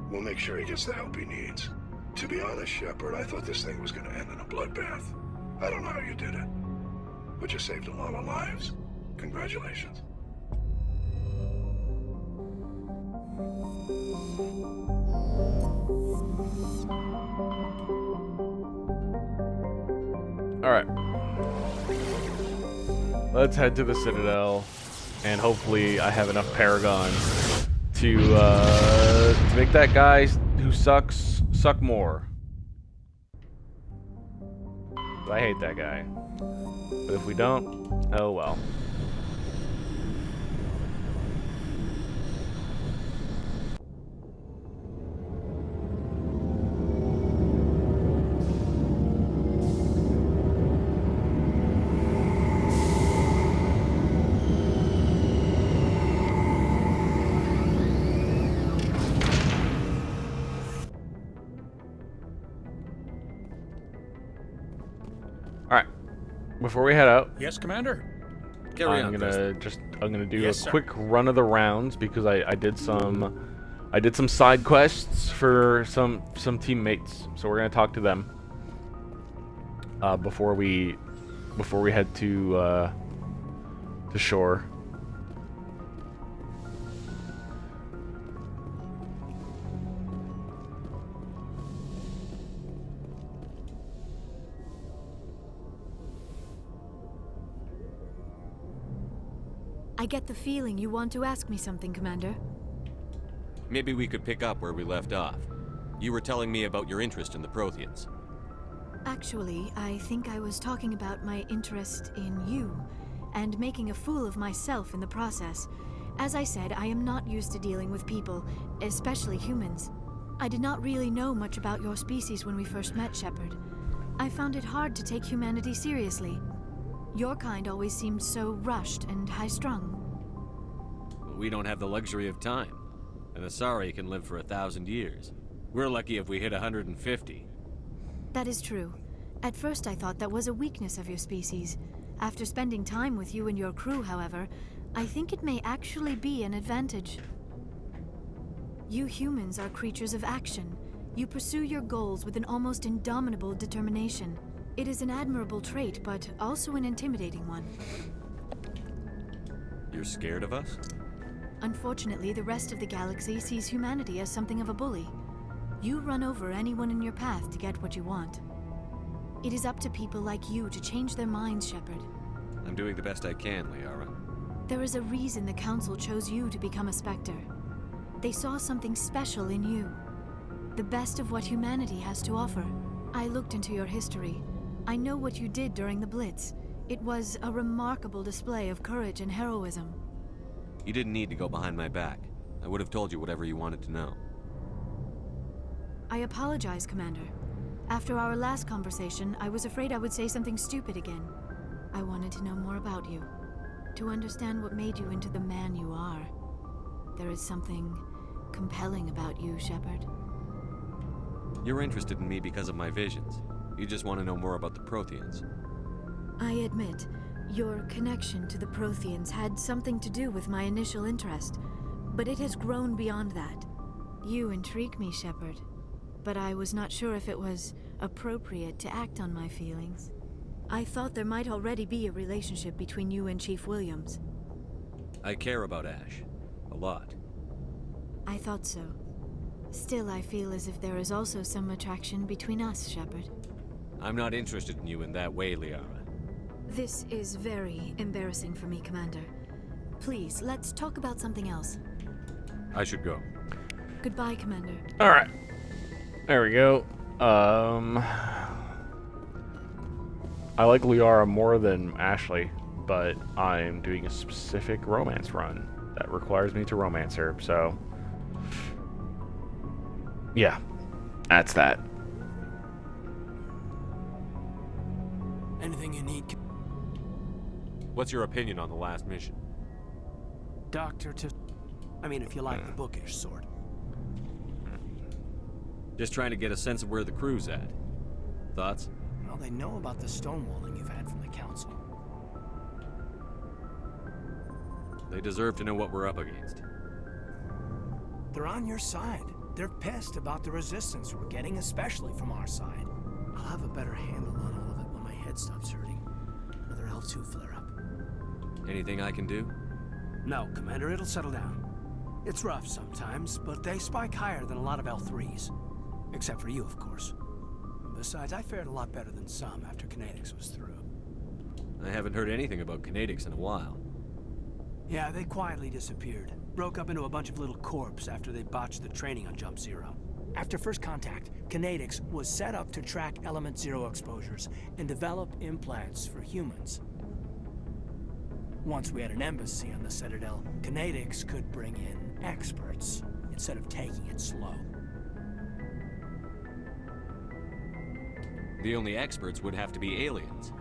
We'll make sure he gets the help he needs. To be honest, Shepard, I thought this thing was going to end in a bloodbath. I don't know how you did it, but you saved a lot of lives. Congratulations. Alright. Let's head to the Citadel, and hopefully I have enough Paragon to make that guy who sucks suck more. I hate that guy. But if we don't, oh well. Before we head out, Yes, Commander. I'm gonna do a quick run of the rounds because I did some side quests for some teammates, so we're gonna talk to them before we head to shore. I get the feeling you want to ask me something, Commander. Maybe we could pick up where we left off. You were telling me about your interest in the Protheans. Actually, I think I was talking about my interest in you, and making a fool of myself in the process. As I said, I am not used to dealing with people, especially humans. I did not really know much about your species when we first met, Shepard. I found it hard to take humanity seriously. Your kind always seemed so rushed and high-strung. We don't have the luxury of time. An Asari can live for 1,000 years. We're lucky if we hit 150. That is true. At first I thought that was a weakness of your species. After spending time with you and your crew, however, I think it may actually be an advantage. You humans are creatures of action. You pursue your goals with an almost indomitable determination. It is an admirable trait, but also an intimidating one. You're scared of us? Unfortunately, the rest of the galaxy sees humanity as something of a bully. You run over anyone in your path to get what you want. It is up to people like you to change their minds, Shepard. I'm doing the best I can, Liara. There is a reason the Council chose you to become a Spectre. They saw something special in you. The best of what humanity has to offer. I looked into your history. I know what you did during the Blitz. It was a remarkable display of courage and heroism. You didn't need to go behind my back. I would have told you whatever you wanted to know. I apologize, Commander. After our last conversation, I was afraid I would say something stupid again. I wanted to know more about you. To understand what made you into the man you are. There is something compelling about you, Shepard. You're interested in me because of my visions. You just want to know more about the Protheans. I admit, Your connection to the Protheans had something to do with my initial interest, but it has grown beyond that. You intrigue me, Shepard, but I was not sure if it was appropriate to act on my feelings. I thought there might already be a relationship between you and Chief Williams. I care about Ash. A lot. I thought so. Still, I feel as if there is also some attraction between us, Shepard. I'm not interested in you in that way, Liara. This is very embarrassing for me, Commander. Please, let's talk about something else. I should go. Goodbye, Commander. Alright. There we go. I like Liara more than Ashley, but I'm doing a specific romance run that requires me to romance her, so... yeah. That's that. Anything you need? What's your opinion on the last mission? Doctor to... I mean, if you like the bookish sort. Just trying to get a sense of where the crew's at. Thoughts? Well, they know about the stonewalling you've had from the Council. They deserve to know what we're up against. They're on your side. They're pissed about the resistance we're getting, especially from our side. I'll have a better handle on all of it when my head stops hurting. Another L2 flare-up. Anything I can do? No, Commander, it'll settle down. It's rough sometimes, but they spike higher than a lot of L3s. Except for you, of course. Besides, I fared a lot better than some after Kinetics was through. I haven't heard anything about Kinetics in a while. Yeah, they quietly disappeared. Broke up into a bunch of little corps after they botched the training on Jump Zero. After first contact, Kinetics was set up to track Element Zero exposures and develop implants for humans. Once we had an embassy on the Citadel, Kinetics could bring in experts instead of taking it slow. The only experts would have to be aliens.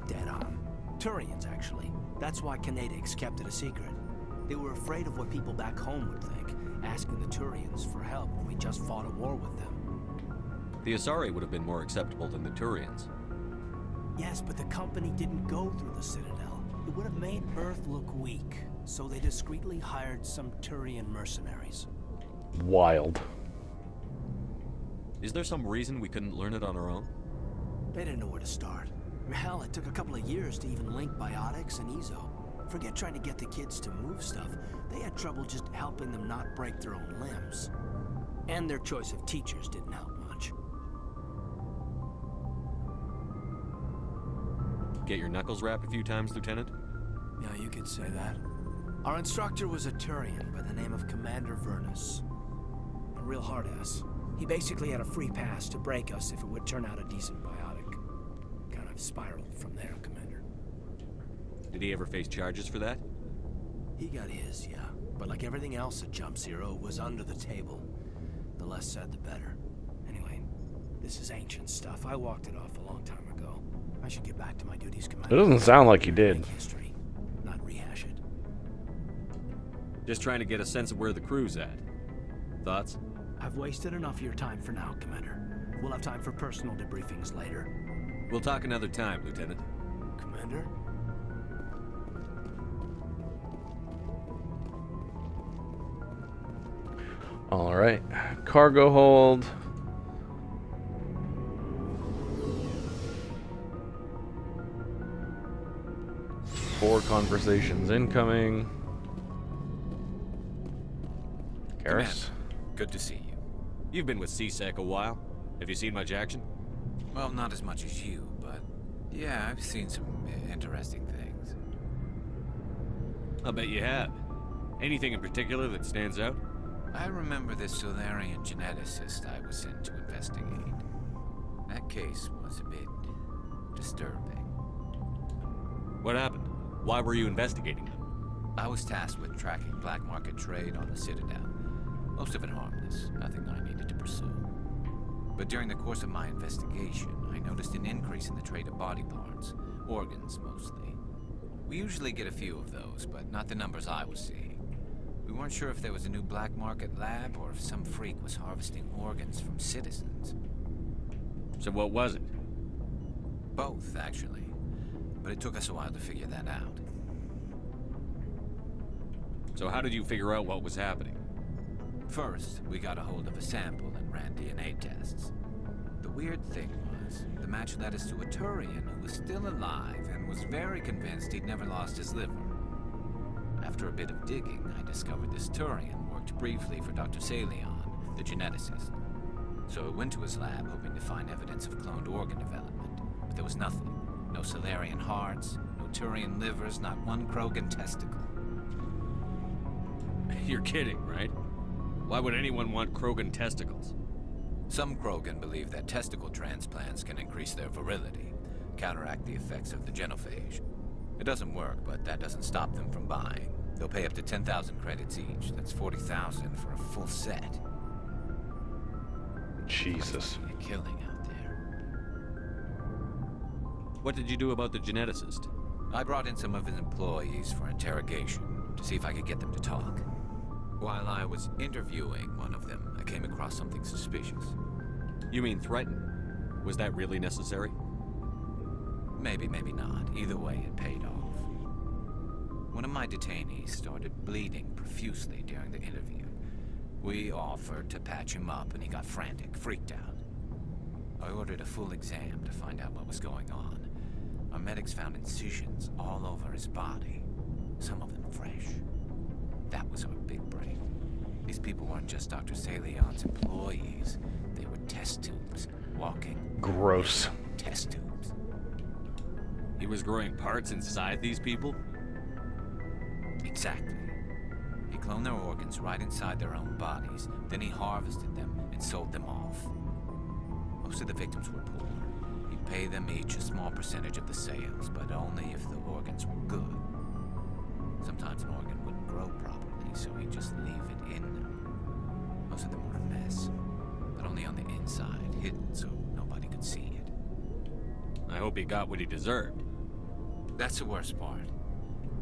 Dead on. Turians, actually. That's why Kinetics kept it a secret. They were afraid of what people back home would think, asking the Turians for help when we just fought a war with them. The Asari would have been more acceptable than the Turians. Yes, but the company didn't go through the Citadel. It would have made Earth look weak, so they discreetly hired some Turian mercenaries. Wild. Is there some reason we couldn't learn it on our own? They didn't know where to start. Hell, it took a couple of years to even link biotics and Ezo. Forget trying to get the kids to move stuff. They had trouble just helping them not break their own limbs. And their choice of teachers didn't help much. Get your knuckles rapped a few times, Lieutenant? Yeah, you could say that. Our instructor was a Turian by the name of Commander Vernus. A real hard-ass. He basically had a free pass to break us if it would turn out a decent biotic. Kind of spiraled from there, Commander. Did he ever face charges for that? He got his, yeah. But like everything else at Jump Zero, it was under the table. The less said, the better. Anyway, this is ancient stuff. I walked it off a long time ago. I should get back to my duties, Commander. It doesn't sound like you did. Make history, not rehash it. Just trying to get a sense of where the crew's at. Thoughts? I've wasted enough of your time for now, Commander. We'll have time for personal debriefings later. We'll talk another time, Lieutenant. Commander? Alright. Cargo hold. Four conversations incoming. Karis? Good to see you. You've been with CSEC a while. Have you seen much action? Well, not as much as you, but yeah, I've seen some interesting things. I'll bet you have. Anything in particular that stands out? I remember this Solarian geneticist I was sent to investigate. That case was a bit disturbing. What happened? Why were you investigating them? I was tasked with tracking black market trade on the Citadel. Most of it harmless, nothing I needed to pursue. But during the course of my investigation, I noticed an increase in the trade of body parts, organs mostly. We usually get a few of those, but not the numbers I was seeing. We weren't sure if there was a new black market lab or if some freak was harvesting organs from citizens. So what was it? Both, actually. but it took us a while to figure that out. So how did you figure out what was happening? First, we got a hold of a sample and ran DNA tests. The weird thing was, the match led us to a Turian who was still alive and was very convinced he'd never lost his liver. After a bit of digging, I discovered this Turian worked briefly for Dr. Salion, the geneticist. So I went to his lab hoping to find evidence of cloned organ development, but there was nothing. No Salarian hearts, no Turian livers, not one Krogan testicle. You're kidding, right? Why would anyone want Krogan testicles? Some Krogan believe that testicle transplants can increase their virility, counteract the effects of the genophage. It doesn't work, but that doesn't stop them from buying. They'll pay up to 10,000 credits each. That's 40,000 for a full set. Jesus. A killing out there. What did you do about the geneticist? I brought in some of his employees for interrogation to see if I could get them to talk. While I was interviewing one of them, I came across something suspicious. You mean threaten? Was that really necessary? Maybe, maybe not. Either way, it paid off. One of my detainees started bleeding profusely during the interview. We offered to patch him up, and he got frantic, freaked out. I ordered a full exam to find out what was going on. Our medics found incisions all over his body, some of them fresh. That was our big break. These people weren't just Dr. Salion's employees. They were test tubes, walking... Gross. Test tubes. He was growing parts inside these people? Exactly. He cloned their organs right inside their own bodies. Then he harvested them and sold them off. Most of the victims were poor. He'd pay them each a small percentage of the sales, but only if the organs were good. Sometimes an organ wouldn't grow properly, so he'd just leave it in them. Most of them were a mess, but only on the inside, hidden so nobody could see it. I hope he got what he deserved. That's the worst part.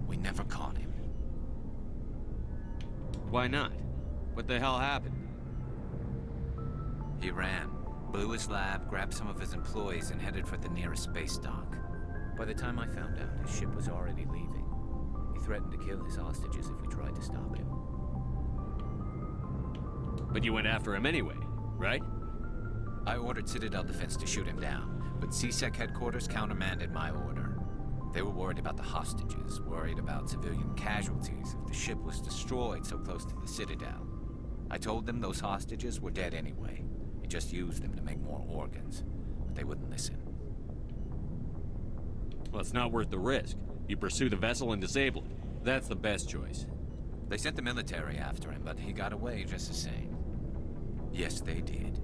We never caught him. Why not? What the hell happened? He ran, blew his lab, grabbed some of his employees, and headed for the nearest space dock. By the time I found out, his ship was already leaving. He threatened to kill his hostages if we tried to stop him. But you went after him anyway, right? I ordered Citadel Defense to shoot him down, but CSEC headquarters countermanded my order. They were worried about the hostages, worried about civilian casualties if the ship was destroyed so close to the Citadel. I told them those hostages were dead anyway. We just used them to make more organs, but they wouldn't listen. Well, it's not worth the risk. You pursue the vessel and disable it. That's the best choice. They sent the military after him, but he got away just the same. Yes, they did.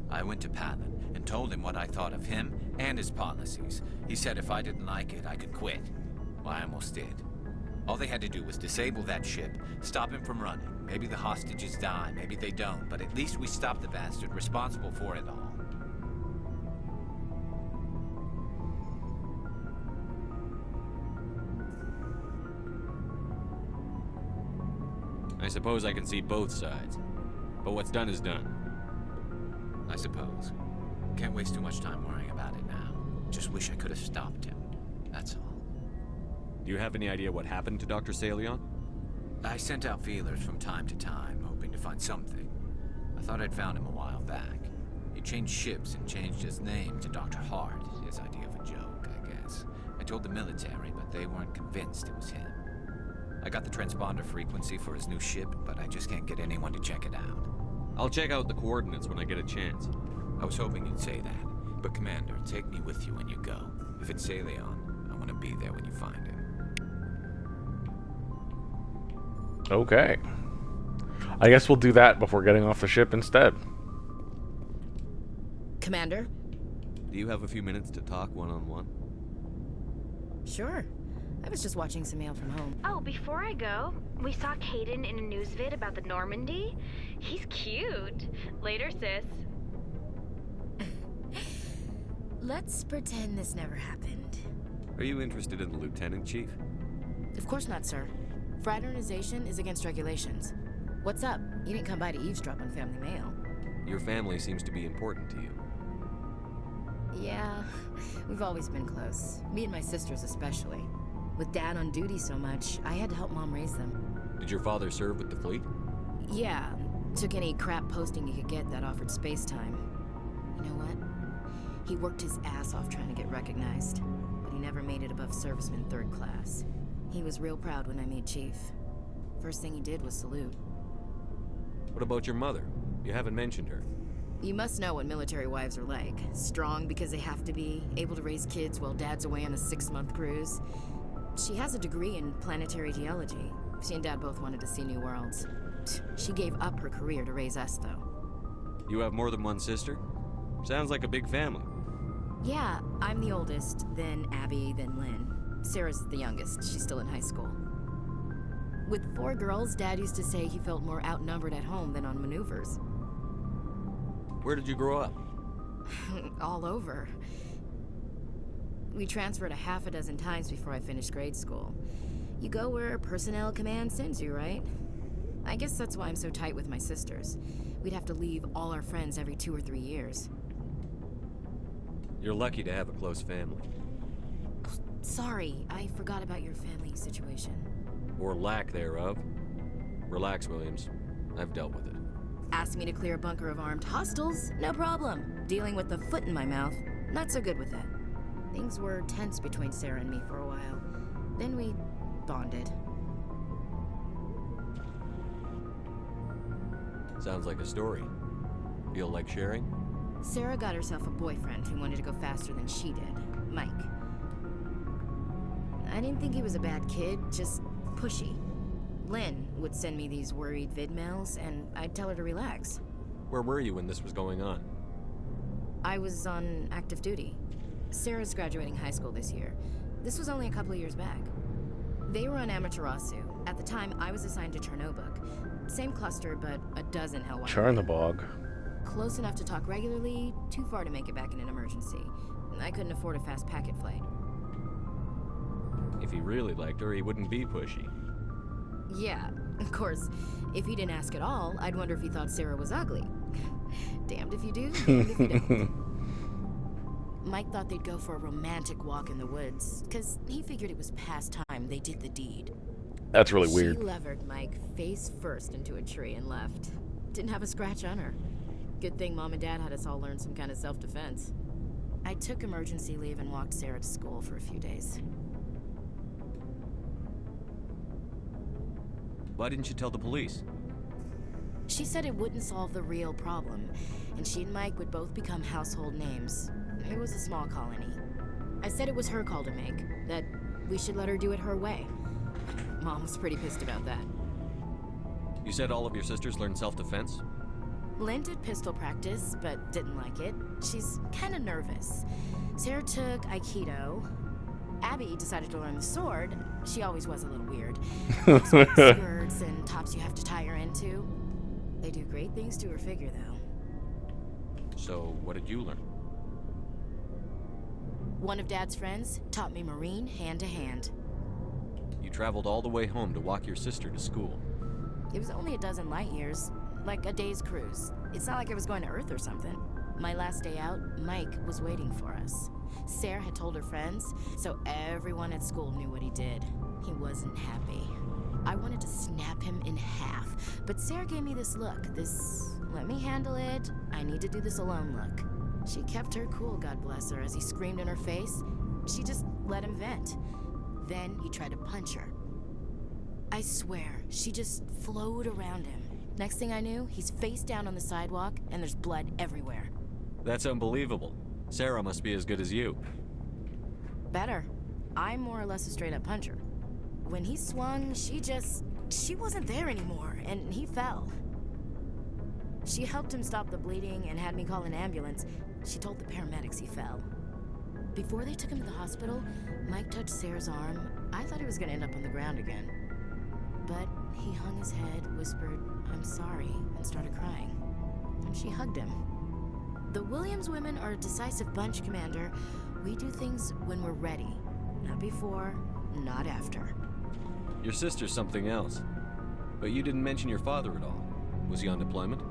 I went to Palin and told him what I thought of him and his policies. He said if I didn't like it, I could quit. Well, I almost did. All they had to do was disable that ship, stop him from running. Maybe the hostages die, maybe they don't, but at least we stopped the bastard responsible for it all. I suppose I can see both sides. But what's done is done. I suppose. Can't waste too much time worrying about it now. Just wish I could have stopped him. That's all. Do you have any idea what happened to Dr. Salion? I sent out feelers from time to time, hoping to find something. I thought I'd found him a while back. He changed ships and changed his name to Dr. Hart, his idea of a joke, I guess. I told the military, but they weren't convinced it was him. I got the transponder frequency for his new ship, but I just can't get anyone to check it out. I'll check out the coordinates when I get a chance. I was hoping you'd say that. But Commander, take me with you when you go. If it's Salion, I want to be there when you find him. Okay. I guess we'll do that before getting off the ship instead. Commander? Do you have a few minutes to talk one-on-one? Sure. I was just watching some mail from home. Oh, before I go, we saw Caden in a news vid about the Normandy. He's cute. Later, sis. Let's pretend this never happened. Are you interested in the Lieutenant Chief? Of course not, sir. Fraternization is against regulations. What's up? You didn't come by to eavesdrop on family mail. Your family seems to be important to you. Yeah, we've always been close. Me and my sisters especially. With Dad on duty so much, I had to help Mom raise them. Did your father serve with the fleet? Yeah, took any crap posting he could get that offered space time. You know what? He worked his ass off trying to get recognized, but he never made it above serviceman 3rd class. He was real proud when I made chief. First thing he did was salute. What about your mother? You haven't mentioned her. You must know what military wives are like. Strong because they have to be, able to raise kids while Dad's away on a 6-month cruise. She has a degree in planetary geology. She and Dad both wanted to see new worlds. She gave up her career to raise us, though. You have more than one sister? Sounds like a big family. Yeah, I'm the oldest, then Abby, then Lynn. Sarah's the youngest. She's still in high school. With 4 girls, Dad used to say he felt more outnumbered at home than on maneuvers. Where did you grow up? All over. We transferred a half a dozen times before I finished grade school. You go where personnel command sends you, right? I guess that's why I'm so tight with my sisters. We'd have to leave all our friends every 2 or 3 years. You're lucky to have a close family. Sorry, I forgot about your family situation. Or lack thereof. Relax, Williams. I've dealt with it. Asked me to clear a bunker of armed hostiles? No problem. Dealing with the foot in my mouth? Not so good with that. Things were tense between Sarah and me for a while. Then we bonded. Sounds like a story. Feel like sharing? Sarah got herself a boyfriend who wanted to go faster than she did, Mike. I didn't think he was a bad kid, just pushy. Lynn would send me these worried vid mails, and I'd tell her to relax. Where were you when this was going on? I was on active duty. Sarah's graduating high school this year. This was only a couple of years back. They were on Amaterasu. At the time, I was assigned to Chernobog. Same cluster, but a dozen LY. Chernobog. Close enough to talk regularly, too far to make it back in an emergency. I couldn't afford a fast packet flight. If he really liked her, he wouldn't be pushy. Yeah, of course. If he didn't ask at all, I'd wonder if he thought Sarah was ugly. Damned if you do, damned if you don't. Mike thought they'd go for a romantic walk in the woods, because he figured it was past time they did the deed. That's really weird. She levered Mike face first into a tree and left. Didn't have a scratch on her. Good thing Mom and Dad had us all learn some kind of self-defense. I took emergency leave and walked Sarah to school for a few days. Why didn't you tell the police? She said it wouldn't solve the real problem, and she and Mike would both become household names. It was a small colony. I said it was her call to make, that we should let her do it her way. Mom was pretty pissed about that. You said all of your sisters learned self-defense? Lynn did pistol practice, but didn't like it. She's kind of nervous. Sarah took Aikido. Abby decided to learn the sword. She always was a little weird. Skirts and tops you have to tie her into. They do great things to her figure, though. So, what did you learn? One of Dad's friends taught me Marine hand-to-hand. You traveled all the way home to walk your sister to school. It was only a dozen light years, like a day's cruise. It's not like I was going to Earth or something. My last day out, Mike was waiting for us. Sarah had told her friends, so everyone at school knew what he did. He wasn't happy. I wanted to snap him in half, but Sarah gave me this look, this let me handle it, I need to do this alone look. She kept her cool, God bless her, as he screamed in her face. She just let him vent. Then he tried to punch her. I swear, she just flowed around him. Next thing I knew, he's face down on the sidewalk, and there's blood everywhere. That's unbelievable. Sarah must be as good as you. Better. I'm more or less a straight-up puncher. When he swung, she wasn't there anymore, and he fell. She helped him stop the bleeding and had me call an ambulance. She told the paramedics he fell. Before they took him to the hospital, Mike touched Sarah's arm. I thought he was gonna end up on the ground again. But he hung his head, whispered, "I'm sorry," and started crying. And she hugged him. The Williams women are a decisive bunch, Commander. We do things when we're ready. Not before, not after. Your sister's something else. But you didn't mention your father at all. Was he on deployment?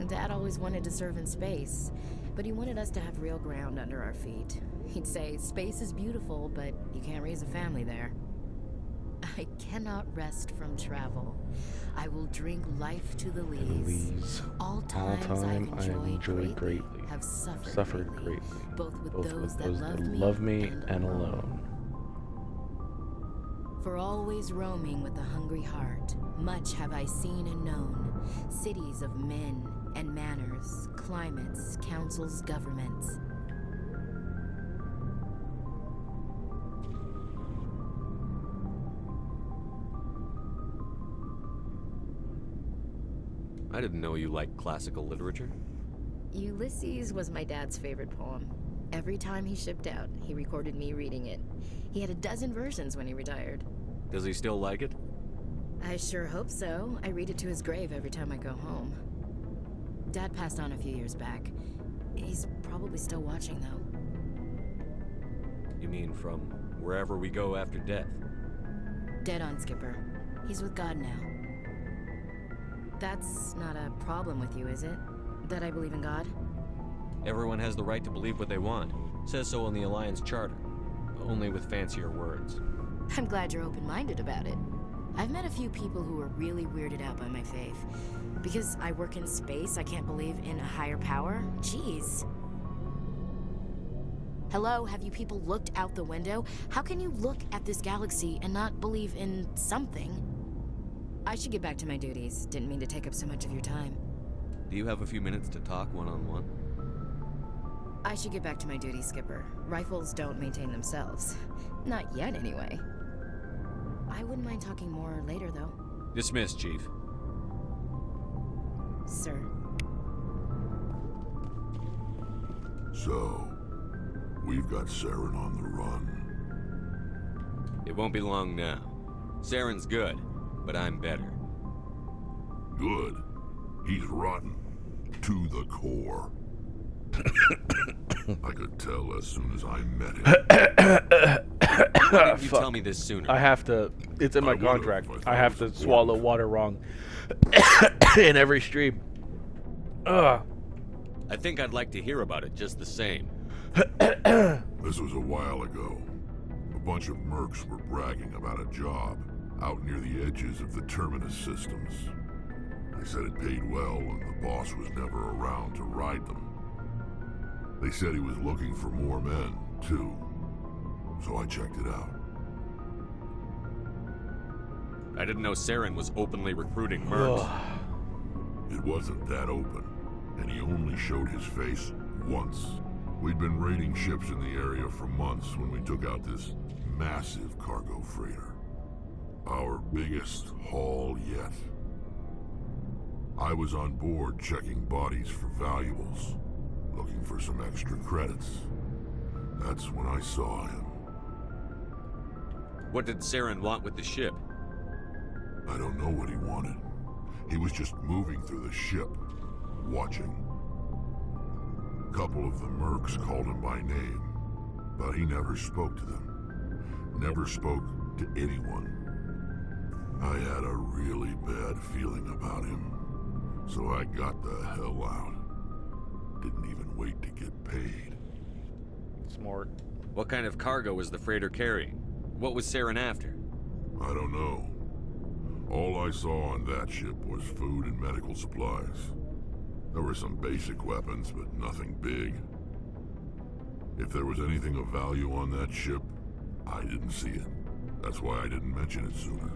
Dad always wanted to serve in space. But he wanted us to have real ground under our feet. He'd say, space is beautiful, but you can't raise a family there. I cannot rest from travel. I will drink life to the lees. All time I've enjoyed greatly, have suffered greatly, both with those that love me and alone. For always roaming with a hungry heart, much have I seen and known, cities of men and manners, climates, councils, governments. I didn't know you liked classical literature. Ulysses was my dad's favorite poem. Every time he shipped out, he recorded me reading it. He had a dozen versions when he retired. Does he still like it? I sure hope so. I read it to his grave every time I go home. Dad passed on a few years back. He's probably still watching, though. You mean from wherever we go after death? Dead on, Skipper. He's with God now. That's not a problem with you, is it? That I believe in God? Everyone has the right to believe what they want. Says so in the Alliance Charter. Only with fancier words. I'm glad you're open-minded about it. I've met a few people who are really weirded out by my faith. Because I work in space, I can't believe in a higher power? Jeez. Hello, have you people looked out the window? How can you look at this galaxy and not believe in something? I should get back to my duties. Didn't mean to take up so much of your time. Do you have a few minutes to talk one-on-one? I should get back to my duties, Skipper. Rifles don't maintain themselves. Not yet, anyway. I wouldn't mind talking more later, though. Dismissed, Chief. Sir. So, we've got Saren on the run. It won't be long now. Saren's good, but I'm better. Good. He's rotten. To the core. I could tell as soon as I met him. Why didn't you tell me this sooner? I have to. It's in my contract. I have to swallow water wrong in every stream. Ugh. I think I'd like to hear about it just the same. This was a while ago. A bunch of mercs were bragging about a job out near the edges of the Terminus systems. They said it paid well and the boss was never around to ride them. They said he was looking for more men, too. So I checked it out. I didn't know Saren was openly recruiting mercs. It wasn't that open, and he only showed his face once. We'd been raiding ships in the area for months when we took out this massive cargo freighter. Our biggest haul yet. I was on board checking bodies for valuables, looking for some extra credits. That's when I saw him. What did Saren want with the ship? I don't know what he wanted. He was just moving through the ship, watching. A couple of the mercs called him by name, but he never spoke to them. Never spoke to anyone. I had a really bad feeling about him, so I got the hell out. Didn't even wait to get paid. Smart. What kind of cargo was the freighter carrying? What was Saren after? I don't know. All I saw on that ship was food and medical supplies. There were some basic weapons, but nothing big. If there was anything of value on that ship, I didn't see it. That's why I didn't mention it sooner.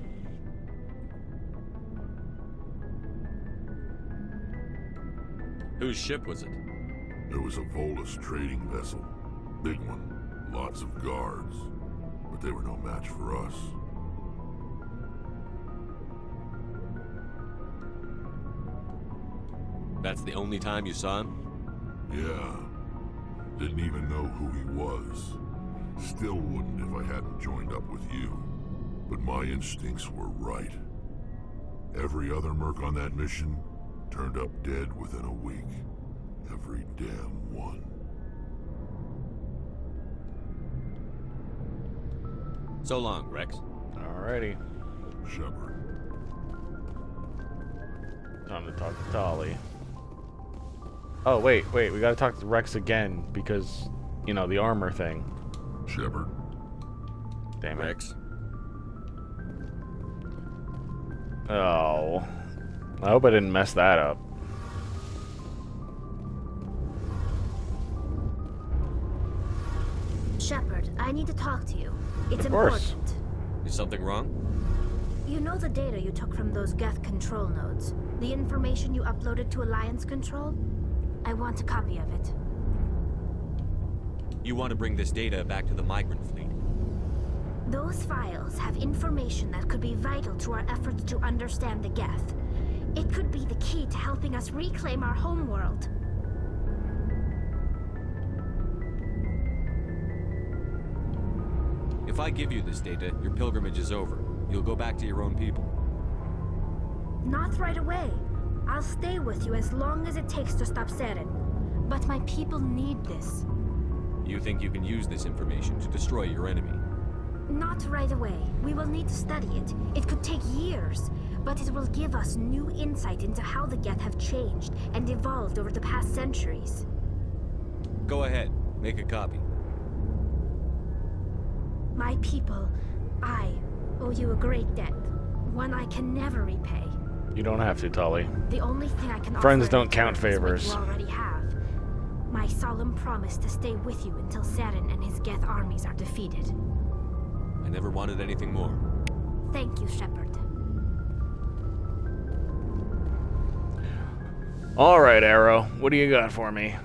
Whose ship was it? It was a Volus trading vessel. Big one. Lots of guards. But they were no match for us. That's the only time you saw him? Yeah. Didn't even know who he was. Still wouldn't if I hadn't joined up with you. But my instincts were right. Every other merc on that mission turned up dead within a week. Every damn one. So long, Rex. Alrighty. Shepard. Time to talk to Tali. Oh, wait. We gotta talk to Rex again because, you know, the armor thing. Shepard. Damn it. Rex. Oh. I hope I didn't mess that up. Shepard, I need to talk to you. It's Of course. important. Is something wrong? You know the data you took from those Geth control nodes? The information you uploaded to Alliance Control? I want a copy of it. You want to bring this data back to the migrant fleet? Those files have information that could be vital to our efforts to understand the Geth. It could be the key to helping us reclaim our homeworld. If I give you this data, your pilgrimage is over. You'll go back to your own people. Not right away. I'll stay with you as long as it takes to stop Seren. But my people need this. You think you can use this information to destroy your enemy? Not right away. We will need to study it. It could take years, but it will give us new insight into how the Geth have changed and evolved over the past centuries. Go ahead. Make a copy. My people, I owe you a great debt. One I can never repay. You don't have to, Tully. The only thing I can Friends offer don't count is what favors. you already have. My solemn promise to stay with you until Seren and his Geth armies are defeated. I never wanted anything more. Thank you, Shepard. All right, Arrow. What do you got for me?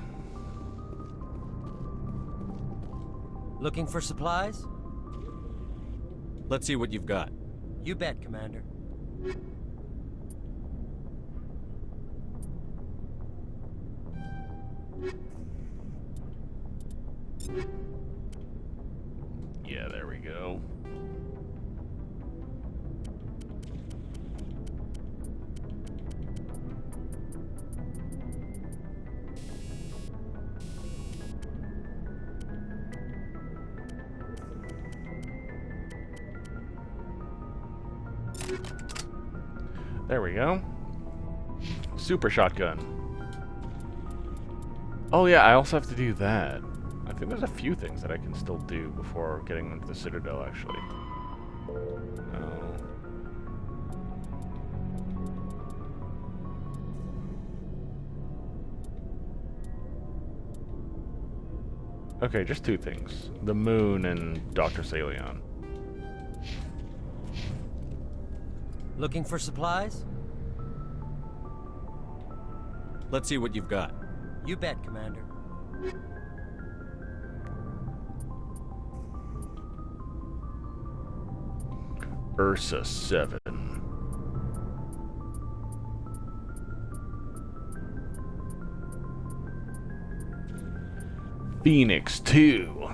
Looking for supplies? Let's see what you've got. You bet, Commander. Yeah, there we go. There we go. Super shotgun. Oh yeah, I also have to do that. I think there's a few things that I can still do before getting into the Citadel, actually. Okay, just two things. The moon and Dr. Salion. Looking for supplies? Let's see what you've got. You bet, Commander. Ursa 7. Phoenix 2.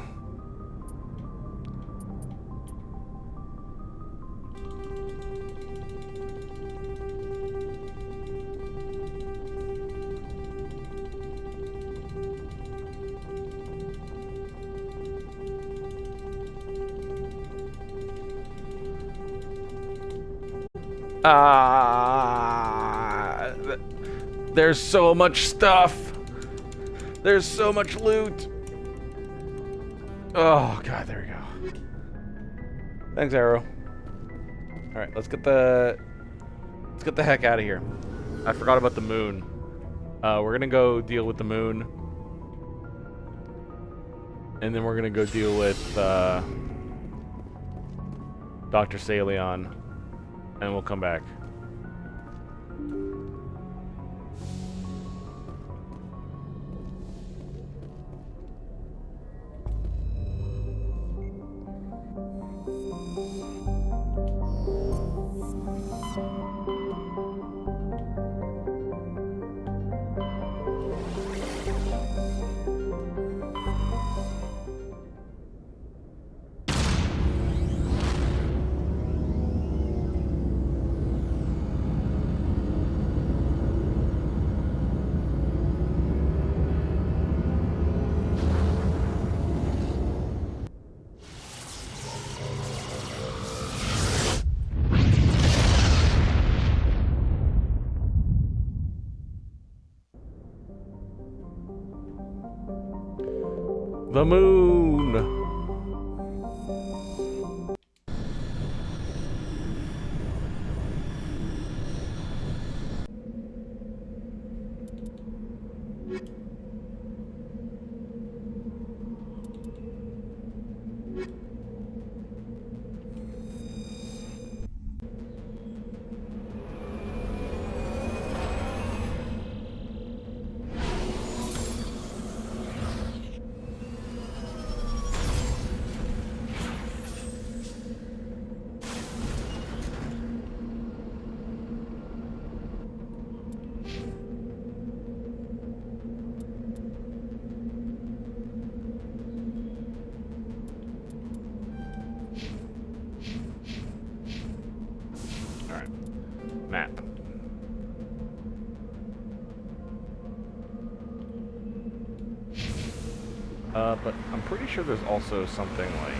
There's so much stuff. There's so much loot. Oh god, there we go. Thanks, Arrow. All right, let's get the heck out of here. I forgot about the moon. We're gonna go deal with the moon, and then we're gonna go deal with Dr. Salion, and we'll come back. The moon! Map. But I'm pretty sure there's also something like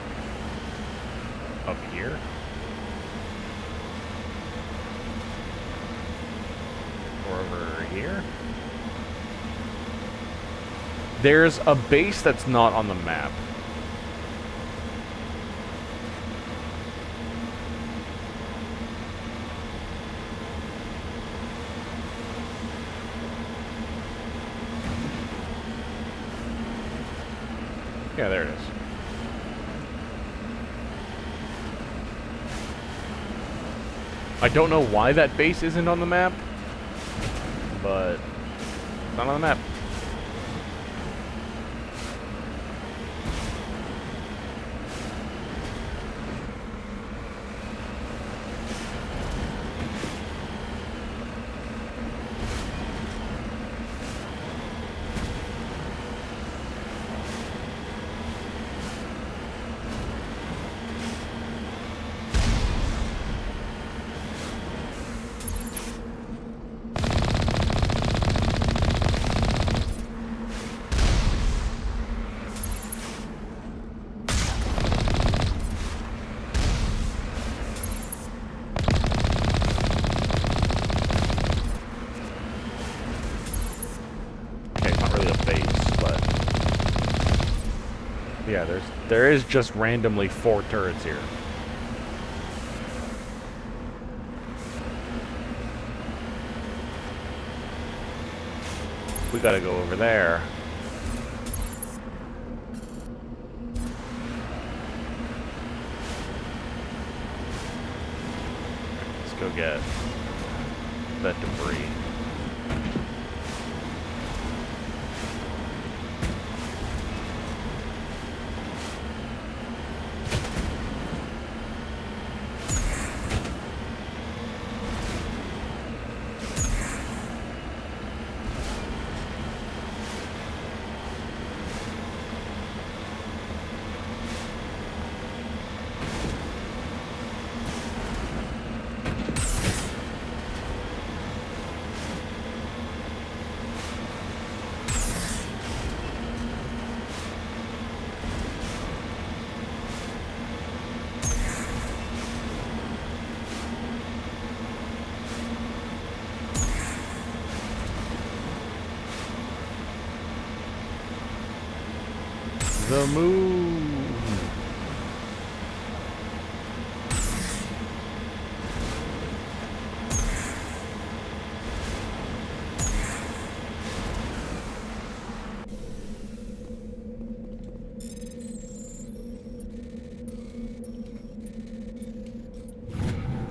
up here. Or over here. There's a base that's not on the map. Yeah, there it is. I don't know why that base isn't on the map, but it's not on the map. Yeah, there is just randomly 4 turrets here. We gotta go over there. Let's go get that debris. The moon.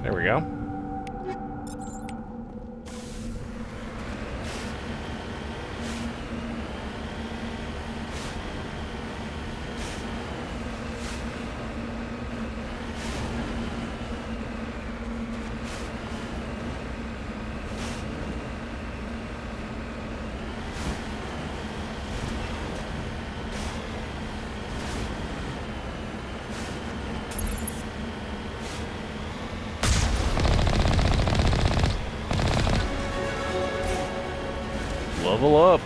There we go. Level up.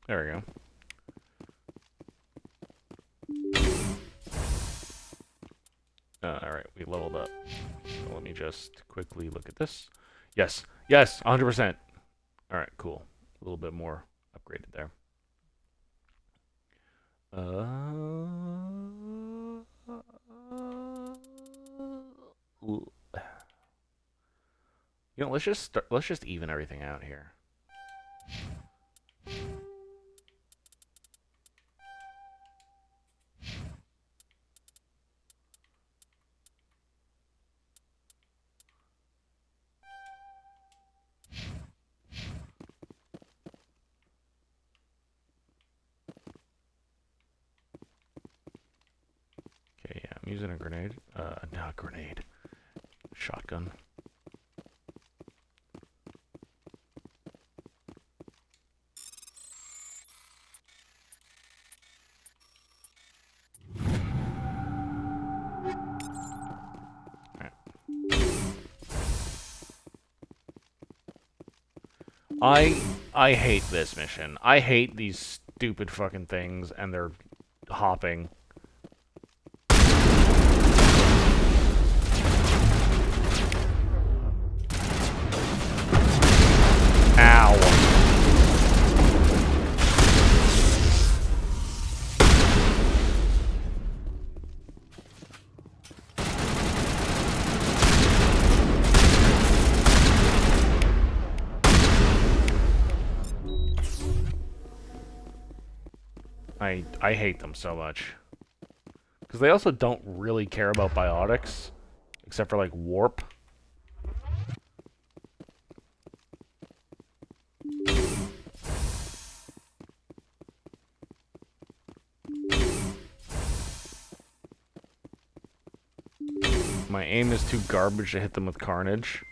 There we go. Alright, we leveled up. So let me just quickly look at this. Yes, yes, 100%. Alright, cool. A little bit more upgraded there. You know, let's just even everything out here. Okay, yeah, I'm using a grenade. Not grenade. Shotgun. I hate this mission. I hate these stupid fucking things and they're hopping. Ow. I hate them so much. Because they also don't really care about biotics. Except for, like, warp. My aim is too garbage to hit them with carnage.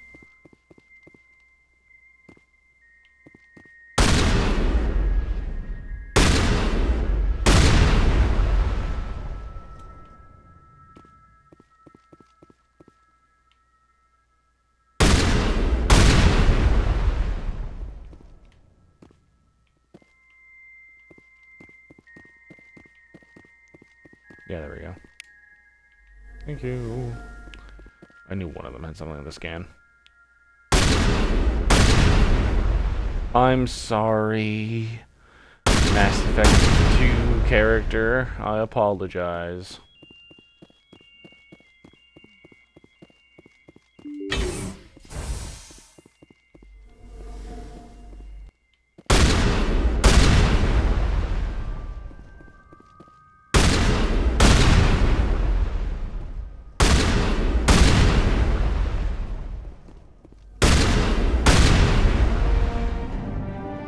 Yeah, there we go. Thank you. I knew one of them had something on the scan. I'm sorry. Mass Effect 2 character. I apologize.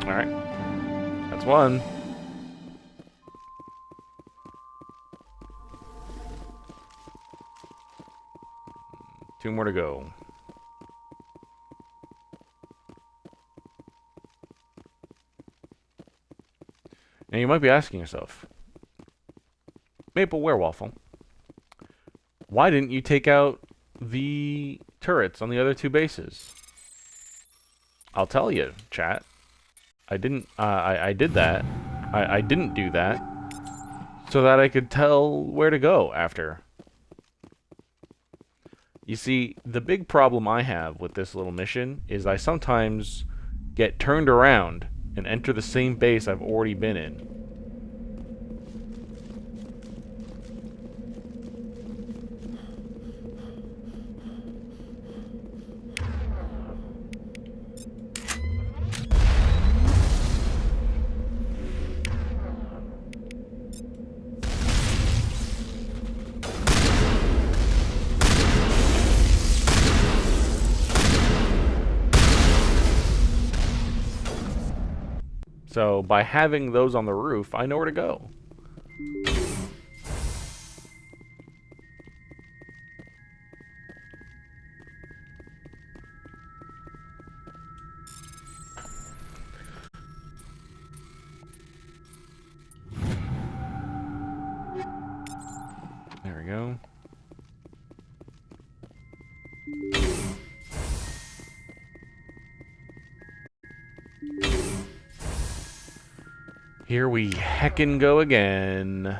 Alright. That's one. Two more to go. Now you might be asking yourself, Maple Werewaffle, why didn't you take out the turrets on the other two bases? I'll tell you, chat. I didn't. I did that. I didn't do that so that I could tell where to go after. You see, the big problem I have with this little mission is I sometimes get turned around and enter the same base I've already been in. So, by having those on the roof, I know where to go. There we go. Here we heckin' go again.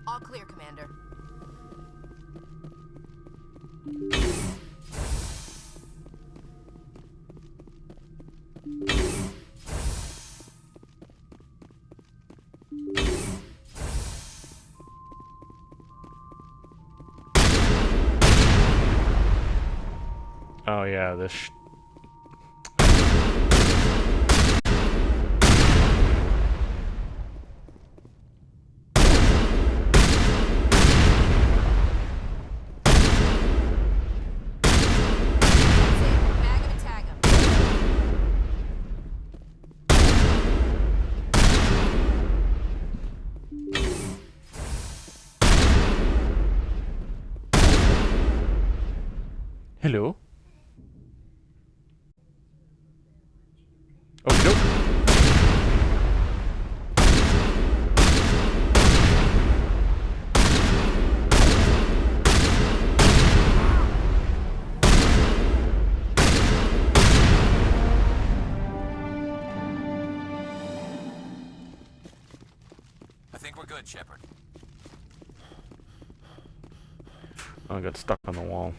All clear, Commander. Oh yeah, this Hello? Oh, nope. I think we're good, Shepard. Oh, I got stuck on the wall.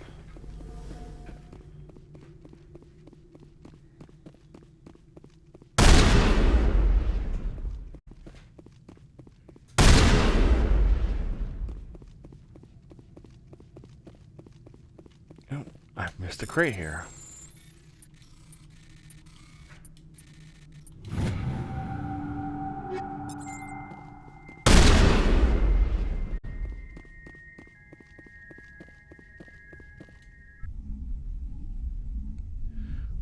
Oh, I've missed a crate here.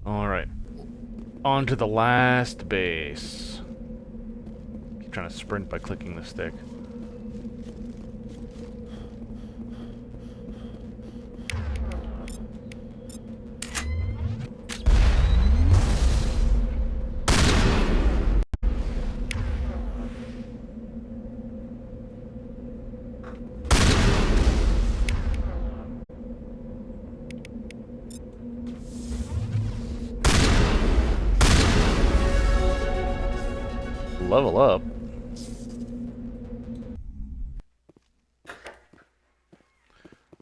Alright. On to the last base. Keep trying to sprint by clicking the stick. Level up.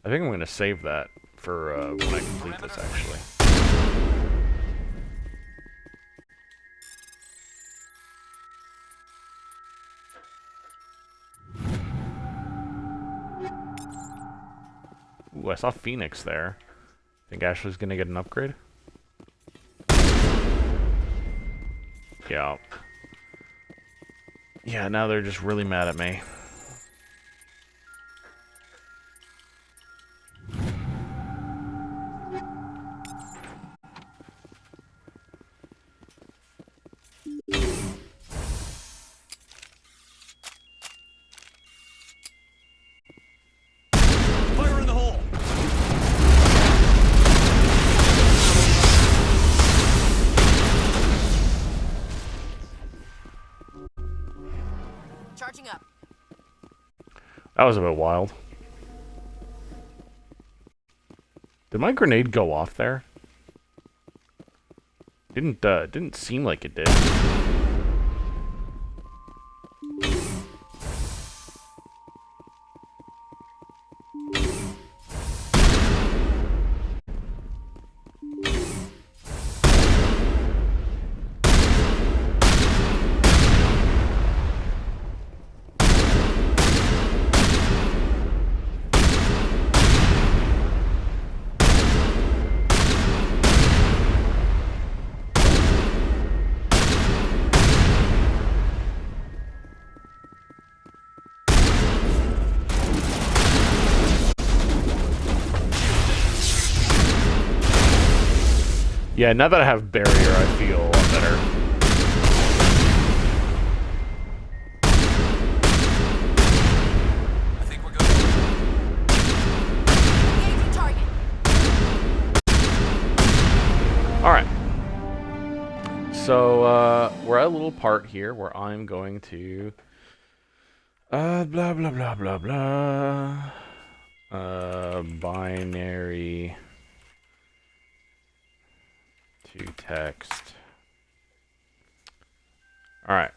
I think I'm going to save that for when I complete this, actually. Ooh, I saw Phoenix there. Think Ashley's going to get an upgrade? Yeah. Yeah, now they're just really mad at me. Fire in the hole! Charging up. That was a bit wild. Did my grenade go off there? Didn't seem like it did. Yeah, now that I have barrier, I feel a lot better. I think we're good. Engaging target. So, we're at a little part here where I'm going to... blah, blah, blah, blah, blah. Binary to text. Alright.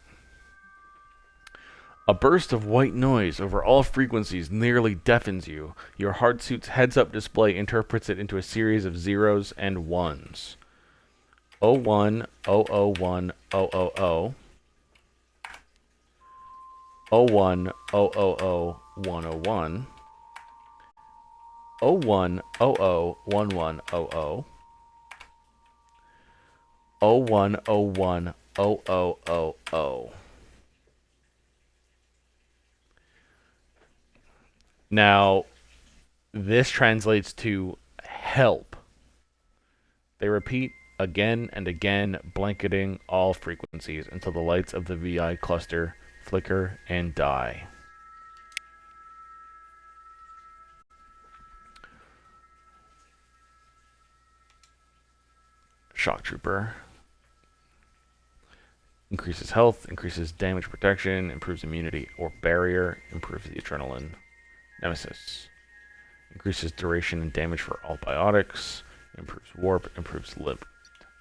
A burst of white noise over all frequencies nearly deafens you. Your hardsuit's heads-up display interprets it into a series of zeros and ones. 01, 001, 000. 01, 000, 101. 01, 00, 1100. 0101 0000. Now, this translates to help. They repeat again and again, blanketing all frequencies until the lights of the VI cluster flicker and die. Shock Trooper. Increases health, increases damage protection, improves immunity or barrier, improves the adrenaline. Nemesis. Increases duration and damage for all biotics, improves warp, improves limp.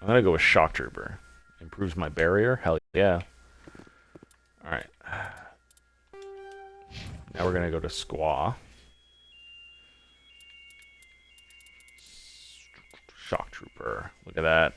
I'm gonna go with Shock Trooper. Improves my barrier? Hell yeah. Alright. Now we're gonna go to Squaw. Shock Trooper. Look at that.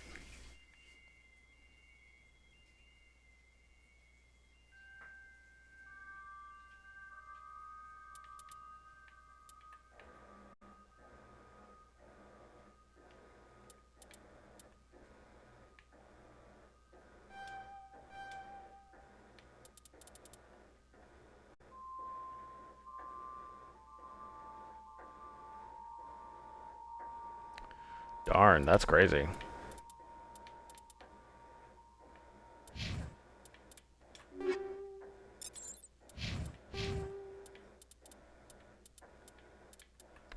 Darn, that's crazy.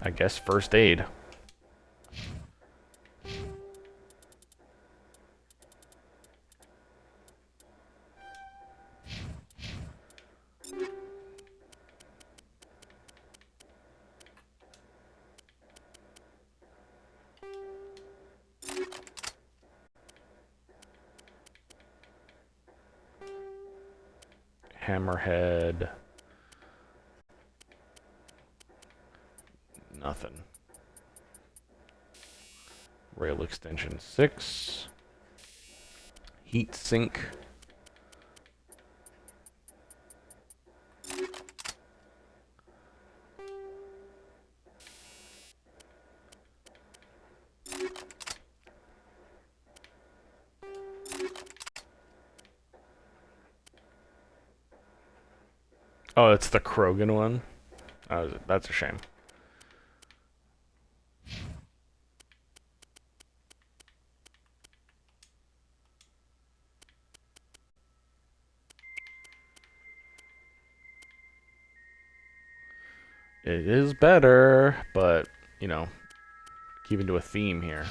I guess first aid. Hammerhead. Nothing. Rail extension 6. Heat sink. Oh, it's the Krogan one? Oh, that's a shame. It is better, but, you know, keeping to a theme here.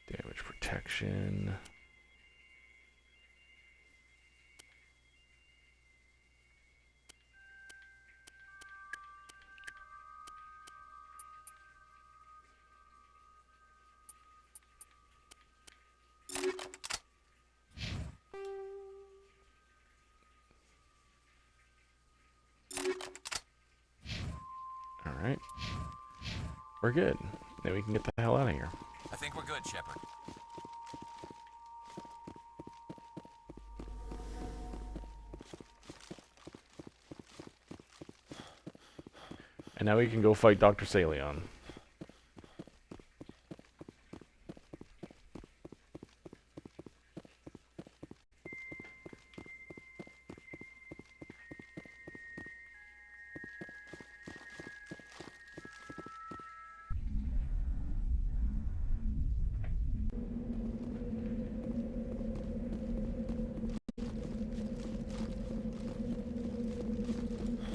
Damage protection. Alright. We're good. Now we can get the hell out of here. I think we're good, Shepard. And now we can go fight Dr. Salion.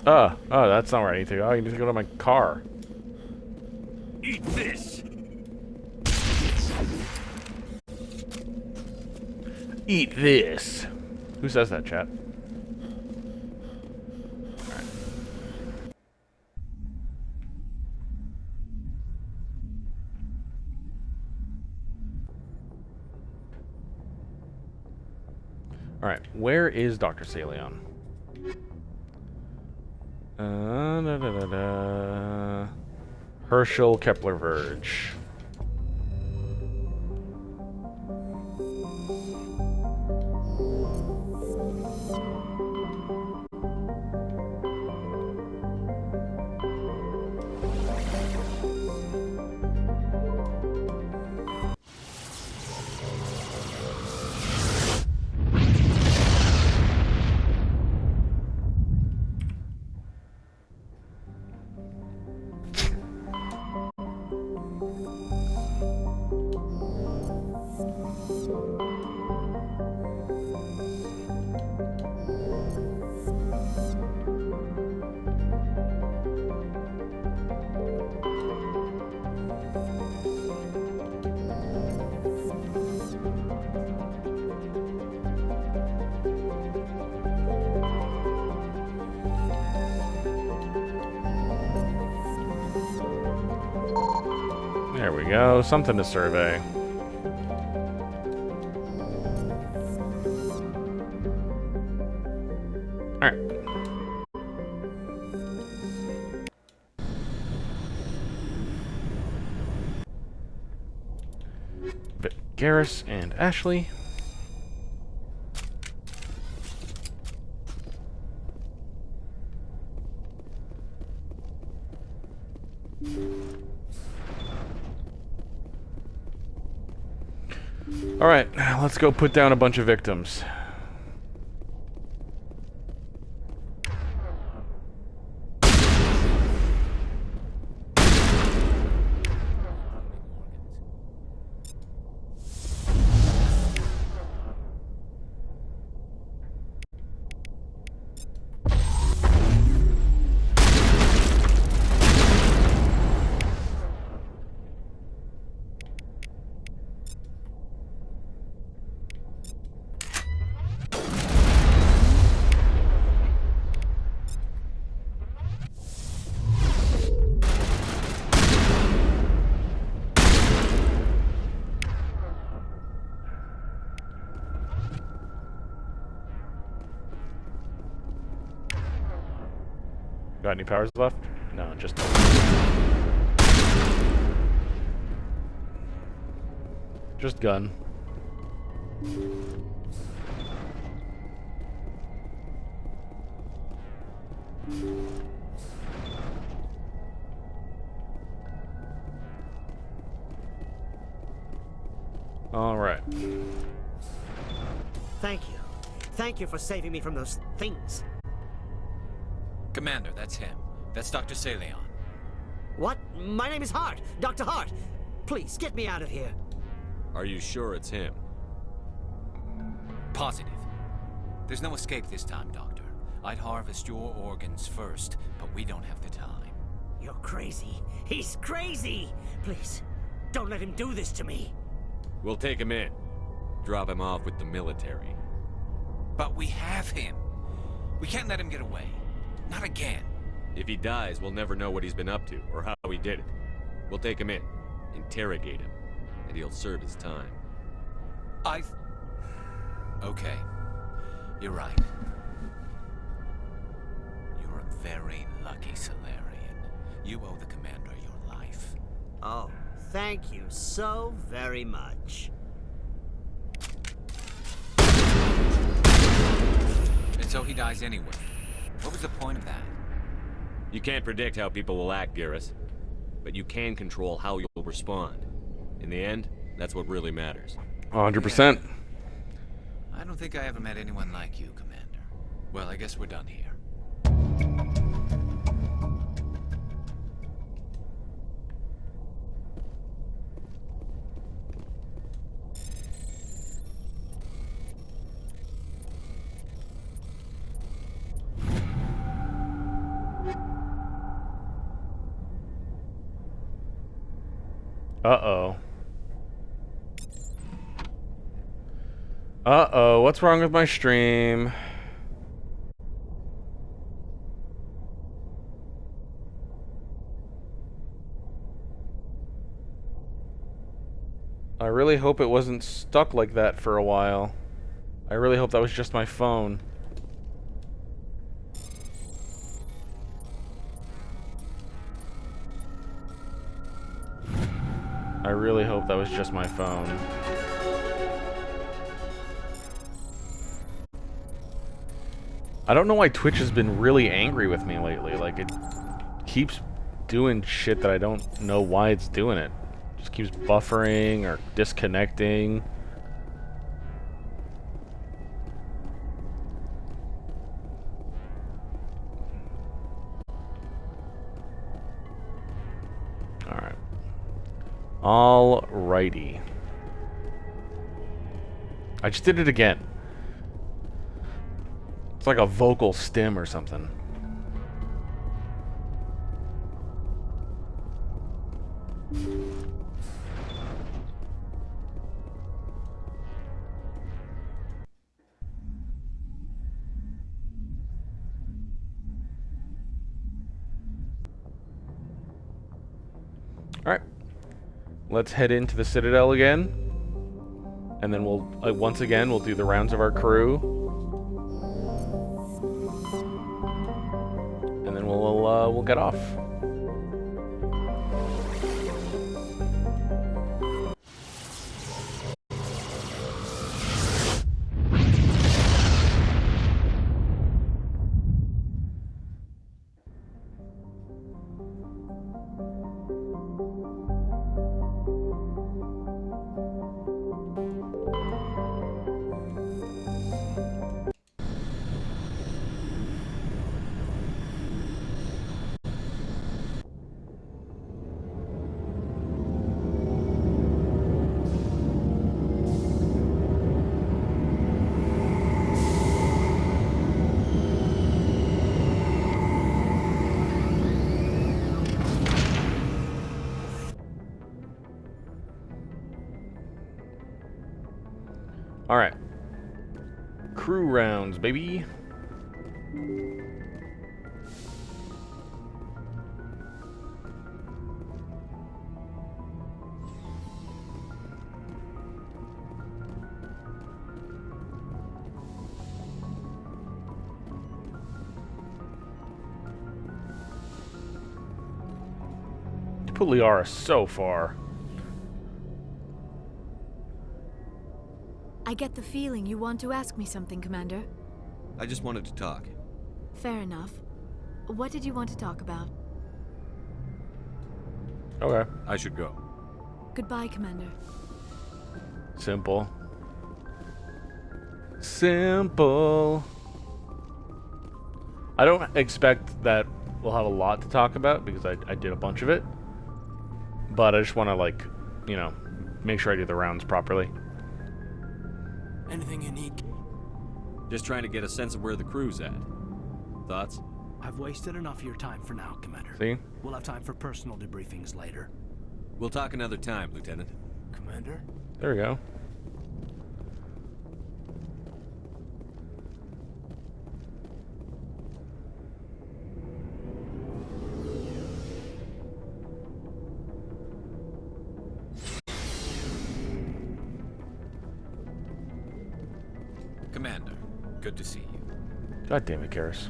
Oh, that's not where I need to go. I need to go to my car. Eat this! Eat this! Who says that, chat? Alright. Alright, where is Dr. Saleon? Herschel Kepler Verge. There we go, something to survey. Alright. But Garrus and Ashley. Alright, let's go put down a bunch of victims. Got any powers left? No, just... Just gun. All right. Thank you. Thank you for saving me from those things. Commander, that's him. That's Dr. Saleon. What? My name is Hart. Dr. Hart. Please, get me out of here. Are you sure it's him? Positive. There's no escape this time, Doctor. I'd harvest your organs first, but we don't have the time. You're crazy. He's crazy! Please, don't let him do this to me. We'll take him in. Drop him off with the military. But we have him. We can't let him get away. Not again. If he dies, we'll never know what he's been up to, or how he did it. We'll take him in, interrogate him, and he'll serve his time. Okay. You're right. You're a very lucky Solarian. You owe the Commander your life. Oh, thank you so very much. And so he dies anyway. What was the point of that? You can't predict how people will act, Garrus. But you can control how you'll respond. In the end, that's what really matters. 100%. I don't think I ever met anyone like you, Commander. Well, I guess we're done here. Uh-oh. Uh-oh, what's wrong with my stream? I really hope it wasn't stuck like that for a while. I really hope that was just my phone. I really hope that was just my phone. I don't know why Twitch has been really angry with me lately. Like, it keeps doing shit that I don't know why it's doing it. Just keeps buffering or disconnecting. Alright. Alrighty. I just did it again. It's like a vocal stim or something. Alright. Let's head into the Citadel again. And then we'll, once again, we'll do the rounds of our crew. And then we'll get off. Alright. Crew rounds, baby. You put Liara so far. I get the feeling you want to ask me something, Commander. I just wanted to talk. Fair enough. What did you want to talk about? Okay. I should go. Goodbye, Commander. Simple. Simple. I don't expect that we'll have a lot to talk about because I did a bunch of it. But I just want to, like, you know, make sure I do the rounds properly. Anything you need? Just trying to get a sense of where the crew's at. Thoughts? I've wasted enough of your time for now, Commander. See? We'll have time for personal debriefings later. We'll talk another time, Lieutenant. Commander? There we go. Commander, good to see you. God damn it, Karis.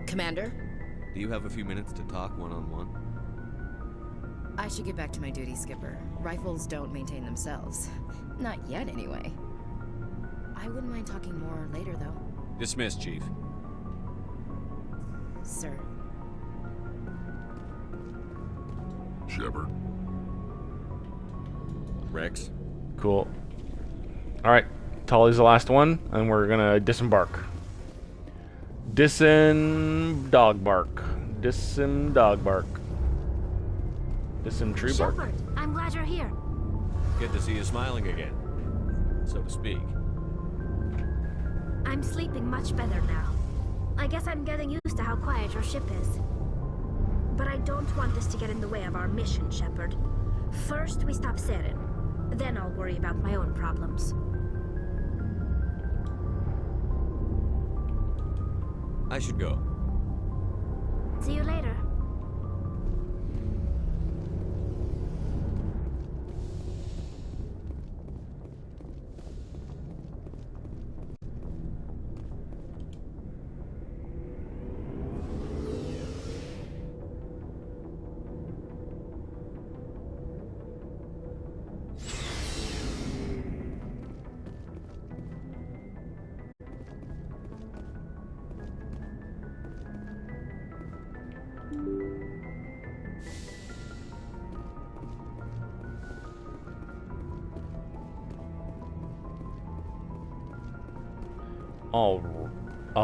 Commander? Do you have a few minutes to talk one-on-one? I should get back to my duty, Skipper. Rifles don't maintain themselves. Not yet, anyway. I wouldn't mind talking more later, though. Dismissed, Chief. Sir. Shepard. Rex. Cool. Alright, Tolly's the last one, and we're gonna disembark. Dogbark. Tree bark. Shepard, I'm glad you're here. Good to see you smiling again, so to speak. I'm sleeping much better now. I guess I'm getting used to how quiet your ship is. but I don't want this to get in the way of our mission, Shepard. First, we stop Saren. Then I'll worry about my own problems. I should go. See you later.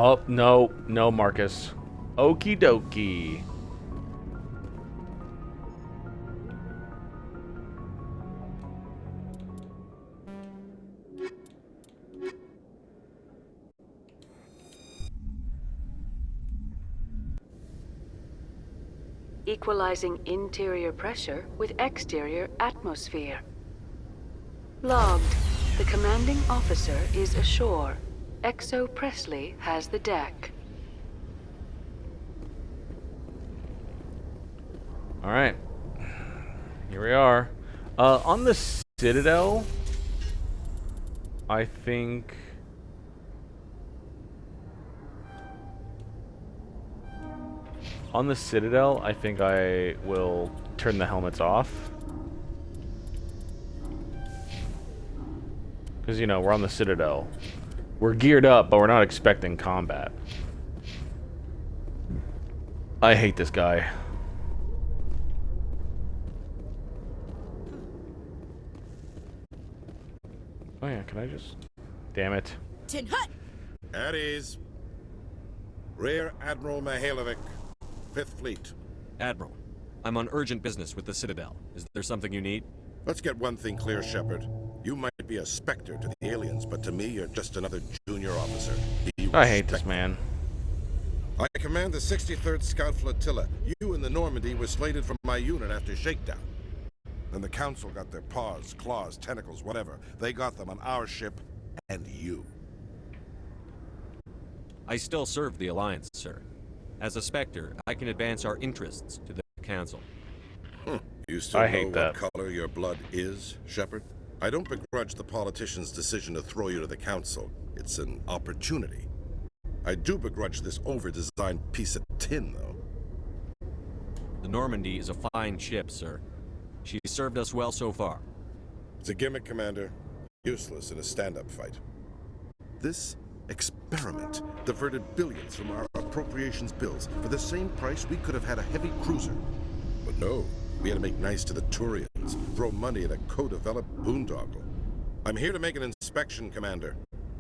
Oh, no, Marcus. Okie dokie. Equalizing interior pressure with exterior atmosphere. Logged. The commanding officer is ashore. Exo Presley has the deck. Alright. Here we are. On the Citadel, I think... On the Citadel, I think I will turn the helmets off. Because, you know, we're on the Citadel. We're geared up, but we're not expecting combat. I hate this guy. Oh yeah, can I just... Damn it. Tin Hut! At ease. Rear Admiral Mihailovic, 5th Fleet. Admiral, I'm on urgent business with the Citadel. Is there something you need? Let's get one thing clear, Shepard. You might be a specter to the aliens, but to me, you're just another junior officer. I hate this man. I command the 63rd Scout Flotilla. You and the Normandy were slated for my unit after shakedown. Then the Council got their paws, claws, tentacles, whatever. They got them on our ship, and you. I still serve the Alliance, sir. As a Spectre, I can advance our interests to the Council. You still I know hate that. what color your blood is, Shepard? I don't begrudge the politician's decision to throw you to the Council. It's an opportunity. I do begrudge this over-designed piece of tin, though. The Normandy is a fine ship, sir. She's served us well so far. It's a gimmick, Commander. Useless in a stand-up fight. This experiment diverted billions from our appropriations bills. For the same price, we could have had a heavy cruiser. But no, we had to make nice to the Turians, throw money at a co-developed boondoggle. I'm here to make an inspection, Commander.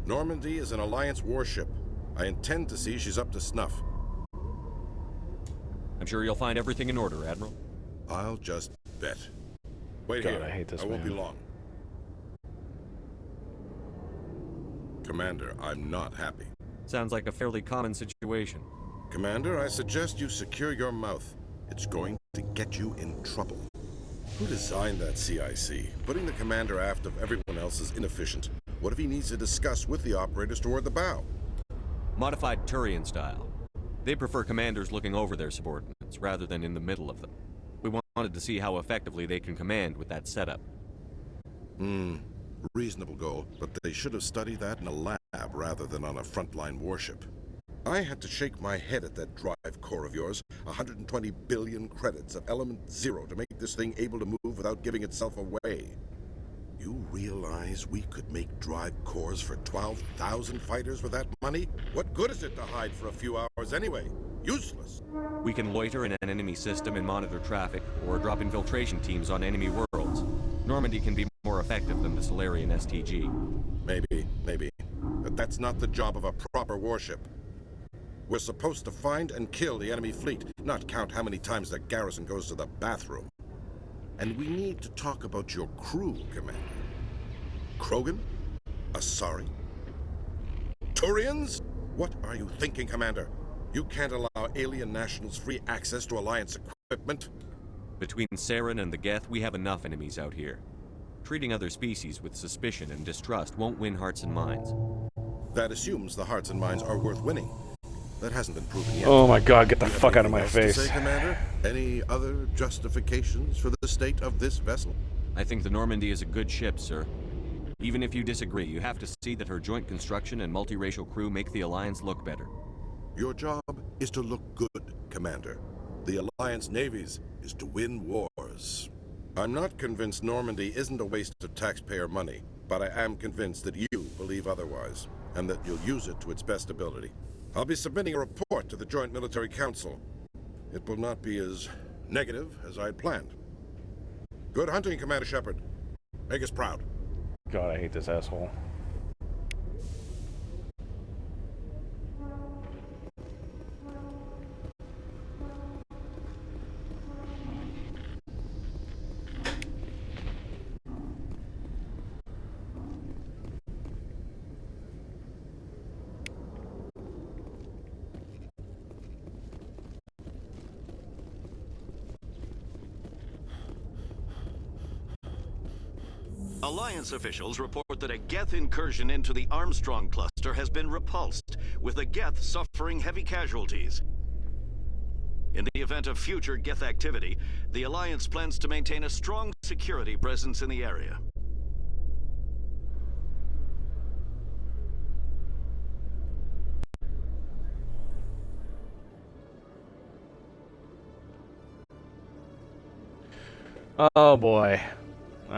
Normandy is an Alliance warship. I intend to see she's up to snuff. I'm sure you'll find everything in order, Admiral. I'll just bet. Wait God, here. I hate this I won't man. be long. Commander, I'm not happy. Sounds like a fairly common situation. Commander, I suggest you secure your mouth. It's going to get you in trouble. Who designed that CIC? Putting the commander aft of everyone else is inefficient. What if he needs to discuss with the operators toward the bow? Modified Turian style. They prefer commanders looking over their subordinates rather than in the middle of them. We wanted to see how effectively they can command with that setup. Reasonable goal, but they should have studied that in a lab rather than on a frontline warship. I had to shake my head at that drive core of yours. 120 billion credits of element 0 to make this thing able to move without giving itself away. You realize we could make drive cores for 12,000 fighters with that money? What good is it to hide for a few hours anyway? Useless. We can loiter in an enemy system and monitor traffic, or drop infiltration teams on enemy worlds. Normandy can be more effective than the Solarian STG. Maybe. But that's not the job of a proper warship. We're supposed to find and kill the enemy fleet, not count how many times the garrison goes to the bathroom. And we need to talk about your crew, Commander. Krogan? Asari? Turians? What are you thinking, Commander? You can't allow alien nationals free access to Alliance equipment. Between Saren and the Geth, we have enough enemies out here. Treating other species with suspicion and distrust won't win hearts and minds. That assumes the hearts and minds are worth winning. That hasn't been proven yet. Oh my god, get the Do you fuck have out of my anything else face. to say, Commander? Any other justifications for the state of this vessel? I think the Normandy is a good ship, sir. Even if you disagree, you have to see that her joint construction and multiracial crew make the Alliance look better. Your job is to look good, Commander. The Alliance navies is to win wars. I'm not convinced Normandy isn't a waste of taxpayer money, but I am convinced that you believe otherwise, and that you'll use it to its best ability. I'll be submitting a report to the Joint Military Council. It will not be as negative as I had planned. Good hunting, Commander Shepard. Make us proud. God, I hate this asshole. Alliance officials report that a Geth incursion into the Armstrong cluster has been repulsed, with the Geth suffering heavy casualties. In the event of future Geth activity, the Alliance plans to maintain a strong security presence in the area. Oh boy.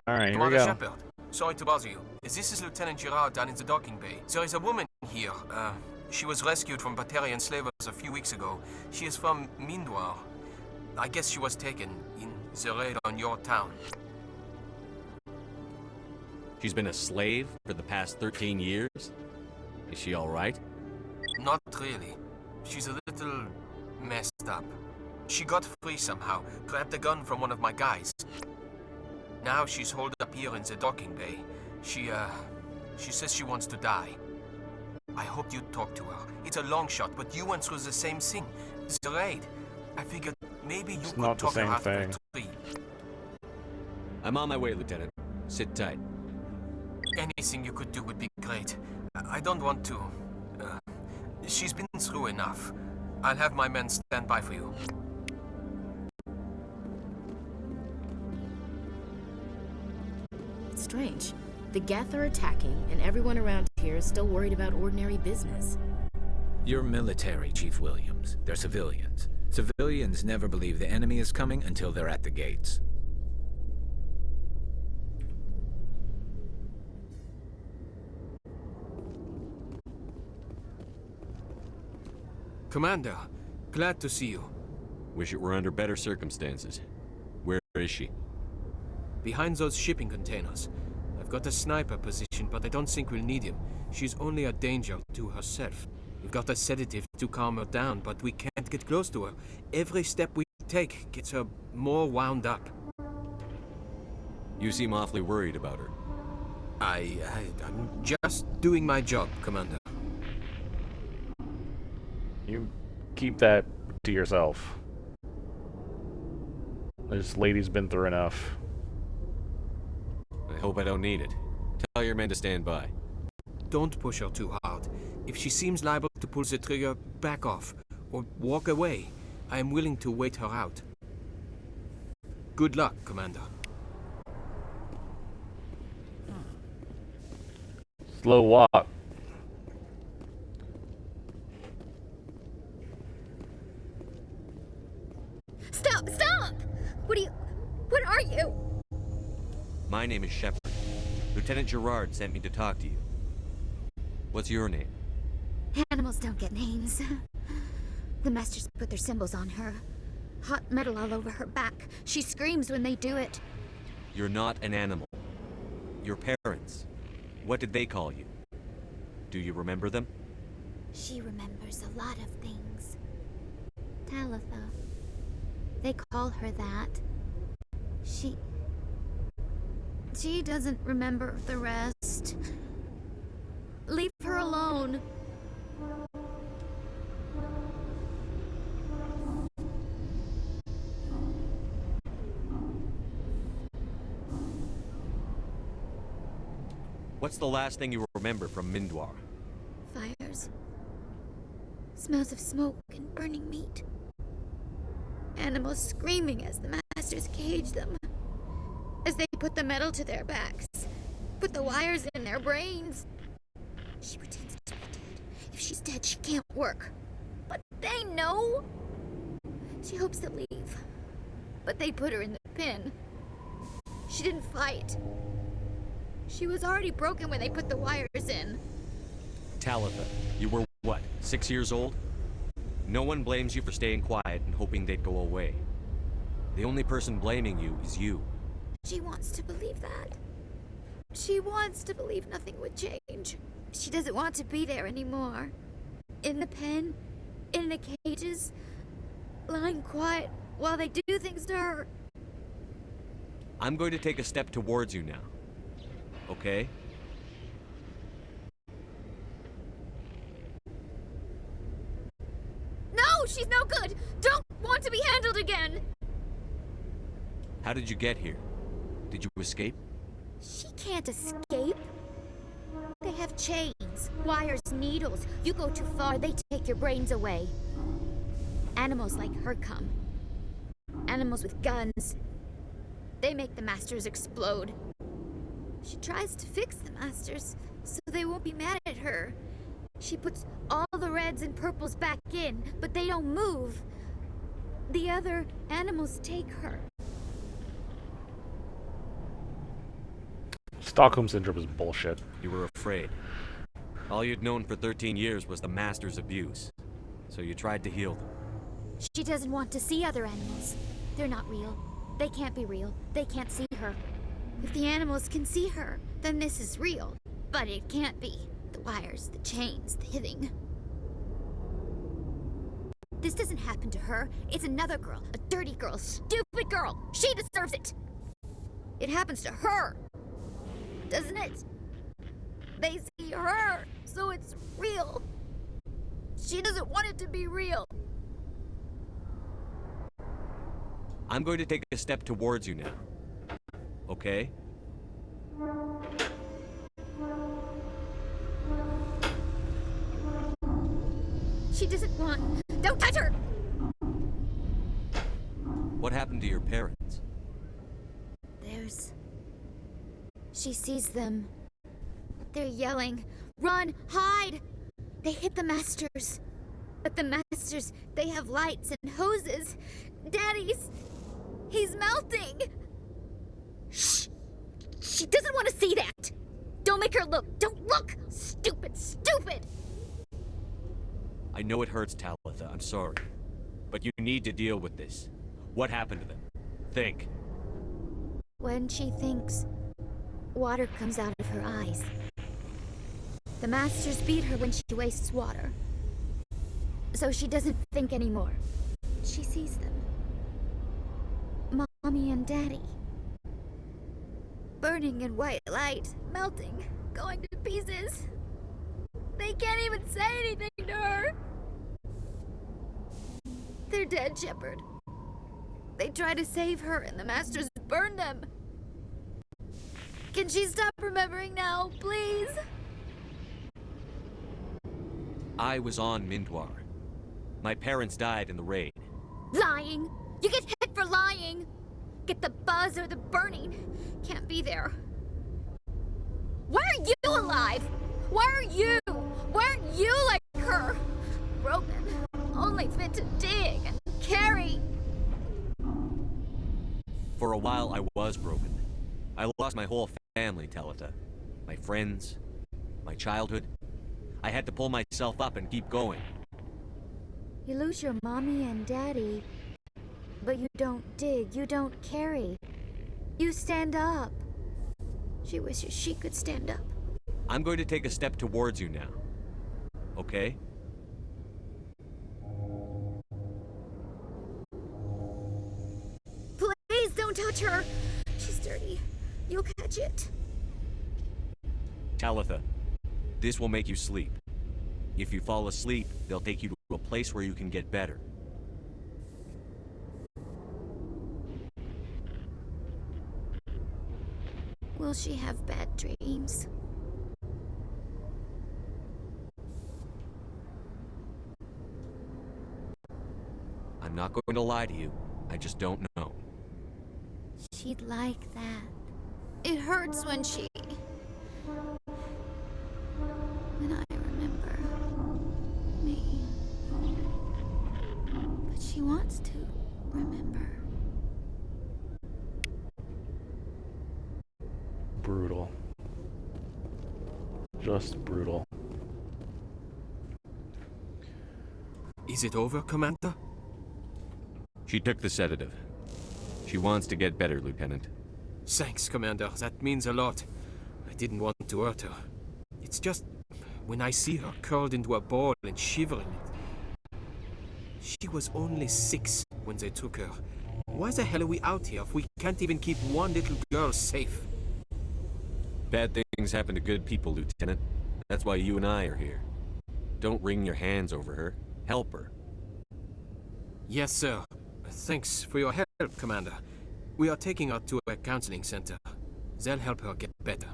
Alright, here we Commander go. Shepard, sorry to bother you. This is Lieutenant Girard down in the docking bay. There is a woman here. She was rescued from Batarian slavers a few weeks ago. She is from Mindoir. I guess she was taken in the raid on your town. She's been a slave for the past 13 years? Is she alright? Not really. She's a little messed up. She got free somehow, grabbed a gun from one of my guys. Now she's holed up here in the docking bay. She says she wants to die. I hope you'd talk to her. It's a long shot, but you went through the same thing. The raid. I figured maybe you could talk her out of her tree. I'm on my way, Lieutenant. Sit tight. Anything you could do would be great. I don't want to. She's been through enough. I'll have my men stand by for you. It's strange. The Geth are attacking, and everyone around here is still worried about ordinary business. You're military, Chief Williams. They're civilians. Civilians never believe the enemy is coming until they're at the gates. Commander, glad to see you. Wish it were under better circumstances. Where is she? Behind those shipping containers. I've got a sniper position, but I don't think we'll need him. She's only a danger to herself. We've got a sedative to calm her down, but we can't get close to her. Every step we take gets her more wound up. You seem awfully worried about her. I'm just doing my job, Commander. You keep that to yourself. This lady's been through enough. I hope I don't need it. Tell your men to stand by. Don't push her too hard. If she seems liable to pull the trigger, back off, or walk away. I am willing to wait her out. Good luck, Commander. Slow walk. Stop! Stop! What are you? My name is Shepard. Lieutenant Girard sent me to talk to you. What's your name? Animals don't get names. The masters put their symbols on her. Hot metal all over her back. She screams when they do it. You're not an animal. Your parents. What did they call you? Do you remember them? She remembers a lot of things. Talitha. They call her that. She doesn't remember the rest. Leave her alone. What's the last thing you remember from Mindwar? Fires. Smells of smoke and burning meat. Animals screaming as the masters cage them. As they put the metal to their backs. Put the wires in their brains. She pretends to be dead. If she's dead, she can't work. But they know. She hopes to leave. But they put her in the pen. She didn't fight. She was already broken when they put the wires in. Talitha, you were what, 6 years old? No one blames you for staying quiet and hoping they'd go away. The only person blaming you is you. She wants to believe that. She wants to believe nothing would change. She doesn't want to be there anymore. In the pen, in the cages, lying quiet while they do things to her. I'm going to take a step towards you now. Okay? No, she's no good! Don't want to be handled again! How did you get here? Did you escape? She can't escape. They have chains, wires, needles. You go too far, they take your brains away. Animals like her come. Animals with guns. They make the masters explode. She tries to fix the masters, so they won't be mad at her. She puts all the reds and purples back in, but they don't move. The other animals take her. Stockholm Syndrome is bullshit. You were afraid. All you'd known for 13 years was the Master's abuse. So you tried to heal them. She doesn't want to see other animals. They're not real. They can't be real. They can't see her. If the animals can see her, then this is real. But it can't be. The wires, the chains, the hitting. This doesn't happen to her. It's another girl. A dirty girl. Stupid girl. She deserves it. It happens to her. Doesn't it? They see her, so it's real. She doesn't want it to be real. I'm going to take a step towards you now. Okay? She doesn't want... Don't touch her! What happened to your parents? There's... She sees them. They're yelling, "Run! Hide!" They hit the masters. But the masters, they have lights and hoses. Daddy's... He's melting! Shh! She doesn't want to see that! Don't make her look! Don't look! Stupid, stupid! I know it hurts, Talitha. I'm sorry. But you need to deal with this. What happened to them? Think. When she thinks, water comes out of her eyes. The masters beat her when she wastes water. So she doesn't think anymore. She sees them. Mommy and Daddy. Burning in white light, melting, going to pieces. They can't even say anything to her. They're dead, Shepard. They try to save her and the masters burn them. Can she stop remembering now, please? I was on Mindwar. My parents died in the raid. Lying! You get hit for lying! Get the buzz or the burning. Can't be there. Why are you alive? Why are you? Why aren't you like her? Broken. Only fit to dig and carry. For a while, I was broken. I lost my whole family, Talitha. My friends, my childhood. I had to pull myself up and keep going. You lose your mommy and daddy, but you don't dig, you don't carry. You stand up. She wishes she could stand up. I'm going to take a step towards you now. Okay? Please don't touch her. She's dirty. You'll catch it. Talitha, this will make you sleep. If you fall asleep, they'll take you to a place where you can get better. Will she have bad dreams? I'm not going to lie to you. I just don't know. She'd like that. It hurts when she... when I remember me. But she wants to remember. Brutal. Just brutal. Is it over, Commander? She took the sedative. She wants to get better, Lieutenant. Thanks, Commander. That means a lot. I didn't want to hurt her. It's just... when I see her curled into a ball and shivering... She was only 6 when they took her. Why the hell are we out here if we can't even keep one little girl safe? Bad things happen to good people, Lieutenant. That's why you and I are here. Don't wring your hands over her. Help her. Yes, sir. Thanks for your help, Commander. We are taking her to a counseling center. They'll help her get better.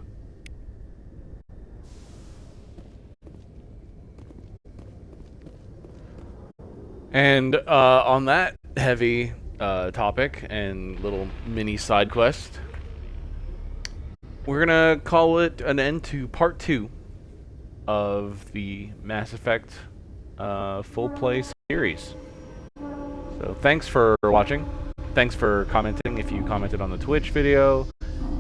And on that heavy topic and little mini side quest, we're gonna call it an end to part 2 of the Mass Effect full play series. So thanks for watching. Thanks for commenting if you commented on the Twitch video.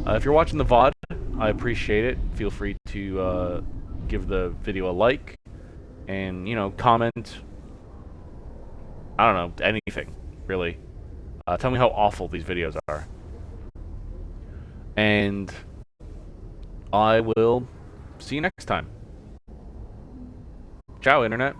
If you're watching the VOD, I appreciate it. Feel free to give the video a like and, you know, comment. I don't know, anything, really. Tell me how awful these videos are. And I will see you next time. Ciao, Internet.